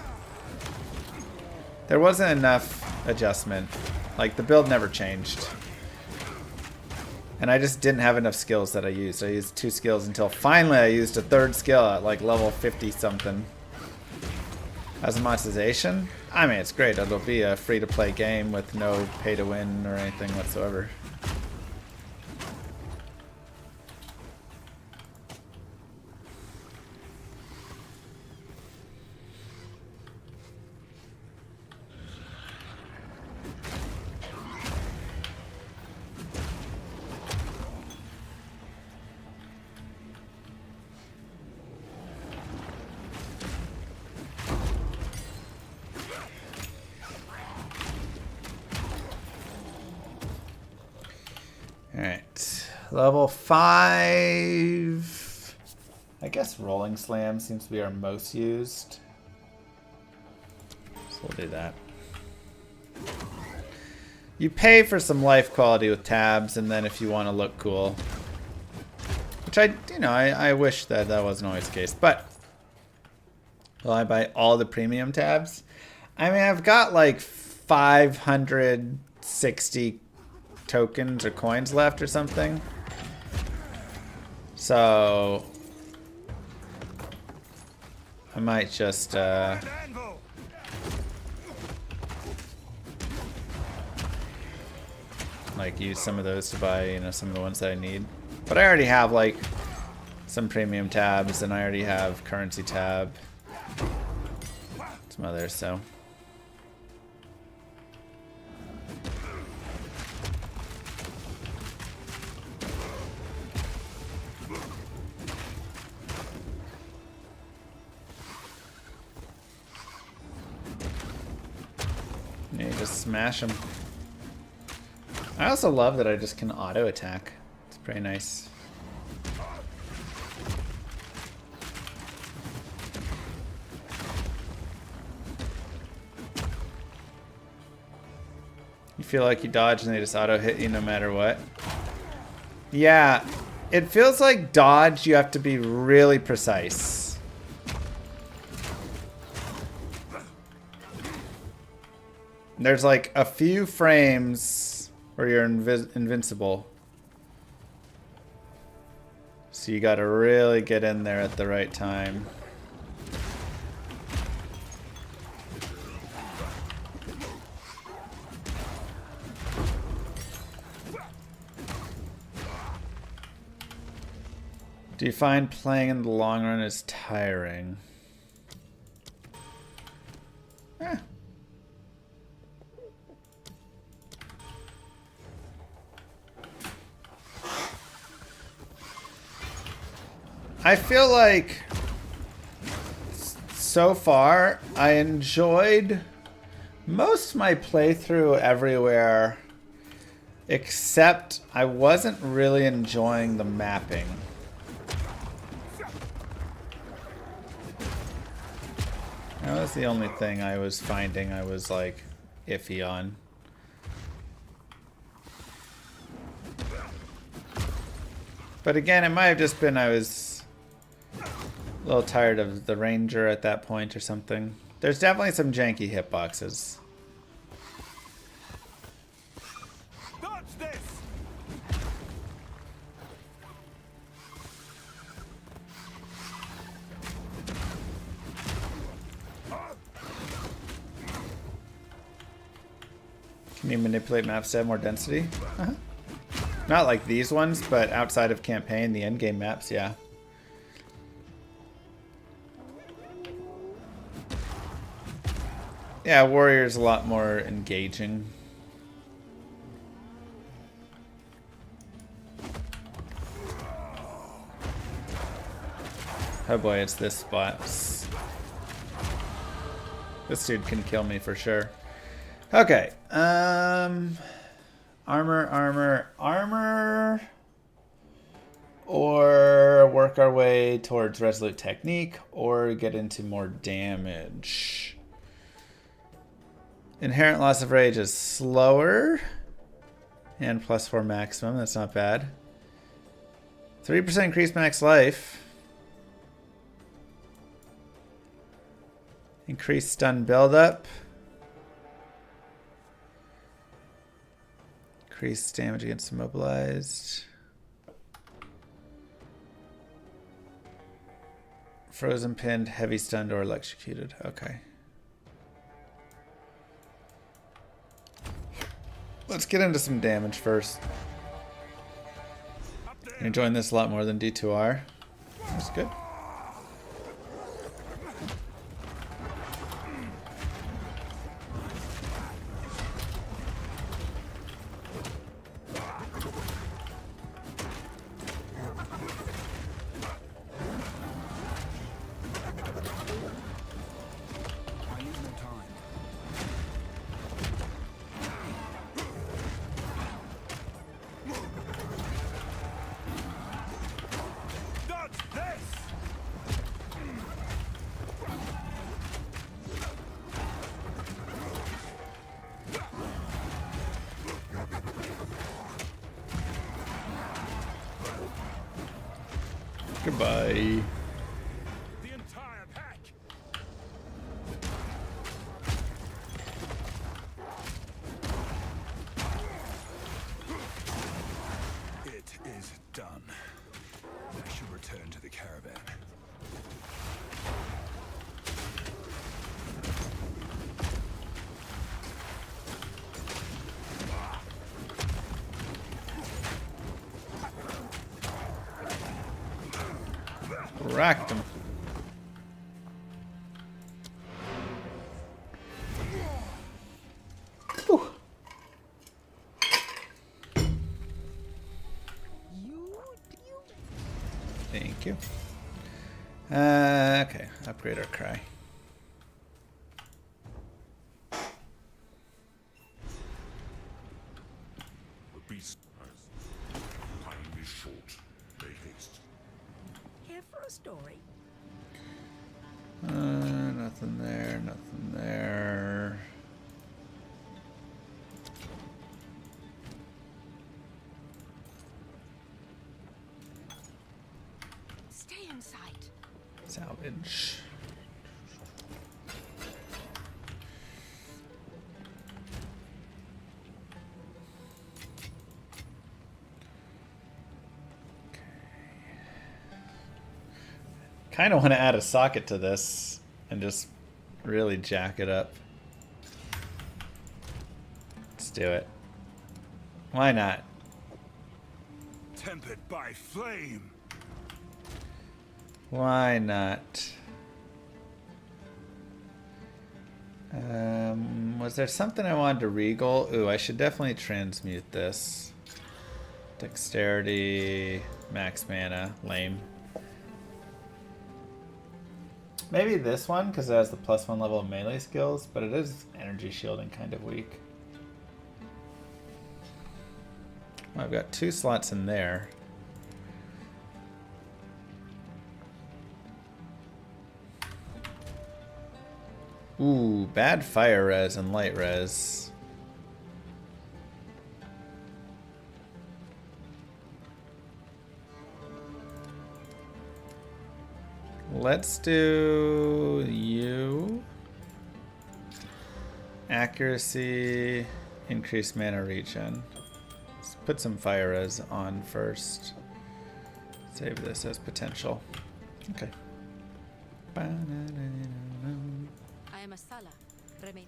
There wasn't enough adjustment. Like, the build never changed. And I just didn't have enough skills that I used. I used 2 skills until finally I used a 3rd skill at like level 50 something. As a monetization, I mean, it's great. It'll be a free-to-play game with no pay-to-win or anything whatsoever. Alright, level 5. I guess Rolling Slam seems to be our most used. So we'll do that. You pay for some life quality with tabs, and then if you want to look cool. Which I wish that wasn't always the case. But, will I buy all the premium tabs? I mean, I've got like 560 tokens or coins left or something. So I might just like use some of those to buy, you know, some of the ones that I need. But I already have like some premium tabs, and I already have currency tab, some others, so you just smash them. I also love that I just can auto attack. It's pretty nice. You feel like you dodge and they just auto hit you no matter what. Yeah, it feels like dodge you have to be really precise. There's like a few frames where you're invincible. So you gotta really get in there at the right time. Do you find playing in the long run is tiring? I feel like so far I enjoyed most of my playthrough everywhere, except I wasn't really enjoying the mapping. That was the only thing I was finding I was like iffy on. But again, it might have just been I was a little tired of the Ranger at that point or something. There's definitely some janky hitboxes. Dodge this! Can you manipulate maps to have more density? Not like these ones, but outside of campaign, the endgame maps, yeah. Yeah, Warrior's a lot more engaging. Oh boy, it's this spot. This dude can kill me for sure. Okay, armor, or work our way towards resolute technique, or get into more damage. Inherent loss of rage is slower, and +4 maximum. That's not bad. 3% increased max life. Increased stun buildup. Increased damage against immobilized. Frozen, pinned, heavy stunned, or electrocuted. Okay. Let's get into some damage first. I'm enjoying this a lot more than D2R. That's good. Goodbye. The entire pack. It is done. I should return to the caravan. Racked him. Whew. Thank you. Okay, upgrade our cry. The beast time is short. Make haste. Here for a story. Nothing there, nothing there. Stay in sight. Salvage. Kind of want to add a socket to this and just really jack it up. Let's do it. Why not? Tempered by flame. Why not? Was there something I wanted to regal? Ooh, I should definitely transmute this. Dexterity, max mana, lame. Maybe this one, because it has the +1 level of melee skills, but it is energy shielding kind of weak. Well, I've got 2 slots in there. Ooh, bad fire res and light res. Let's do you. Accuracy, increase mana regen. Let's put some fire res on first. Save this as potential. Okay. I am a Sala. Remain.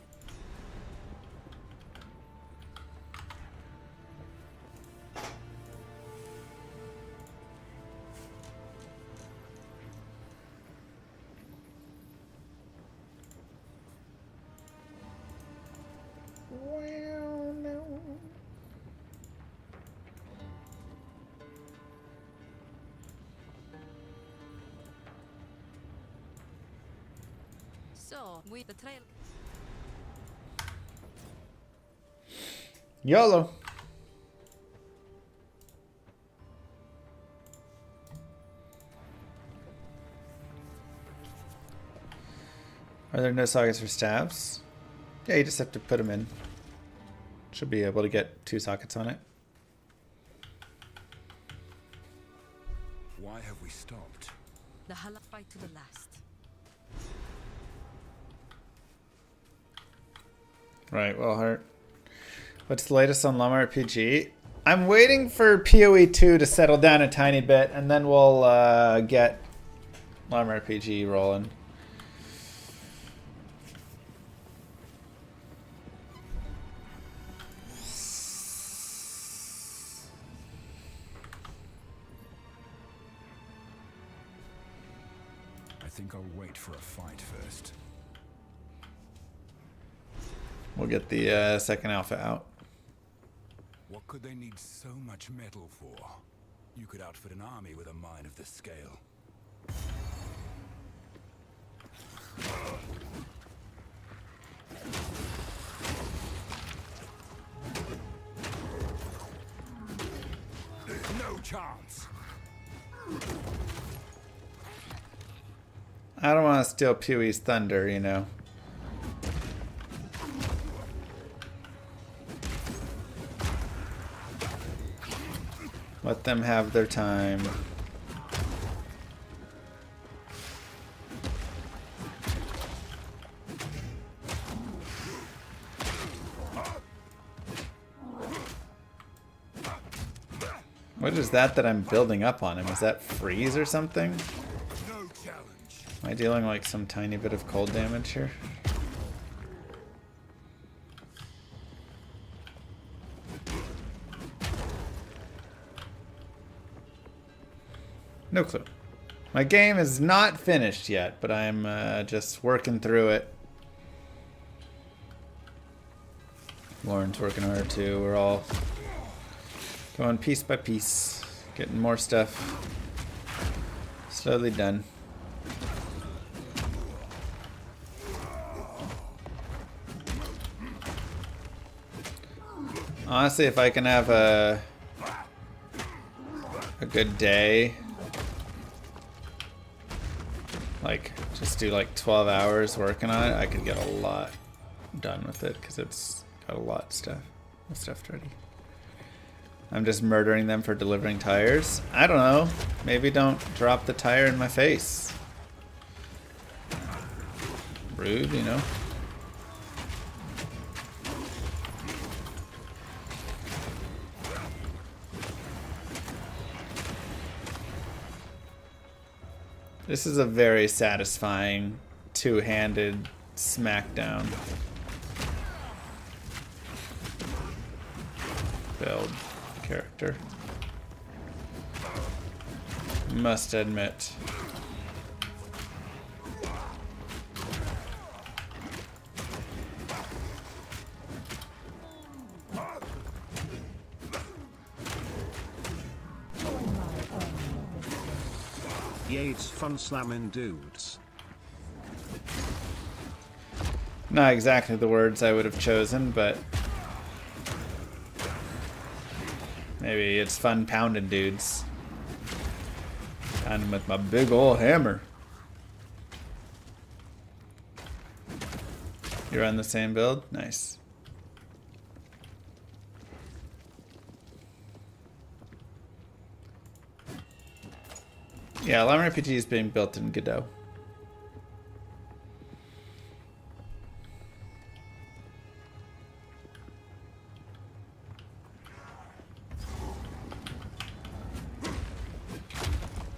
So, with the trail. YOLO. Are there no sockets for staves? Yeah, you just have to put them in. Should be able to get 2 sockets on it. Why have we stopped? The Hala fight to the last. Right, well, Heart. What's the latest on Llama RPG? I'm waiting for PoE 2 to settle down a tiny bit, and then we'll get Llama RPG rolling. I think I'll wait for a fight first. We'll get the second alpha out. What could they need so much metal for? You could outfit an army with a mine of this scale. There's no chance. I don't want to steal PoE's thunder, you know. Let them have their time. What is that I'm building up on him? Is that freeze or something? No challenge. Am I dealing like some tiny bit of cold damage here? No clue. My game is not finished yet, but I'm just working through it. Lauren's working hard too. We're all going piece by piece, getting more stuff slowly done. Honestly, if I can have a good day, like just do like 12 hours working on it, I could get a lot done with it because it's got a lot of stuff ready. I'm just murdering them for delivering tires. I don't know. Maybe don't drop the tire in my face. Rude, you know. This is a very satisfying two-handed smackdown build character. Must admit. Yeah, it's fun slamming dudes. Not exactly the words I would have chosen, but maybe it's fun pounding dudes. Pound them with my big ol' hammer. You're on the same build? Nice. Yeah, Llama RPG is being built in Godot.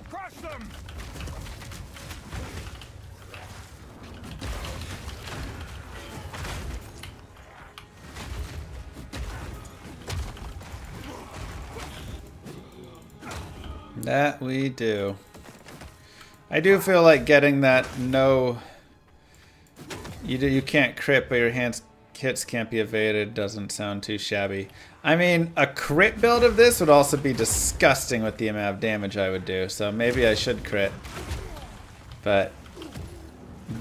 Crush them! That we do. I do feel like getting that no... You can't crit, but your hits can't be evaded doesn't sound too shabby. I mean, a crit build of this would also be disgusting with the amount of damage I would do, so maybe I should crit. But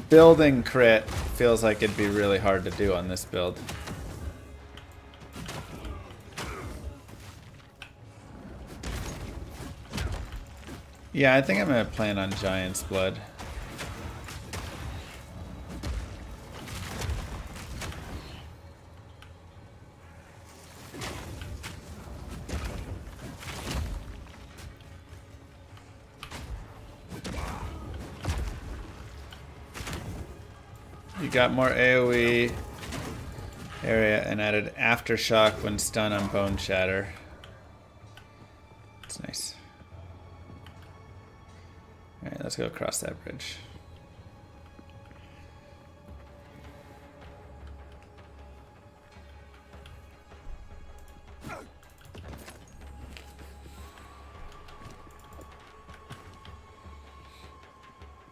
building crit feels like it'd be really hard to do on this build. Yeah, I think I'm gonna plan on Giant's Blood. You got more AoE. area and added aftershock when stunned on bone shatter. That's nice. Alright, let's go across that bridge.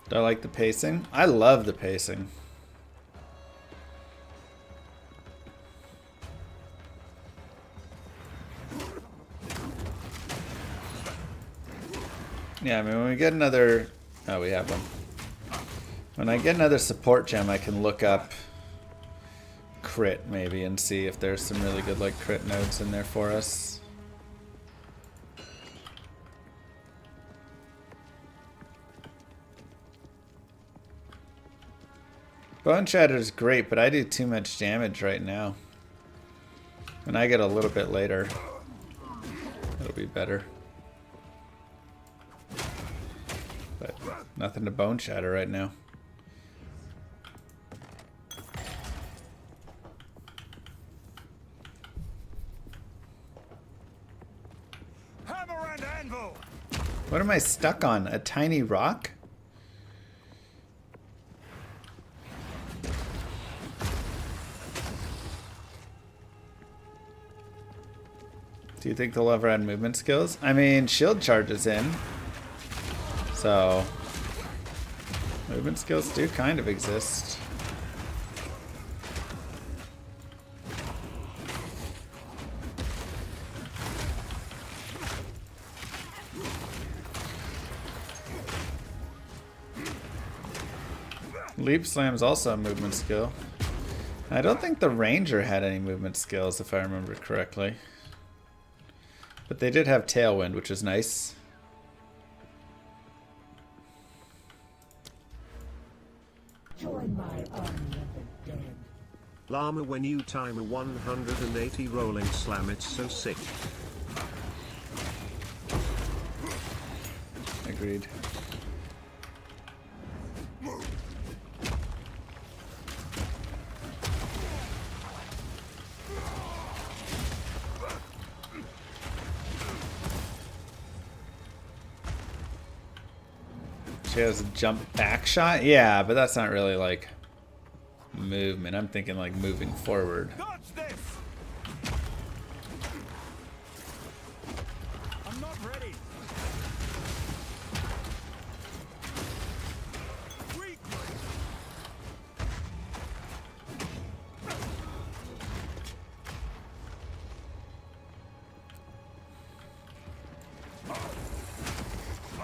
Do I like the pacing? I love the pacing. Yeah, I mean, when we get another... Oh, we have one. When I get another support gem, I can look up crit, maybe, and see if there's some really good, like, crit nodes in there for us. Bone Shatter is great, but I do too much damage right now. When I get a little bit later, it'll be better. But nothing to Bone Shatter right now. Hammer and anvil. What am I stuck on? A tiny rock? Do you think they'll ever add movement skills? I mean, shield charge is in. So, movement skills do kind of exist. Leap Slam's also a movement skill. I don't think the Ranger had any movement skills, if I remember correctly. But they did have Tailwind, which is nice. Join my army of the dead. Llama, when you time a 180 rolling slam, it's so sick. Agreed. She has a jump back shot? Yeah, but that's not really like movement. I'm thinking like moving forward. Dodge this. I'm not ready.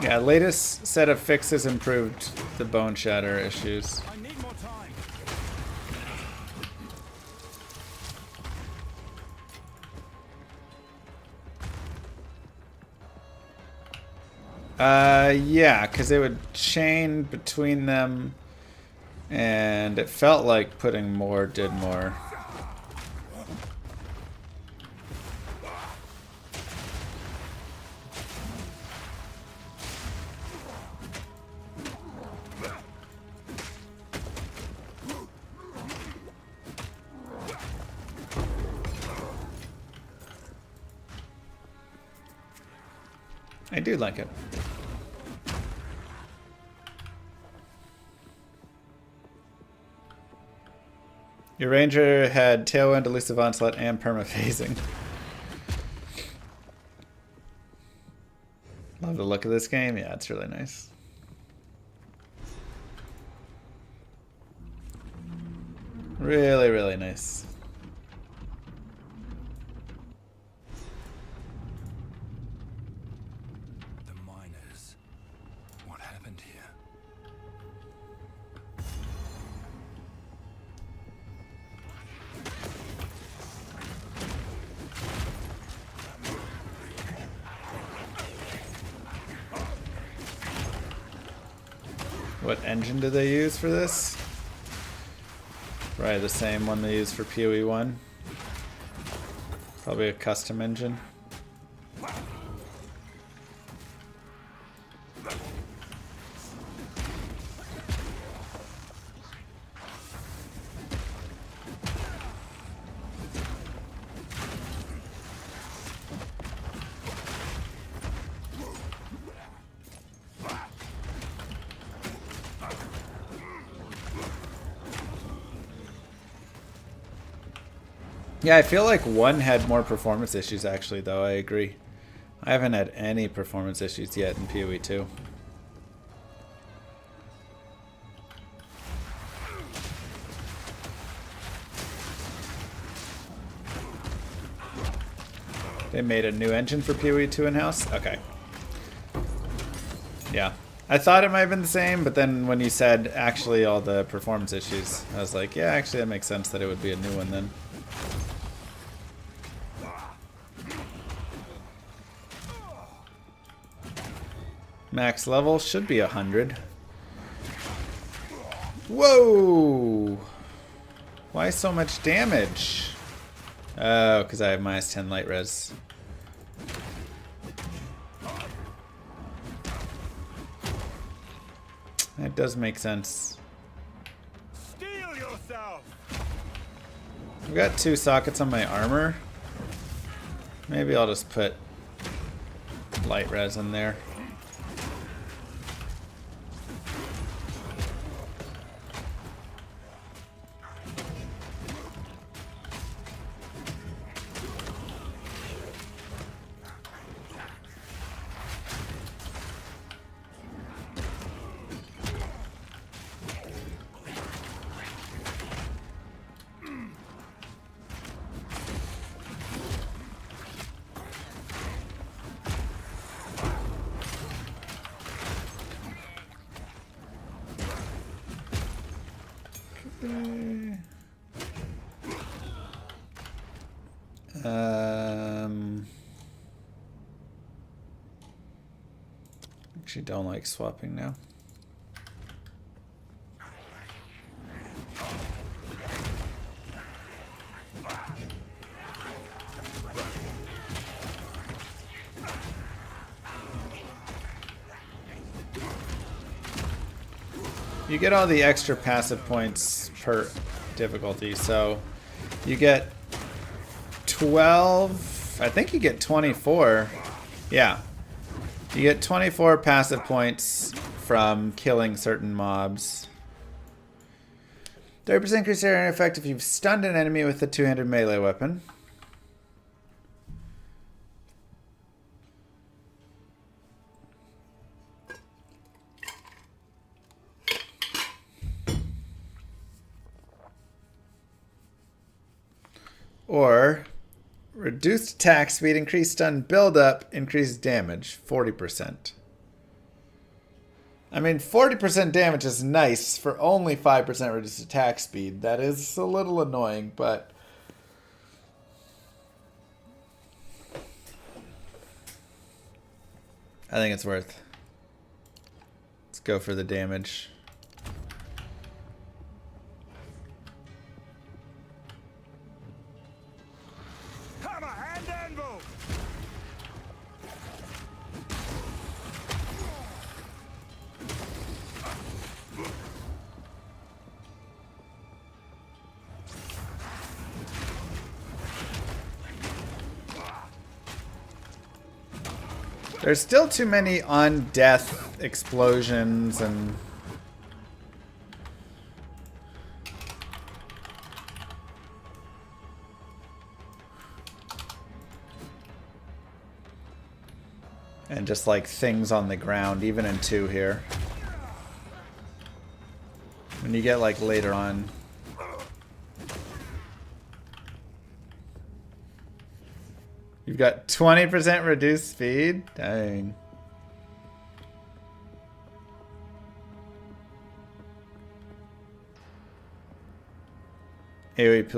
Yeah, latest set of fixes improved the Bone Shatter issues. I need more time. Yeah, because it would chain between them, and it felt like putting more did more. I do like it. Your Ranger had Tailwind, Elusive Onslaught, and Permaphasing. Love the look of this game. Yeah, it's really nice. Really, really nice. What engine do they use for this? Probably the same one they use for PoE 1. Probably a custom engine. Yeah, I feel like 1 had more performance issues actually, though. I agree. I haven't had any performance issues yet in PoE 2. They made a new engine for PoE 2 in-house? Okay. Yeah. I thought it might have been the same, but then when you said actually all the performance issues, I was like, yeah, actually that makes sense that it would be a new one then. Max level should be 100. Whoa! Why so much damage? Oh, because I have minus 10 light res. That does make sense. Steel yourself. I've got 2 sockets on my armor. Maybe I'll just put light res in there. Actually don't like swapping now. You get all the extra passive points per difficulty, so you get 12, I think you get 24. Yeah. You get 24 passive points from killing certain mobs. 30% increase area effect if you've stunned an enemy with a two-handed melee weapon. Or reduced attack speed, increased stun buildup, increased damage, 40%. I mean, 40% damage is nice for only 5% reduced attack speed. That is a little annoying, but I think it's worth. Let's go for the damage. There's still too many on-death explosions and just like things on the ground, even in 2 here. When you get like later on. You've got 20% reduced speed? Dang. AoE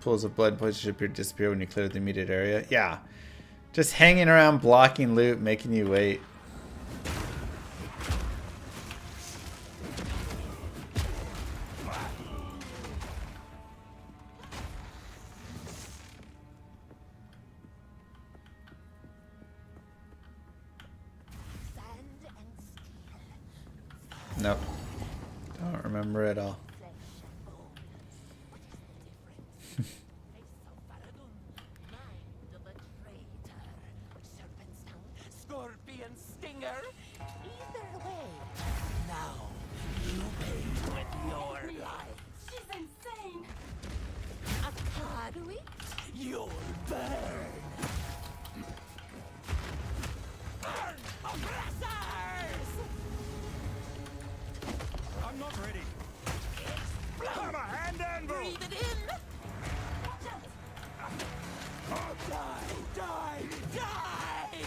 pools of blood points should disappear when you clear the immediate area. Yeah. Just hanging around blocking loot, making you wait. Nope. Don't remember at all. Scorpion stinger. Either way. Now you pay with your life. She's insane. A Karui? You'll burn! Burn, oppressors! I'm not ready. Hammer hand anvil! Breathe it in! Die! Die! Die!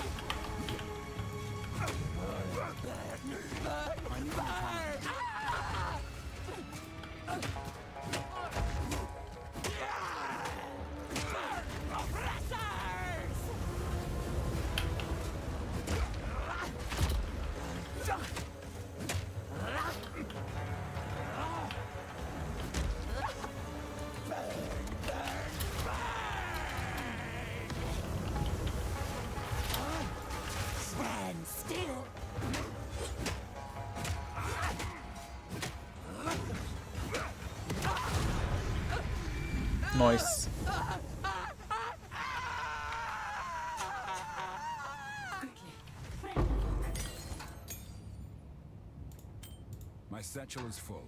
Burn! Burn! Stand still! Nice. My satchel is full.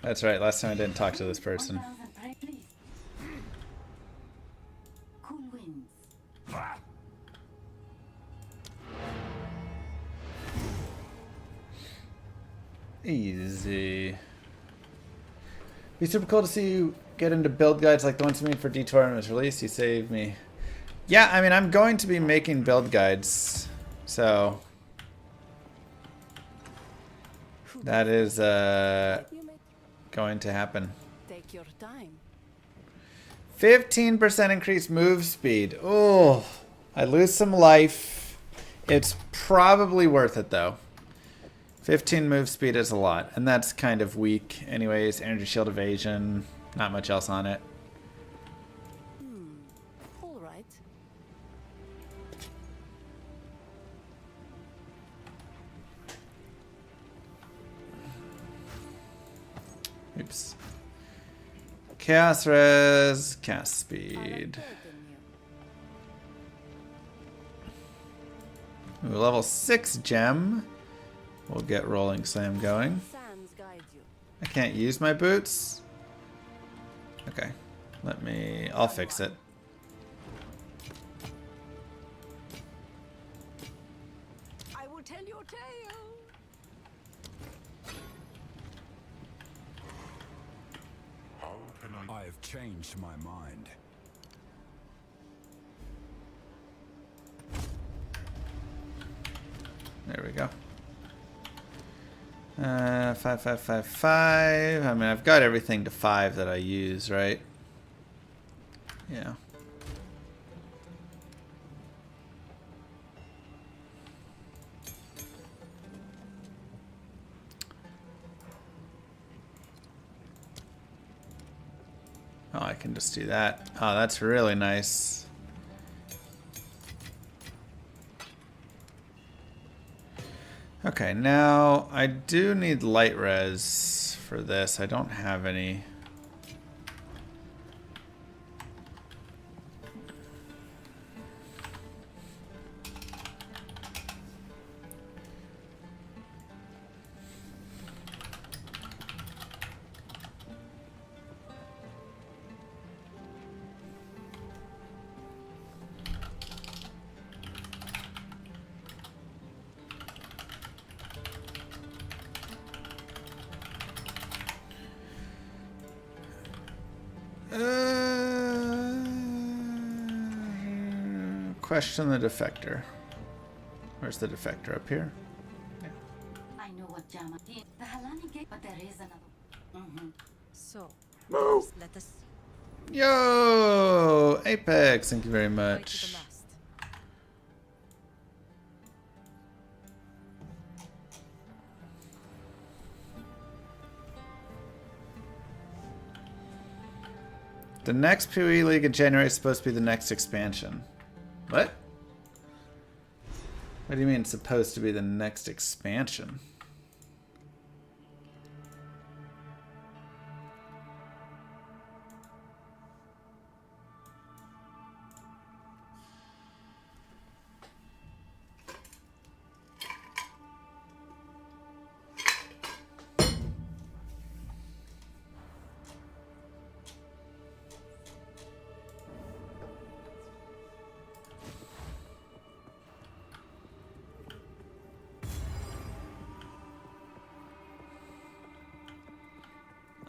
That's right. Last time I didn't talk to this person. Cool winds. Easy. Be super cool to see you get into build guides like the ones you made for Detour when it was released. You saved me. Yeah, I mean, I'm going to be making build guides, so that is going to happen. Take your time. 15% increased move speed. Oh, I lose some life. It's probably worth it though. 15 move speed is a lot, and that's kind of weak. Anyways, energy shield evasion, not much else on it. All right. Oops. Chaos res, cast speed. Ooh, level 6 gem. We'll get Rolling Slam going. I can't use my boots. Okay, I'll fix it. I will tell your tale. I have changed my mind. There we go. 5, 5, 5, 5. I mean, I've got everything to 5 that I use, right? Yeah. Oh, I can just do that. Oh, that's really nice. Okay, now I do need light res for this. I don't have any. Question the defector. Where's the defector? Up here? Yeah. I know what Jama did. The Halani gate, but there is another. So, Move. let us. Yo! Apex, thank you very much. The next PoE League in January is supposed to be the next expansion. What? What do you mean it's supposed to be the next expansion?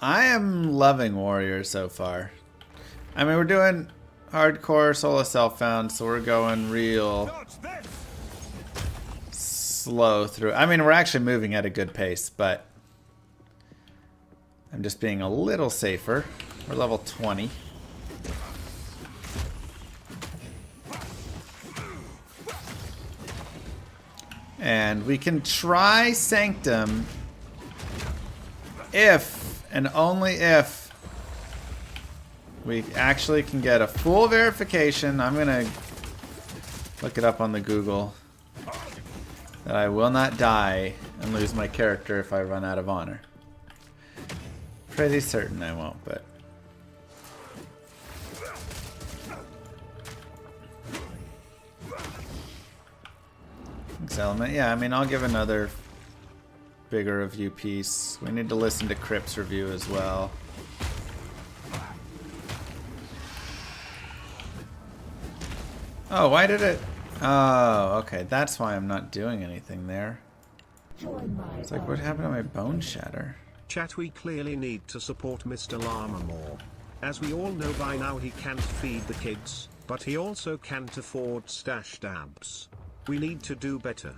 I am loving Warrior so far. I mean, we're doing hardcore solo self-found, so we're going real slow through. I mean, we're actually moving at a good pace, but I'm just being a little safer. We're level 20. And we can try Sanctum if and only if we actually can get a full verification. I'm gonna look it up on the Google that I will not die and lose my character if I run out of honor. Pretty certain I won't, but Element. Yeah, I mean, I'll give another bigger review piece. We need to listen to Crip's review as well. Oh, why did it? Oh, okay. That's why I'm not doing anything there. It's like, what happened to my bone shatter? Chat, we clearly need to support Mr. Llama more. As we all know by now, he can't feed the kids, but he also can't afford stashed abs. We need to do better.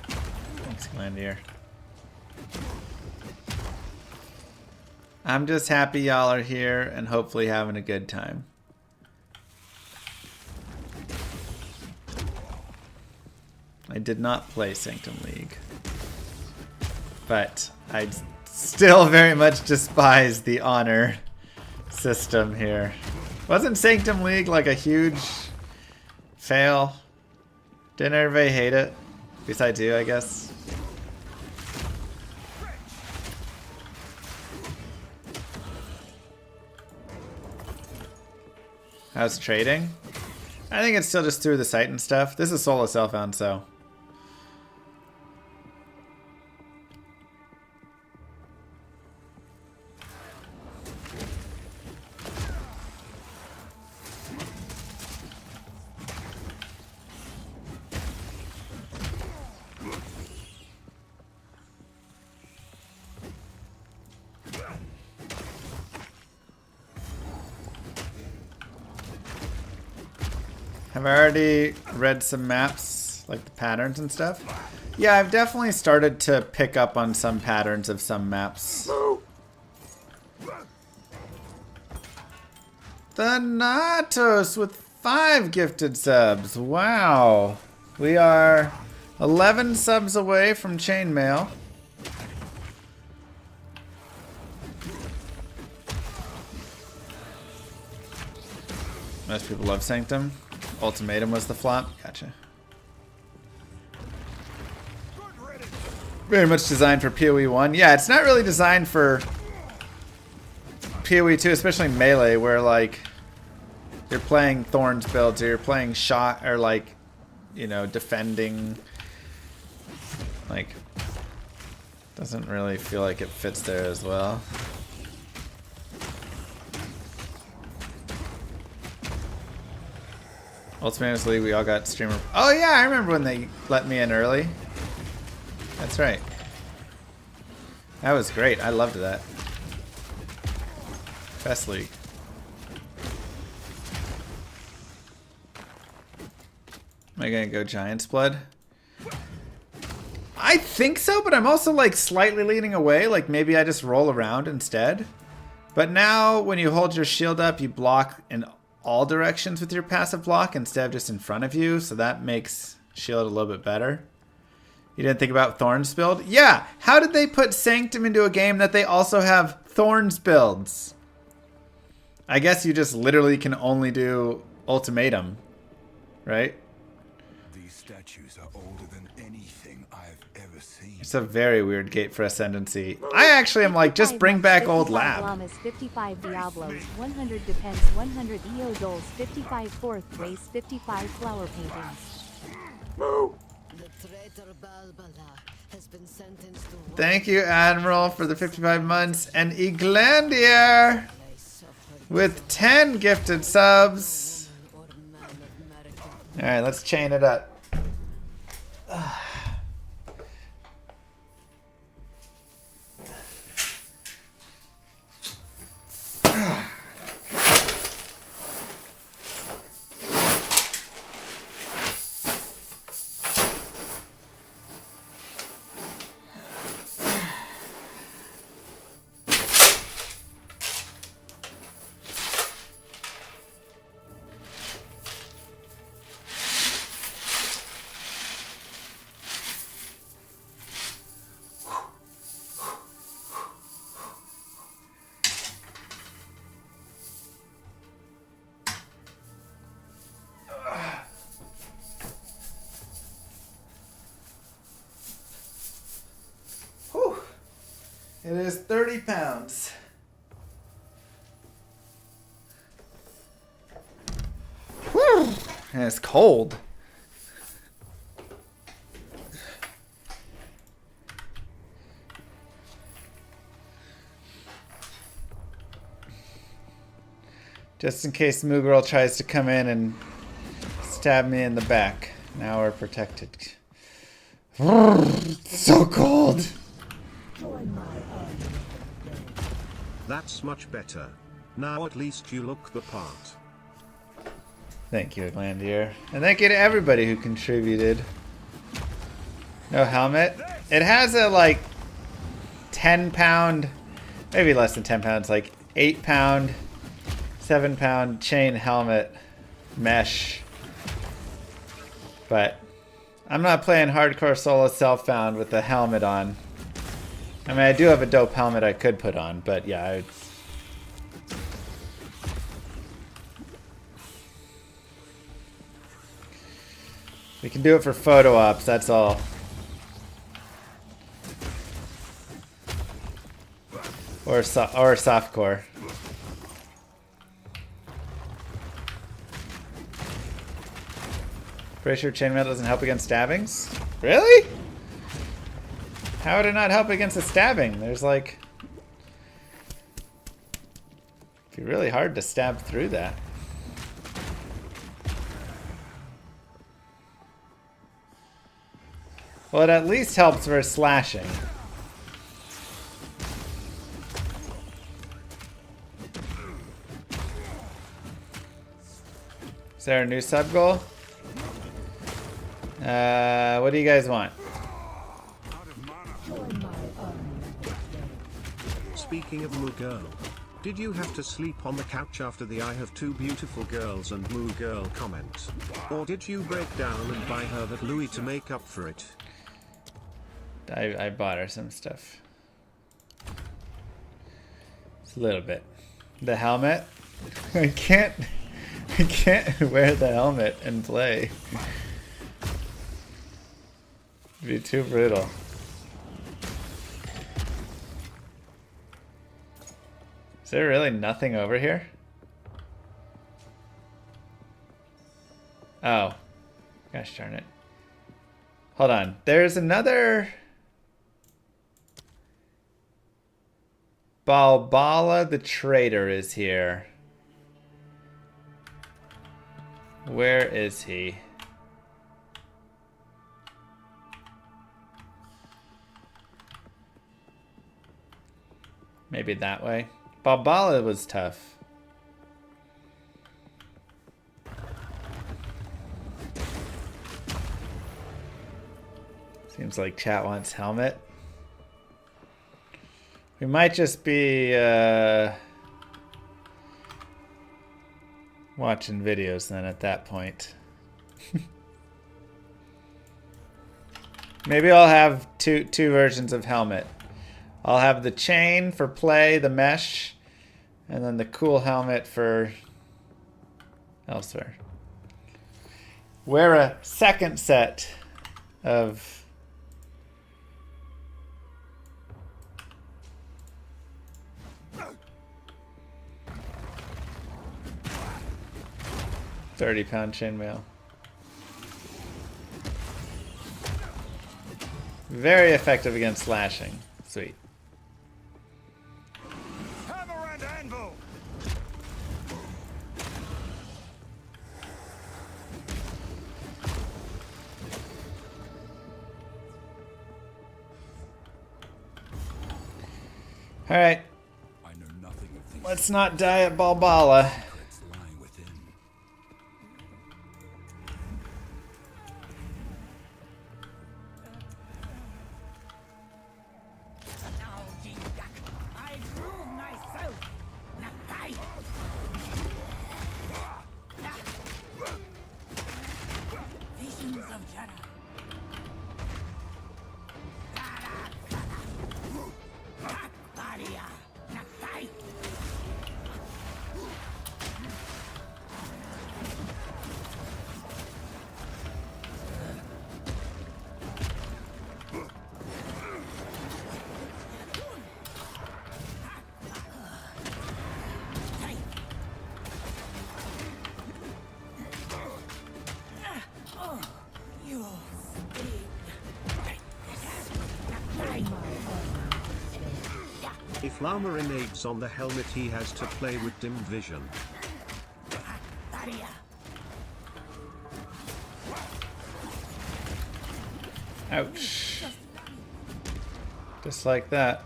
Thanks, Glandier. I'm just happy y'all are here and hopefully having a good time. I did not play Sanctum League, but I still very much despise the honor system here. Wasn't Sanctum League like a huge fail? Didn't everybody hate it? Besides you, I guess. How's trading? I think it's still just through the site and stuff. This is solo self-found, so. Have I already read some maps, like the patterns and stuff? Yeah, I've definitely started to pick up on some patterns of some maps. Thanatos with 5 gifted subs. Wow. We are 11 subs away from chainmail. Most people love Sanctum. Ultimatum was the flop. Gotcha. Very much designed for PoE 1. Yeah, it's not really designed for PoE 2, especially melee, where like you're playing Thorns builds or you're playing shot or like, you know, defending. Like, doesn't really feel like it fits there as well. Ultimatums League, we all got streamer. Oh yeah, I remember when they let me in early. That's right. That was great. I loved that. Best league. Am I gonna go Giant's Blood? I think so, but I'm also like slightly leaning away. Like maybe I just roll around instead. But now when you hold your shield up, you block in all directions with your passive block instead of just in front of you, so that makes shield a little bit better. You didn't think about Thorns build? Yeah! How did they put Sanctum into a game that they also have Thorns builds? I guess you just literally can only do Ultimatum, right? These statues are older than anything I've ever seen. It's a very weird gate for Ascendancy. I actually am like, just bring back old lab. Llamas, 55 Diablos, 100 Depends, 100 Eodols, 55 Fourth Race, 55 Flower Paintings. The traitor Balbala has been sentenced to Thank you, Admiral, for the 55 months. And Eglandier with 10 gifted subs. Alright, let's chain it up. is 30 pounds. Whew. And it's cold. Just in case Moo Girl tries to come in and stab me in the back. Now we're protected. It's so cold. That's much better. Now at least you look the part. Thank you, Glandier. And thank you to everybody who contributed. No helmet. It has a like 10 pound, maybe less than 10 pounds, like 8 pound, 7 pound chain helmet mesh. But I'm not playing hardcore solo self-found with the helmet on. I mean, I do have a dope helmet I could put on, but yeah, we can do it for photo ops, that's all. Or softcore. Pretty sure chainmail doesn't help against stabbings? Really? How would it not help against a stabbing? There's like... It'd be really hard to stab through that. Well, it at least helps for slashing. Is there a new sub goal? What do you guys want? Speaking of Moo Girl, did you have to sleep on the couch after the I have two beautiful girls and Moo Girl comment? Or did you break down and buy her that Louis to make up for it? I bought her some stuff. It's a little bit. The helmet? I can't wear the helmet and play. It'd be too brutal. Is there really nothing over here? Oh. Gosh darn it. Hold on. There's another... Balbala the Traitor is here. Where is he? Maybe that way. Balbala was tough. Seems like chat wants helmet. We might just be watching videos then at that point. Maybe I'll have two versions of helmet. I'll have the chain for play, the mesh, and then the cool helmet for elsewhere. Wear a second set of... £30 chainmail. Very effective against slashing. Sweet. Hammer and anvil. All right. I know nothing of these. Let's not die at Balbala. Lying within. I prove myself. Visions of Jedi. If Llama innades on the helmet, he has to play with dim vision. Ouch. Just like that.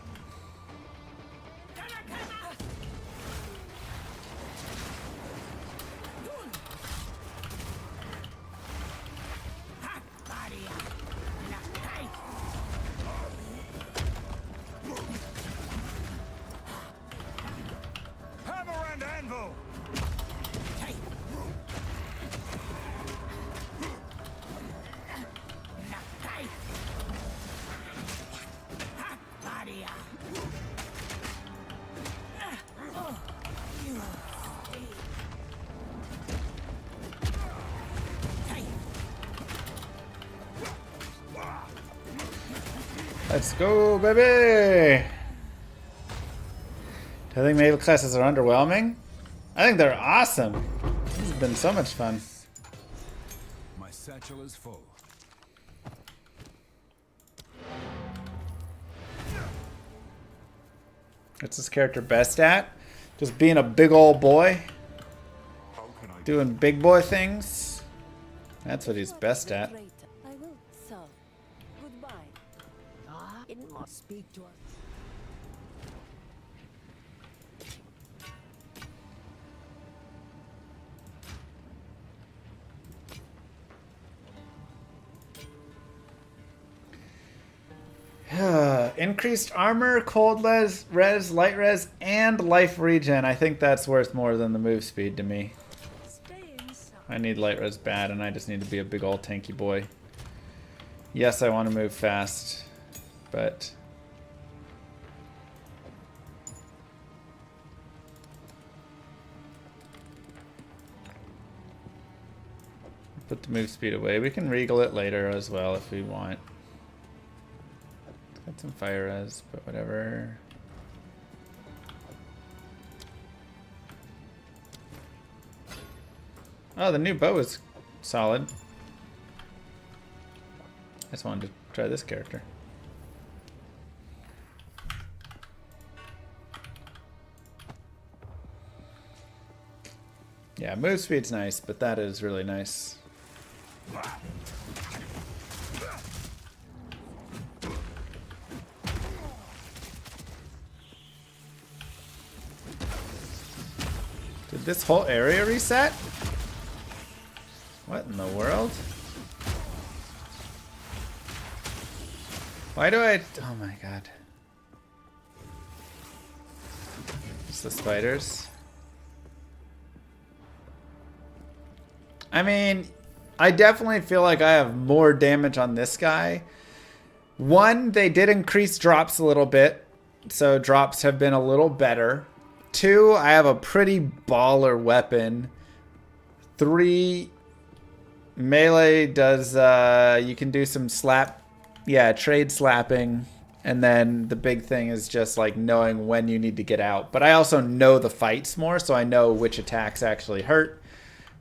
Let's go, baby! Do I think melee classes are underwhelming? I think they're awesome. This has been so much fun. My satchel is full. What's this character best at? Just being a big old boy? Doing big boy things? That's what he's best at. I will, sir. Goodbye. It must speak to us. Increased armor, cold res, light res, and life regen. I think that's worth more than the move speed to me. I need light res bad, and I just need to be a big old tanky boy. Yes, I want to move fast, but... put the move speed away. We can regal it later as well if we want. Got some fire res, but whatever. Oh, the new bow is solid. I just wanted to try this character. Yeah, move speed's nice, but that is really nice. Did this whole area reset? What in the world? Why do I... oh my god. It's the spiders. I mean, I definitely feel like I have more damage on this guy. One, they did increase drops a little bit, so drops have been a little better. Two, I have a pretty baller weapon. Three, melee does, you can do some trade slapping. And then the big thing is just like knowing when you need to get out. But I also know the fights more, so I know which attacks actually hurt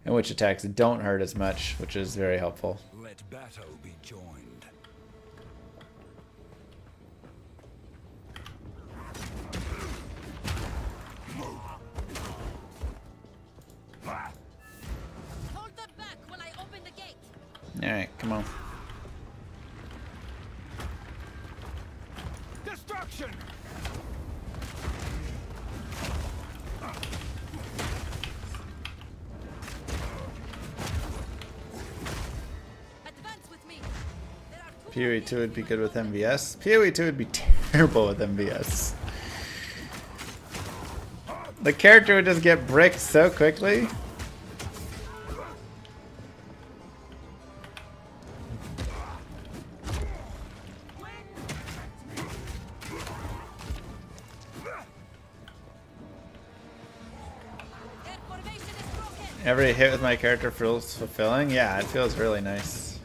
and which attacks don't hurt as much, which is very helpful. Let battle be joined. Hold them back while I open the gate. Alright, come on. Destruction! Advance with me. There are PoE 2 would be good with MVS. PoE 2 would be terrible with MVS. The character would just get bricked so quickly. Every hit with my character feels fulfilling. Yeah, it feels really nice.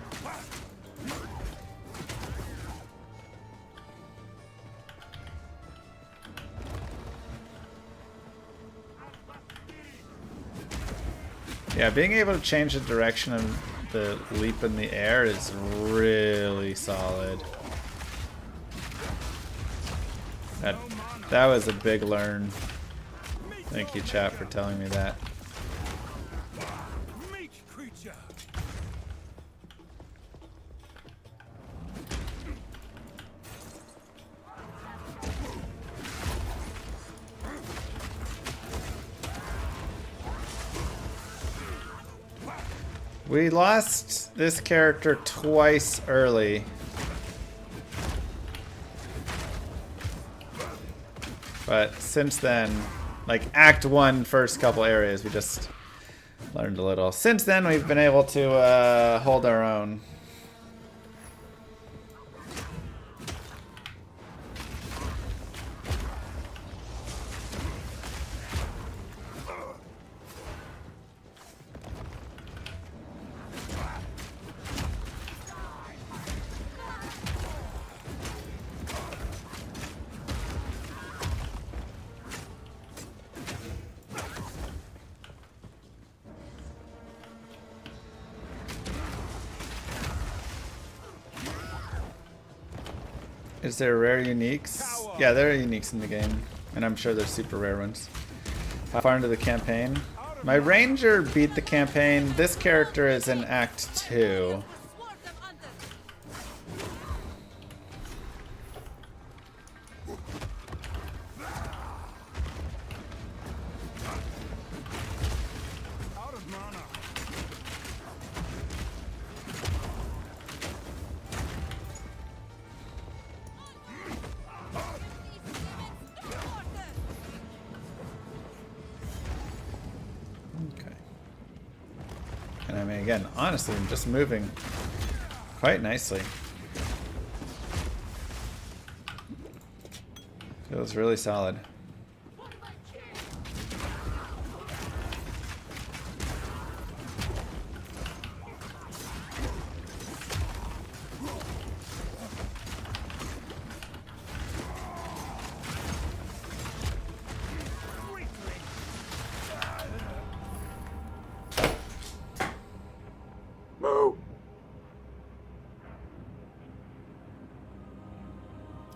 Yeah, being able to change the direction of the leap in the air is really solid. That That was a big learn. Thank you, chat, for telling me that. Meat creature. We lost this character twice early. But since then, like Act 1 first couple areas, we just learned a little. Since then, we've been able to hold our own. Is there rare uniques? Yeah, there are uniques in the game, and I'm sure there's super rare ones. How far into the campaign? My ranger beat the campaign. This character is in Act 2. And I mean, again, honestly, I'm just moving quite nicely. Feels really solid.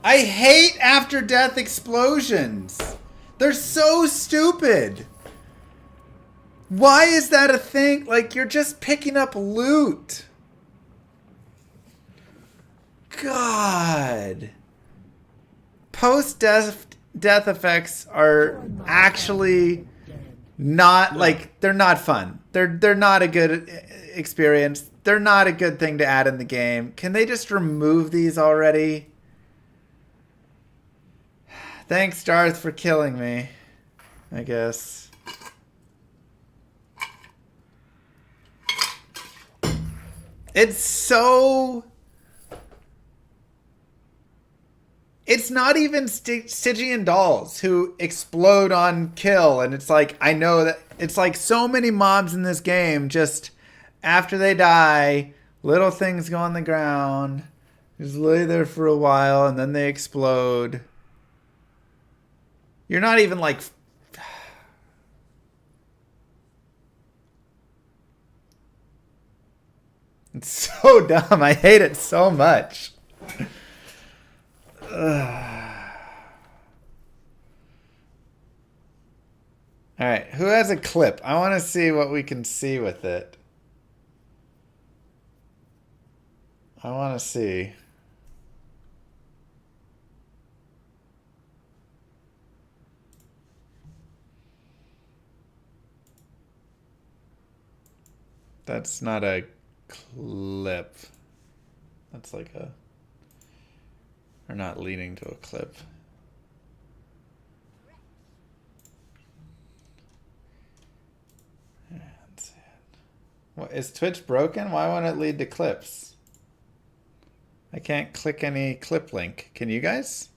I hate after death explosions. They're so stupid. Why is that a thing? Like, you're just picking up loot. God. Post-death effects are actually not, like, they're not fun. They're not a good experience. They're not a good thing to add in the game. Can they just remove these already? Thanks, Darth, for killing me, I guess. It's so... It's not even Stygian dolls who explode on kill, and it's like, I know that... It's like so many mobs in this game, just after they die, little things go on the ground, just lay there for a while, and then they explode. You're not even like... It's so dumb. I hate it so much. Alright, who has a clip? I want to see what we can see with it. I want to see. That's not a clip. That's like a... Or not leading to a clip. That's it. What, is Twitch broken? Why won't it lead to clips? I can't click any clip link. Can you guys?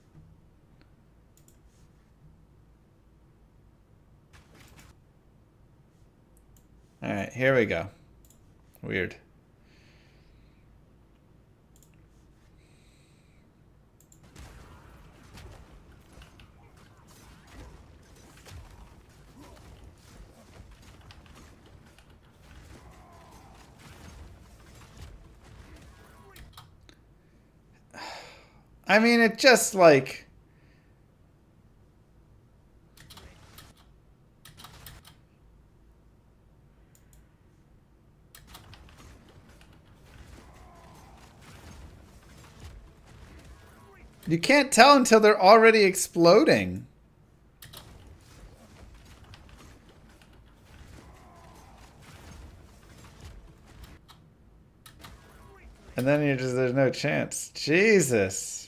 Alright, here we go. Weird. I mean, it just like... You can't tell until they're already exploding. And then you're just, there's no chance. Jesus.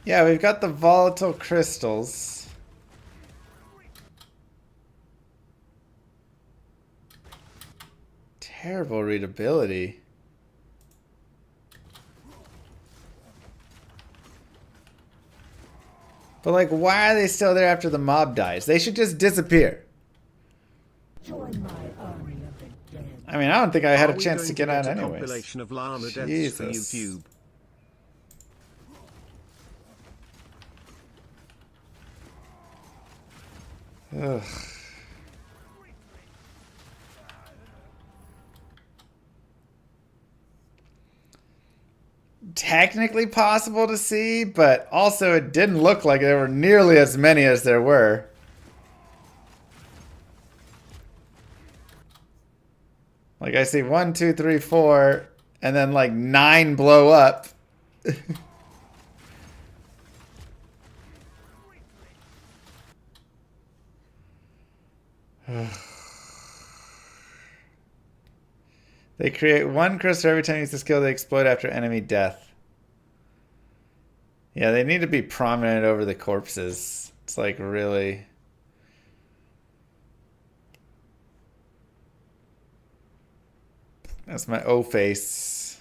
Yeah, we've got the volatile crystals. Terrible readability. But like, why are they still there after the mob dies? They should just disappear. I mean, I don't think I had a chance to get out anyways. Compilation of llama deaths for Jesus. YouTube. Ugh. Technically possible to see, but also it didn't look like there were nearly as many as there were. Like I see 1, 2, 3, 4, and then like 9 blow up. They create 1 crystal every time you use the skill. They explode after enemy death. Yeah, they need to be prominent over the corpses. It's like really... That's my O face.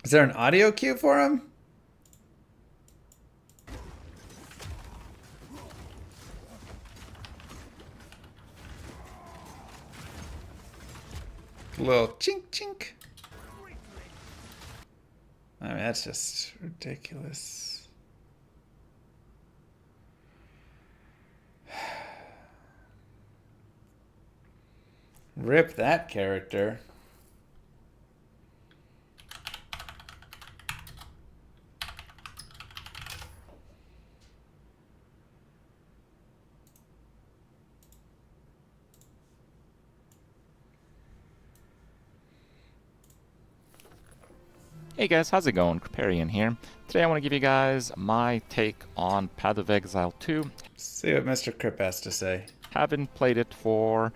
Is there an audio cue for him? A little chink chink. I mean, that's just ridiculous. Rip that character. Hey guys, how's it going? Kriparian here. Today I want to give you guys my take on Path of Exile 2. See what Mr. Crip has to say. Haven't played it for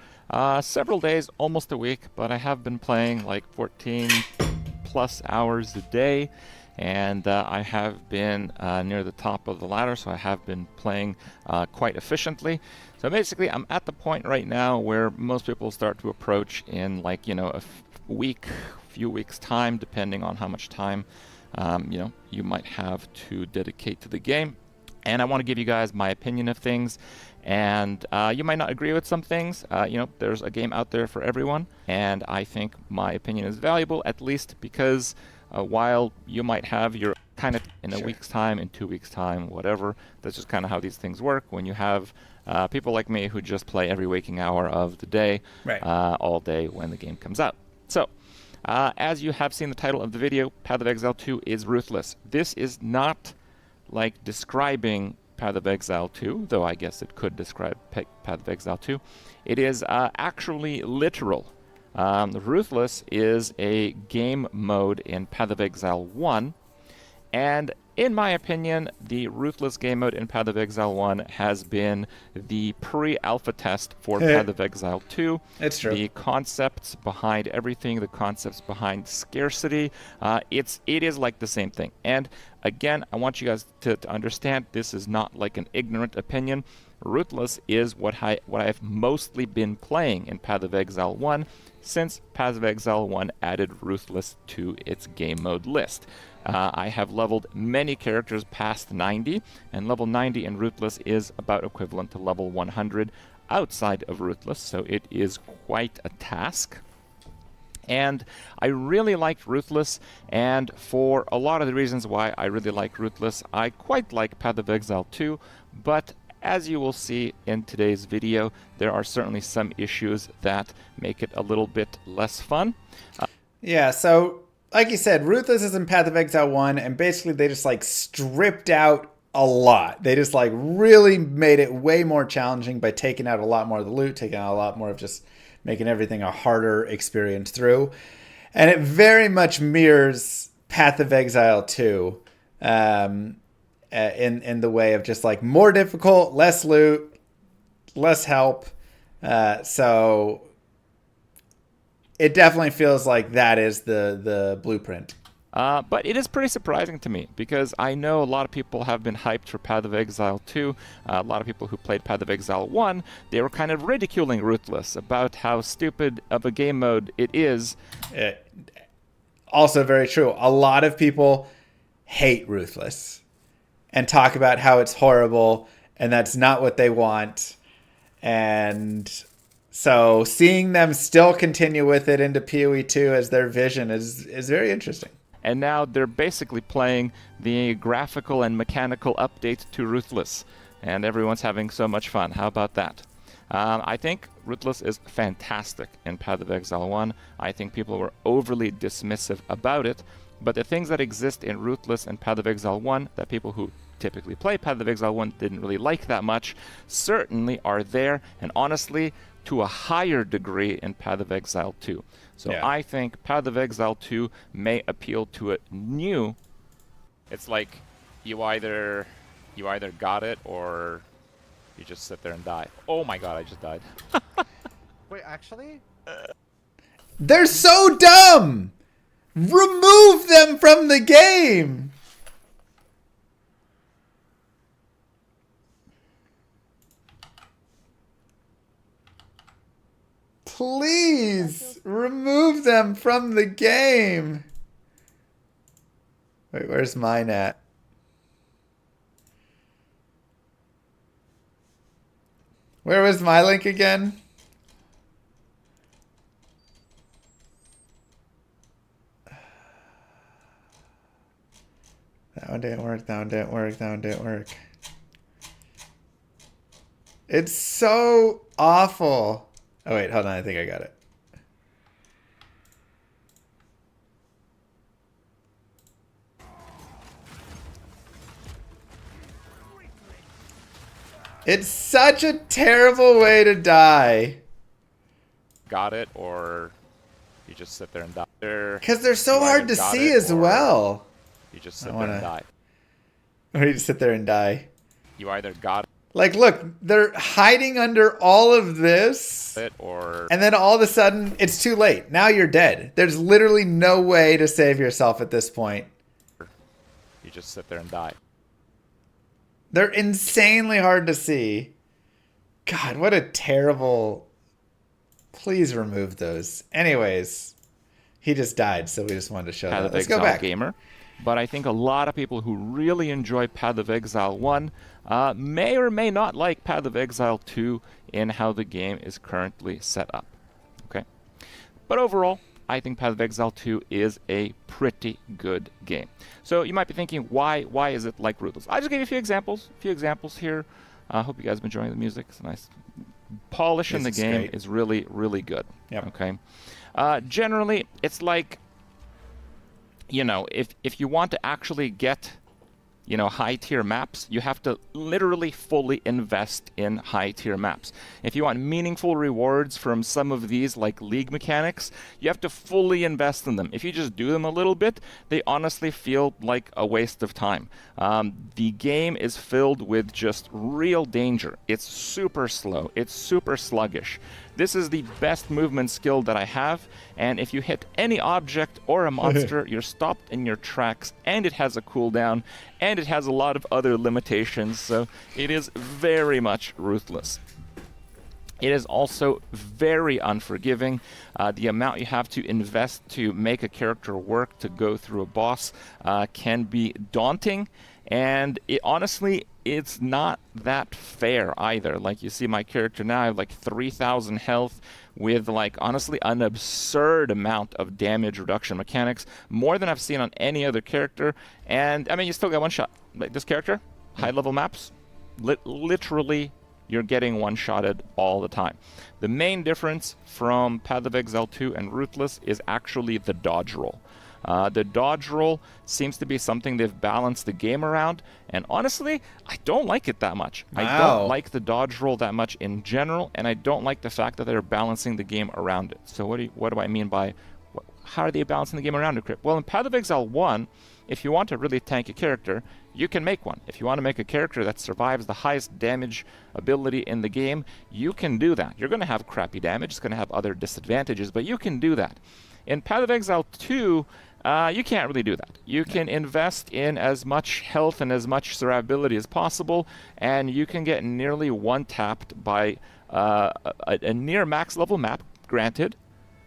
several days, almost a week, but I have been playing like 14 plus hours a day, and I have been near the top of the ladder, so I have been playing quite efficiently. So basically I'm at the point right now where most people start to approach in like, you know, few weeks time, depending on how much time you might have to dedicate to the game. And I want to give you guys my opinion of things, and you might not agree with some things. There's a game out there for everyone, and I think my opinion is valuable, at least because while you might have your kind of in a week's time, in 2 weeks time, whatever, that's just kind of how these things work when you have people like me who just play every waking hour of the day, right, all day when the game comes out. So as you have seen the title of the video, Path of Exile 2 is ruthless. This is not like describing Path of Exile 2, though I guess it could describe Path of Exile 2. It is actually literal. Ruthless is a game mode in Path of Exile 1, and in my opinion, the Ruthless game mode in Path of Exile 1 has been the pre-alpha test for Path of Exile 2. It's true. The concepts behind everything, the concepts behind scarcity, it is like the same thing. And again, I want you guys to understand this is not like an ignorant opinion. Ruthless is what I've mostly been playing in Path of Exile 1 since Path of Exile 1 added Ruthless to its game mode list. I have leveled many characters past 90, and level 90 in Ruthless is about equivalent to level 100 outside of Ruthless, so it is quite a task. And I really liked Ruthless, and for a lot of the reasons why I really like Ruthless, I quite like Path of Exile 2, but as you will see in today's video, there are certainly some issues that make it a little bit less fun. Yeah, so like you said, Ruthless is in Path of Exile 1, and basically they just like stripped out a lot. They just like really made it way more challenging by taking out a lot more of the loot, taking out a lot more of just making everything a harder experience through. And it very much mirrors Path of Exile 2 in the way of just like more difficult, less loot, less help. So it definitely feels like that is the blueprint. But it is pretty surprising to me, because I know a lot of people have been hyped for Path of Exile 2. A lot of people who played Path of Exile 1, they were kind of ridiculing Ruthless about how stupid of a game mode it is. Also very true. A lot of people hate Ruthless and talk about how it's horrible and that's not what they want. And so seeing them still continue with it into PoE 2 as their vision is very interesting. And now they're basically playing the graphical and mechanical update to Ruthless, and everyone's having so much fun. How about that? I think Ruthless is fantastic in Path of Exile 1. I think people were overly dismissive about it, but the things that exist in Ruthless and Path of Exile 1 that people who typically play Path of Exile 1 didn't really like that much certainly are there, and honestly, to a higher degree in Path of Exile 2. So yeah. I think Path of Exile 2 may appeal to a new... It's like you either got it or you just sit there and die. Oh my god, I just died. Wait, actually? They're so dumb! Remove them from the game! Please remove them from the game. Wait, where's mine at? Where was my link again? That one didn't work, that one didn't work, that one didn't work. It's so awful. Oh wait, hold on, I think I got it. It's such a terrible way to die. Got it, or you just sit there and die. Because they're so hard to see as well. You just sit there and die. Or you just sit there and die. You either got it. Like, look, they're hiding under all of this. And then all of a sudden, it's too late. Now you're dead. There's literally no way to save yourself at this point. You just sit there and die. They're insanely hard to see. God, what a terrible... Please remove those. Anyways, he just died, so we just wanted to show that. Let's go back. Gamer. But I think a lot of people who really enjoy Path of Exile 1 may or may not like Path of Exile 2 in how the game is currently set up. Okay, but overall, I think Path of Exile 2 is a pretty good game. So you might be thinking, why is it like Ruthless? I just gave you a few examples here. I hope you guys have been enjoying the music. It's nice. Polish in the game is really, really good. Yep. Okay. Generally, it's like, you know, if you want to actually get, you know, high-tier maps, you have to literally fully invest in high-tier maps. If you want meaningful rewards from some of these, like League mechanics, you have to fully invest in them. If you just do them a little bit, they honestly feel like a waste of time. The game is filled with just real danger. It's super slow. It's super sluggish. This is the best movement skill that I have, and if you hit any object or a monster, you're stopped in your tracks, and it has a cooldown, and it has a lot of other limitations, so it is very much ruthless. It is also very unforgiving. The amount you have to invest to make a character work to go through a boss can be daunting, and honestly, it's not that fair either. Like, you see my character now, I have like 3,000 health with, like, honestly an absurd amount of damage reduction mechanics, more than I've seen on any other character. And I mean, you still got one shot. Like this character, high level maps, Literally, you're getting one-shotted all the time. The main difference from Path of Exile 2 and Ruthless is actually the dodge roll. The dodge roll seems to be something they've balanced the game around, and honestly, I don't like it that much. Wow. I don't like the dodge roll that much in general, and I don't like the fact that they're balancing the game around it. So what do I mean by, how are they balancing the game around it, Crip? Well, in Path of Exile 1, if you want to really tank a character, you can make one. If you want to make a character that survives the highest damage ability in the game, you can do that. You're going to have crappy damage, it's going to have other disadvantages, but you can do that. In Path of Exile 2, you can't really do that. You can invest in as much health and as much survivability as possible, and you can get nearly one-tapped by a near max level map, granted,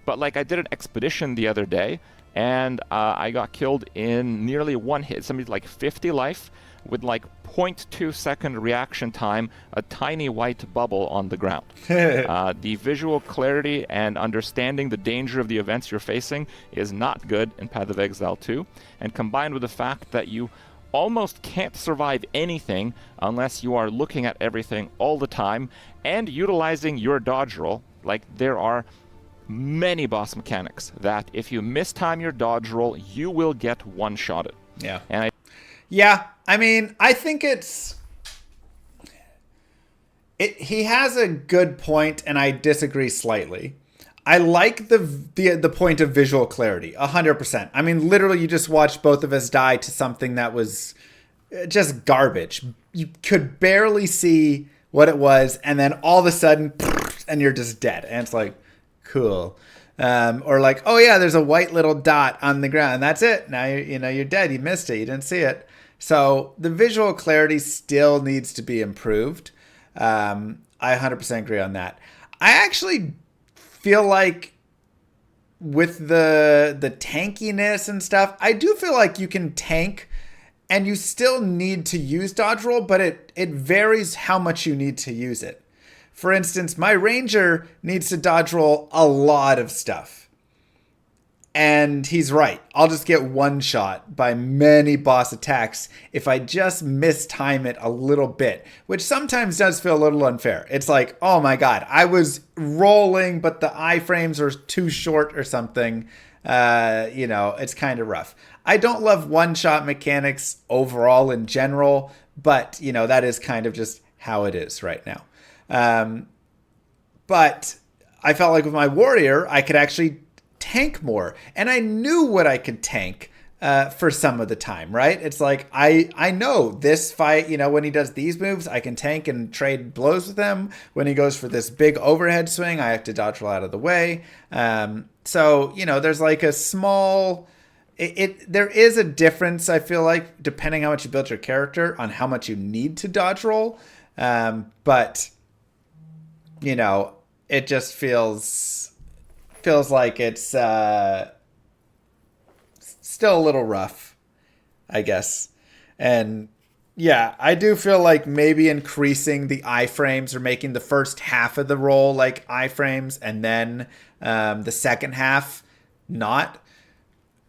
but like I did an expedition the other day, and I got killed in nearly one hit, somebody like 50 life, with like 0.2 second reaction time, a tiny white bubble on the ground. The visual clarity and understanding the danger of the events you're facing is not good in Path of Exile 2, and combined with the fact that you almost can't survive anything unless you are looking at everything all the time and utilizing your dodge roll. Like, there are many boss mechanics that if you mistime your dodge roll, you will get one-shotted. Yeah. And I mean, I think he has a good point, and I disagree slightly. I like the point of visual clarity, 100%. I mean, literally, you just watched both of us die to something that was just garbage. You could barely see what it was, and then all of a sudden, and you're just dead. And it's like, cool. Or like, oh yeah, there's a white little dot on the ground, and that's it. Now you're dead. You missed it. You didn't see it. So the visual clarity still needs to be improved. I 100% agree on that. I actually feel like with the tankiness and stuff, I do feel like you can tank and you still need to use dodge roll, but it varies how much you need to use it. For instance, my ranger needs to dodge roll a lot of stuff. And he's right. I'll just get one shot by many boss attacks if I just mistime it a little bit, which sometimes does feel a little unfair. It's like, oh my god, I was rolling, but the iframes are too short or something. It's kind of rough. I don't love one-shot mechanics overall in general, but, that is kind of just how it is right now. But I felt like with my warrior, I could actually tank more, and I knew what I could tank for some of the time, right? It's like I know this fight, when he does these moves, I can tank and trade blows with him. When he goes for this big overhead swing, I have to dodge roll out of the way. So there's like a small there is a difference, I feel like, depending how much you build your character on how much you need to dodge roll. But it just feels like it's still a little rough, I guess. And yeah, I do feel like maybe increasing the iframes or making the first half of the roll like iframes and then the second half not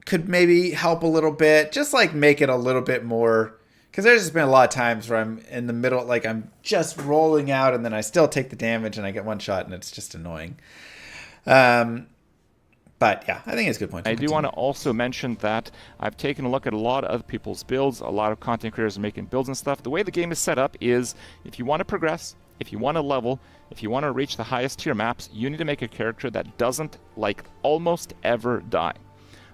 could maybe help a little bit. Just like make it a little bit more, because there's just been a lot of times where I'm in the middle, like I'm just rolling out and then I still take the damage and I get one shot and it's just annoying. But yeah, I think it's a good point. I do want to also mention that I've taken a look at a lot of other people's builds. A lot of content creators are making builds and stuff. The way the game is set up is if you want to progress, if you want to level, if you want to reach the highest tier maps, you need to make a character that doesn't almost ever die.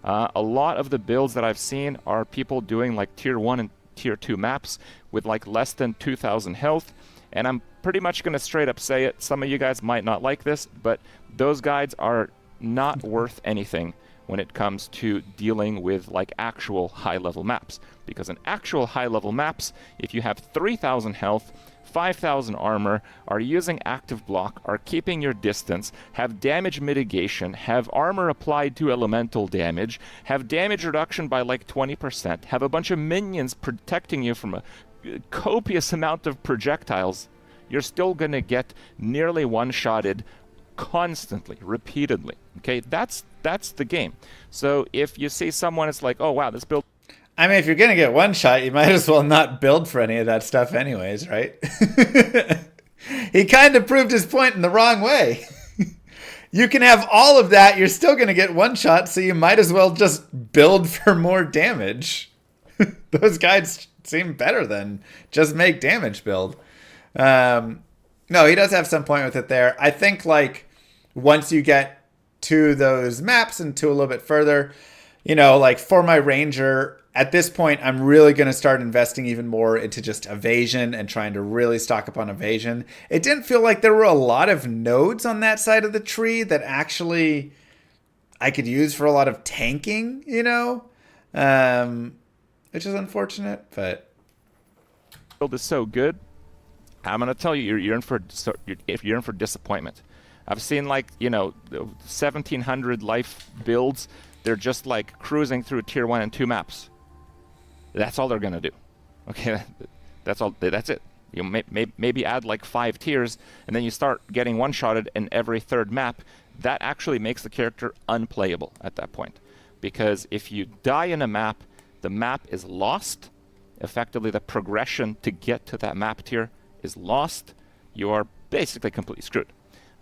A lot of the builds that I've seen are people doing like tier 1 and tier 2 maps with like less than 2,000 health. And I'm pretty much going to straight up say it. Some of you guys might not like this, but those guides are not worth anything when it comes to dealing with like actual high level maps. Because in actual high level maps, if you have 3,000 health, 5,000 armor, are using active block, are keeping your distance, have damage mitigation, have armor applied to elemental damage, have damage reduction by like 20%, have a bunch of minions protecting you from a copious amount of projectiles, you're still going to get nearly one-shotted constantly, repeatedly. Okay, that's the game. So if you see someone, it's like, oh wow, this build. I mean, if you're going to get one shot, you might as well not build for any of that stuff anyways, right? He kind of proved his point in the wrong way. You can have all of that, you're still going to get one shot, so you might as well just build for more damage. Those guides seem better than just make damage build. No, he does have some point with it there. I think, like, once you get to those maps and to a little bit further, you know, like for my ranger, at this point, I'm really going to start investing even more into just evasion and trying to really stock up on evasion. It didn't feel like there were a lot of nodes on that side of the tree that actually I could use for a lot of tanking, you know, which is unfortunate, but build is so good. I'm gonna tell you, you're in for disappointment. I've seen, like, you know, 1,700 life builds. They're just like cruising through tier 1 and 2 maps. That's all they're gonna do. Okay, that's all. That's it. You maybe add like 5 tiers, and then you start getting one-shotted in every 3rd map. That actually makes the character unplayable at that point, because if you die in a map, the map is lost. Effectively, the progression to get to that map tier is lost. You are basically completely screwed,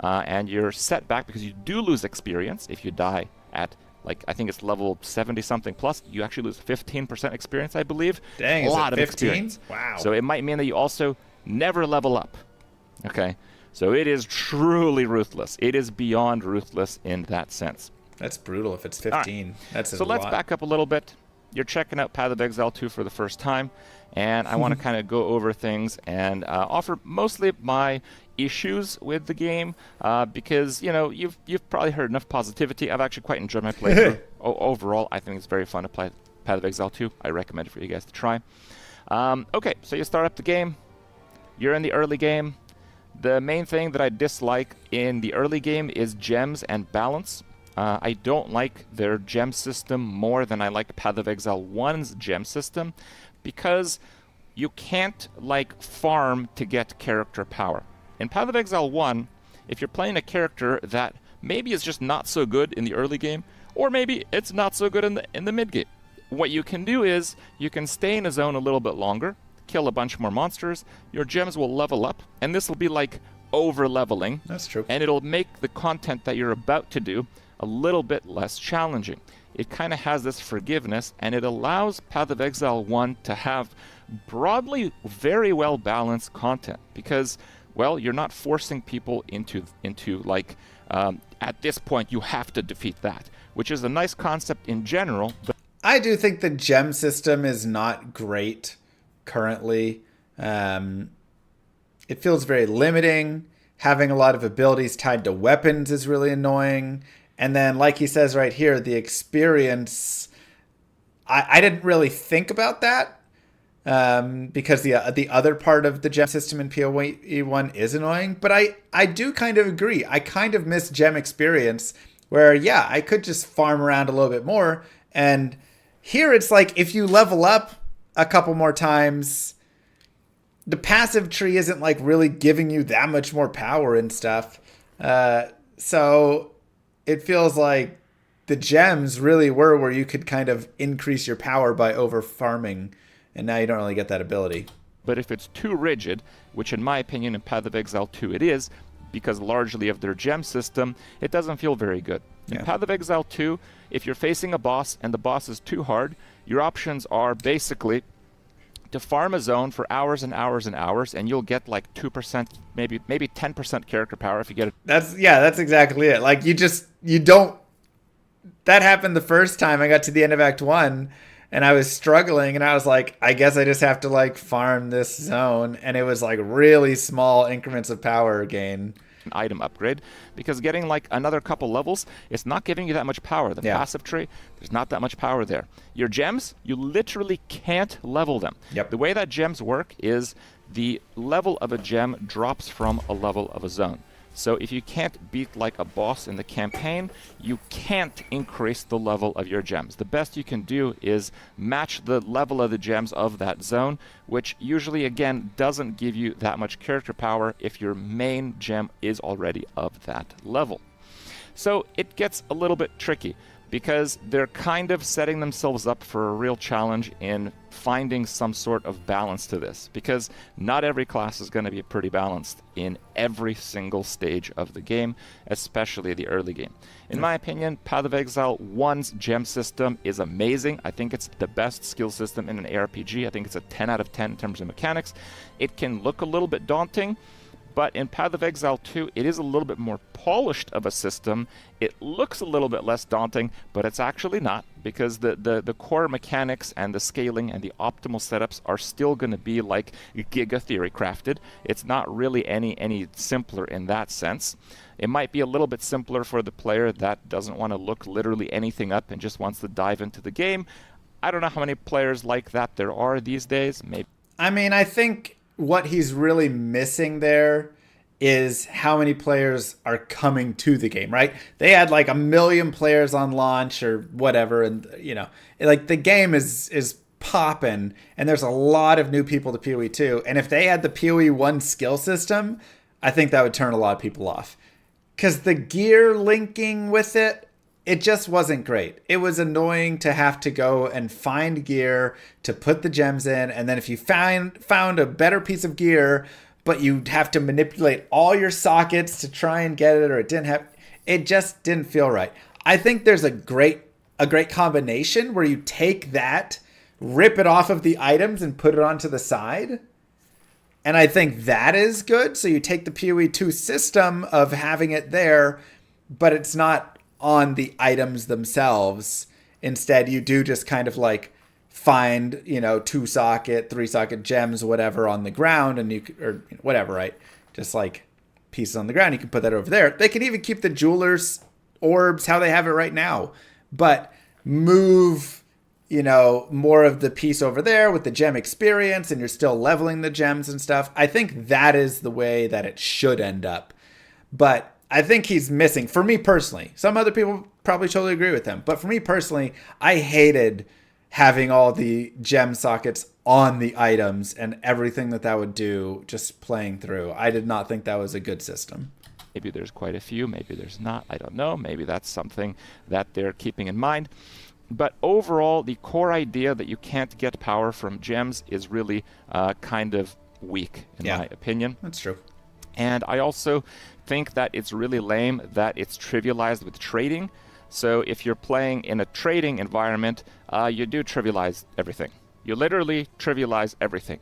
and you're set back because you do lose experience if you die at, like, I think it's level 70 something plus. You actually lose 15% experience, I believe. Dang, a is lot it of 15? experience. Wow. So it might mean that you also never level up. Okay, so it is truly ruthless. It is beyond ruthless in that sense. That's brutal if it's 15. Right. That's a so let's lot. back up a little bit. You're checking out Path of Exile 2 for the first time, and I want to kind of go over things and offer mostly my issues with the game, because, you know, you've probably heard enough positivity. I've actually quite enjoyed my playthrough. Overall, I think it's very fun to play Path of Exile 2. I recommend it for you guys to try. Okay, so you start up the game. You're in the early game. The main thing that I dislike in the early game is gems and balance. I don't like their gem system more than I like Path of Exile 1's gem system, because you can't, like, farm to get character power. In Path of Exile 1, if you're playing a character that maybe is just not so good in the early game, or maybe it's not so good in the mid game, what you can do is you can stay in a zone a little bit longer, kill a bunch more monsters, your gems will level up, and this will be like over-leveling. That's true. And it'll make the content that you're about to do a little bit less challenging. It kind of has this forgiveness, and it allows Path of Exile 1 to have broadly very well balanced content, because, well, you're not forcing people into like, at this point you have to defeat that, which is a nice concept in general. But I do think the gem system is not great currently. It feels very limiting. Having a lot of abilities tied to weapons is really annoying. And then, like he says right here, the experience, I didn't really think about that, because the other part of the gem system in PoE 1 is annoying. But I do kind of agree. I kind of miss gem experience, where, yeah, I could just farm around a little bit more. And here it's like, if you level up a couple more times, the passive tree isn't, like, really giving you that much more power and stuff. So it feels like the gems really were where you could kind of increase your power by over farming, and now you don't really get that ability. But if it's too rigid, which in my opinion in Path of Exile 2 it is, because largely of their gem system, it doesn't feel very good. In Path of Exile 2, if you're facing a boss and the boss is too hard, your options are basically to farm a zone for hours and hours and hours, and you'll get like 2%, maybe 10% character power if you get it. That's exactly it. Like, you don't. That happened the first time I got to the end of Act 1, and I was struggling, and I was like, I guess I just have to, like, farm this zone, and it was like really small increments of power gain. Item upgrade, because getting like another couple levels, it's not giving you that much power. The passive tree, there's not that much power there. Your gems, you literally can't level them. Yep. The way that gems work is the level of a gem drops from a level of a zone. So if you can't beat like a boss in the campaign, you can't increase the level of your gems. The best you can do is match the level of the gems of that zone, which usually, again, doesn't give you that much character power if your main gem is already of that level. So it gets a little bit tricky. because they're kind of setting themselves up for a real challenge in finding some sort of balance to this, because not every class is going to be pretty balanced in every single stage of the game, especially the early game. In my opinion, Path of Exile 1's gem system is amazing. I think it's the best skill system in an ARPG. I think it's a 10 out of 10 in terms of mechanics. It can look a little bit daunting, but in Path of Exile 2, it is a little bit more polished of a system. It looks a little bit less daunting, but it's actually not, because the core mechanics and the scaling and the optimal setups are still going to be like Giga Theory crafted. It's not really any simpler in that sense. It might be a little bit simpler for the player that doesn't want to look literally anything up and just wants to dive into the game. I don't know how many players like that there are these days. Maybe. I mean, I think what he's really missing there is how many players are coming to the game, right? They had like 1 million players on launch or whatever, and you know, like the game is popping, and there's a lot of new people to PoE 2. And if they had the PoE 1 skill system, I think that would turn a lot of people off. Because the gear linking with it, it just wasn't great. It was annoying to have to go and find gear to put the gems in, and then if you found a better piece of gear, but you'd have to manipulate all your sockets to try and get it, or it just didn't feel right. I think there's a great combination where you take that, rip it off of the items and put it onto the side. And I think that is good. So you take the PoE 2 system of having it there, but it's not on the items themselves. Instead, you do just kind of like find, 2 socket, 3 socket gems, whatever on the ground, and or whatever, right? Just like pieces on the ground. You can put that over there. They can even keep the jeweler's orbs how they have it right now, but move more of the piece over there with the gem experience, and you're still leveling the gems and stuff. I think that is the way that it should end up. But I think he's missing, for me personally. Some other people probably totally agree with him. But for me personally, I hated having all the gem sockets on the items and everything that would do just playing through. I did not think that was a good system. Maybe there's quite a few, maybe there's not. I don't know. Maybe that's something that they're keeping in mind. But overall, the core idea that you can't get power from gems is really kind of weak, in my opinion. That's true. And I also think that it's really lame that it's trivialized with trading. So if you're playing in a trading environment, you do trivialize everything. You literally trivialize everything.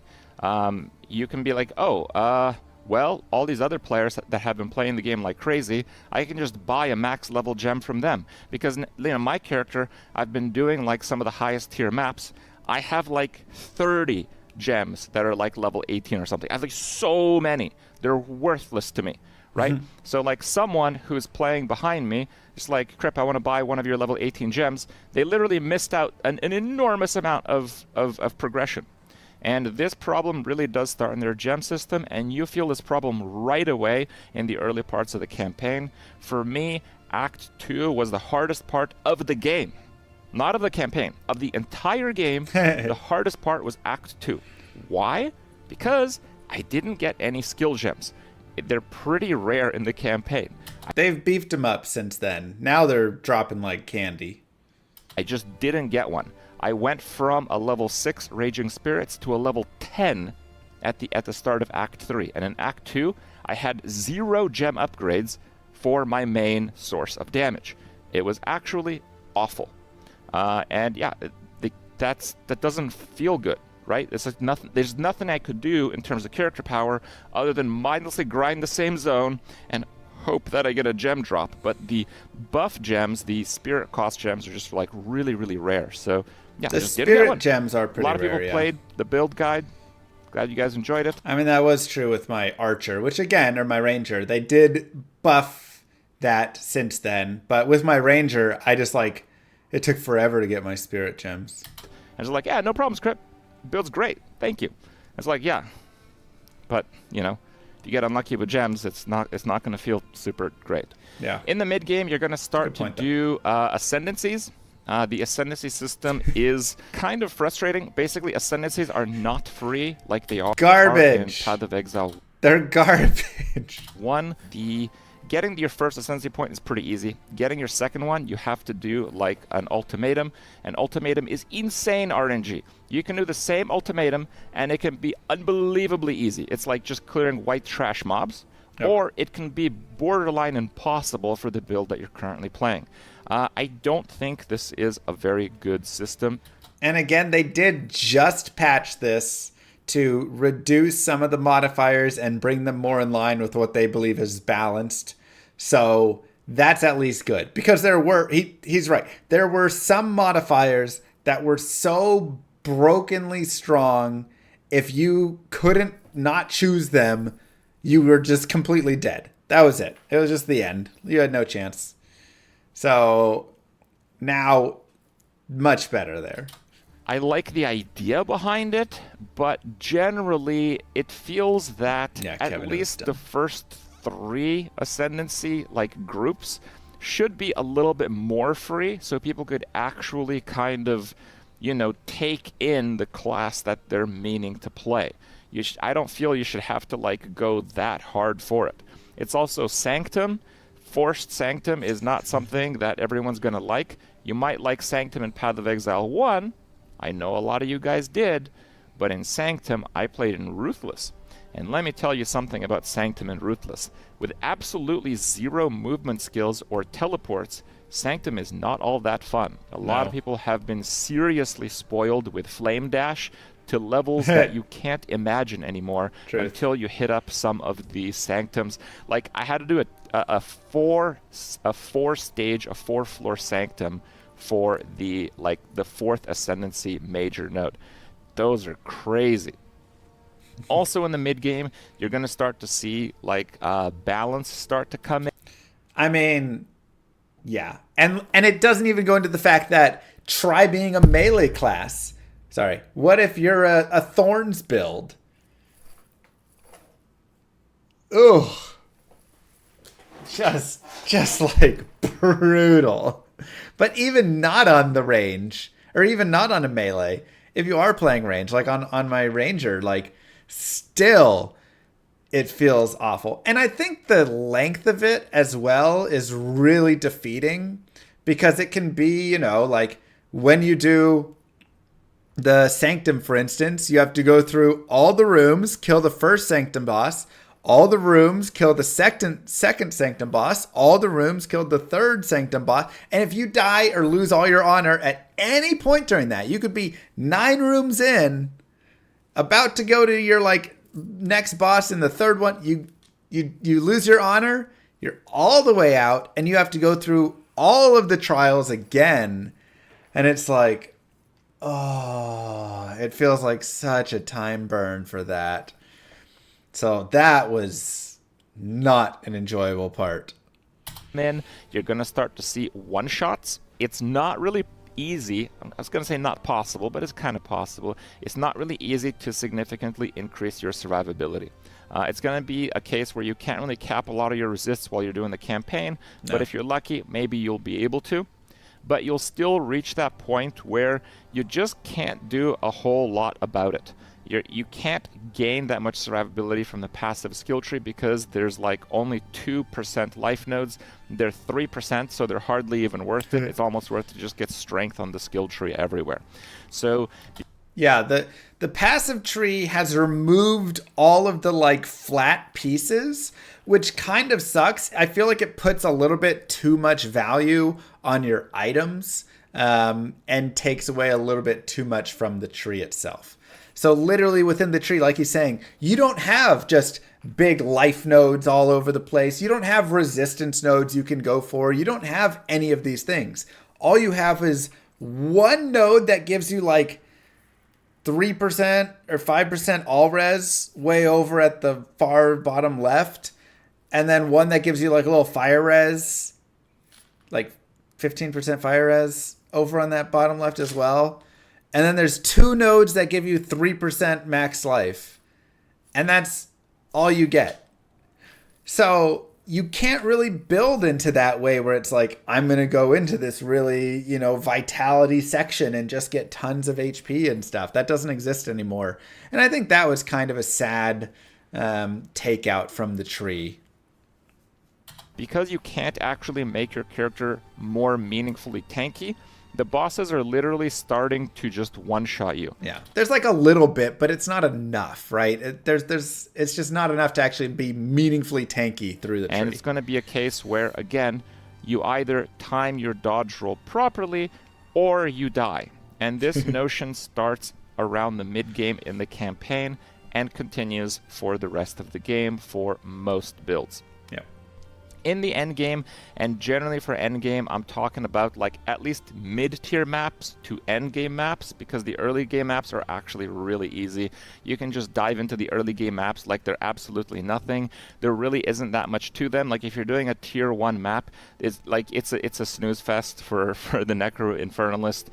You can be like, well, all these other players that have been playing the game like crazy, I can just buy a max level gem from them. Because, my character, I've been doing like some of the highest tier maps. I have like 30 gems that are like level 18 or something. I have like so many. They're worthless to me, right? Mm-hmm. So like someone who's playing behind me, just like, Crip, I want to buy one of your level 18 gems. They literally missed out an enormous amount of progression. And this problem really does start in their gem system, and you feel this problem right away in the early parts of the campaign. For me, Act 2 was the hardest part of the game. Not of the campaign. Of the entire game, the hardest part was Act 2. Why? Because I didn't get any skill gems. They're pretty rare in the campaign. They've beefed them up since then. Now they're dropping like candy. I just didn't get one. I went from a level 6 Raging Spirits to a level 10 at the start of Act 3. And in Act 2, I had 0 gem upgrades for my main source of damage. It was actually awful. And yeah, that doesn't feel good, right? It's like nothing. There's nothing I could do in terms of character power other than mindlessly grind the same zone and hope that I get a gem drop. But the buff gems, the spirit cost gems, are just like really, really rare. So yeah, the spirit gems are pretty rare. A lot of people played the build guide. Glad you guys enjoyed it. I mean, that was true with my archer, which again, or my ranger. They did buff that since then, but with my ranger, I just like, it took forever to get my spirit gems. I was like, yeah, no problems, Crip. Build's great. Thank you. It's like, yeah, but if you get unlucky with gems, it's not going to feel super great. Yeah. In the mid game, you're going to start to do ascendancies. The ascendancy system is kind of frustrating. Basically, ascendancies are not free like they are garbage in Path of Exile. They're garbage. 1, the getting your first ascendancy point is pretty easy. Getting your second one, you have to do like an ultimatum. An ultimatum is insane RNG. You can do the same ultimatum and it can be unbelievably easy. It's like just clearing white trash mobs. Yep. Or it can be borderline impossible for the build that you're currently playing. I don't think this is a very good system. And again, they did just patch this to reduce some of the modifiers and bring them more in line with what they believe is balanced. So that's at least good. Because there were, he's right, there were some modifiers that were so brokenly strong, if you couldn't not choose them, you were just completely dead. That was it. It was just the end. You had no chance. So now, much better there. I like the idea behind it, but generally it feels that at least the first 3 ascendancy like groups should be a little bit more free, so people could actually kind of, you know, take in the class that they're meaning to play. I don't feel you should have to like go that hard for it. It's also Sanctum. Forced Sanctum is not something that everyone's going to like. You might like Sanctum in Path of Exile 1. I know a lot of you guys did. But in Sanctum, I played in Ruthless. And let me tell you something about Sanctum and Ruthless. With absolutely 0 movement skills or teleports, Sanctum is not all that fun. A lot of people have been seriously spoiled with Flame Dash to levels that you can't imagine anymore until you hit up some of the Sanctums. Like, I had to do a 4-floor Sanctum for the 4th Ascendancy major node. Those are crazy. Also in the mid game, you're going to start to see like balance start to come in. I mean, yeah. And it doesn't even go into the fact that try being a melee class. Sorry. What if you're a Thorns build? Ugh. Just like brutal. But even not on the range, or even not on a melee, if you are playing range, like on my ranger, like still it feels awful. And I think the length of it as well is really defeating, because it can be, you know, like when you do the Sanctum, for instance, you have to go through all the rooms, kill the first Sanctum boss, all the rooms, kill the second Sanctum boss, all the rooms, kill the third Sanctum boss, and if you die or lose all your honor at any point during that, you could be 9 rooms in, about to go to your like next boss in the third one, you lose your honor, you're all the way out, and you have to go through all of the trials again, and it's like, oh, it feels like such a time burn for that. So that was not an enjoyable part. Then you're going to start to see one-shots. It's not really easy. I was going to say not possible, but it's kind of possible. It's not really easy to significantly increase your survivability. It's going to be a case where you can't really cap a lot of your resists while you're doing the campaign, but if you're lucky, maybe you'll be able to. But you'll still reach that point where you just can't do a whole lot about it. You can't gain that much survivability from the passive skill tree because there's like only 2% life nodes. They're 3%, so they're hardly even worth it. It's almost worth to just get strength on the skill tree everywhere. So yeah, the passive tree has removed all of the like flat pieces, which kind of sucks. I feel like it puts a little bit too much value on your items and takes away a little bit too much from the tree itself. So literally within the tree, like he's saying, you don't have just big life nodes all over the place. You don't have resistance nodes you can go for. You don't have any of these things. All you have is one node that gives you like 3% or 5% all res way over at the far bottom left. And then one that gives you like a little fire res, like 15% fire res over on that bottom left as well. And then there's 2 nodes that give you 3% max life. And that's all you get. So you can't really build into that way where it's like, I'm going to go into this really, you know, vitality section and just get tons of HP and stuff. That doesn't exist anymore. And I think that was kind of a sad takeout from the tree. because you can't actually make your character more meaningfully tanky, the bosses are literally starting to just one-shot you. Yeah. There's like a little bit, but it's not enough, right? It's just not enough to actually be meaningfully tanky through the tree. And it's going to be a case where, again, you either time your dodge roll properly or you die. And this notion starts around the mid-game in the campaign and continues for the rest of the game for most builds. Yeah. In the end game, and generally for end game, I'm talking about like at least mid-tier maps to end game maps, because the early game maps are actually really easy. You can just dive into the early game maps like they're absolutely nothing. There really isn't that much to them. Like if you're doing a tier 1 map, it's a snooze fest for the Necro Infernalist.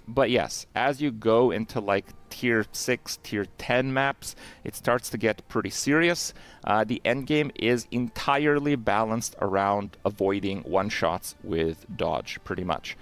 But yes, as you go into like tier 6, tier 10 maps, it starts to get pretty serious. The endgame is entirely balanced around avoiding one-shots with dodge, pretty much.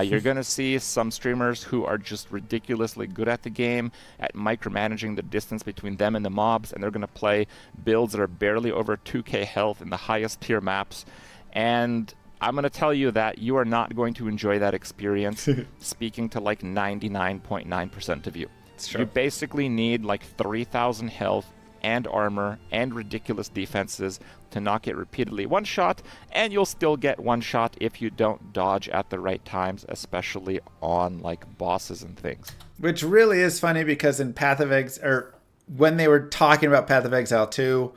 You're going to see some streamers who are just ridiculously good at the game, at micromanaging the distance between them and the mobs, and they're going to play builds that are barely over 2k health in the highest tier maps. And I'm going to tell you that you are not going to enjoy that experience, speaking to like 99.9% of you. You basically need like 3,000 health and armor and ridiculous defenses to not get repeatedly one-shot, and you'll still get one-shot if you don't dodge at the right times, especially on like bosses and things. Which really is funny, because in Path of Exile, or when they were talking about Path of Exile 2,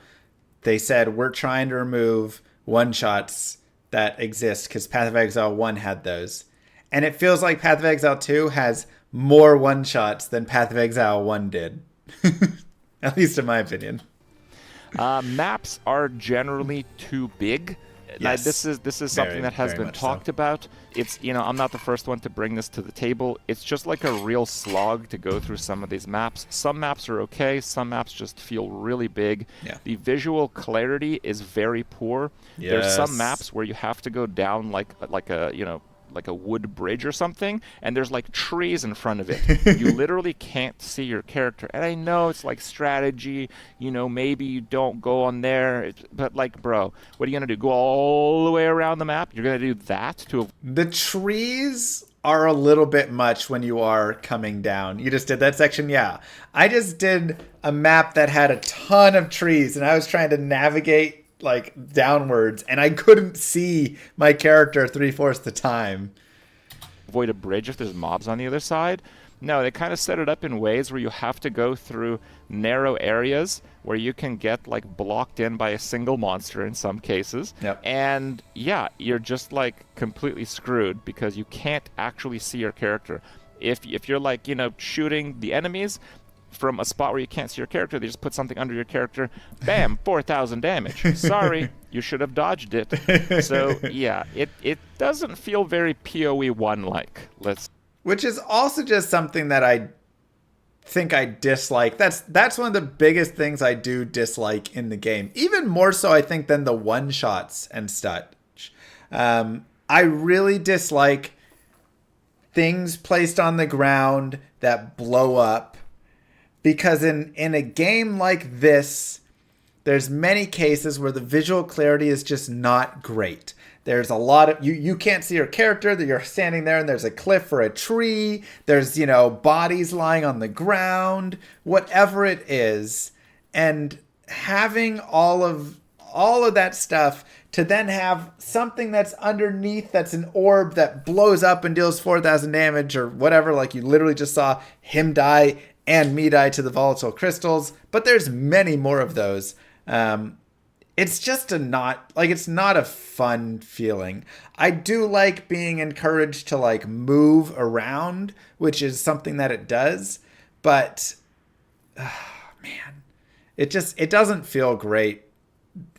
they said we're trying to remove one-shots that exist because Path of Exile 1 had those. And it feels like Path of Exile 2 has more one-shots than Path of Exile 1 did. At least in my opinion. Maps are generally too big. Yes. This is something that has been talked about. It's, I'm not the first one to bring this to the table. It's just like a real slog to go through some of these maps. Some maps are okay. Some maps just feel really big. Yeah. The visual clarity is very poor. Yes. There's some maps where you have to go down like a wood bridge or something, and there's like trees in front of it. You literally can't see your character. And I know it's like strategy, maybe you don't go on there, but like, bro, what are you gonna do? Go all the way around the map? You're gonna do that to the trees are a little bit much when you are coming down. You just did that section? Yeah. I just did a map that had a ton of trees, and I was trying to navigate like downwards, and I couldn't see my character 3/4 the time. Avoid a bridge if there's mobs on the other side. No, they kind of set it up in ways where you have to go through narrow areas where you can get like blocked in by a single monster in some cases. Yep. And yeah, you're just like completely screwed because you can't actually see your character. If you're like, shooting the enemies from a spot where you can't see your character, they just put something under your character, bam, 4,000 damage. Sorry, you should have dodged it. So yeah, it doesn't feel very PoE 1-like. Which is also just something that I think I dislike. That's one of the biggest things I do dislike in the game. Even more so, I think, than the one-shots and such. I really dislike things placed on the ground that blow up. Because in a game like this, there's many cases where the visual clarity is just not great. There's a lot of, you can't see your character, that you're standing there and there's a cliff or a tree. There's, bodies lying on the ground, whatever it is. And having all of that stuff to then have something that's underneath that's an orb that blows up and deals 4,000 damage or whatever, like you literally just saw him die and me die to the volatile crystals, but there's many more of those. It's just it's not a fun feeling. I do like being encouraged to like move around, which is something that it does, but man, it doesn't feel great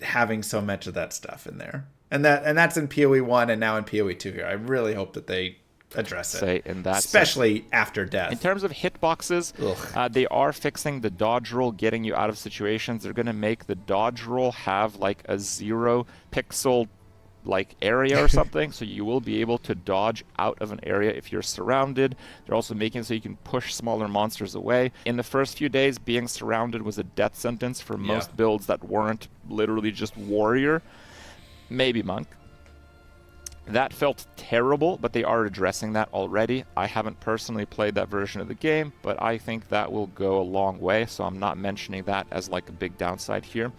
having so much of that stuff in there. And that's in PoE 1 and now in PoE 2 here. I really hope that they address it, especially after death. In terms of hitboxes, they are fixing the dodge roll, getting you out of situations. They're going to make the dodge roll have like a 0 pixel like area or something, so you will be able to dodge out of an area if you're surrounded. They're also making it so you can push smaller monsters away. In the first few days, being surrounded was a death sentence for most builds that weren't literally just warrior. maybe Monk. That felt terrible, but they are addressing that already. I haven't personally played that version of the game, but I think that will go a long way, so I'm not mentioning that as like a big downside here.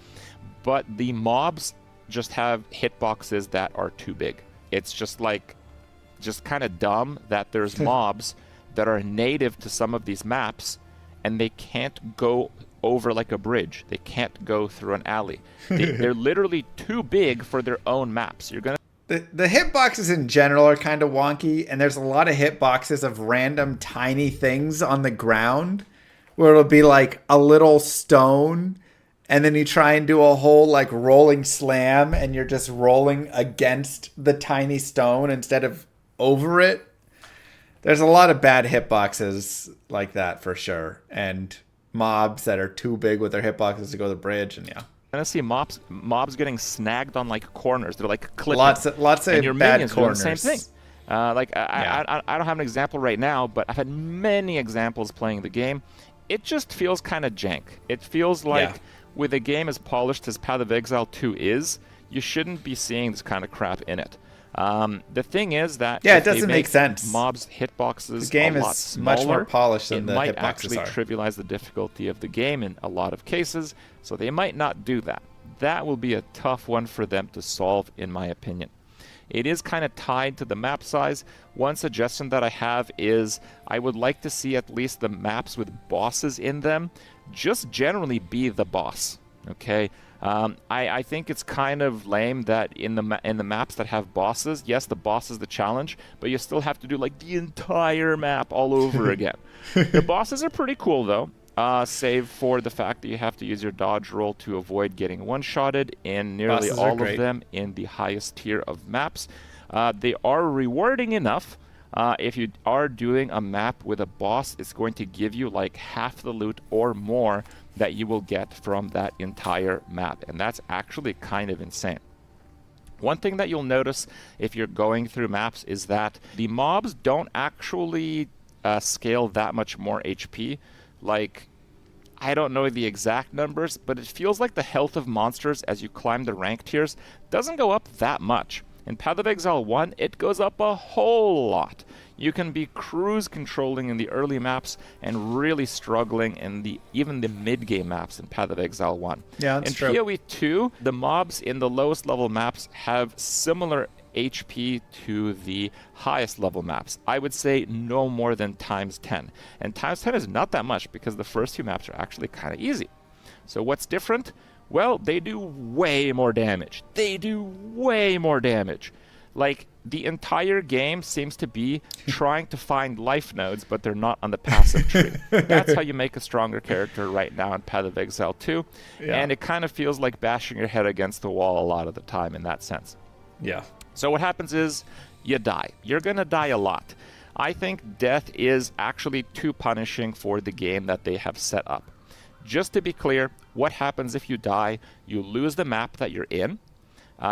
But the mobs just have hitboxes that are too big. It's just like, just kind of dumb that there's mobs that are native to some of these maps, and they can't go over like a bridge. They can't go through an alley. They're literally too big for their own maps. You're gonna The hitboxes in general are kind of wonky, and there's a lot of hitboxes of random tiny things on the ground where it'll be like a little stone, and then you try and do a whole like rolling slam, and you're just rolling against the tiny stone instead of over it. There's a lot of bad hitboxes like that for sure, and mobs that are too big with their hitboxes to go to the bridge, and yeah. gonna see mobs getting snagged on like corners. They're like clipping. Lots of and your bad minions corners. doing the same thing. I don't have an example right now, but I've had many examples playing the game. It just feels kind of jank. It feels like with a game as polished as Path of Exile 2 is, you shouldn't be seeing this kind of crap in it. The thing is that it doesn't make sense. Mobs hitboxes the game a lot is smaller, much more polished than the hitboxes might actually trivialize the difficulty of the game in a lot of cases, so they might not do that. That will be a tough one for them to solve, in my opinion. It is kind of tied to the map size. One suggestion that I have is I would like to see at least the maps with bosses in them just generally be the boss. Okay. I think it's kind of lame that in the maps that have bosses, yes, the boss is the challenge, but you still have to do like the entire map all over again. The bosses are pretty cool though, save for the fact that you have to use your dodge roll to avoid getting one-shotted in nearly all of them in the highest tier of maps. They are rewarding enough. If you are doing a map with a boss, it's going to give you like half the loot or more that you will get from that entire map, and that's actually kind of insane. One thing that you'll notice if you're going through maps is that the mobs don't actually scale that much more HP. Like, I don't know the exact numbers, but it feels like the health of monsters as you climb the rank tiers doesn't go up that much. In Path of Exile 1, it goes up a whole lot. You can be cruise controlling in the early maps and really struggling in even the mid-game maps in Path of Exile 1. Yeah, that's true. In PoE 2, the mobs in the lowest level maps have similar HP to the highest level maps. I would say no more than times 10. And times 10 is not that much because the first few maps are actually kind of easy. So what's different? Well, they do way more damage. Like, the entire game seems to be trying to find life nodes, but they're not on the passive tree. That's how you make a stronger character right now in Path of Exile 2. Yeah. And it kind of feels like bashing your head against the wall a lot of the time in that sense. Yeah. So what happens is you die. You're going to die a lot. I think death is actually too punishing for the game that they have set up. Just to be clear, what happens if you die? You lose the map that you're in.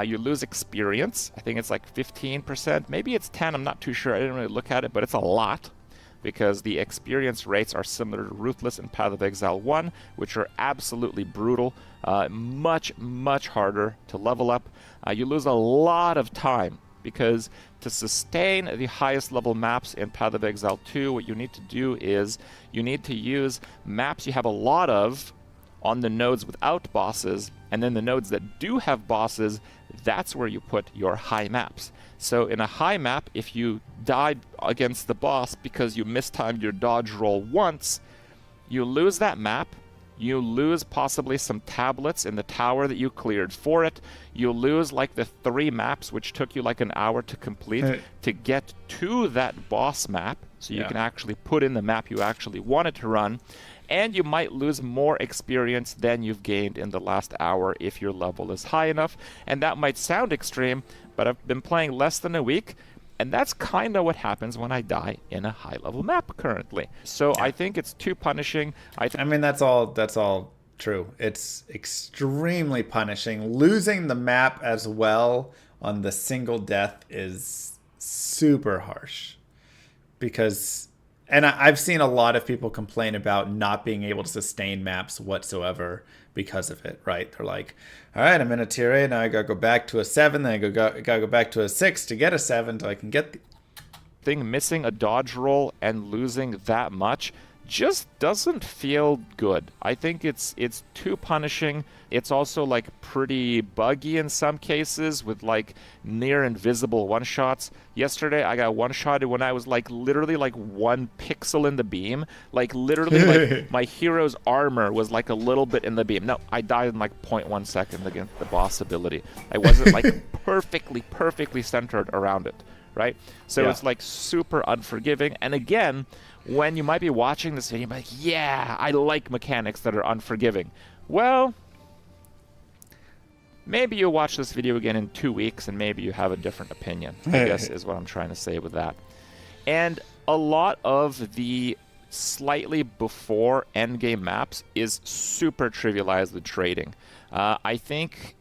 You lose experience. I think it's like 15%. Maybe it's 10. I'm not too sure. I didn't really look at it, but it's a lot because the experience rates are similar to Ruthless and Path of Exile 1, which are absolutely brutal. Much, much harder to level up. You lose a lot of time because to sustain the highest level maps in Path of Exile 2, what you need to do is you need to use maps you have a lot of on the nodes without bosses, and then the nodes that do have bosses, that's where you put your high maps. So in a high map, if you died against the boss because you mistimed your dodge roll once, you lose that map. You lose possibly some tablets in the tower that you cleared for it. You lose like the 3 maps which took you like an hour to complete to get to that boss map, so you can actually put in the map you actually wanted to run. And you might lose more experience than you've gained in the last hour if your level is high enough. And that might sound extreme, but I've been playing less than a week, and that's kind of what happens when I die in a high-level map currently. So I think it's too punishing. I mean, that's all true. It's extremely punishing. Losing the map as well on the single death is super harsh because And I've seen a lot of people complain about not being able to sustain maps whatsoever because of it, right? They're like, all right, I'm in a tier 8, now I gotta go back to a 7, then I gotta go back to a 6 to get a 7 so I can get the thing. Missing a dodge roll and losing that much just doesn't feel good. I think it's too punishing. It's also like pretty buggy in some cases with like near invisible one-shots. Yesterday I got one-shotted when I was like literally like 1 pixel in the beam. Like literally like my hero's armor was like a little bit in the beam. No, I died in like 0.1 second against the boss ability. I wasn't like perfectly centered around it, right? So it's like super unforgiving. And again, when you might be watching this video, you're like, yeah, I like mechanics that are unforgiving. Well, maybe you'll watch this video again in 2 weeks and maybe you have a different opinion, I guess is what I'm trying to say with that. And a lot of the slightly before endgame maps is super trivialized with trading. I think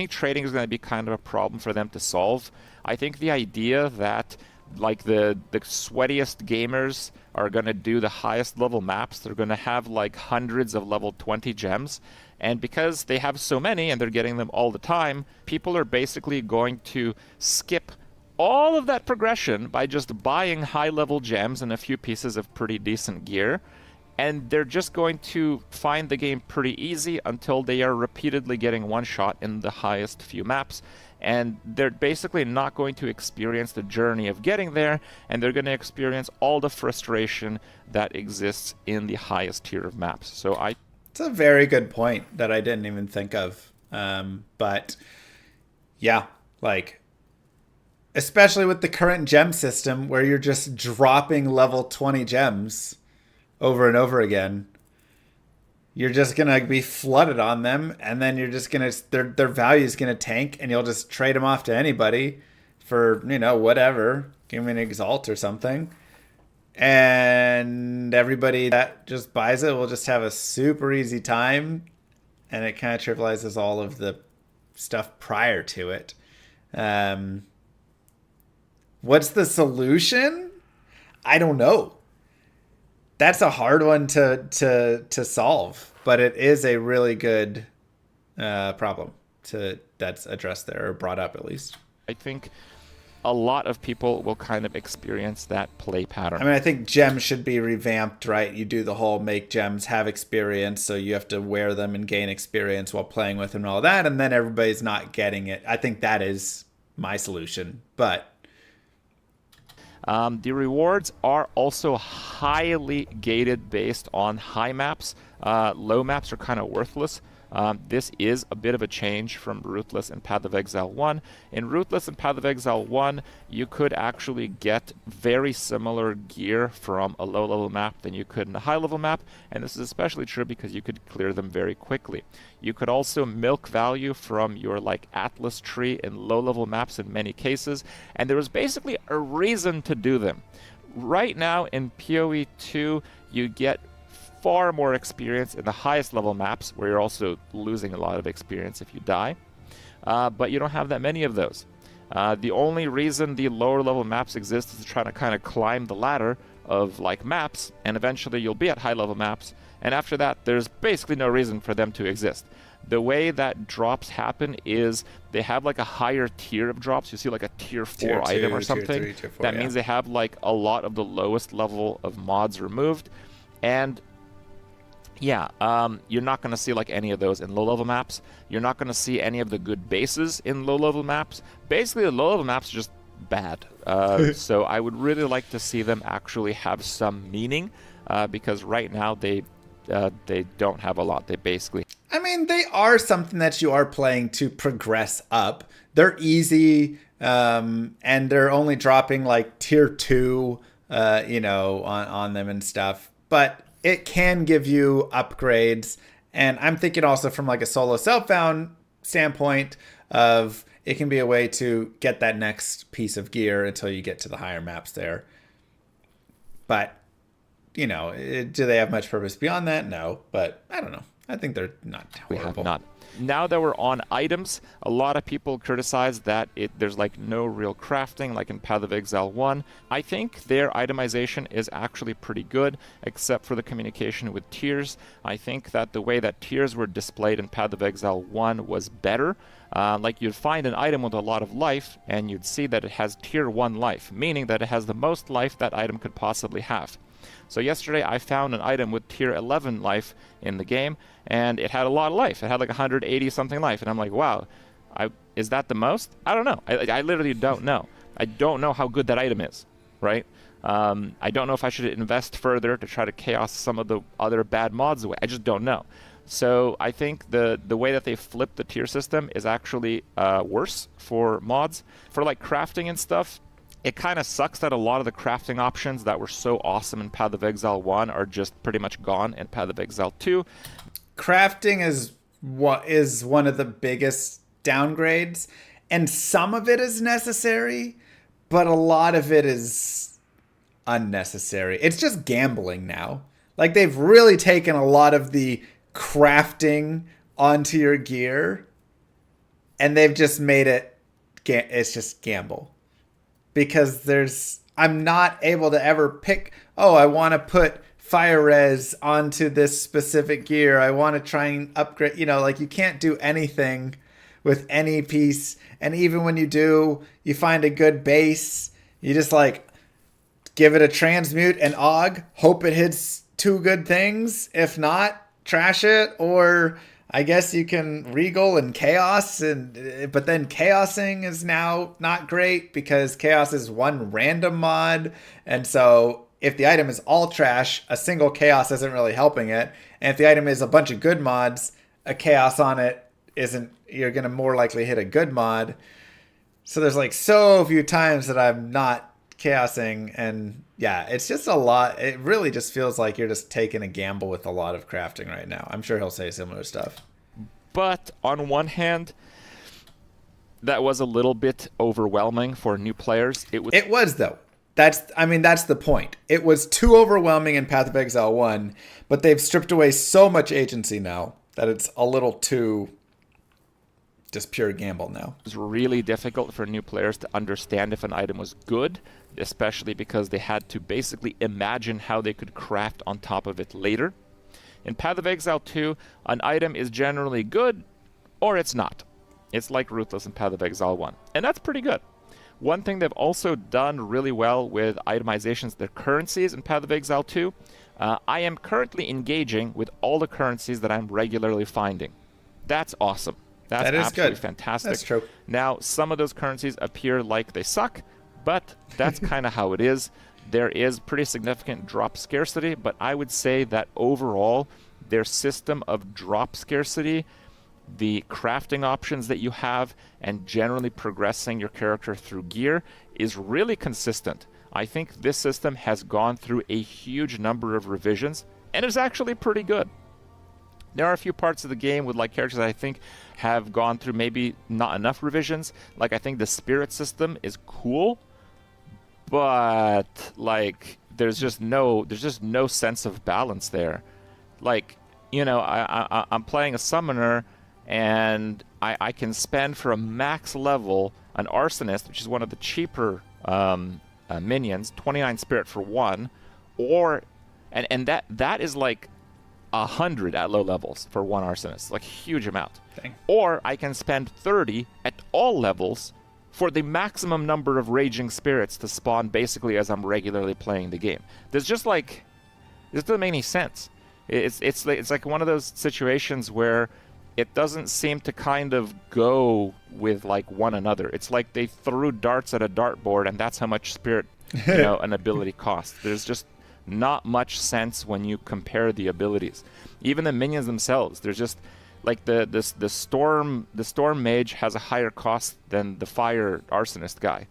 trading is going to be kind of a problem for them to solve. I think the idea that like the sweatiest gamers are going to do the highest level maps, they're going to have like hundreds of level 20 gems, and because they have so many and they're getting them all the time, people are basically going to skip all of that progression by just buying high level gems and a few pieces of pretty decent gear, and they're just going to find the game pretty easy until they are repeatedly getting one shot in the highest few maps. And they're basically not going to experience the journey of getting there, and they're going to experience all the frustration that exists in the highest tier of maps. So it's a very good point that I didn't even think of. But yeah, like, especially with the current gem system where you're just dropping level 20 gems over and over again, you're just going to be flooded on them, and then you're just going to, their value is going to tank, and you'll just trade them off to anybody for, you know, whatever. Give me an Exalt or something. And everybody that just buys it will just have a super easy time, and it kind of trivializes all of the stuff prior to it. What's the solution? I don't know. That's a hard one to solve, but it is a really good problem that's addressed there, or brought up at least. I think a lot of people will kind of experience that play pattern. I mean, I think gems should be revamped, right? You do the whole make gems have experience, so you have to wear them and gain experience while playing with them and all that, and then everybody's not getting it. I think that is my solution, but the rewards are also highly gated based on high maps. Low maps are kind of worthless. This is a bit of a change from Ruthless and Path of Exile 1. In Ruthless and Path of Exile 1, you could actually get very similar gear from a low-level map than you could in a high-level map, and this is especially true because you could clear them very quickly. You could also milk value from your like Atlas tree in low-level maps in many cases, and there was basically a reason to do them. Right now in PoE 2, you get far more experience in the highest level maps, where you're also losing a lot of experience if you die, but you don't have that many of those. The only reason the lower level maps exist is to try to kind of climb the ladder of like maps, and eventually you'll be at high level maps, and after that there's basically no reason for them to exist. The way that drops happen is they have like a higher tier of drops. You see like a tier 4 item or something. Tier 3, tier 4, that means they have like a lot of the lowest level of mods removed, and yeah, you're not going to see like any of those in low-level maps. You're not going to see any of the good bases in low-level maps. Basically, the low-level maps are just bad. So I would really like to see them actually have some meaning, because right now they don't have a lot. They basically... I mean, they are something that you are playing to progress up. They're easy, and they're only dropping like tier 2, you know, on them and stuff. But it can give you upgrades, and I'm thinking also from like a solo self-found standpoint of it can be a way to get that next piece of gear until you get to the higher maps there. But, you know, do they have much purpose beyond that? No, but I don't know. I think they're not We horrible. have not. Now that we're on items, a lot of people criticize that there's like no real crafting like in Path of Exile 1. I think their itemization is actually pretty good, except for the communication with tiers. I think that the way that tiers were displayed in Path of Exile 1 was better. Like you'd find an item with a lot of life, and you'd see that it has tier 1 life, meaning that it has the most life that item could possibly have. So yesterday I found an item with tier 11 life in the game, and it had a lot of life. It had like 180 something life, and I'm like, wow, is that the most? I don't know. I literally don't know. I don't know how good that item is, right? I don't know if I should invest further to try to chaos some of the other bad mods away. I just don't know. So I think the way that they flipped the tier system is actually worse for mods. For like crafting and stuff, it kind of sucks that a lot of the crafting options that were so awesome in Path of Exile 1 are just pretty much gone in Path of Exile 2. Crafting is what is one of the biggest downgrades, and some of it is necessary, but a lot of it is unnecessary. It's just gambling now. Like, they've really taken a lot of the crafting onto your gear, and they've just made it's just gamble. Because I'm not able to ever pick, I want to put fire res onto this specific gear. I want to try and upgrade, like you can't do anything with any piece. And even when you do, you find a good base, you just like give it a transmute and aug, hope it hits 2 good things. If not, trash it, or I guess you can regal and chaos, but then chaosing is now not great because chaos is one random mod, and so if the item is all trash, a single chaos isn't really helping it, and if the item is a bunch of good mods, a chaos on it isn't. You're gonna more likely hit a good mod. So there's like so few times that I'm not chaosing, and yeah, it's just a lot. It really just feels like you're just taking a gamble with a lot of crafting right now. I'm sure he'll say similar stuff. But on one hand, that was a little bit overwhelming for new players. It was though. That's the point. It was too overwhelming in Path of Exile 1, but they've stripped away so much agency now that it's a little too just pure gamble now. It was really difficult for new players to understand if an item was good, especially because they had to basically imagine how they could craft on top of it later. In Path of Exile 2, an item is generally good, or it's not. It's like Ruthless in Path of Exile 1, and that's pretty good. One thing they've also done really well with itemizations, their currencies in Path of Exile 2, I am currently engaging with all the currencies that I'm regularly finding. That's awesome. That is absolutely good. Fantastic. That's true. Now, some of those currencies appear like they suck, but that's kind of how it is. There is pretty significant drop scarcity, but I would say that overall, their system of drop scarcity, the crafting options that you have, and generally progressing your character through gear is really consistent. I think this system has gone through a huge number of revisions, and is actually pretty good. There are a few parts of the game with like characters that I think have gone through maybe not enough revisions. Like I think the spirit system is cool, but like there's just no sense of balance there. Like, I'm playing a summoner, and I can spend for a max level an arsonist, which is one of the cheaper minions, 29 spirit for one, and that is like 100 at low levels for one arsonist, like huge amount. Dang. Or I can spend 30 at all levels for the maximum number of raging spirits to spawn basically as I'm regularly playing the game. There's just like, this doesn't make any sense. It's like one of those situations where it doesn't seem to kind of go with like one another. It's like they threw darts at a dartboard, and that's how much spirit an ability costs. There's just not much sense when you compare the abilities. Even the minions themselves, there's just like the storm mage has a higher cost than the fire arsonist guy.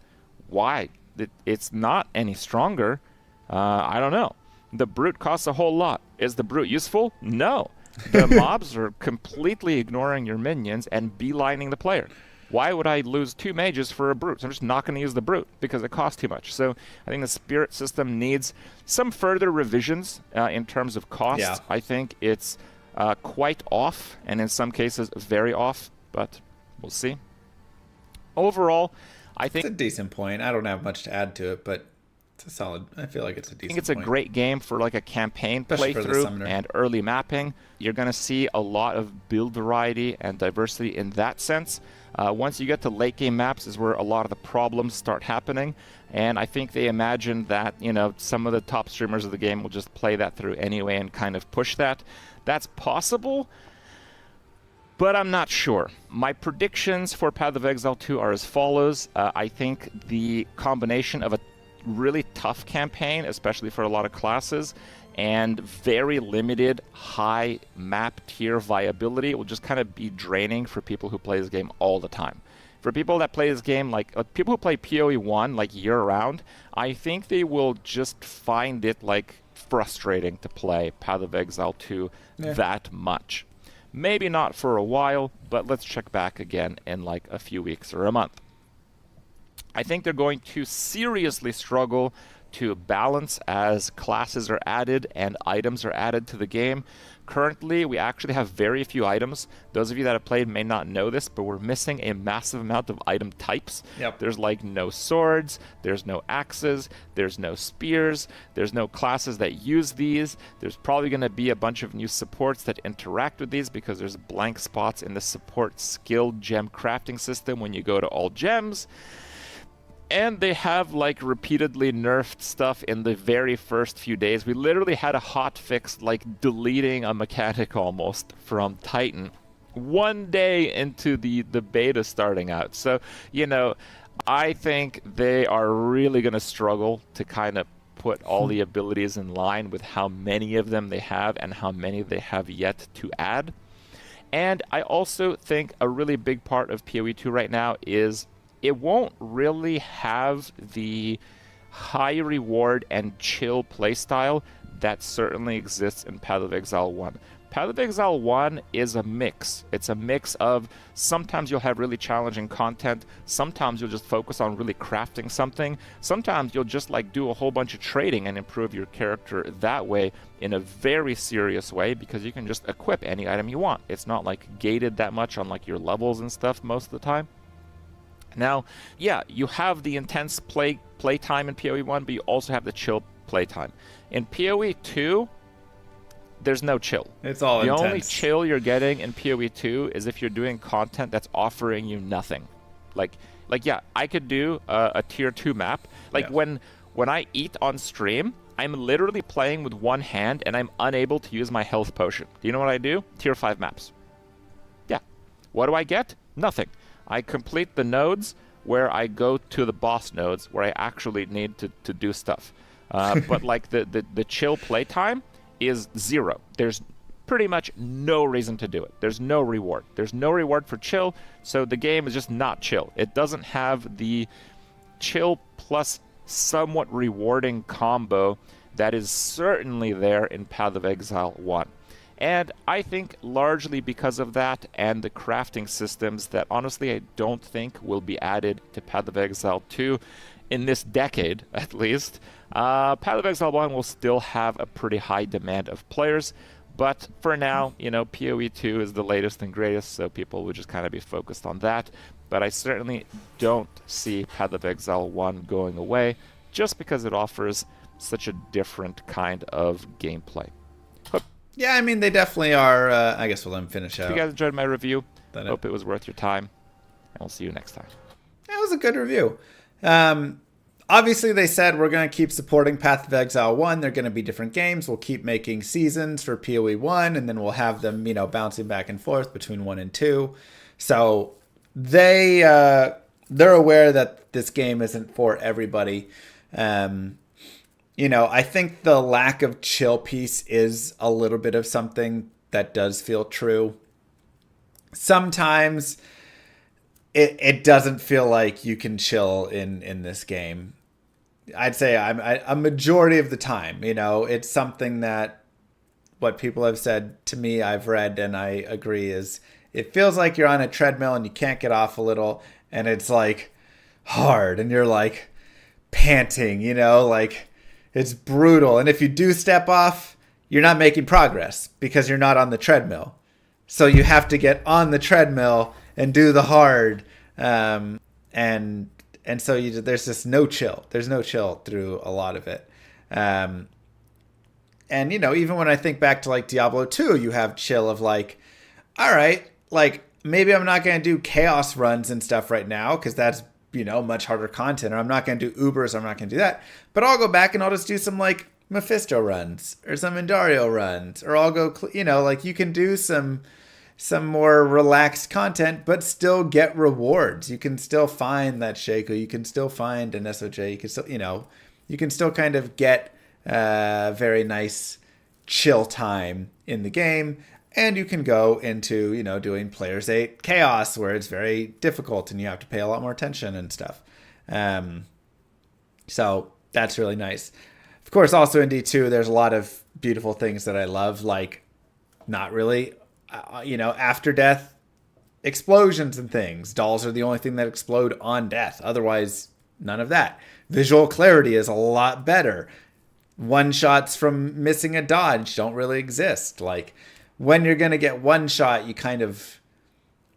Why? It's not any stronger. I don't know. The brute costs a whole lot. Is the brute useful? No. The mobs are completely ignoring your minions and beelining the player. Why would I lose 2 mages for a brute? So I'm just not going to use the brute because it costs too much. So I think the spirit system needs some further revisions in terms of cost. Yeah. I think it's quite off, and in some cases very off, but we'll see. Overall, I think it's a decent point. I don't have much to add to it, but it's a solid. I feel like it's a decent. I think it's a point. great game for like a campaign playthrough and early mapping. You're going to see a lot of build variety and diversity in that sense. Once you get to late game maps is where a lot of the problems start happening, and I think they imagine that, you know, some of the top streamers of the game will just play that through anyway and kind of push that. That's possible, but I'm not sure. My predictions for Path of Exile 2 are as follows. I think the combination of a really tough campaign, especially for a lot of classes, and very limited high map tier viability will just kind of be draining for people who play this game all the time. For people that play this game, like people who play PoE 1 like year round, I think they will just find it like frustrating to play Path of Exile 2 that much. Maybe not for a while, but let's check back again in like a few weeks or a month. I think they're going to seriously struggle to balance as classes are added and items are added to the game. Currently, we actually have very few items. Those of you that have played may not know this, but we're missing a massive amount of item types. Yep. There's like no swords, there's no axes, there's no spears, there's no classes that use these. There's probably going to be a bunch of new supports that interact with these because there's blank spots in the support skill gem crafting system when you go to all gems. And they have like repeatedly nerfed stuff in the very first few days. We literally had a hot fix like deleting a mechanic almost from Titan one day into the beta starting out. So, you know, I think they are really going to struggle to kind of put all the abilities in line with how many of them they have and how many they have yet to add. And I also think a really big part of PoE 2 right now is it won't really have the high reward and chill playstyle that certainly exists in Path of Exile 1. Path of Exile 1 is a mix. It's a mix of sometimes you'll have really challenging content, sometimes you'll just focus on really crafting something, sometimes you'll just like do a whole bunch of trading and improve your character that way in a very serious way because you can just equip any item you want. It's not like gated that much on like your levels and stuff most of the time. Now, yeah, you have the intense play time in PoE 1, but you also have the chill play time. In PoE 2, there's no chill. It's all intense. intense. The only chill you're getting in PoE 2 is if you're doing content that's offering you nothing. Like yeah, I could do a tier 2 map. Like when I eat on stream, I'm literally playing with one hand and I'm unable to use my health potion. Do you know what I do? Tier 5 maps. Yeah. What do I get? Nothing. I complete the nodes where I go to the boss nodes where I actually need to do stuff. But like the chill playtime is 0. There's pretty much no reason to do it. There's no reward. There's no reward for chill, so the game is just not chill. It doesn't have the chill plus somewhat rewarding combo that is certainly there in Path of Exile 1. And I think largely because of that and the crafting systems that honestly I don't think will be added to Path of Exile 2 in this decade at least, Path of Exile 1 will still have a pretty high demand of players. But for now, you know, PoE 2 is the latest and greatest, so people would just kind of be focused on that. But I certainly don't see Path of Exile 1 going away just because it offers such a different kind of gameplay. Yeah, I mean, they definitely are. I guess we'll let them finish out. If you guys enjoyed my review, hope it was worth your time, and we'll see you next time. That was a good review. Obviously, they said we're going to keep supporting Path of Exile 1. They're going to be different games. We'll keep making seasons for PoE 1, and then we'll have them, you know, bouncing back and forth between 1 and 2. So they're aware that this game isn't for everybody. You know, I think the lack of chill piece is a little bit of something that does feel true. Sometimes it doesn't feel like you can chill in this game. I'd say a majority of the time, you know, it's something that what people have said to me, I've read and I agree is it feels like you're on a treadmill and you can't get off a little and it's like hard and you're like panting, you know, like it's brutal. And if you do step off, you're not making progress because you're not on the treadmill. So you have to get on the treadmill and do the hard. And so there's just no chill. There's no chill through a lot of it. And, you know, even when I think back to like Diablo 2, you have chill of like, all right, like maybe I'm not going to do chaos runs and stuff right now because that's, you know, much harder content, or I'm not going to do Ubers, I'm not going to do that. But I'll go back and I'll just do some like Mephisto runs or some Indario runs, or I'll go, you know, like you can do some more relaxed content, but still get rewards. You can still find that Shaco. You can still find an SOJ. You can still, you know, you can still kind of get very nice chill time in the game. And you can go into, you know, doing Players 8 Chaos, where it's very difficult and you have to pay a lot more attention and stuff. So that's really nice. Of course, also in D2, there's a lot of beautiful things that I love, like not really, you know, after death explosions and things. Dolls are the only thing that explode on death. Otherwise, none of that. Visual clarity is a lot better. One-shots from missing a dodge don't really exist. Like, when you're going to get one shot, you kind of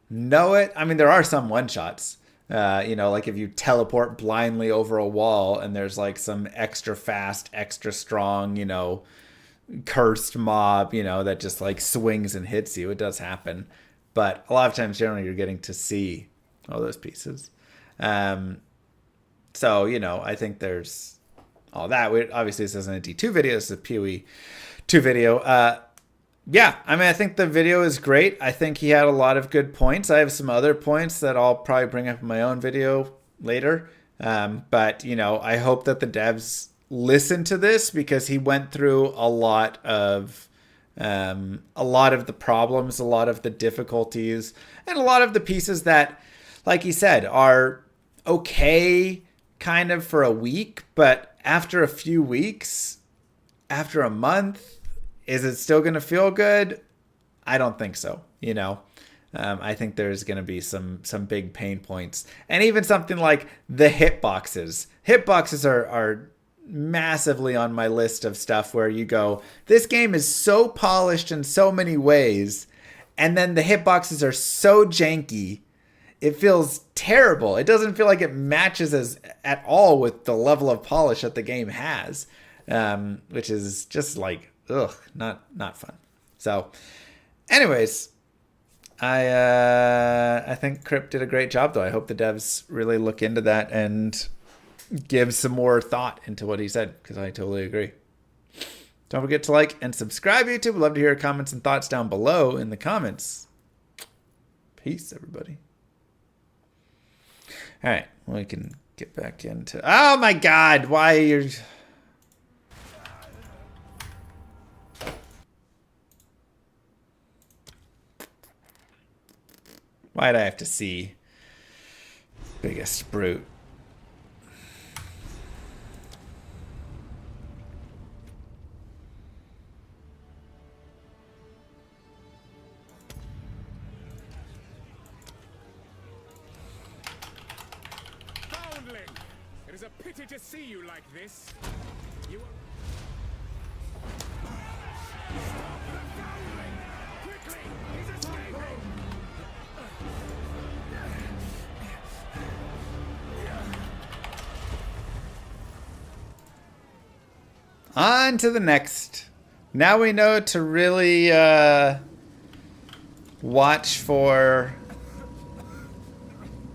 know it. I mean, there are some one-shots. You know, like if you teleport blindly over a wall and there's like some extra fast, extra strong, you know, cursed mob, you know, that just like swings and hits you. It does happen. But a lot of times, generally, you're getting to see all those pieces. So, you know, I think there's all that. Obviously, this isn't a D2 video. This is a PoE 2 video. Yeah, I mean, I think the video is great. I think he had a lot of good points. I have some other points that I'll probably bring up in my own video later. But, you know, I hope that the devs listen to this, because he went through a lot of the problems, a lot of the difficulties, and a lot of the pieces that, like he said, are okay kind of for a week, but after a few weeks, after a month, is it still going to feel good? I don't think so. You know, I think there's going to be some big pain points, and even something like the hitboxes. Hitboxes are massively on my list of stuff where you go, this game is so polished in so many ways, and then the hitboxes are so janky. It feels terrible. It doesn't feel like it matches at all with the level of polish that the game has, which is just like, ugh, not fun. So, anyways, I think Crypt did a great job, though. I hope the devs really look into that and give some more thought into what he said, because I totally agree. Don't forget to like and subscribe, YouTube. Love to hear your comments and thoughts down below in the comments. Peace, everybody. All right, we can get back into... Oh, my God. Why you're... Why'd I have to see biggest brute? Foundling! It is a pity to see you like this. You are... Stop the foundling! Quickly! He's escaping! On to the next. Now we know to really watch for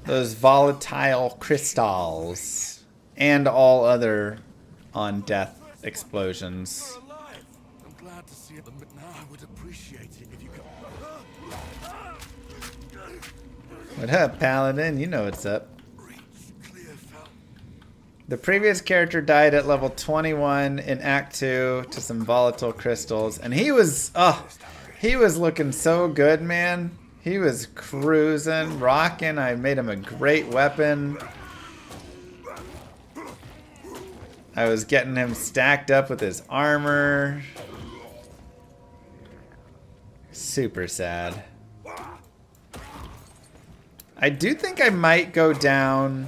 those volatile crystals and all other on-death explosions. I'm glad to see it, but now I would appreciate it if you could... What up, Paladin? You know what's up. The previous character died at level 21 in Act 2 to some volatile crystals, and he was looking so good, man. He was cruising, rocking. I made him a great weapon. I was getting him stacked up with his armor. Super sad. I do think I might go down...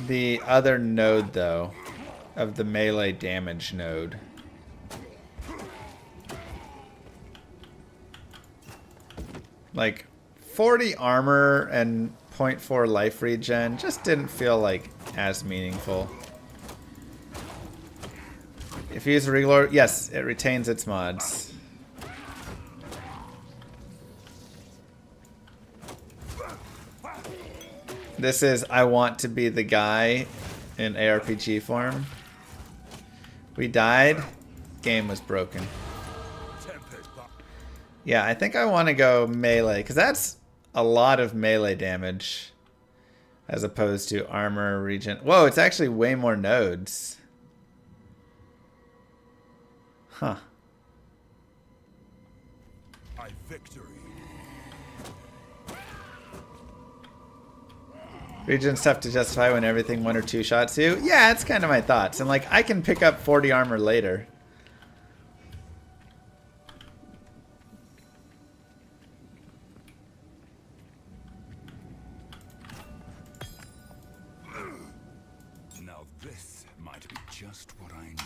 the other node, though, of the melee damage node. Like, 40 armor and 0.4 life regen just didn't feel like as meaningful. If you use Reload, yes, it retains its mods. This is I want to be the guy in ARPG form. We died. Game was broken. Yeah, I think I want to go melee, because that's a lot of melee damage as opposed to armor regen. Whoa, it's actually way more nodes. Huh. Regen's tough to justify when everything one or two shots you. Yeah, it's kind of my thoughts. And like, I can pick up 40 armor later. Now this might be just what I need.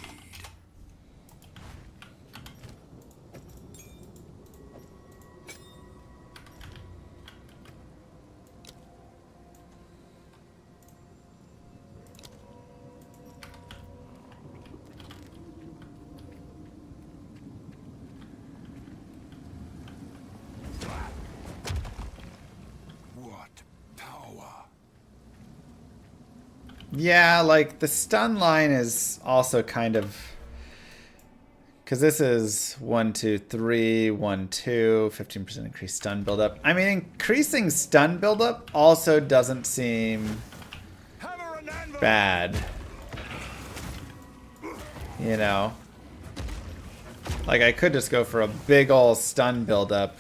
Yeah, like the stun line is also kind of, because this is 1, 2, 3, 1, 2, 15% increased stun buildup. I mean, increasing stun buildup also doesn't seem bad. You know? Like, I could just go for a big ol' stun buildup.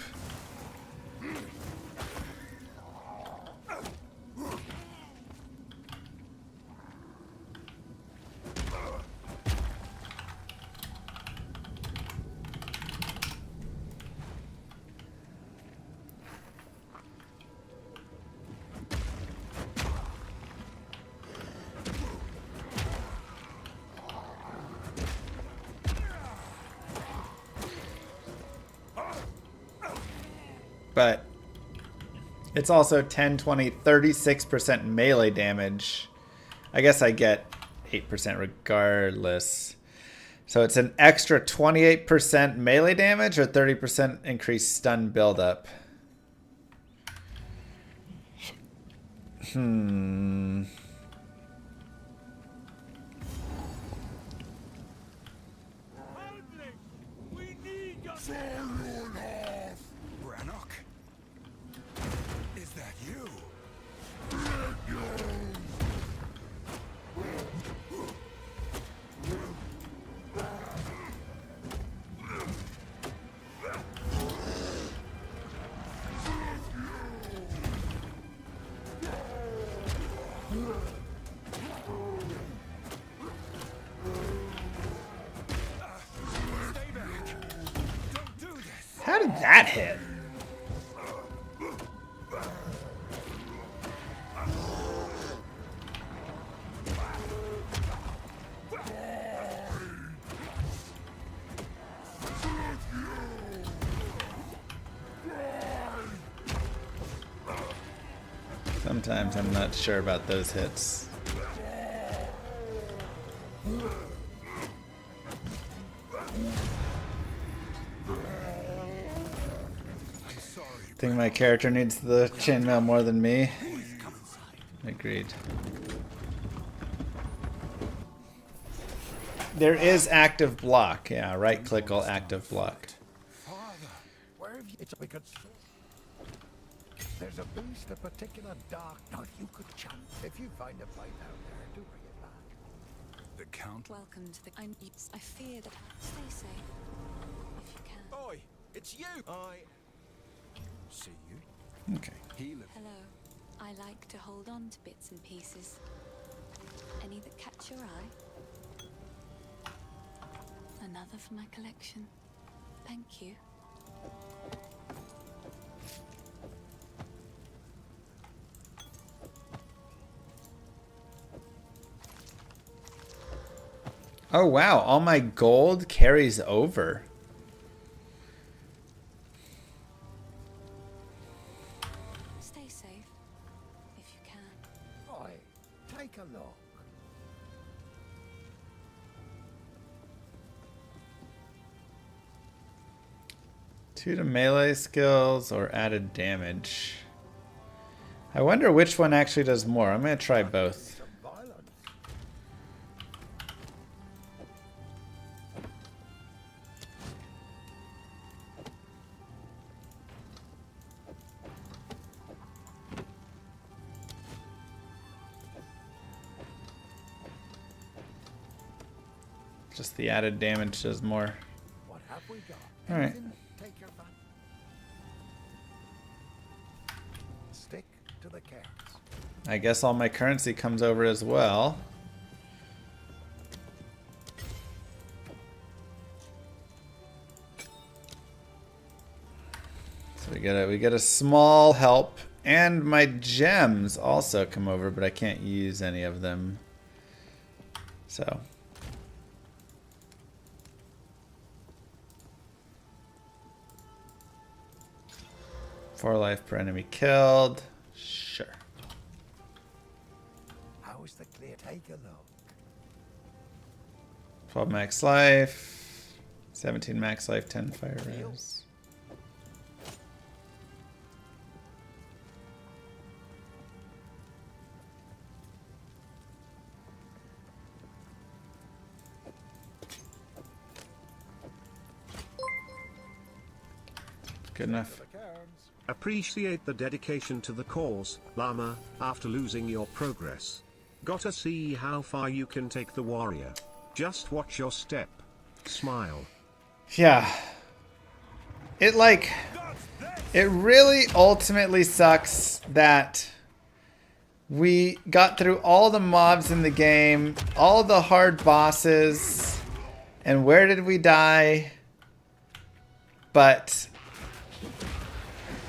But it's also 10, 20, 36% melee damage. I guess I get 8% regardless. So it's an extra 28% melee damage or 30% increased stun buildup. How did that hit? Sometimes I'm not sure about those hits. I think my character needs the chainmail more than me. Agreed. There is active block. Yeah, right click will active block. Where have you... It's because... There's a beast, a particular dark knight you could chant. If you find a fight out there, do bring it back. The Count? Welcome to the... I fear that... Stay safe. If you can. Oi, it's you! I... See you. Okay. Hello. I like to hold on to bits and pieces. Any that catch your eye? Another for my collection. Thank you. Oh wow, all my gold carries over. Stay safe, if you can. Oi, take a look. Two to melee skills or added damage. I wonder which one actually does more. I'm going to try both. Some violence. Just the added damage does more. What have we got? All right. Anything take your fancy? Stick to the carrots. I guess all my currency comes over as well. So we get a small help, and my gems also come over, but I can't use any of them. So 4 life per enemy killed. Sure. How is the clear? Take a look. 12 max life. 17 max life, 10 fire res. Good enough. Appreciate the dedication to the cause, Llama, after losing your progress. Gotta see how far you can take the warrior. Just watch your step. Smile. Yeah. It really ultimately sucks that we got through all the mobs in the game, all the hard bosses, and where did we die? But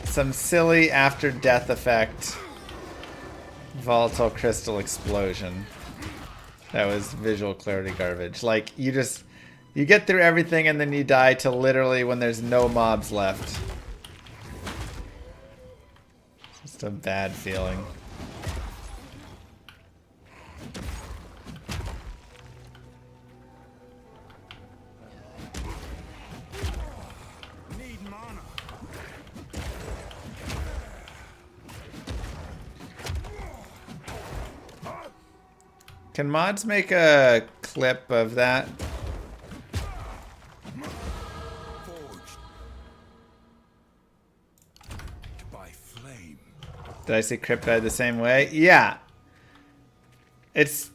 some silly after death effect volatile crystal explosion. That was visual clarity garbage. Like, you get through everything and then you die to literally when there's no mobs left. Just a bad feeling. Can mods make a clip of that? By flame. Did I see Crypt died the same way? Yeah. It's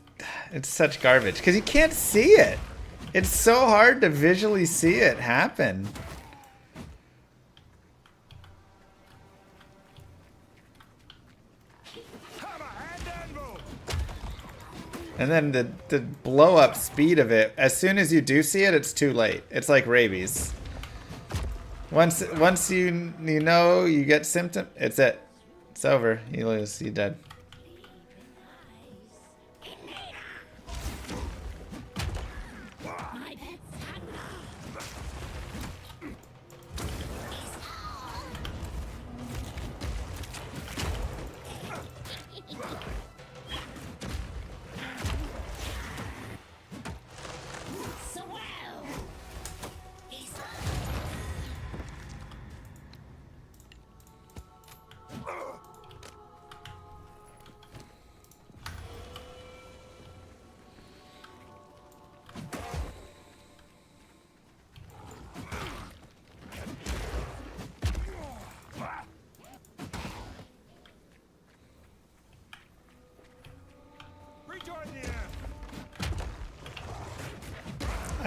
such garbage because you can't see it. It's so hard to visually see it happen. And then the blow up speed of it, as soon as you do see it, it's too late. It's like rabies. Once you know you get symptom, it's it. It's over. You lose. You're dead.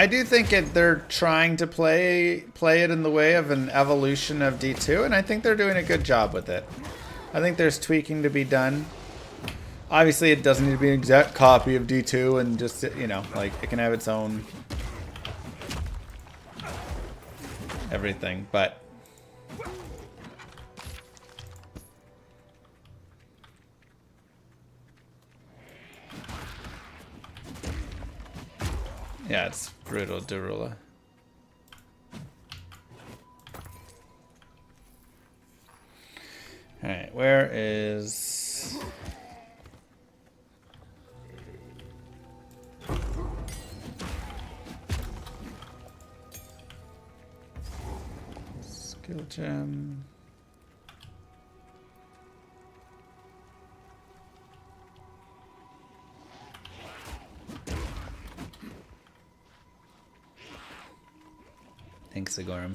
I do think they're trying to play it in the way of an evolution of D2, and I think they're doing a good job with it. I think there's tweaking to be done. Obviously, it doesn't need to be an exact copy of D2, and just, you know, like, it can have its own everything, but Yeah, it's brutal Darula. Alright, where is... Skill gem. Thanks, Sigorum.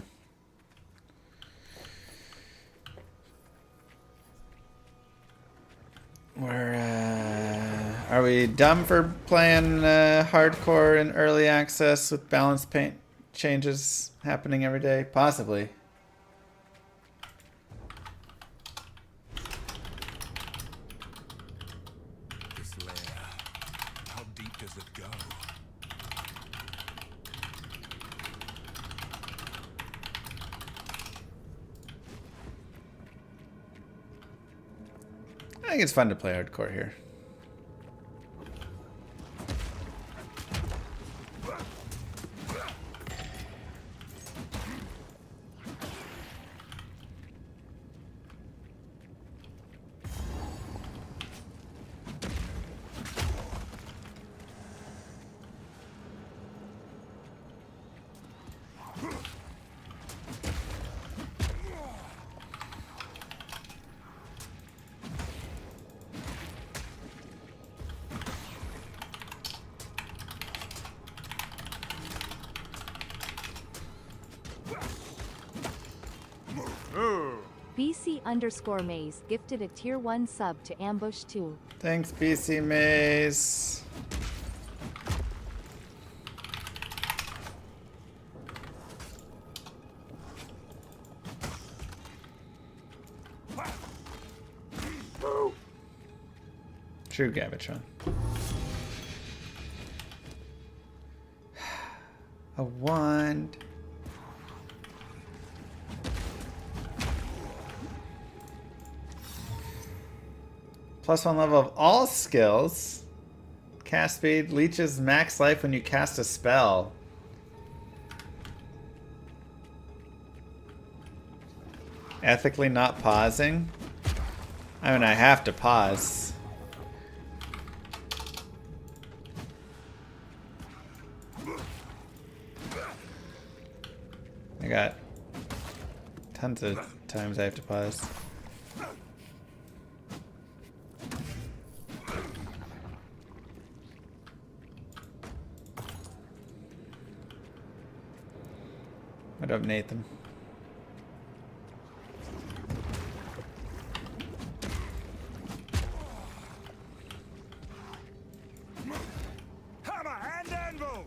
Are we dumb for playing hardcore in early access with balance paint changes happening every day? Possibly. This lair, how deep does it go? I think it's fun to play hardcore here. BC_Maze gifted a tier 1 sub to Ambush 2. Thanks, BC Maze. True Gavatron. A wand. +1 level of all skills. Cast speed leeches max life when you cast a spell. Ethically not pausing? I mean, I have to pause. I got tons of times I have to pause. What up, Nathan? Hammer and anvil!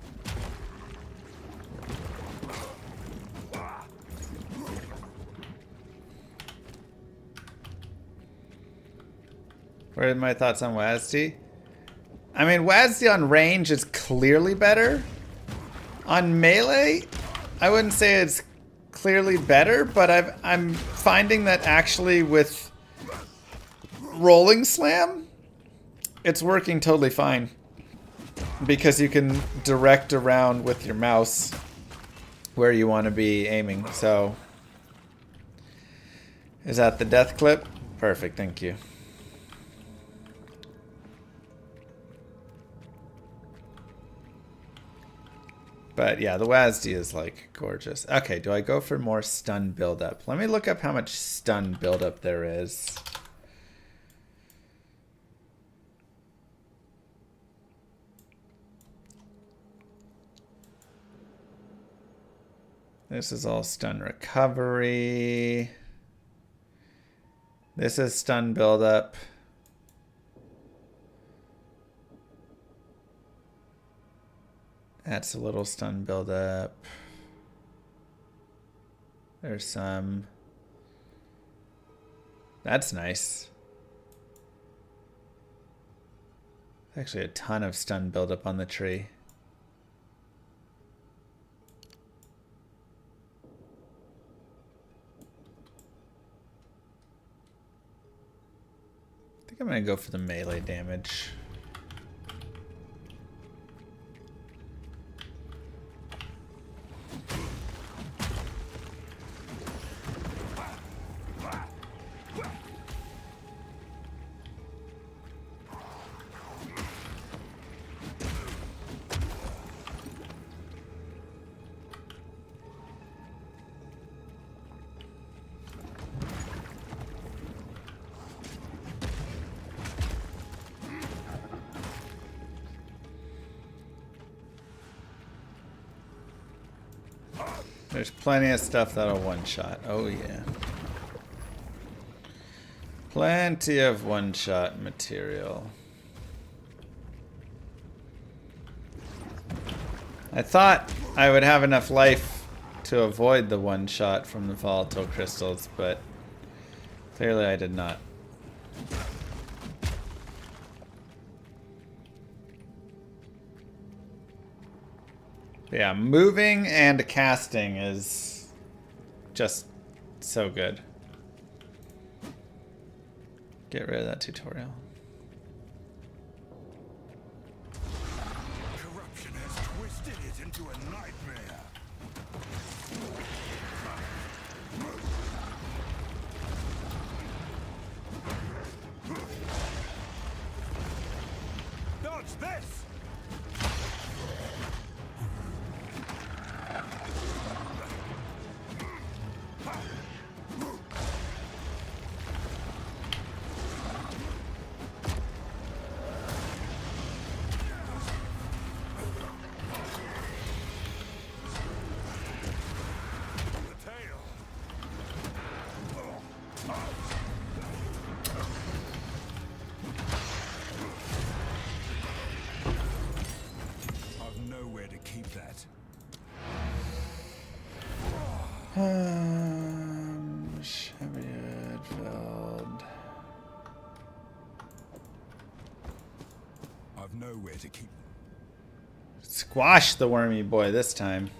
What are my thoughts on WASD? I mean, WASD on range is clearly better. On melee, I wouldn't say it's clearly better, but I'm finding that actually with rolling slam, it's working totally fine. Because you can direct around with your mouse where you want to be aiming. So, is that the death clip? Perfect, thank you. But yeah, the WASD is like gorgeous. Okay, do I go for more stun buildup? Let me look up how much stun buildup there is. This is all stun recovery. This is stun buildup. That's a little stun buildup. There's some. That's nice. Actually a ton of stun buildup on the tree. I think I'm gonna go for the melee damage. There's plenty of stuff that'll one-shot. Oh yeah. Plenty of one-shot material. I thought I would have enough life to avoid the one-shot from the volatile crystals, but clearly I did not. But yeah, moving and casting is just so good. Get rid of that tutorial. Corruption has twisted it into a nightmare. Dodge this! I've nowhere to keep. Squash the wormy boy this time.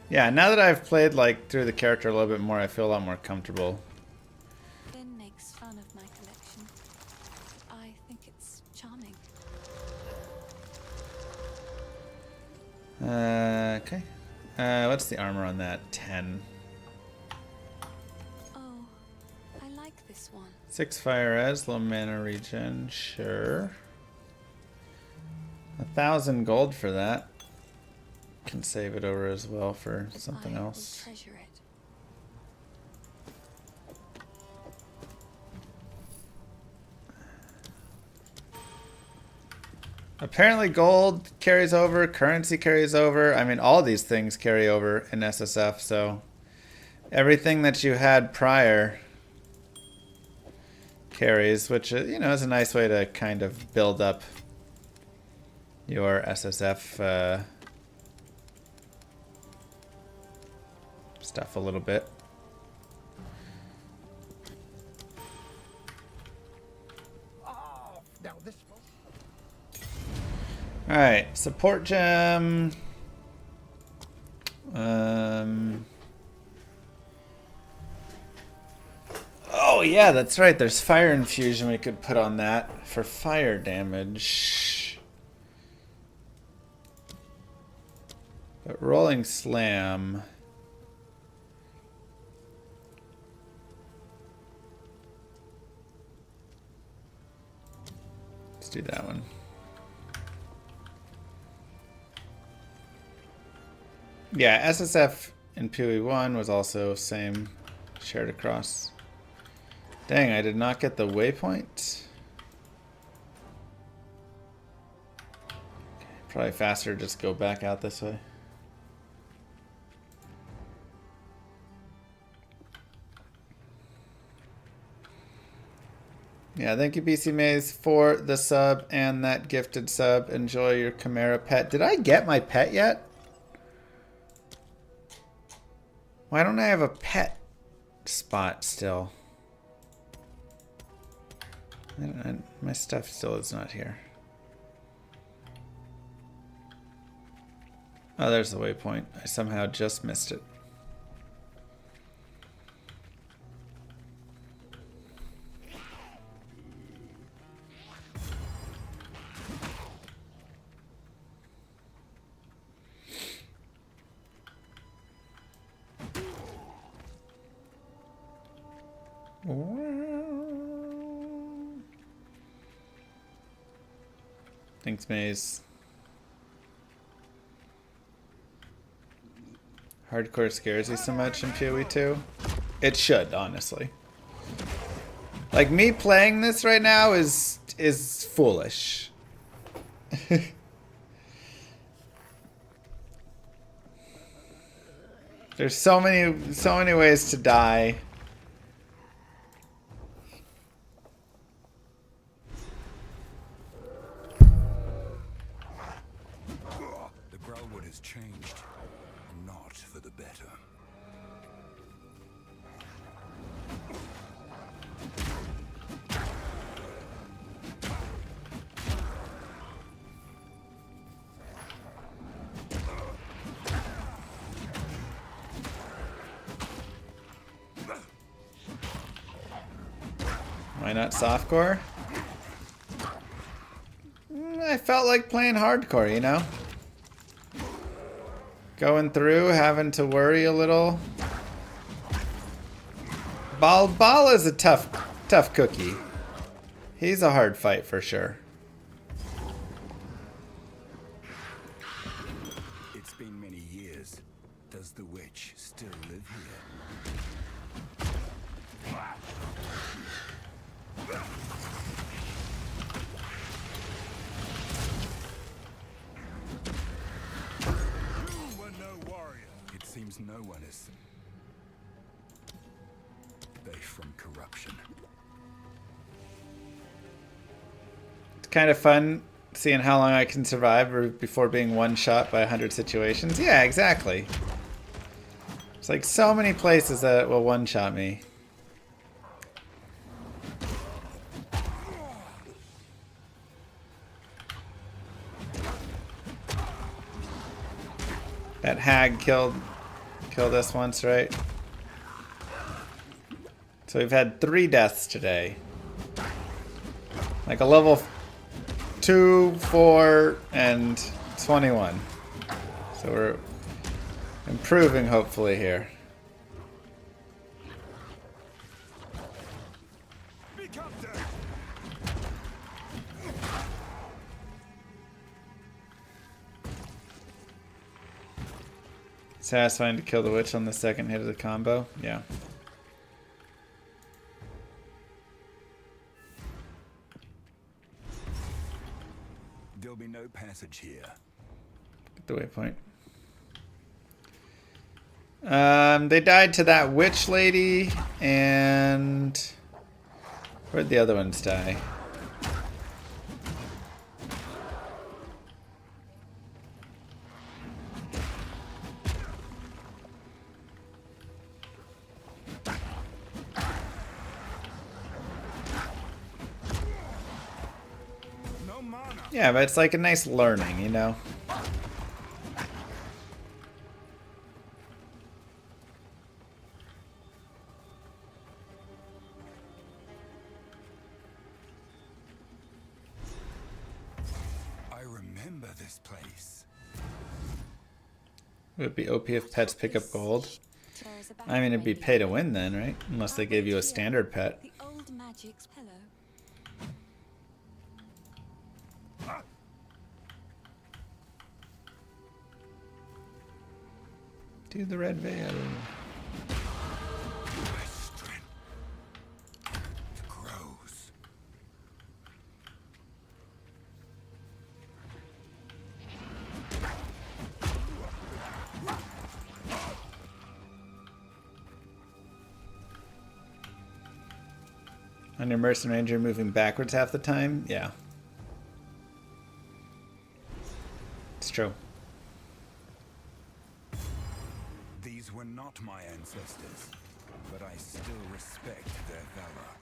Yeah, now that I've played like through the character a little bit more, I feel a lot more comfortable. Ben makes fun of my collection. I think it's charming. Okay. What's the armor on that? 10. Oh, I like this one. 6 fire res, low mana regen, sure. 1,000 gold for that. Can save it over as well for something else. I will treasure it. Apparently gold carries over, currency carries over. I mean, all these things carry over in SSF, so everything that you had prior carries, which, you know, is a nice way to kind of build up your SSF stuff a little bit. Now this Alright, support gem. Oh yeah, that's right. There's fire infusion we could put on that for fire damage. But rolling slam. Let's do that one. Yeah, SSF in PoE 1 was also same, shared across. Dang, I did not get the waypoint. Okay, probably faster to just go back out this way. Yeah, thank you BC Maze for the sub and that gifted sub. Enjoy your Chimera pet. Did I get my pet yet? Why don't I have a pet spot still? My stuff still is not here. Oh, there's the waypoint. I somehow just missed it. Thanks, Maze. Hardcore scares you so much in PoE 2? It should, honestly. Like, me playing this right now is foolish. There's so many ways to die. The Growlwood has changed, not for the better. Why not softcore? I felt like playing hardcore, you know? Going through, having to worry a little. Bal is a tough cookie. He's a hard fight for sure. It's been many years. Does the witch still live here? You were no warrior. It seems no one is safe from corruption. It's kind of fun seeing how long I can survive before being one shot by 100 situations. Yeah, exactly. It's like so many places that will one shot me. That hag killed us once, right? So we've had 3 deaths today. Like a level 2, 4, and 21. So we're improving hopefully here. Satisfying to kill the witch on the second hit of the combo. Yeah. There'll be no passage here. Get the waypoint. They died to that witch lady, and where'd the other ones die? Yeah, but it's like a nice learning, you know? I remember this place. It would be OP if pets pick up gold. I mean, it'd be pay to win then, right? Unless they gave you a standard pet. The old magic's pillow. Do the red veil. My strength grows. On your Mercenary Ranger, you're moving backwards half the time? Yeah. It's true. These were not my ancestors, but I still respect their valor.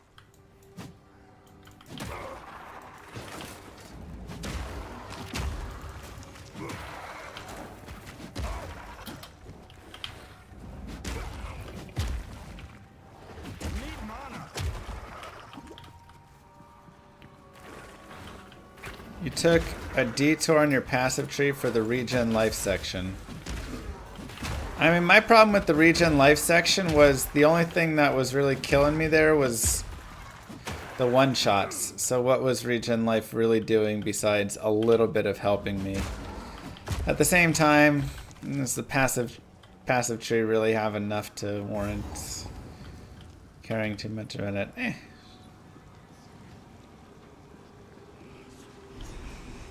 Need mana. You took a detour on your passive tree for the regen life section. I mean, my problem with the regen life section was the only thing that was really killing me there was the one-shots. So what was regen life really doing besides a little bit of helping me? At the same time, does the passive tree really have enough to warrant carrying too much of it?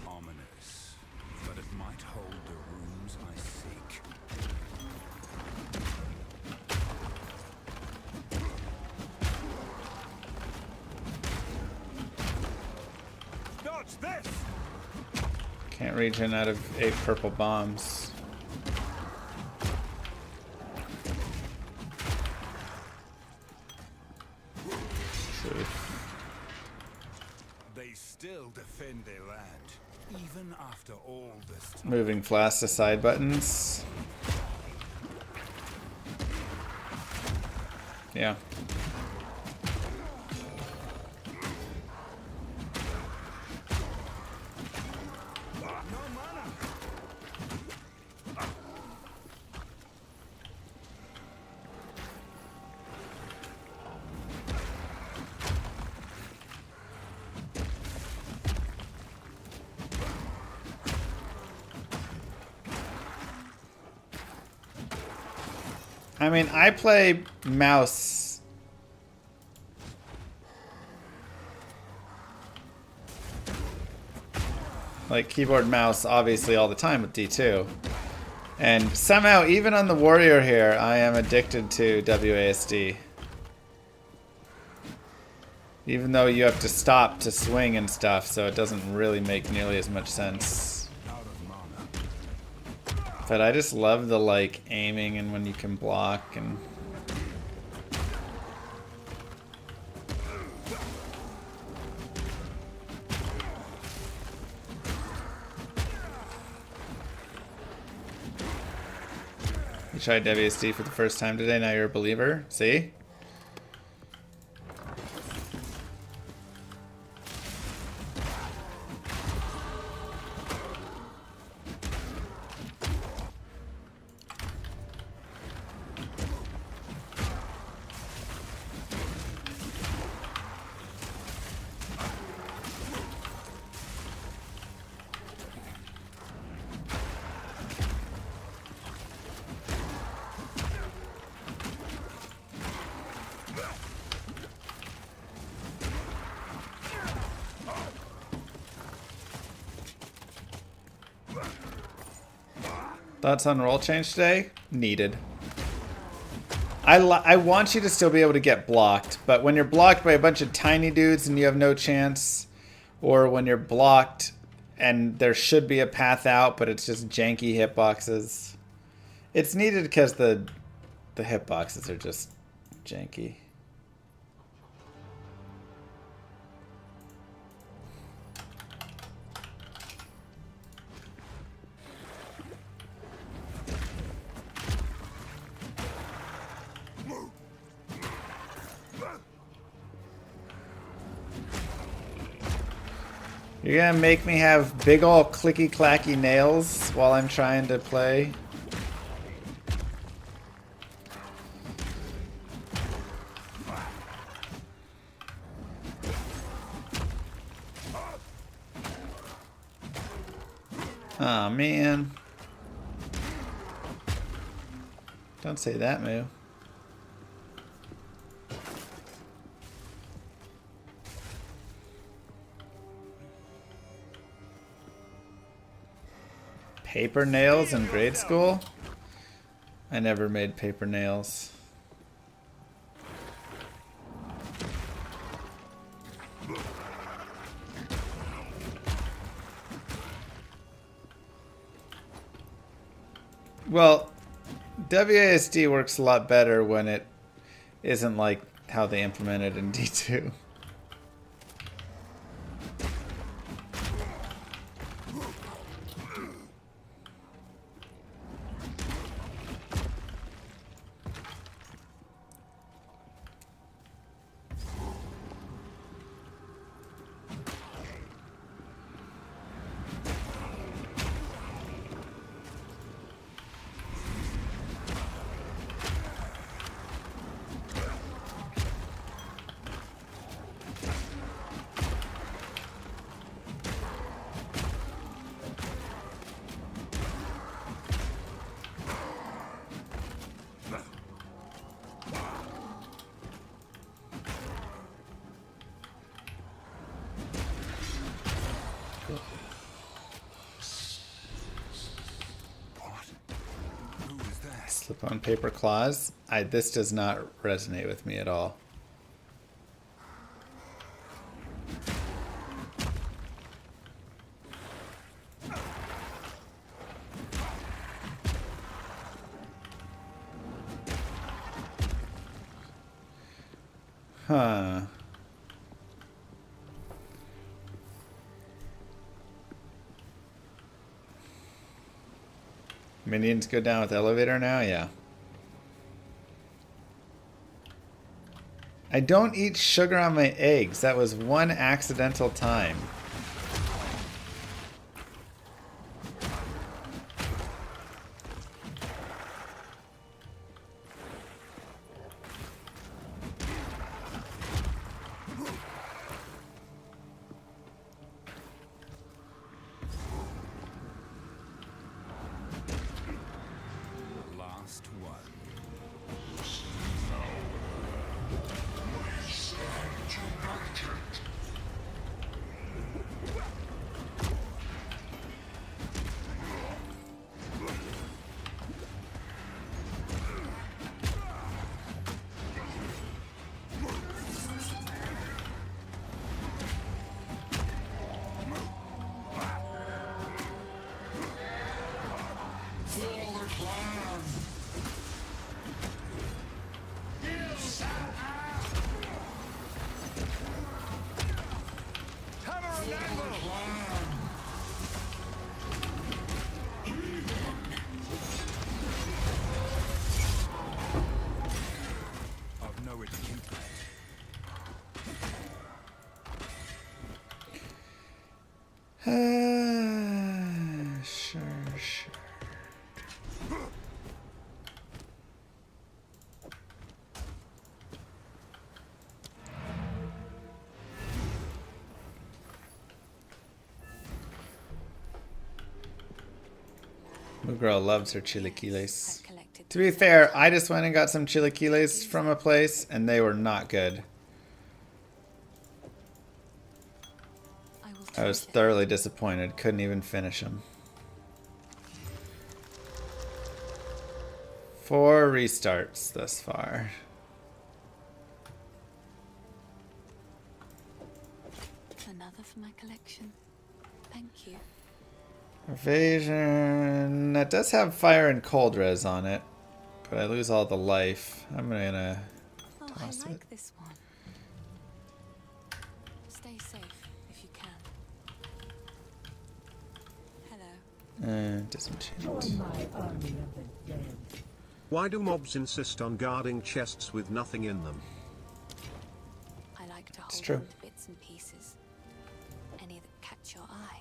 Ominous, but it might hold the rooms I seek. this! Can't regen out of 8 purple bombs. They still defend their land, even after all this time. Moving flash to side buttons. Yeah. I mean, I play mouse. Like keyboard mouse obviously all the time with D2. And somehow, even on the warrior here, I am addicted to WASD. Even though you have to stop to swing and stuff, so it doesn't really make nearly as much sense. But I just love the like aiming and when you can block and you tried WSD for the first time today, now you're a believer. See? Thoughts on roll change today? Needed. I want you to still be able to get blocked, but when you're blocked by a bunch of tiny dudes and you have no chance, or when you're blocked and there should be a path out, but it's just janky hitboxes. It's needed because the hitboxes are just janky. You're gonna make me have big ol' clicky clacky nails while I'm trying to play? Aw, man. Don't say that, Moo. Paper nails in grade school? I never made paper nails. Well, WASD works a lot better when it isn't like how they implement it in D2. Slip on paper claws. This does not resonate with me at all. Huh. Minions go down with elevator now? Yeah. I don't eat sugar on my eggs. That was one accidental time. Last one. Sure. Girl loves her chilaquiles. To be fair, I just went and got some chilaquiles from a place, and they were not good. I was thoroughly disappointed. Couldn't even finish them. 4 restarts thus far. Another for my collection. Thank you. Evasion. That does have fire and cold res on it, but I lose all the life. I'm gonna toss I like it. this one. Stay safe if you can. Hello. Disenchant. Why do mobs insist on guarding chests with nothing in them? I like to It's hold true. on to bits and pieces. Any that catch your eye.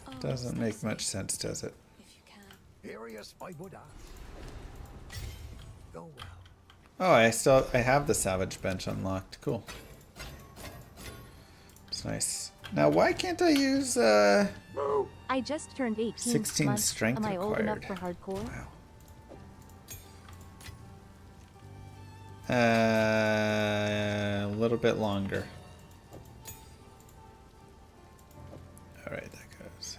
Oh, Doesn't stay make safe much sense, does it? if you can. Furious, I would ask. Go well. Oh, I have the salvage bench unlocked. Cool. It's nice. Now, why can't I use I just turned 18 16 months. strength Am I old enough required? for hardcore? Wow. A little bit longer. All right, that goes.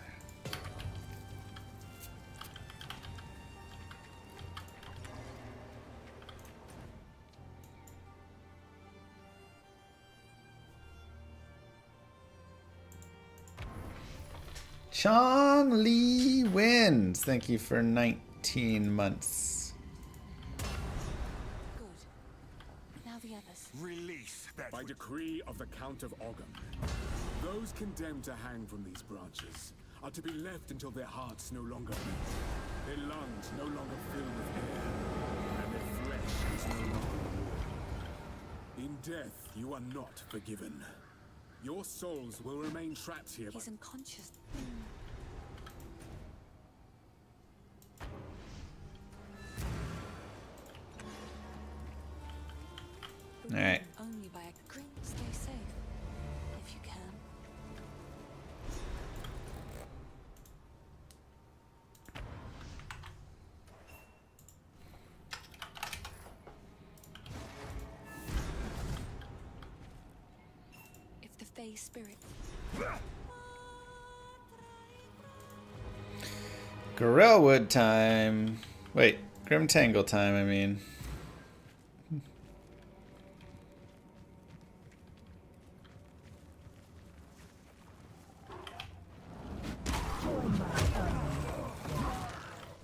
Chong Lee wins. Thank you for 19 months. Good. Now the others. Release that. By decree of the Count of Ogham, those condemned to hang from these branches are to be left until their hearts no longer beat, their lungs no longer fill with air, and their flesh is no longer warm. In death, you are not forgiven. Your souls will remain trapped here. He's unconscious. All right. Only by a green. Stay safe if you can. If the Fey spirit. Gorillwood time. Wait, Grim Tangle time, I mean.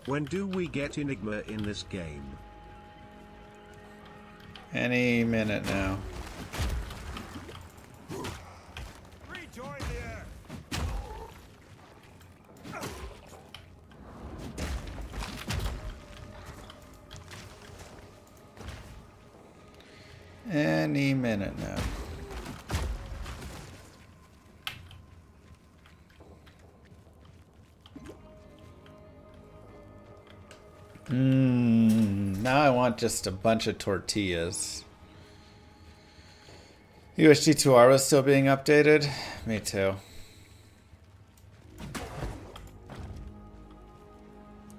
When do we get Enigma in this game? Any minute now. Rejoin here. Any minute now. Now I want just a bunch of tortillas. UHD2R was still being updated? Me too.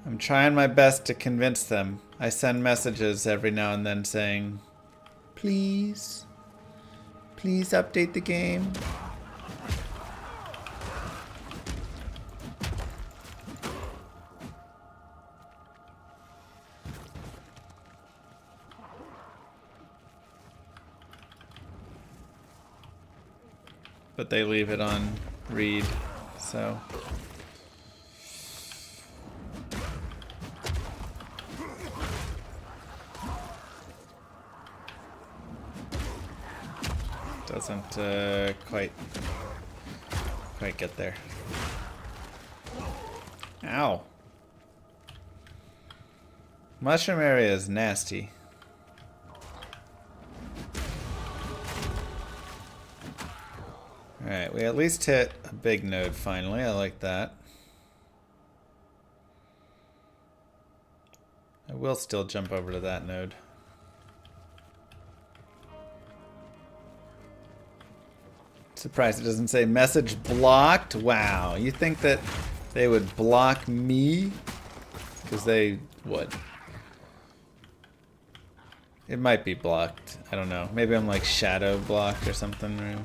I'm trying my best to convince them. I send messages every now and then saying, please, please update the game. But they leave it on read, so. Doesn't quite get there. Ow. Mushroom area is nasty. Alright, we at least hit a big node finally. I like that. I will still jump over to that node. Surprised it doesn't say message blocked. Wow, you think that they would block me? Because they would. It might be blocked. I don't know. Maybe I'm like shadow blocked or something. Right?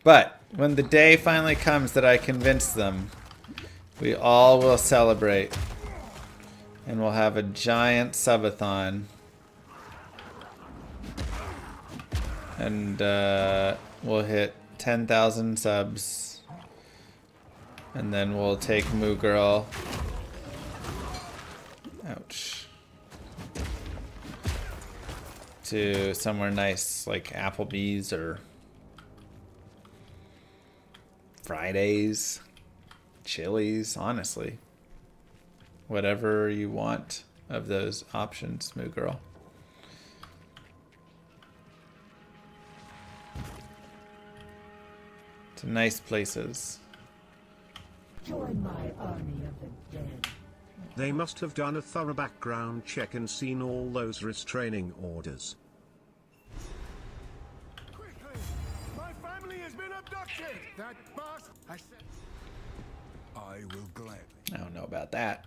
But when the day finally comes that I convince them, we all will celebrate. And we'll have a giant subathon. And we'll hit 10,000 subs. And then we'll take Moo Girl. Ouch. To somewhere nice like Applebee's or Fridays, Chili's, honestly. Whatever you want of those options, Moo Girl. To nice places. Join my army of the dead. They must have done a thorough background check and seen all those restraining orders. Quickly! My family has been abducted! That boss, I said. I will gladly. I don't know about that.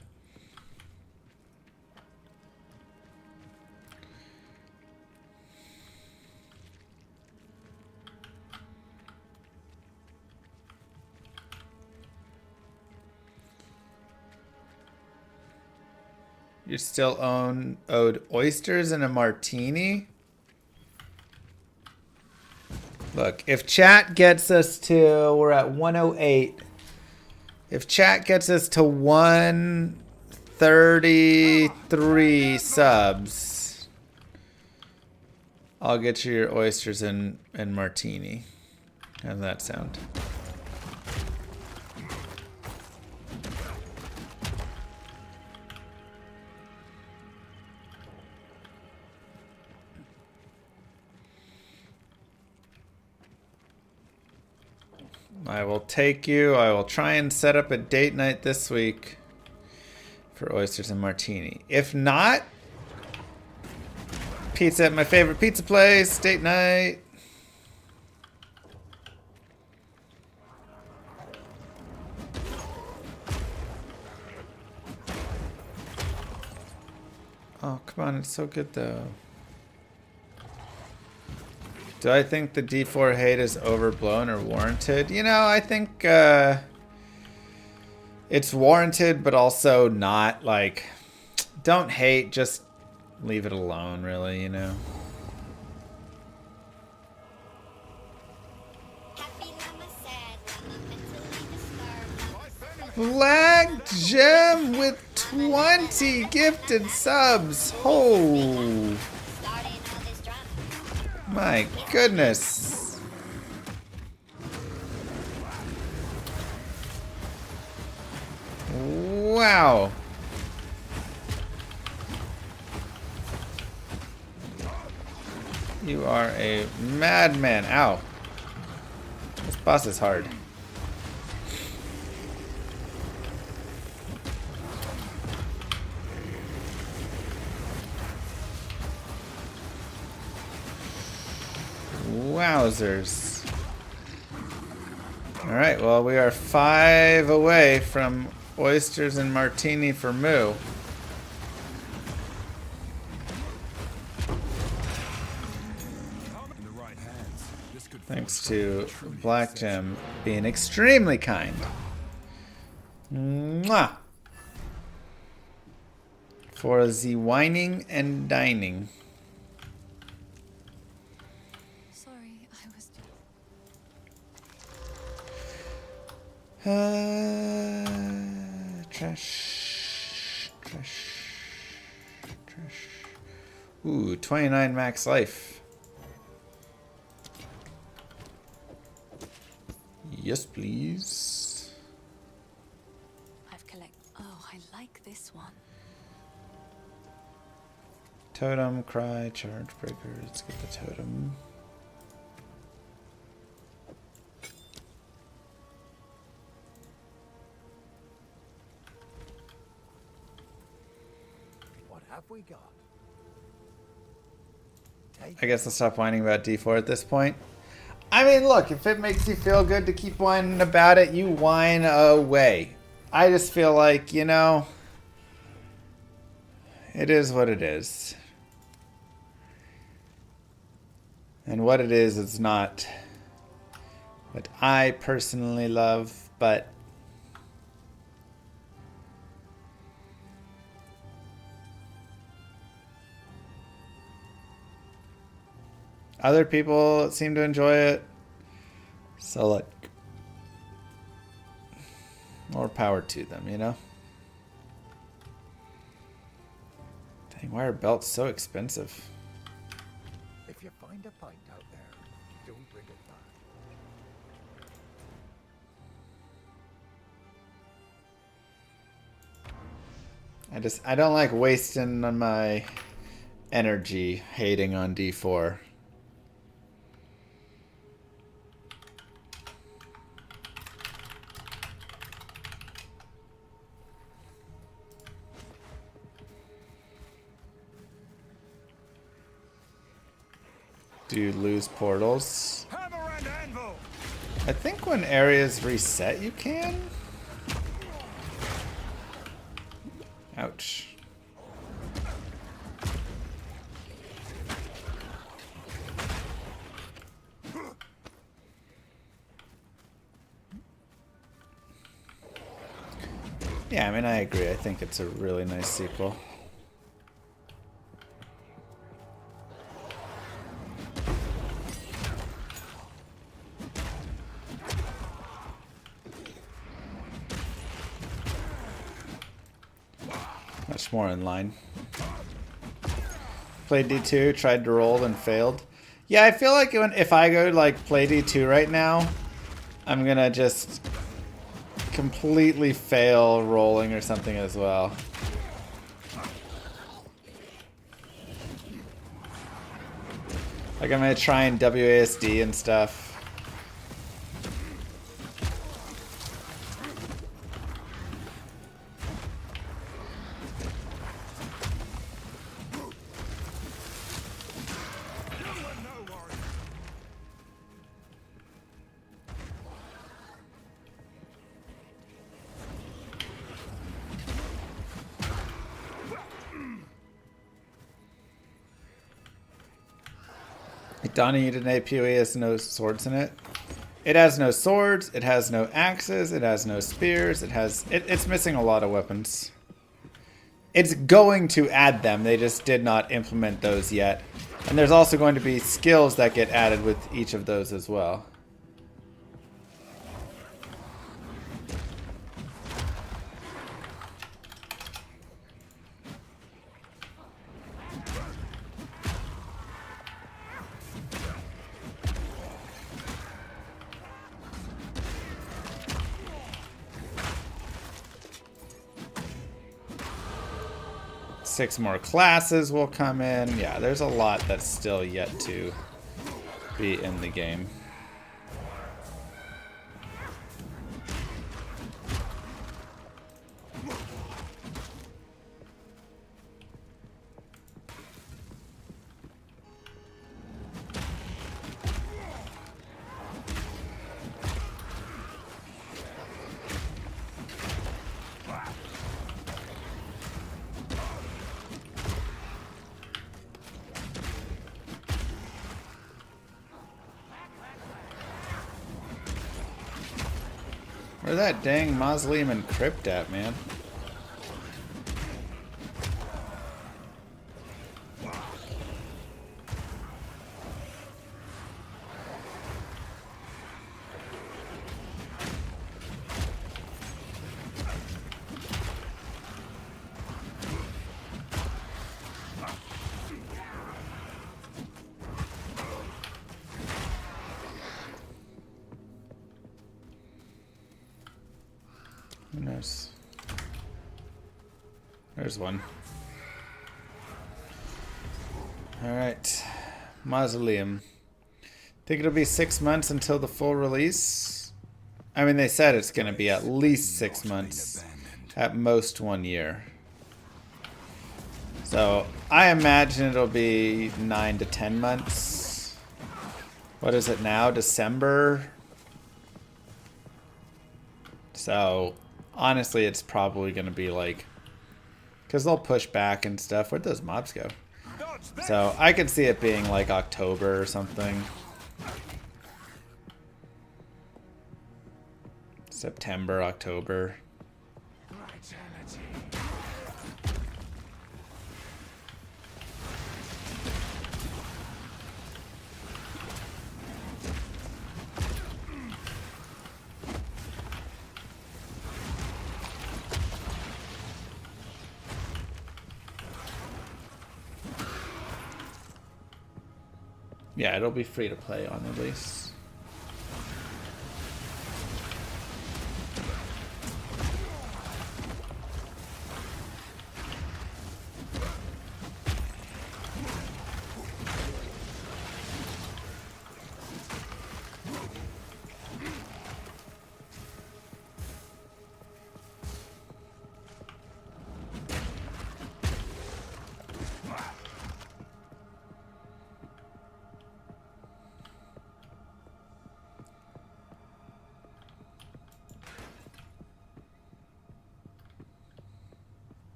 You still owed oysters and a martini? Look, if chat gets us to, we're at 108. If chat gets us to 133 subs, I'll get you your oysters and martini. How does that sound? I will take you. I will try and set up a date night this week for oysters and martini. If not, pizza at my favorite pizza place, date night. Oh, come on. It's so good, though. Do I think the D4 hate is overblown or warranted? You know, I think it's warranted, but also not. Like, don't hate, just leave it alone, really, you know? My family Black Gem with 20 gifted subs. Oh. My goodness. Wow. You are a madman. Ow. This boss is hard. Wowzers. Alright, well, we are 5 away from oysters and martini for Moo. Thanks to Black Gem being extremely kind. Mwah! For the whining and dining. Sorry, I was Trash. Ooh, 29 max life. Yes, please. I've collected. Oh, I like this one. Totem, cry, charge breaker. Let's get the totem. What have we got? I guess I'll stop whining about D4 at this point. I mean, look, if it makes you feel good to keep whining about it, you whine away. I just feel like, you know, it is what it is. And what it is, it's not what I personally love, but other people seem to enjoy it. So, like, more power to them, you know? Dang, why are belts so expensive? If you find a pint out there, don't bring it back. I don't like wasting my energy hating on D4. Do you lose portals? I think when areas reset, you can. Ouch. Yeah, I mean, I agree. I think it's a really nice sequel. Much more in line. Played D2, tried to roll and failed. Yeah, I feel like if I go like play D2 right now, I'm gonna just completely fail rolling or something as well. Like I'm gonna try and WASD and stuff. Donnie, you did an APOE has no swords in it. It has no swords, it has no axes, it has no spears, it's missing a lot of weapons. It's going to add them, they just did not implement those yet. And there's also going to be skills that get added with each of those as well. 6 more classes will come in. Yeah, there's a lot that's still yet to be in the game. Where's that dang mausoleum and crypt at, man? Who knows? There's one. Alright. Mausoleum. Think it'll be 6 months until the full release? I mean, they said it's going to be at least 6 months. At most 1 year. So, I imagine it'll be 9 to 10 months. What is it now? December? So, honestly, it's probably going to be like... Because they'll push back and stuff. Where'd those mobs go? So, I could see it being like October or something. September, October. Yeah, it'll be free to play on release.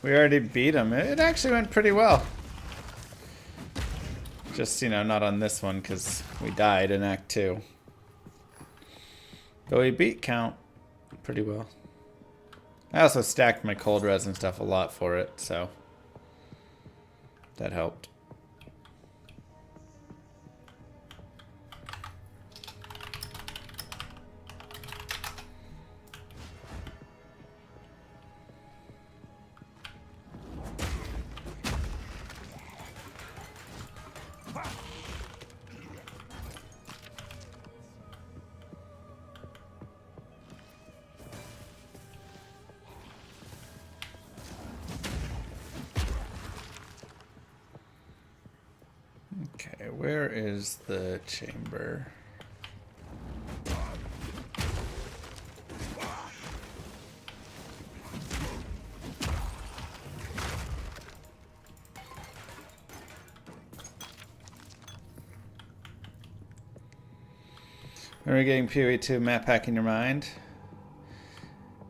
We already beat him. It actually went pretty well. Just, you know, not on this one because we died in Act 2. But we beat Count pretty well. I also stacked my cold res and stuff a lot for it, so that helped. Okay, where is the chamber? When we're getting PoE2 map pack in your mind.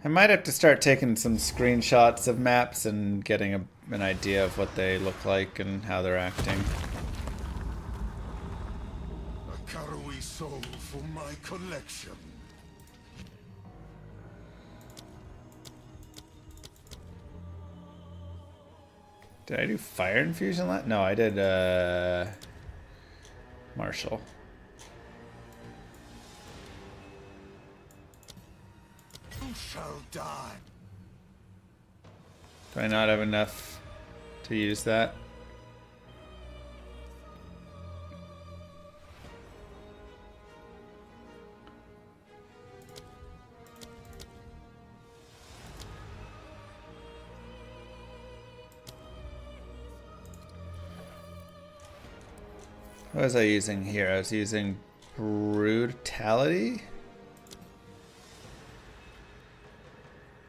I might have to start taking some screenshots of maps and getting an idea of what they look like and how they're acting. A Karui soul for my collection. Did I do fire infusion? No, I did Marshall. Who shall die? Do I not have enough to use that? What was I using here? I was using brutality.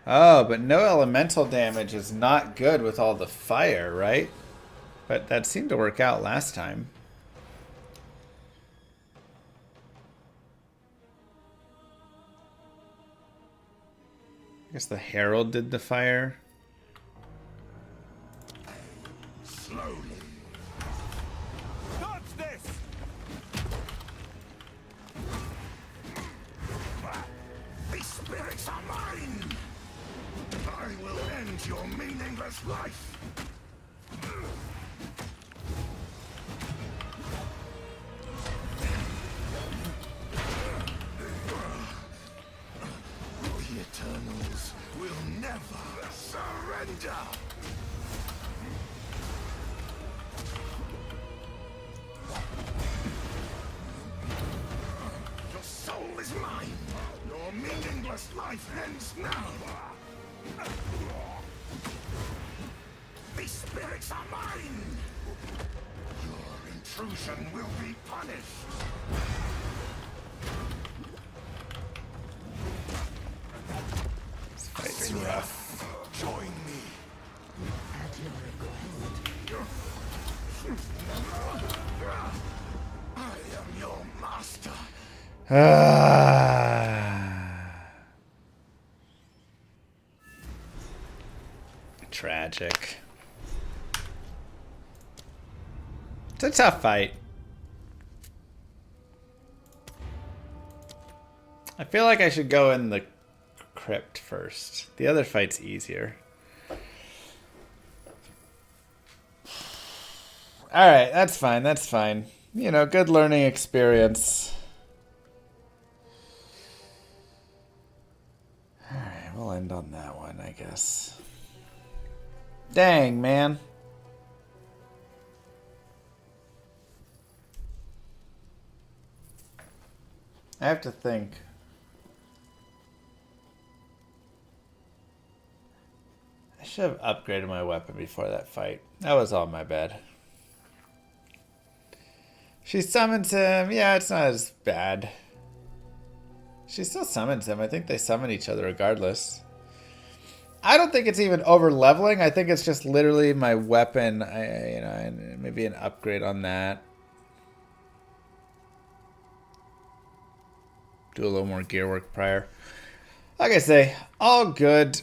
Oh, but no elemental damage is not good with all the fire, right? But that seemed to work out last time. I guess the Herald did the fire. Slowly. Dodge this! These spirits are mine! I will end your meaningless life! The Eternals will never surrender! Your soul is mine! Your meaningless life ends now! These spirits are mine! Your intrusion will be punished! This fight's rough. Join me! At your request. I am your master! Tragic. It's a tough fight. I feel like I should go in the crypt first. The other fight's easier. Alright, that's fine, that's fine. You know, good learning experience. Alright, we'll end on that one, I guess. Dang, man. I have to think. I should have upgraded my weapon before that fight. That was all my bad. She summons him. Yeah, it's not as bad. She still summons him. I think they summon each other regardless. I don't think it's even over leveling. I think it's just literally my weapon. Maybe an upgrade on that. Do a little more gear work prior. Like I say, all good.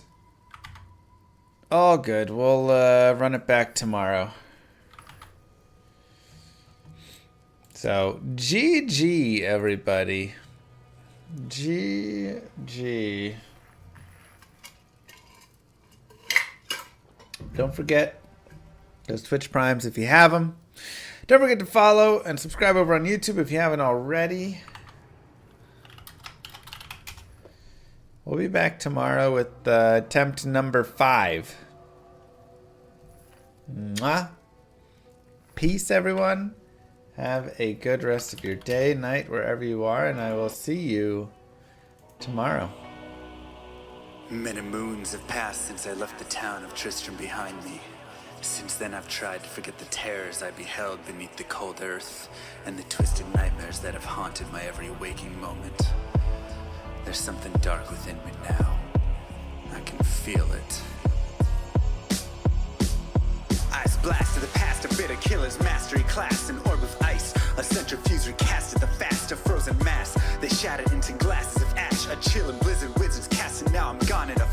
All good. We'll run it back tomorrow. So, GG, everybody. GG. Don't forget those Twitch Primes if you have them. Don't forget to follow and subscribe over on YouTube if you haven't already. We'll be back tomorrow with attempt number 5. Mwah. Peace, everyone. Have a good rest of your day, night, wherever you are, and I will see you tomorrow. Many moons have passed since I left the town of Tristram behind me. Since then I've tried to forget the terrors I beheld beneath the cold earth and the twisted nightmares that have haunted my every waking moment. There's something dark within me now. I can feel it. Eyes blast to the past, a bitter killer's mastery class, an orb of ice, a centrifuge recasted the fast, a frozen mass. They shattered into glasses of ash, a chill and blizzard wizards cast, and now I'm gone in a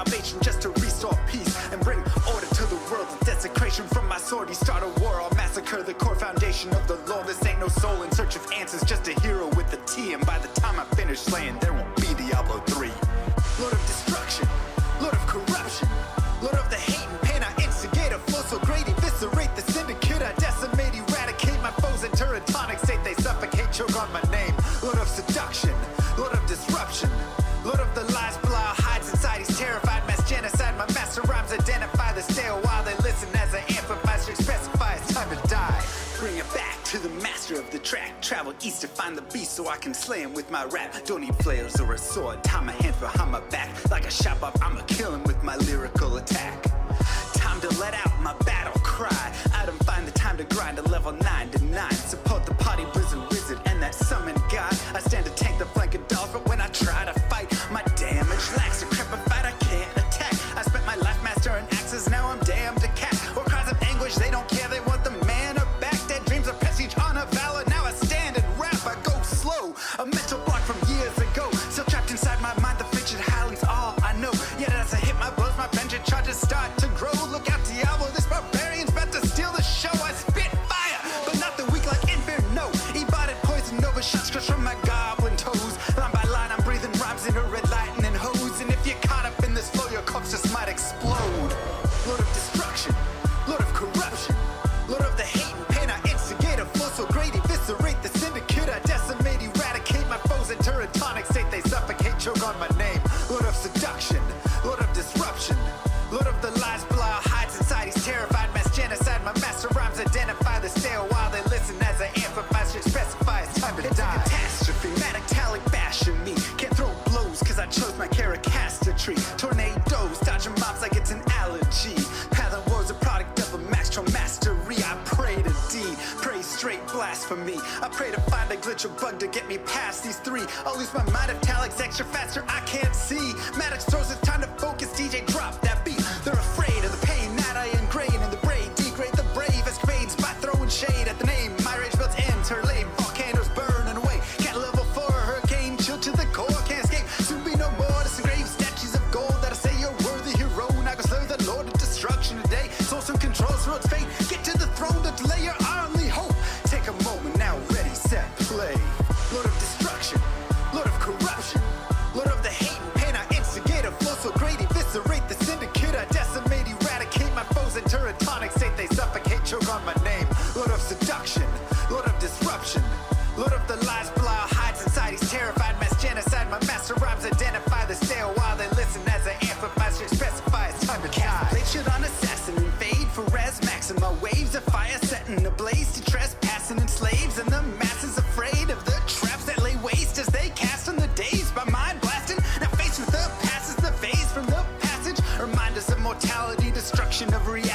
salvation just to restore peace and bring order to the world. The desecration from my sword, he start a war. I'll massacre the core foundation of the law. This ain't no soul in search of answers, just a hero with a T. And by the time I finish slaying, there won't be Diablo 3. Lord of destruction, Lord of corruption, Lord of the hate and pain. I instigate a flow so great, eviscerate the syndicate. I decimate, eradicate my foes in turn tonic state. They suffocate, choke on my name. Lord of seduction, Lord of disruption, Lord of the lies, Belial hides inside. He's terrified, mass genocide. My master rhymes identify the stay a while. They listen as I amplify, strict specify. It's time to die. Bring it back to the master of the track. Travel east to find the beast so I can slay him with my rap. Don't need flails or a sword. Tie my hand behind my back. Like a shop up, I'ma kill him with my lyrical attack. Time to let out my battle cry. I don't find the time to grind a level 9 to 9. Support the party, blizzard wizard, and that summon god. I stand to tank the flanking dolls, but when I try to fight, my damage lacks. Decrepified, I can't attack. I spent my life mastering axes, now I'm damned to cat. Or cries of anguish, they don't care, they want the mana back. Dead dreams of prestige, honor, valor. Now I stand and rap, I go slow. A mental block from years ago. Still trapped inside my mind, the fiction howling's all I know. Yet as I hit my blows, my vengeance charges start to grow. Look out, Diablo, this barbarian's about to steal the show. I spit fire, but not the weak like Inferno. Ebotted poison over shots crushed from my goblin toes. Line by line, I'm breathing rhymes into red lightning hose. And if you're caught up in this flow, your corpse just might explode. Lord of destruction, Lord of corruption, Lord of the hate and pain. I instigate a flow so great, eviscerate the syndicate. I decimate, eradicate my foes in turn tonic state. They suffocate, choke on my name. Lord of seduction, Lord of disruption, Lord of the lies, Belial hides inside. He's terrified, mass genocide. My master rhymes identify the stay a while. They listen as I amplify, strict specify. It's time to die. It's a catastrophe, metallic bashing me. Can't throw blows cause I chose my character tree. Tornadoes, dodging mobs like it's an allergy. Path of woes, a product of a master mastery. I pray to D, pray straight blasphemy. I pray to find a glitch or bug to get me past these three. I'll lose my mind if Talik's extra faster, I can't see. Maddox throws, it's time to focus, DJ drop that beat. They're afraid of the pain that I ingrain in the brain. Degrade the brave escapades by throwing shade at the name. My rage builds ends, her lame volcanoes burning away. Cat level 4, hurricane, chill to the core, can't escape. Soon be no more disengrave statues of gold that'll say you're worthy hero. Now go slay the Lord of destruction today. Source and controls through its fate. Get to the throne to delay your only hope. Take a moment now, ready, set, play. Lord of destruction, Lord of corruption, Lord of the hate and pain. I instigate a flow so great, eviscerate the syndicate. I decimate, eradicate my foes in turn tonic state. They suffocate, choke on my name. Lord of seduction, Lord of disruption, Lord of the lies, Belial hides inside. He's terrified, mass genocide. My master rhymes identify the stay a while. They listen as I amplify, strict specify. It's time to die. Blade shit on assassin, invade for res max. And my waves of fire setting ablaze to trespassing and slaves. And the masses afraid of the traps that lay waste as they cast on the days by mind blasting. Now faced with the past is the phase from the passage. Reminders of mortality, destruction of reality.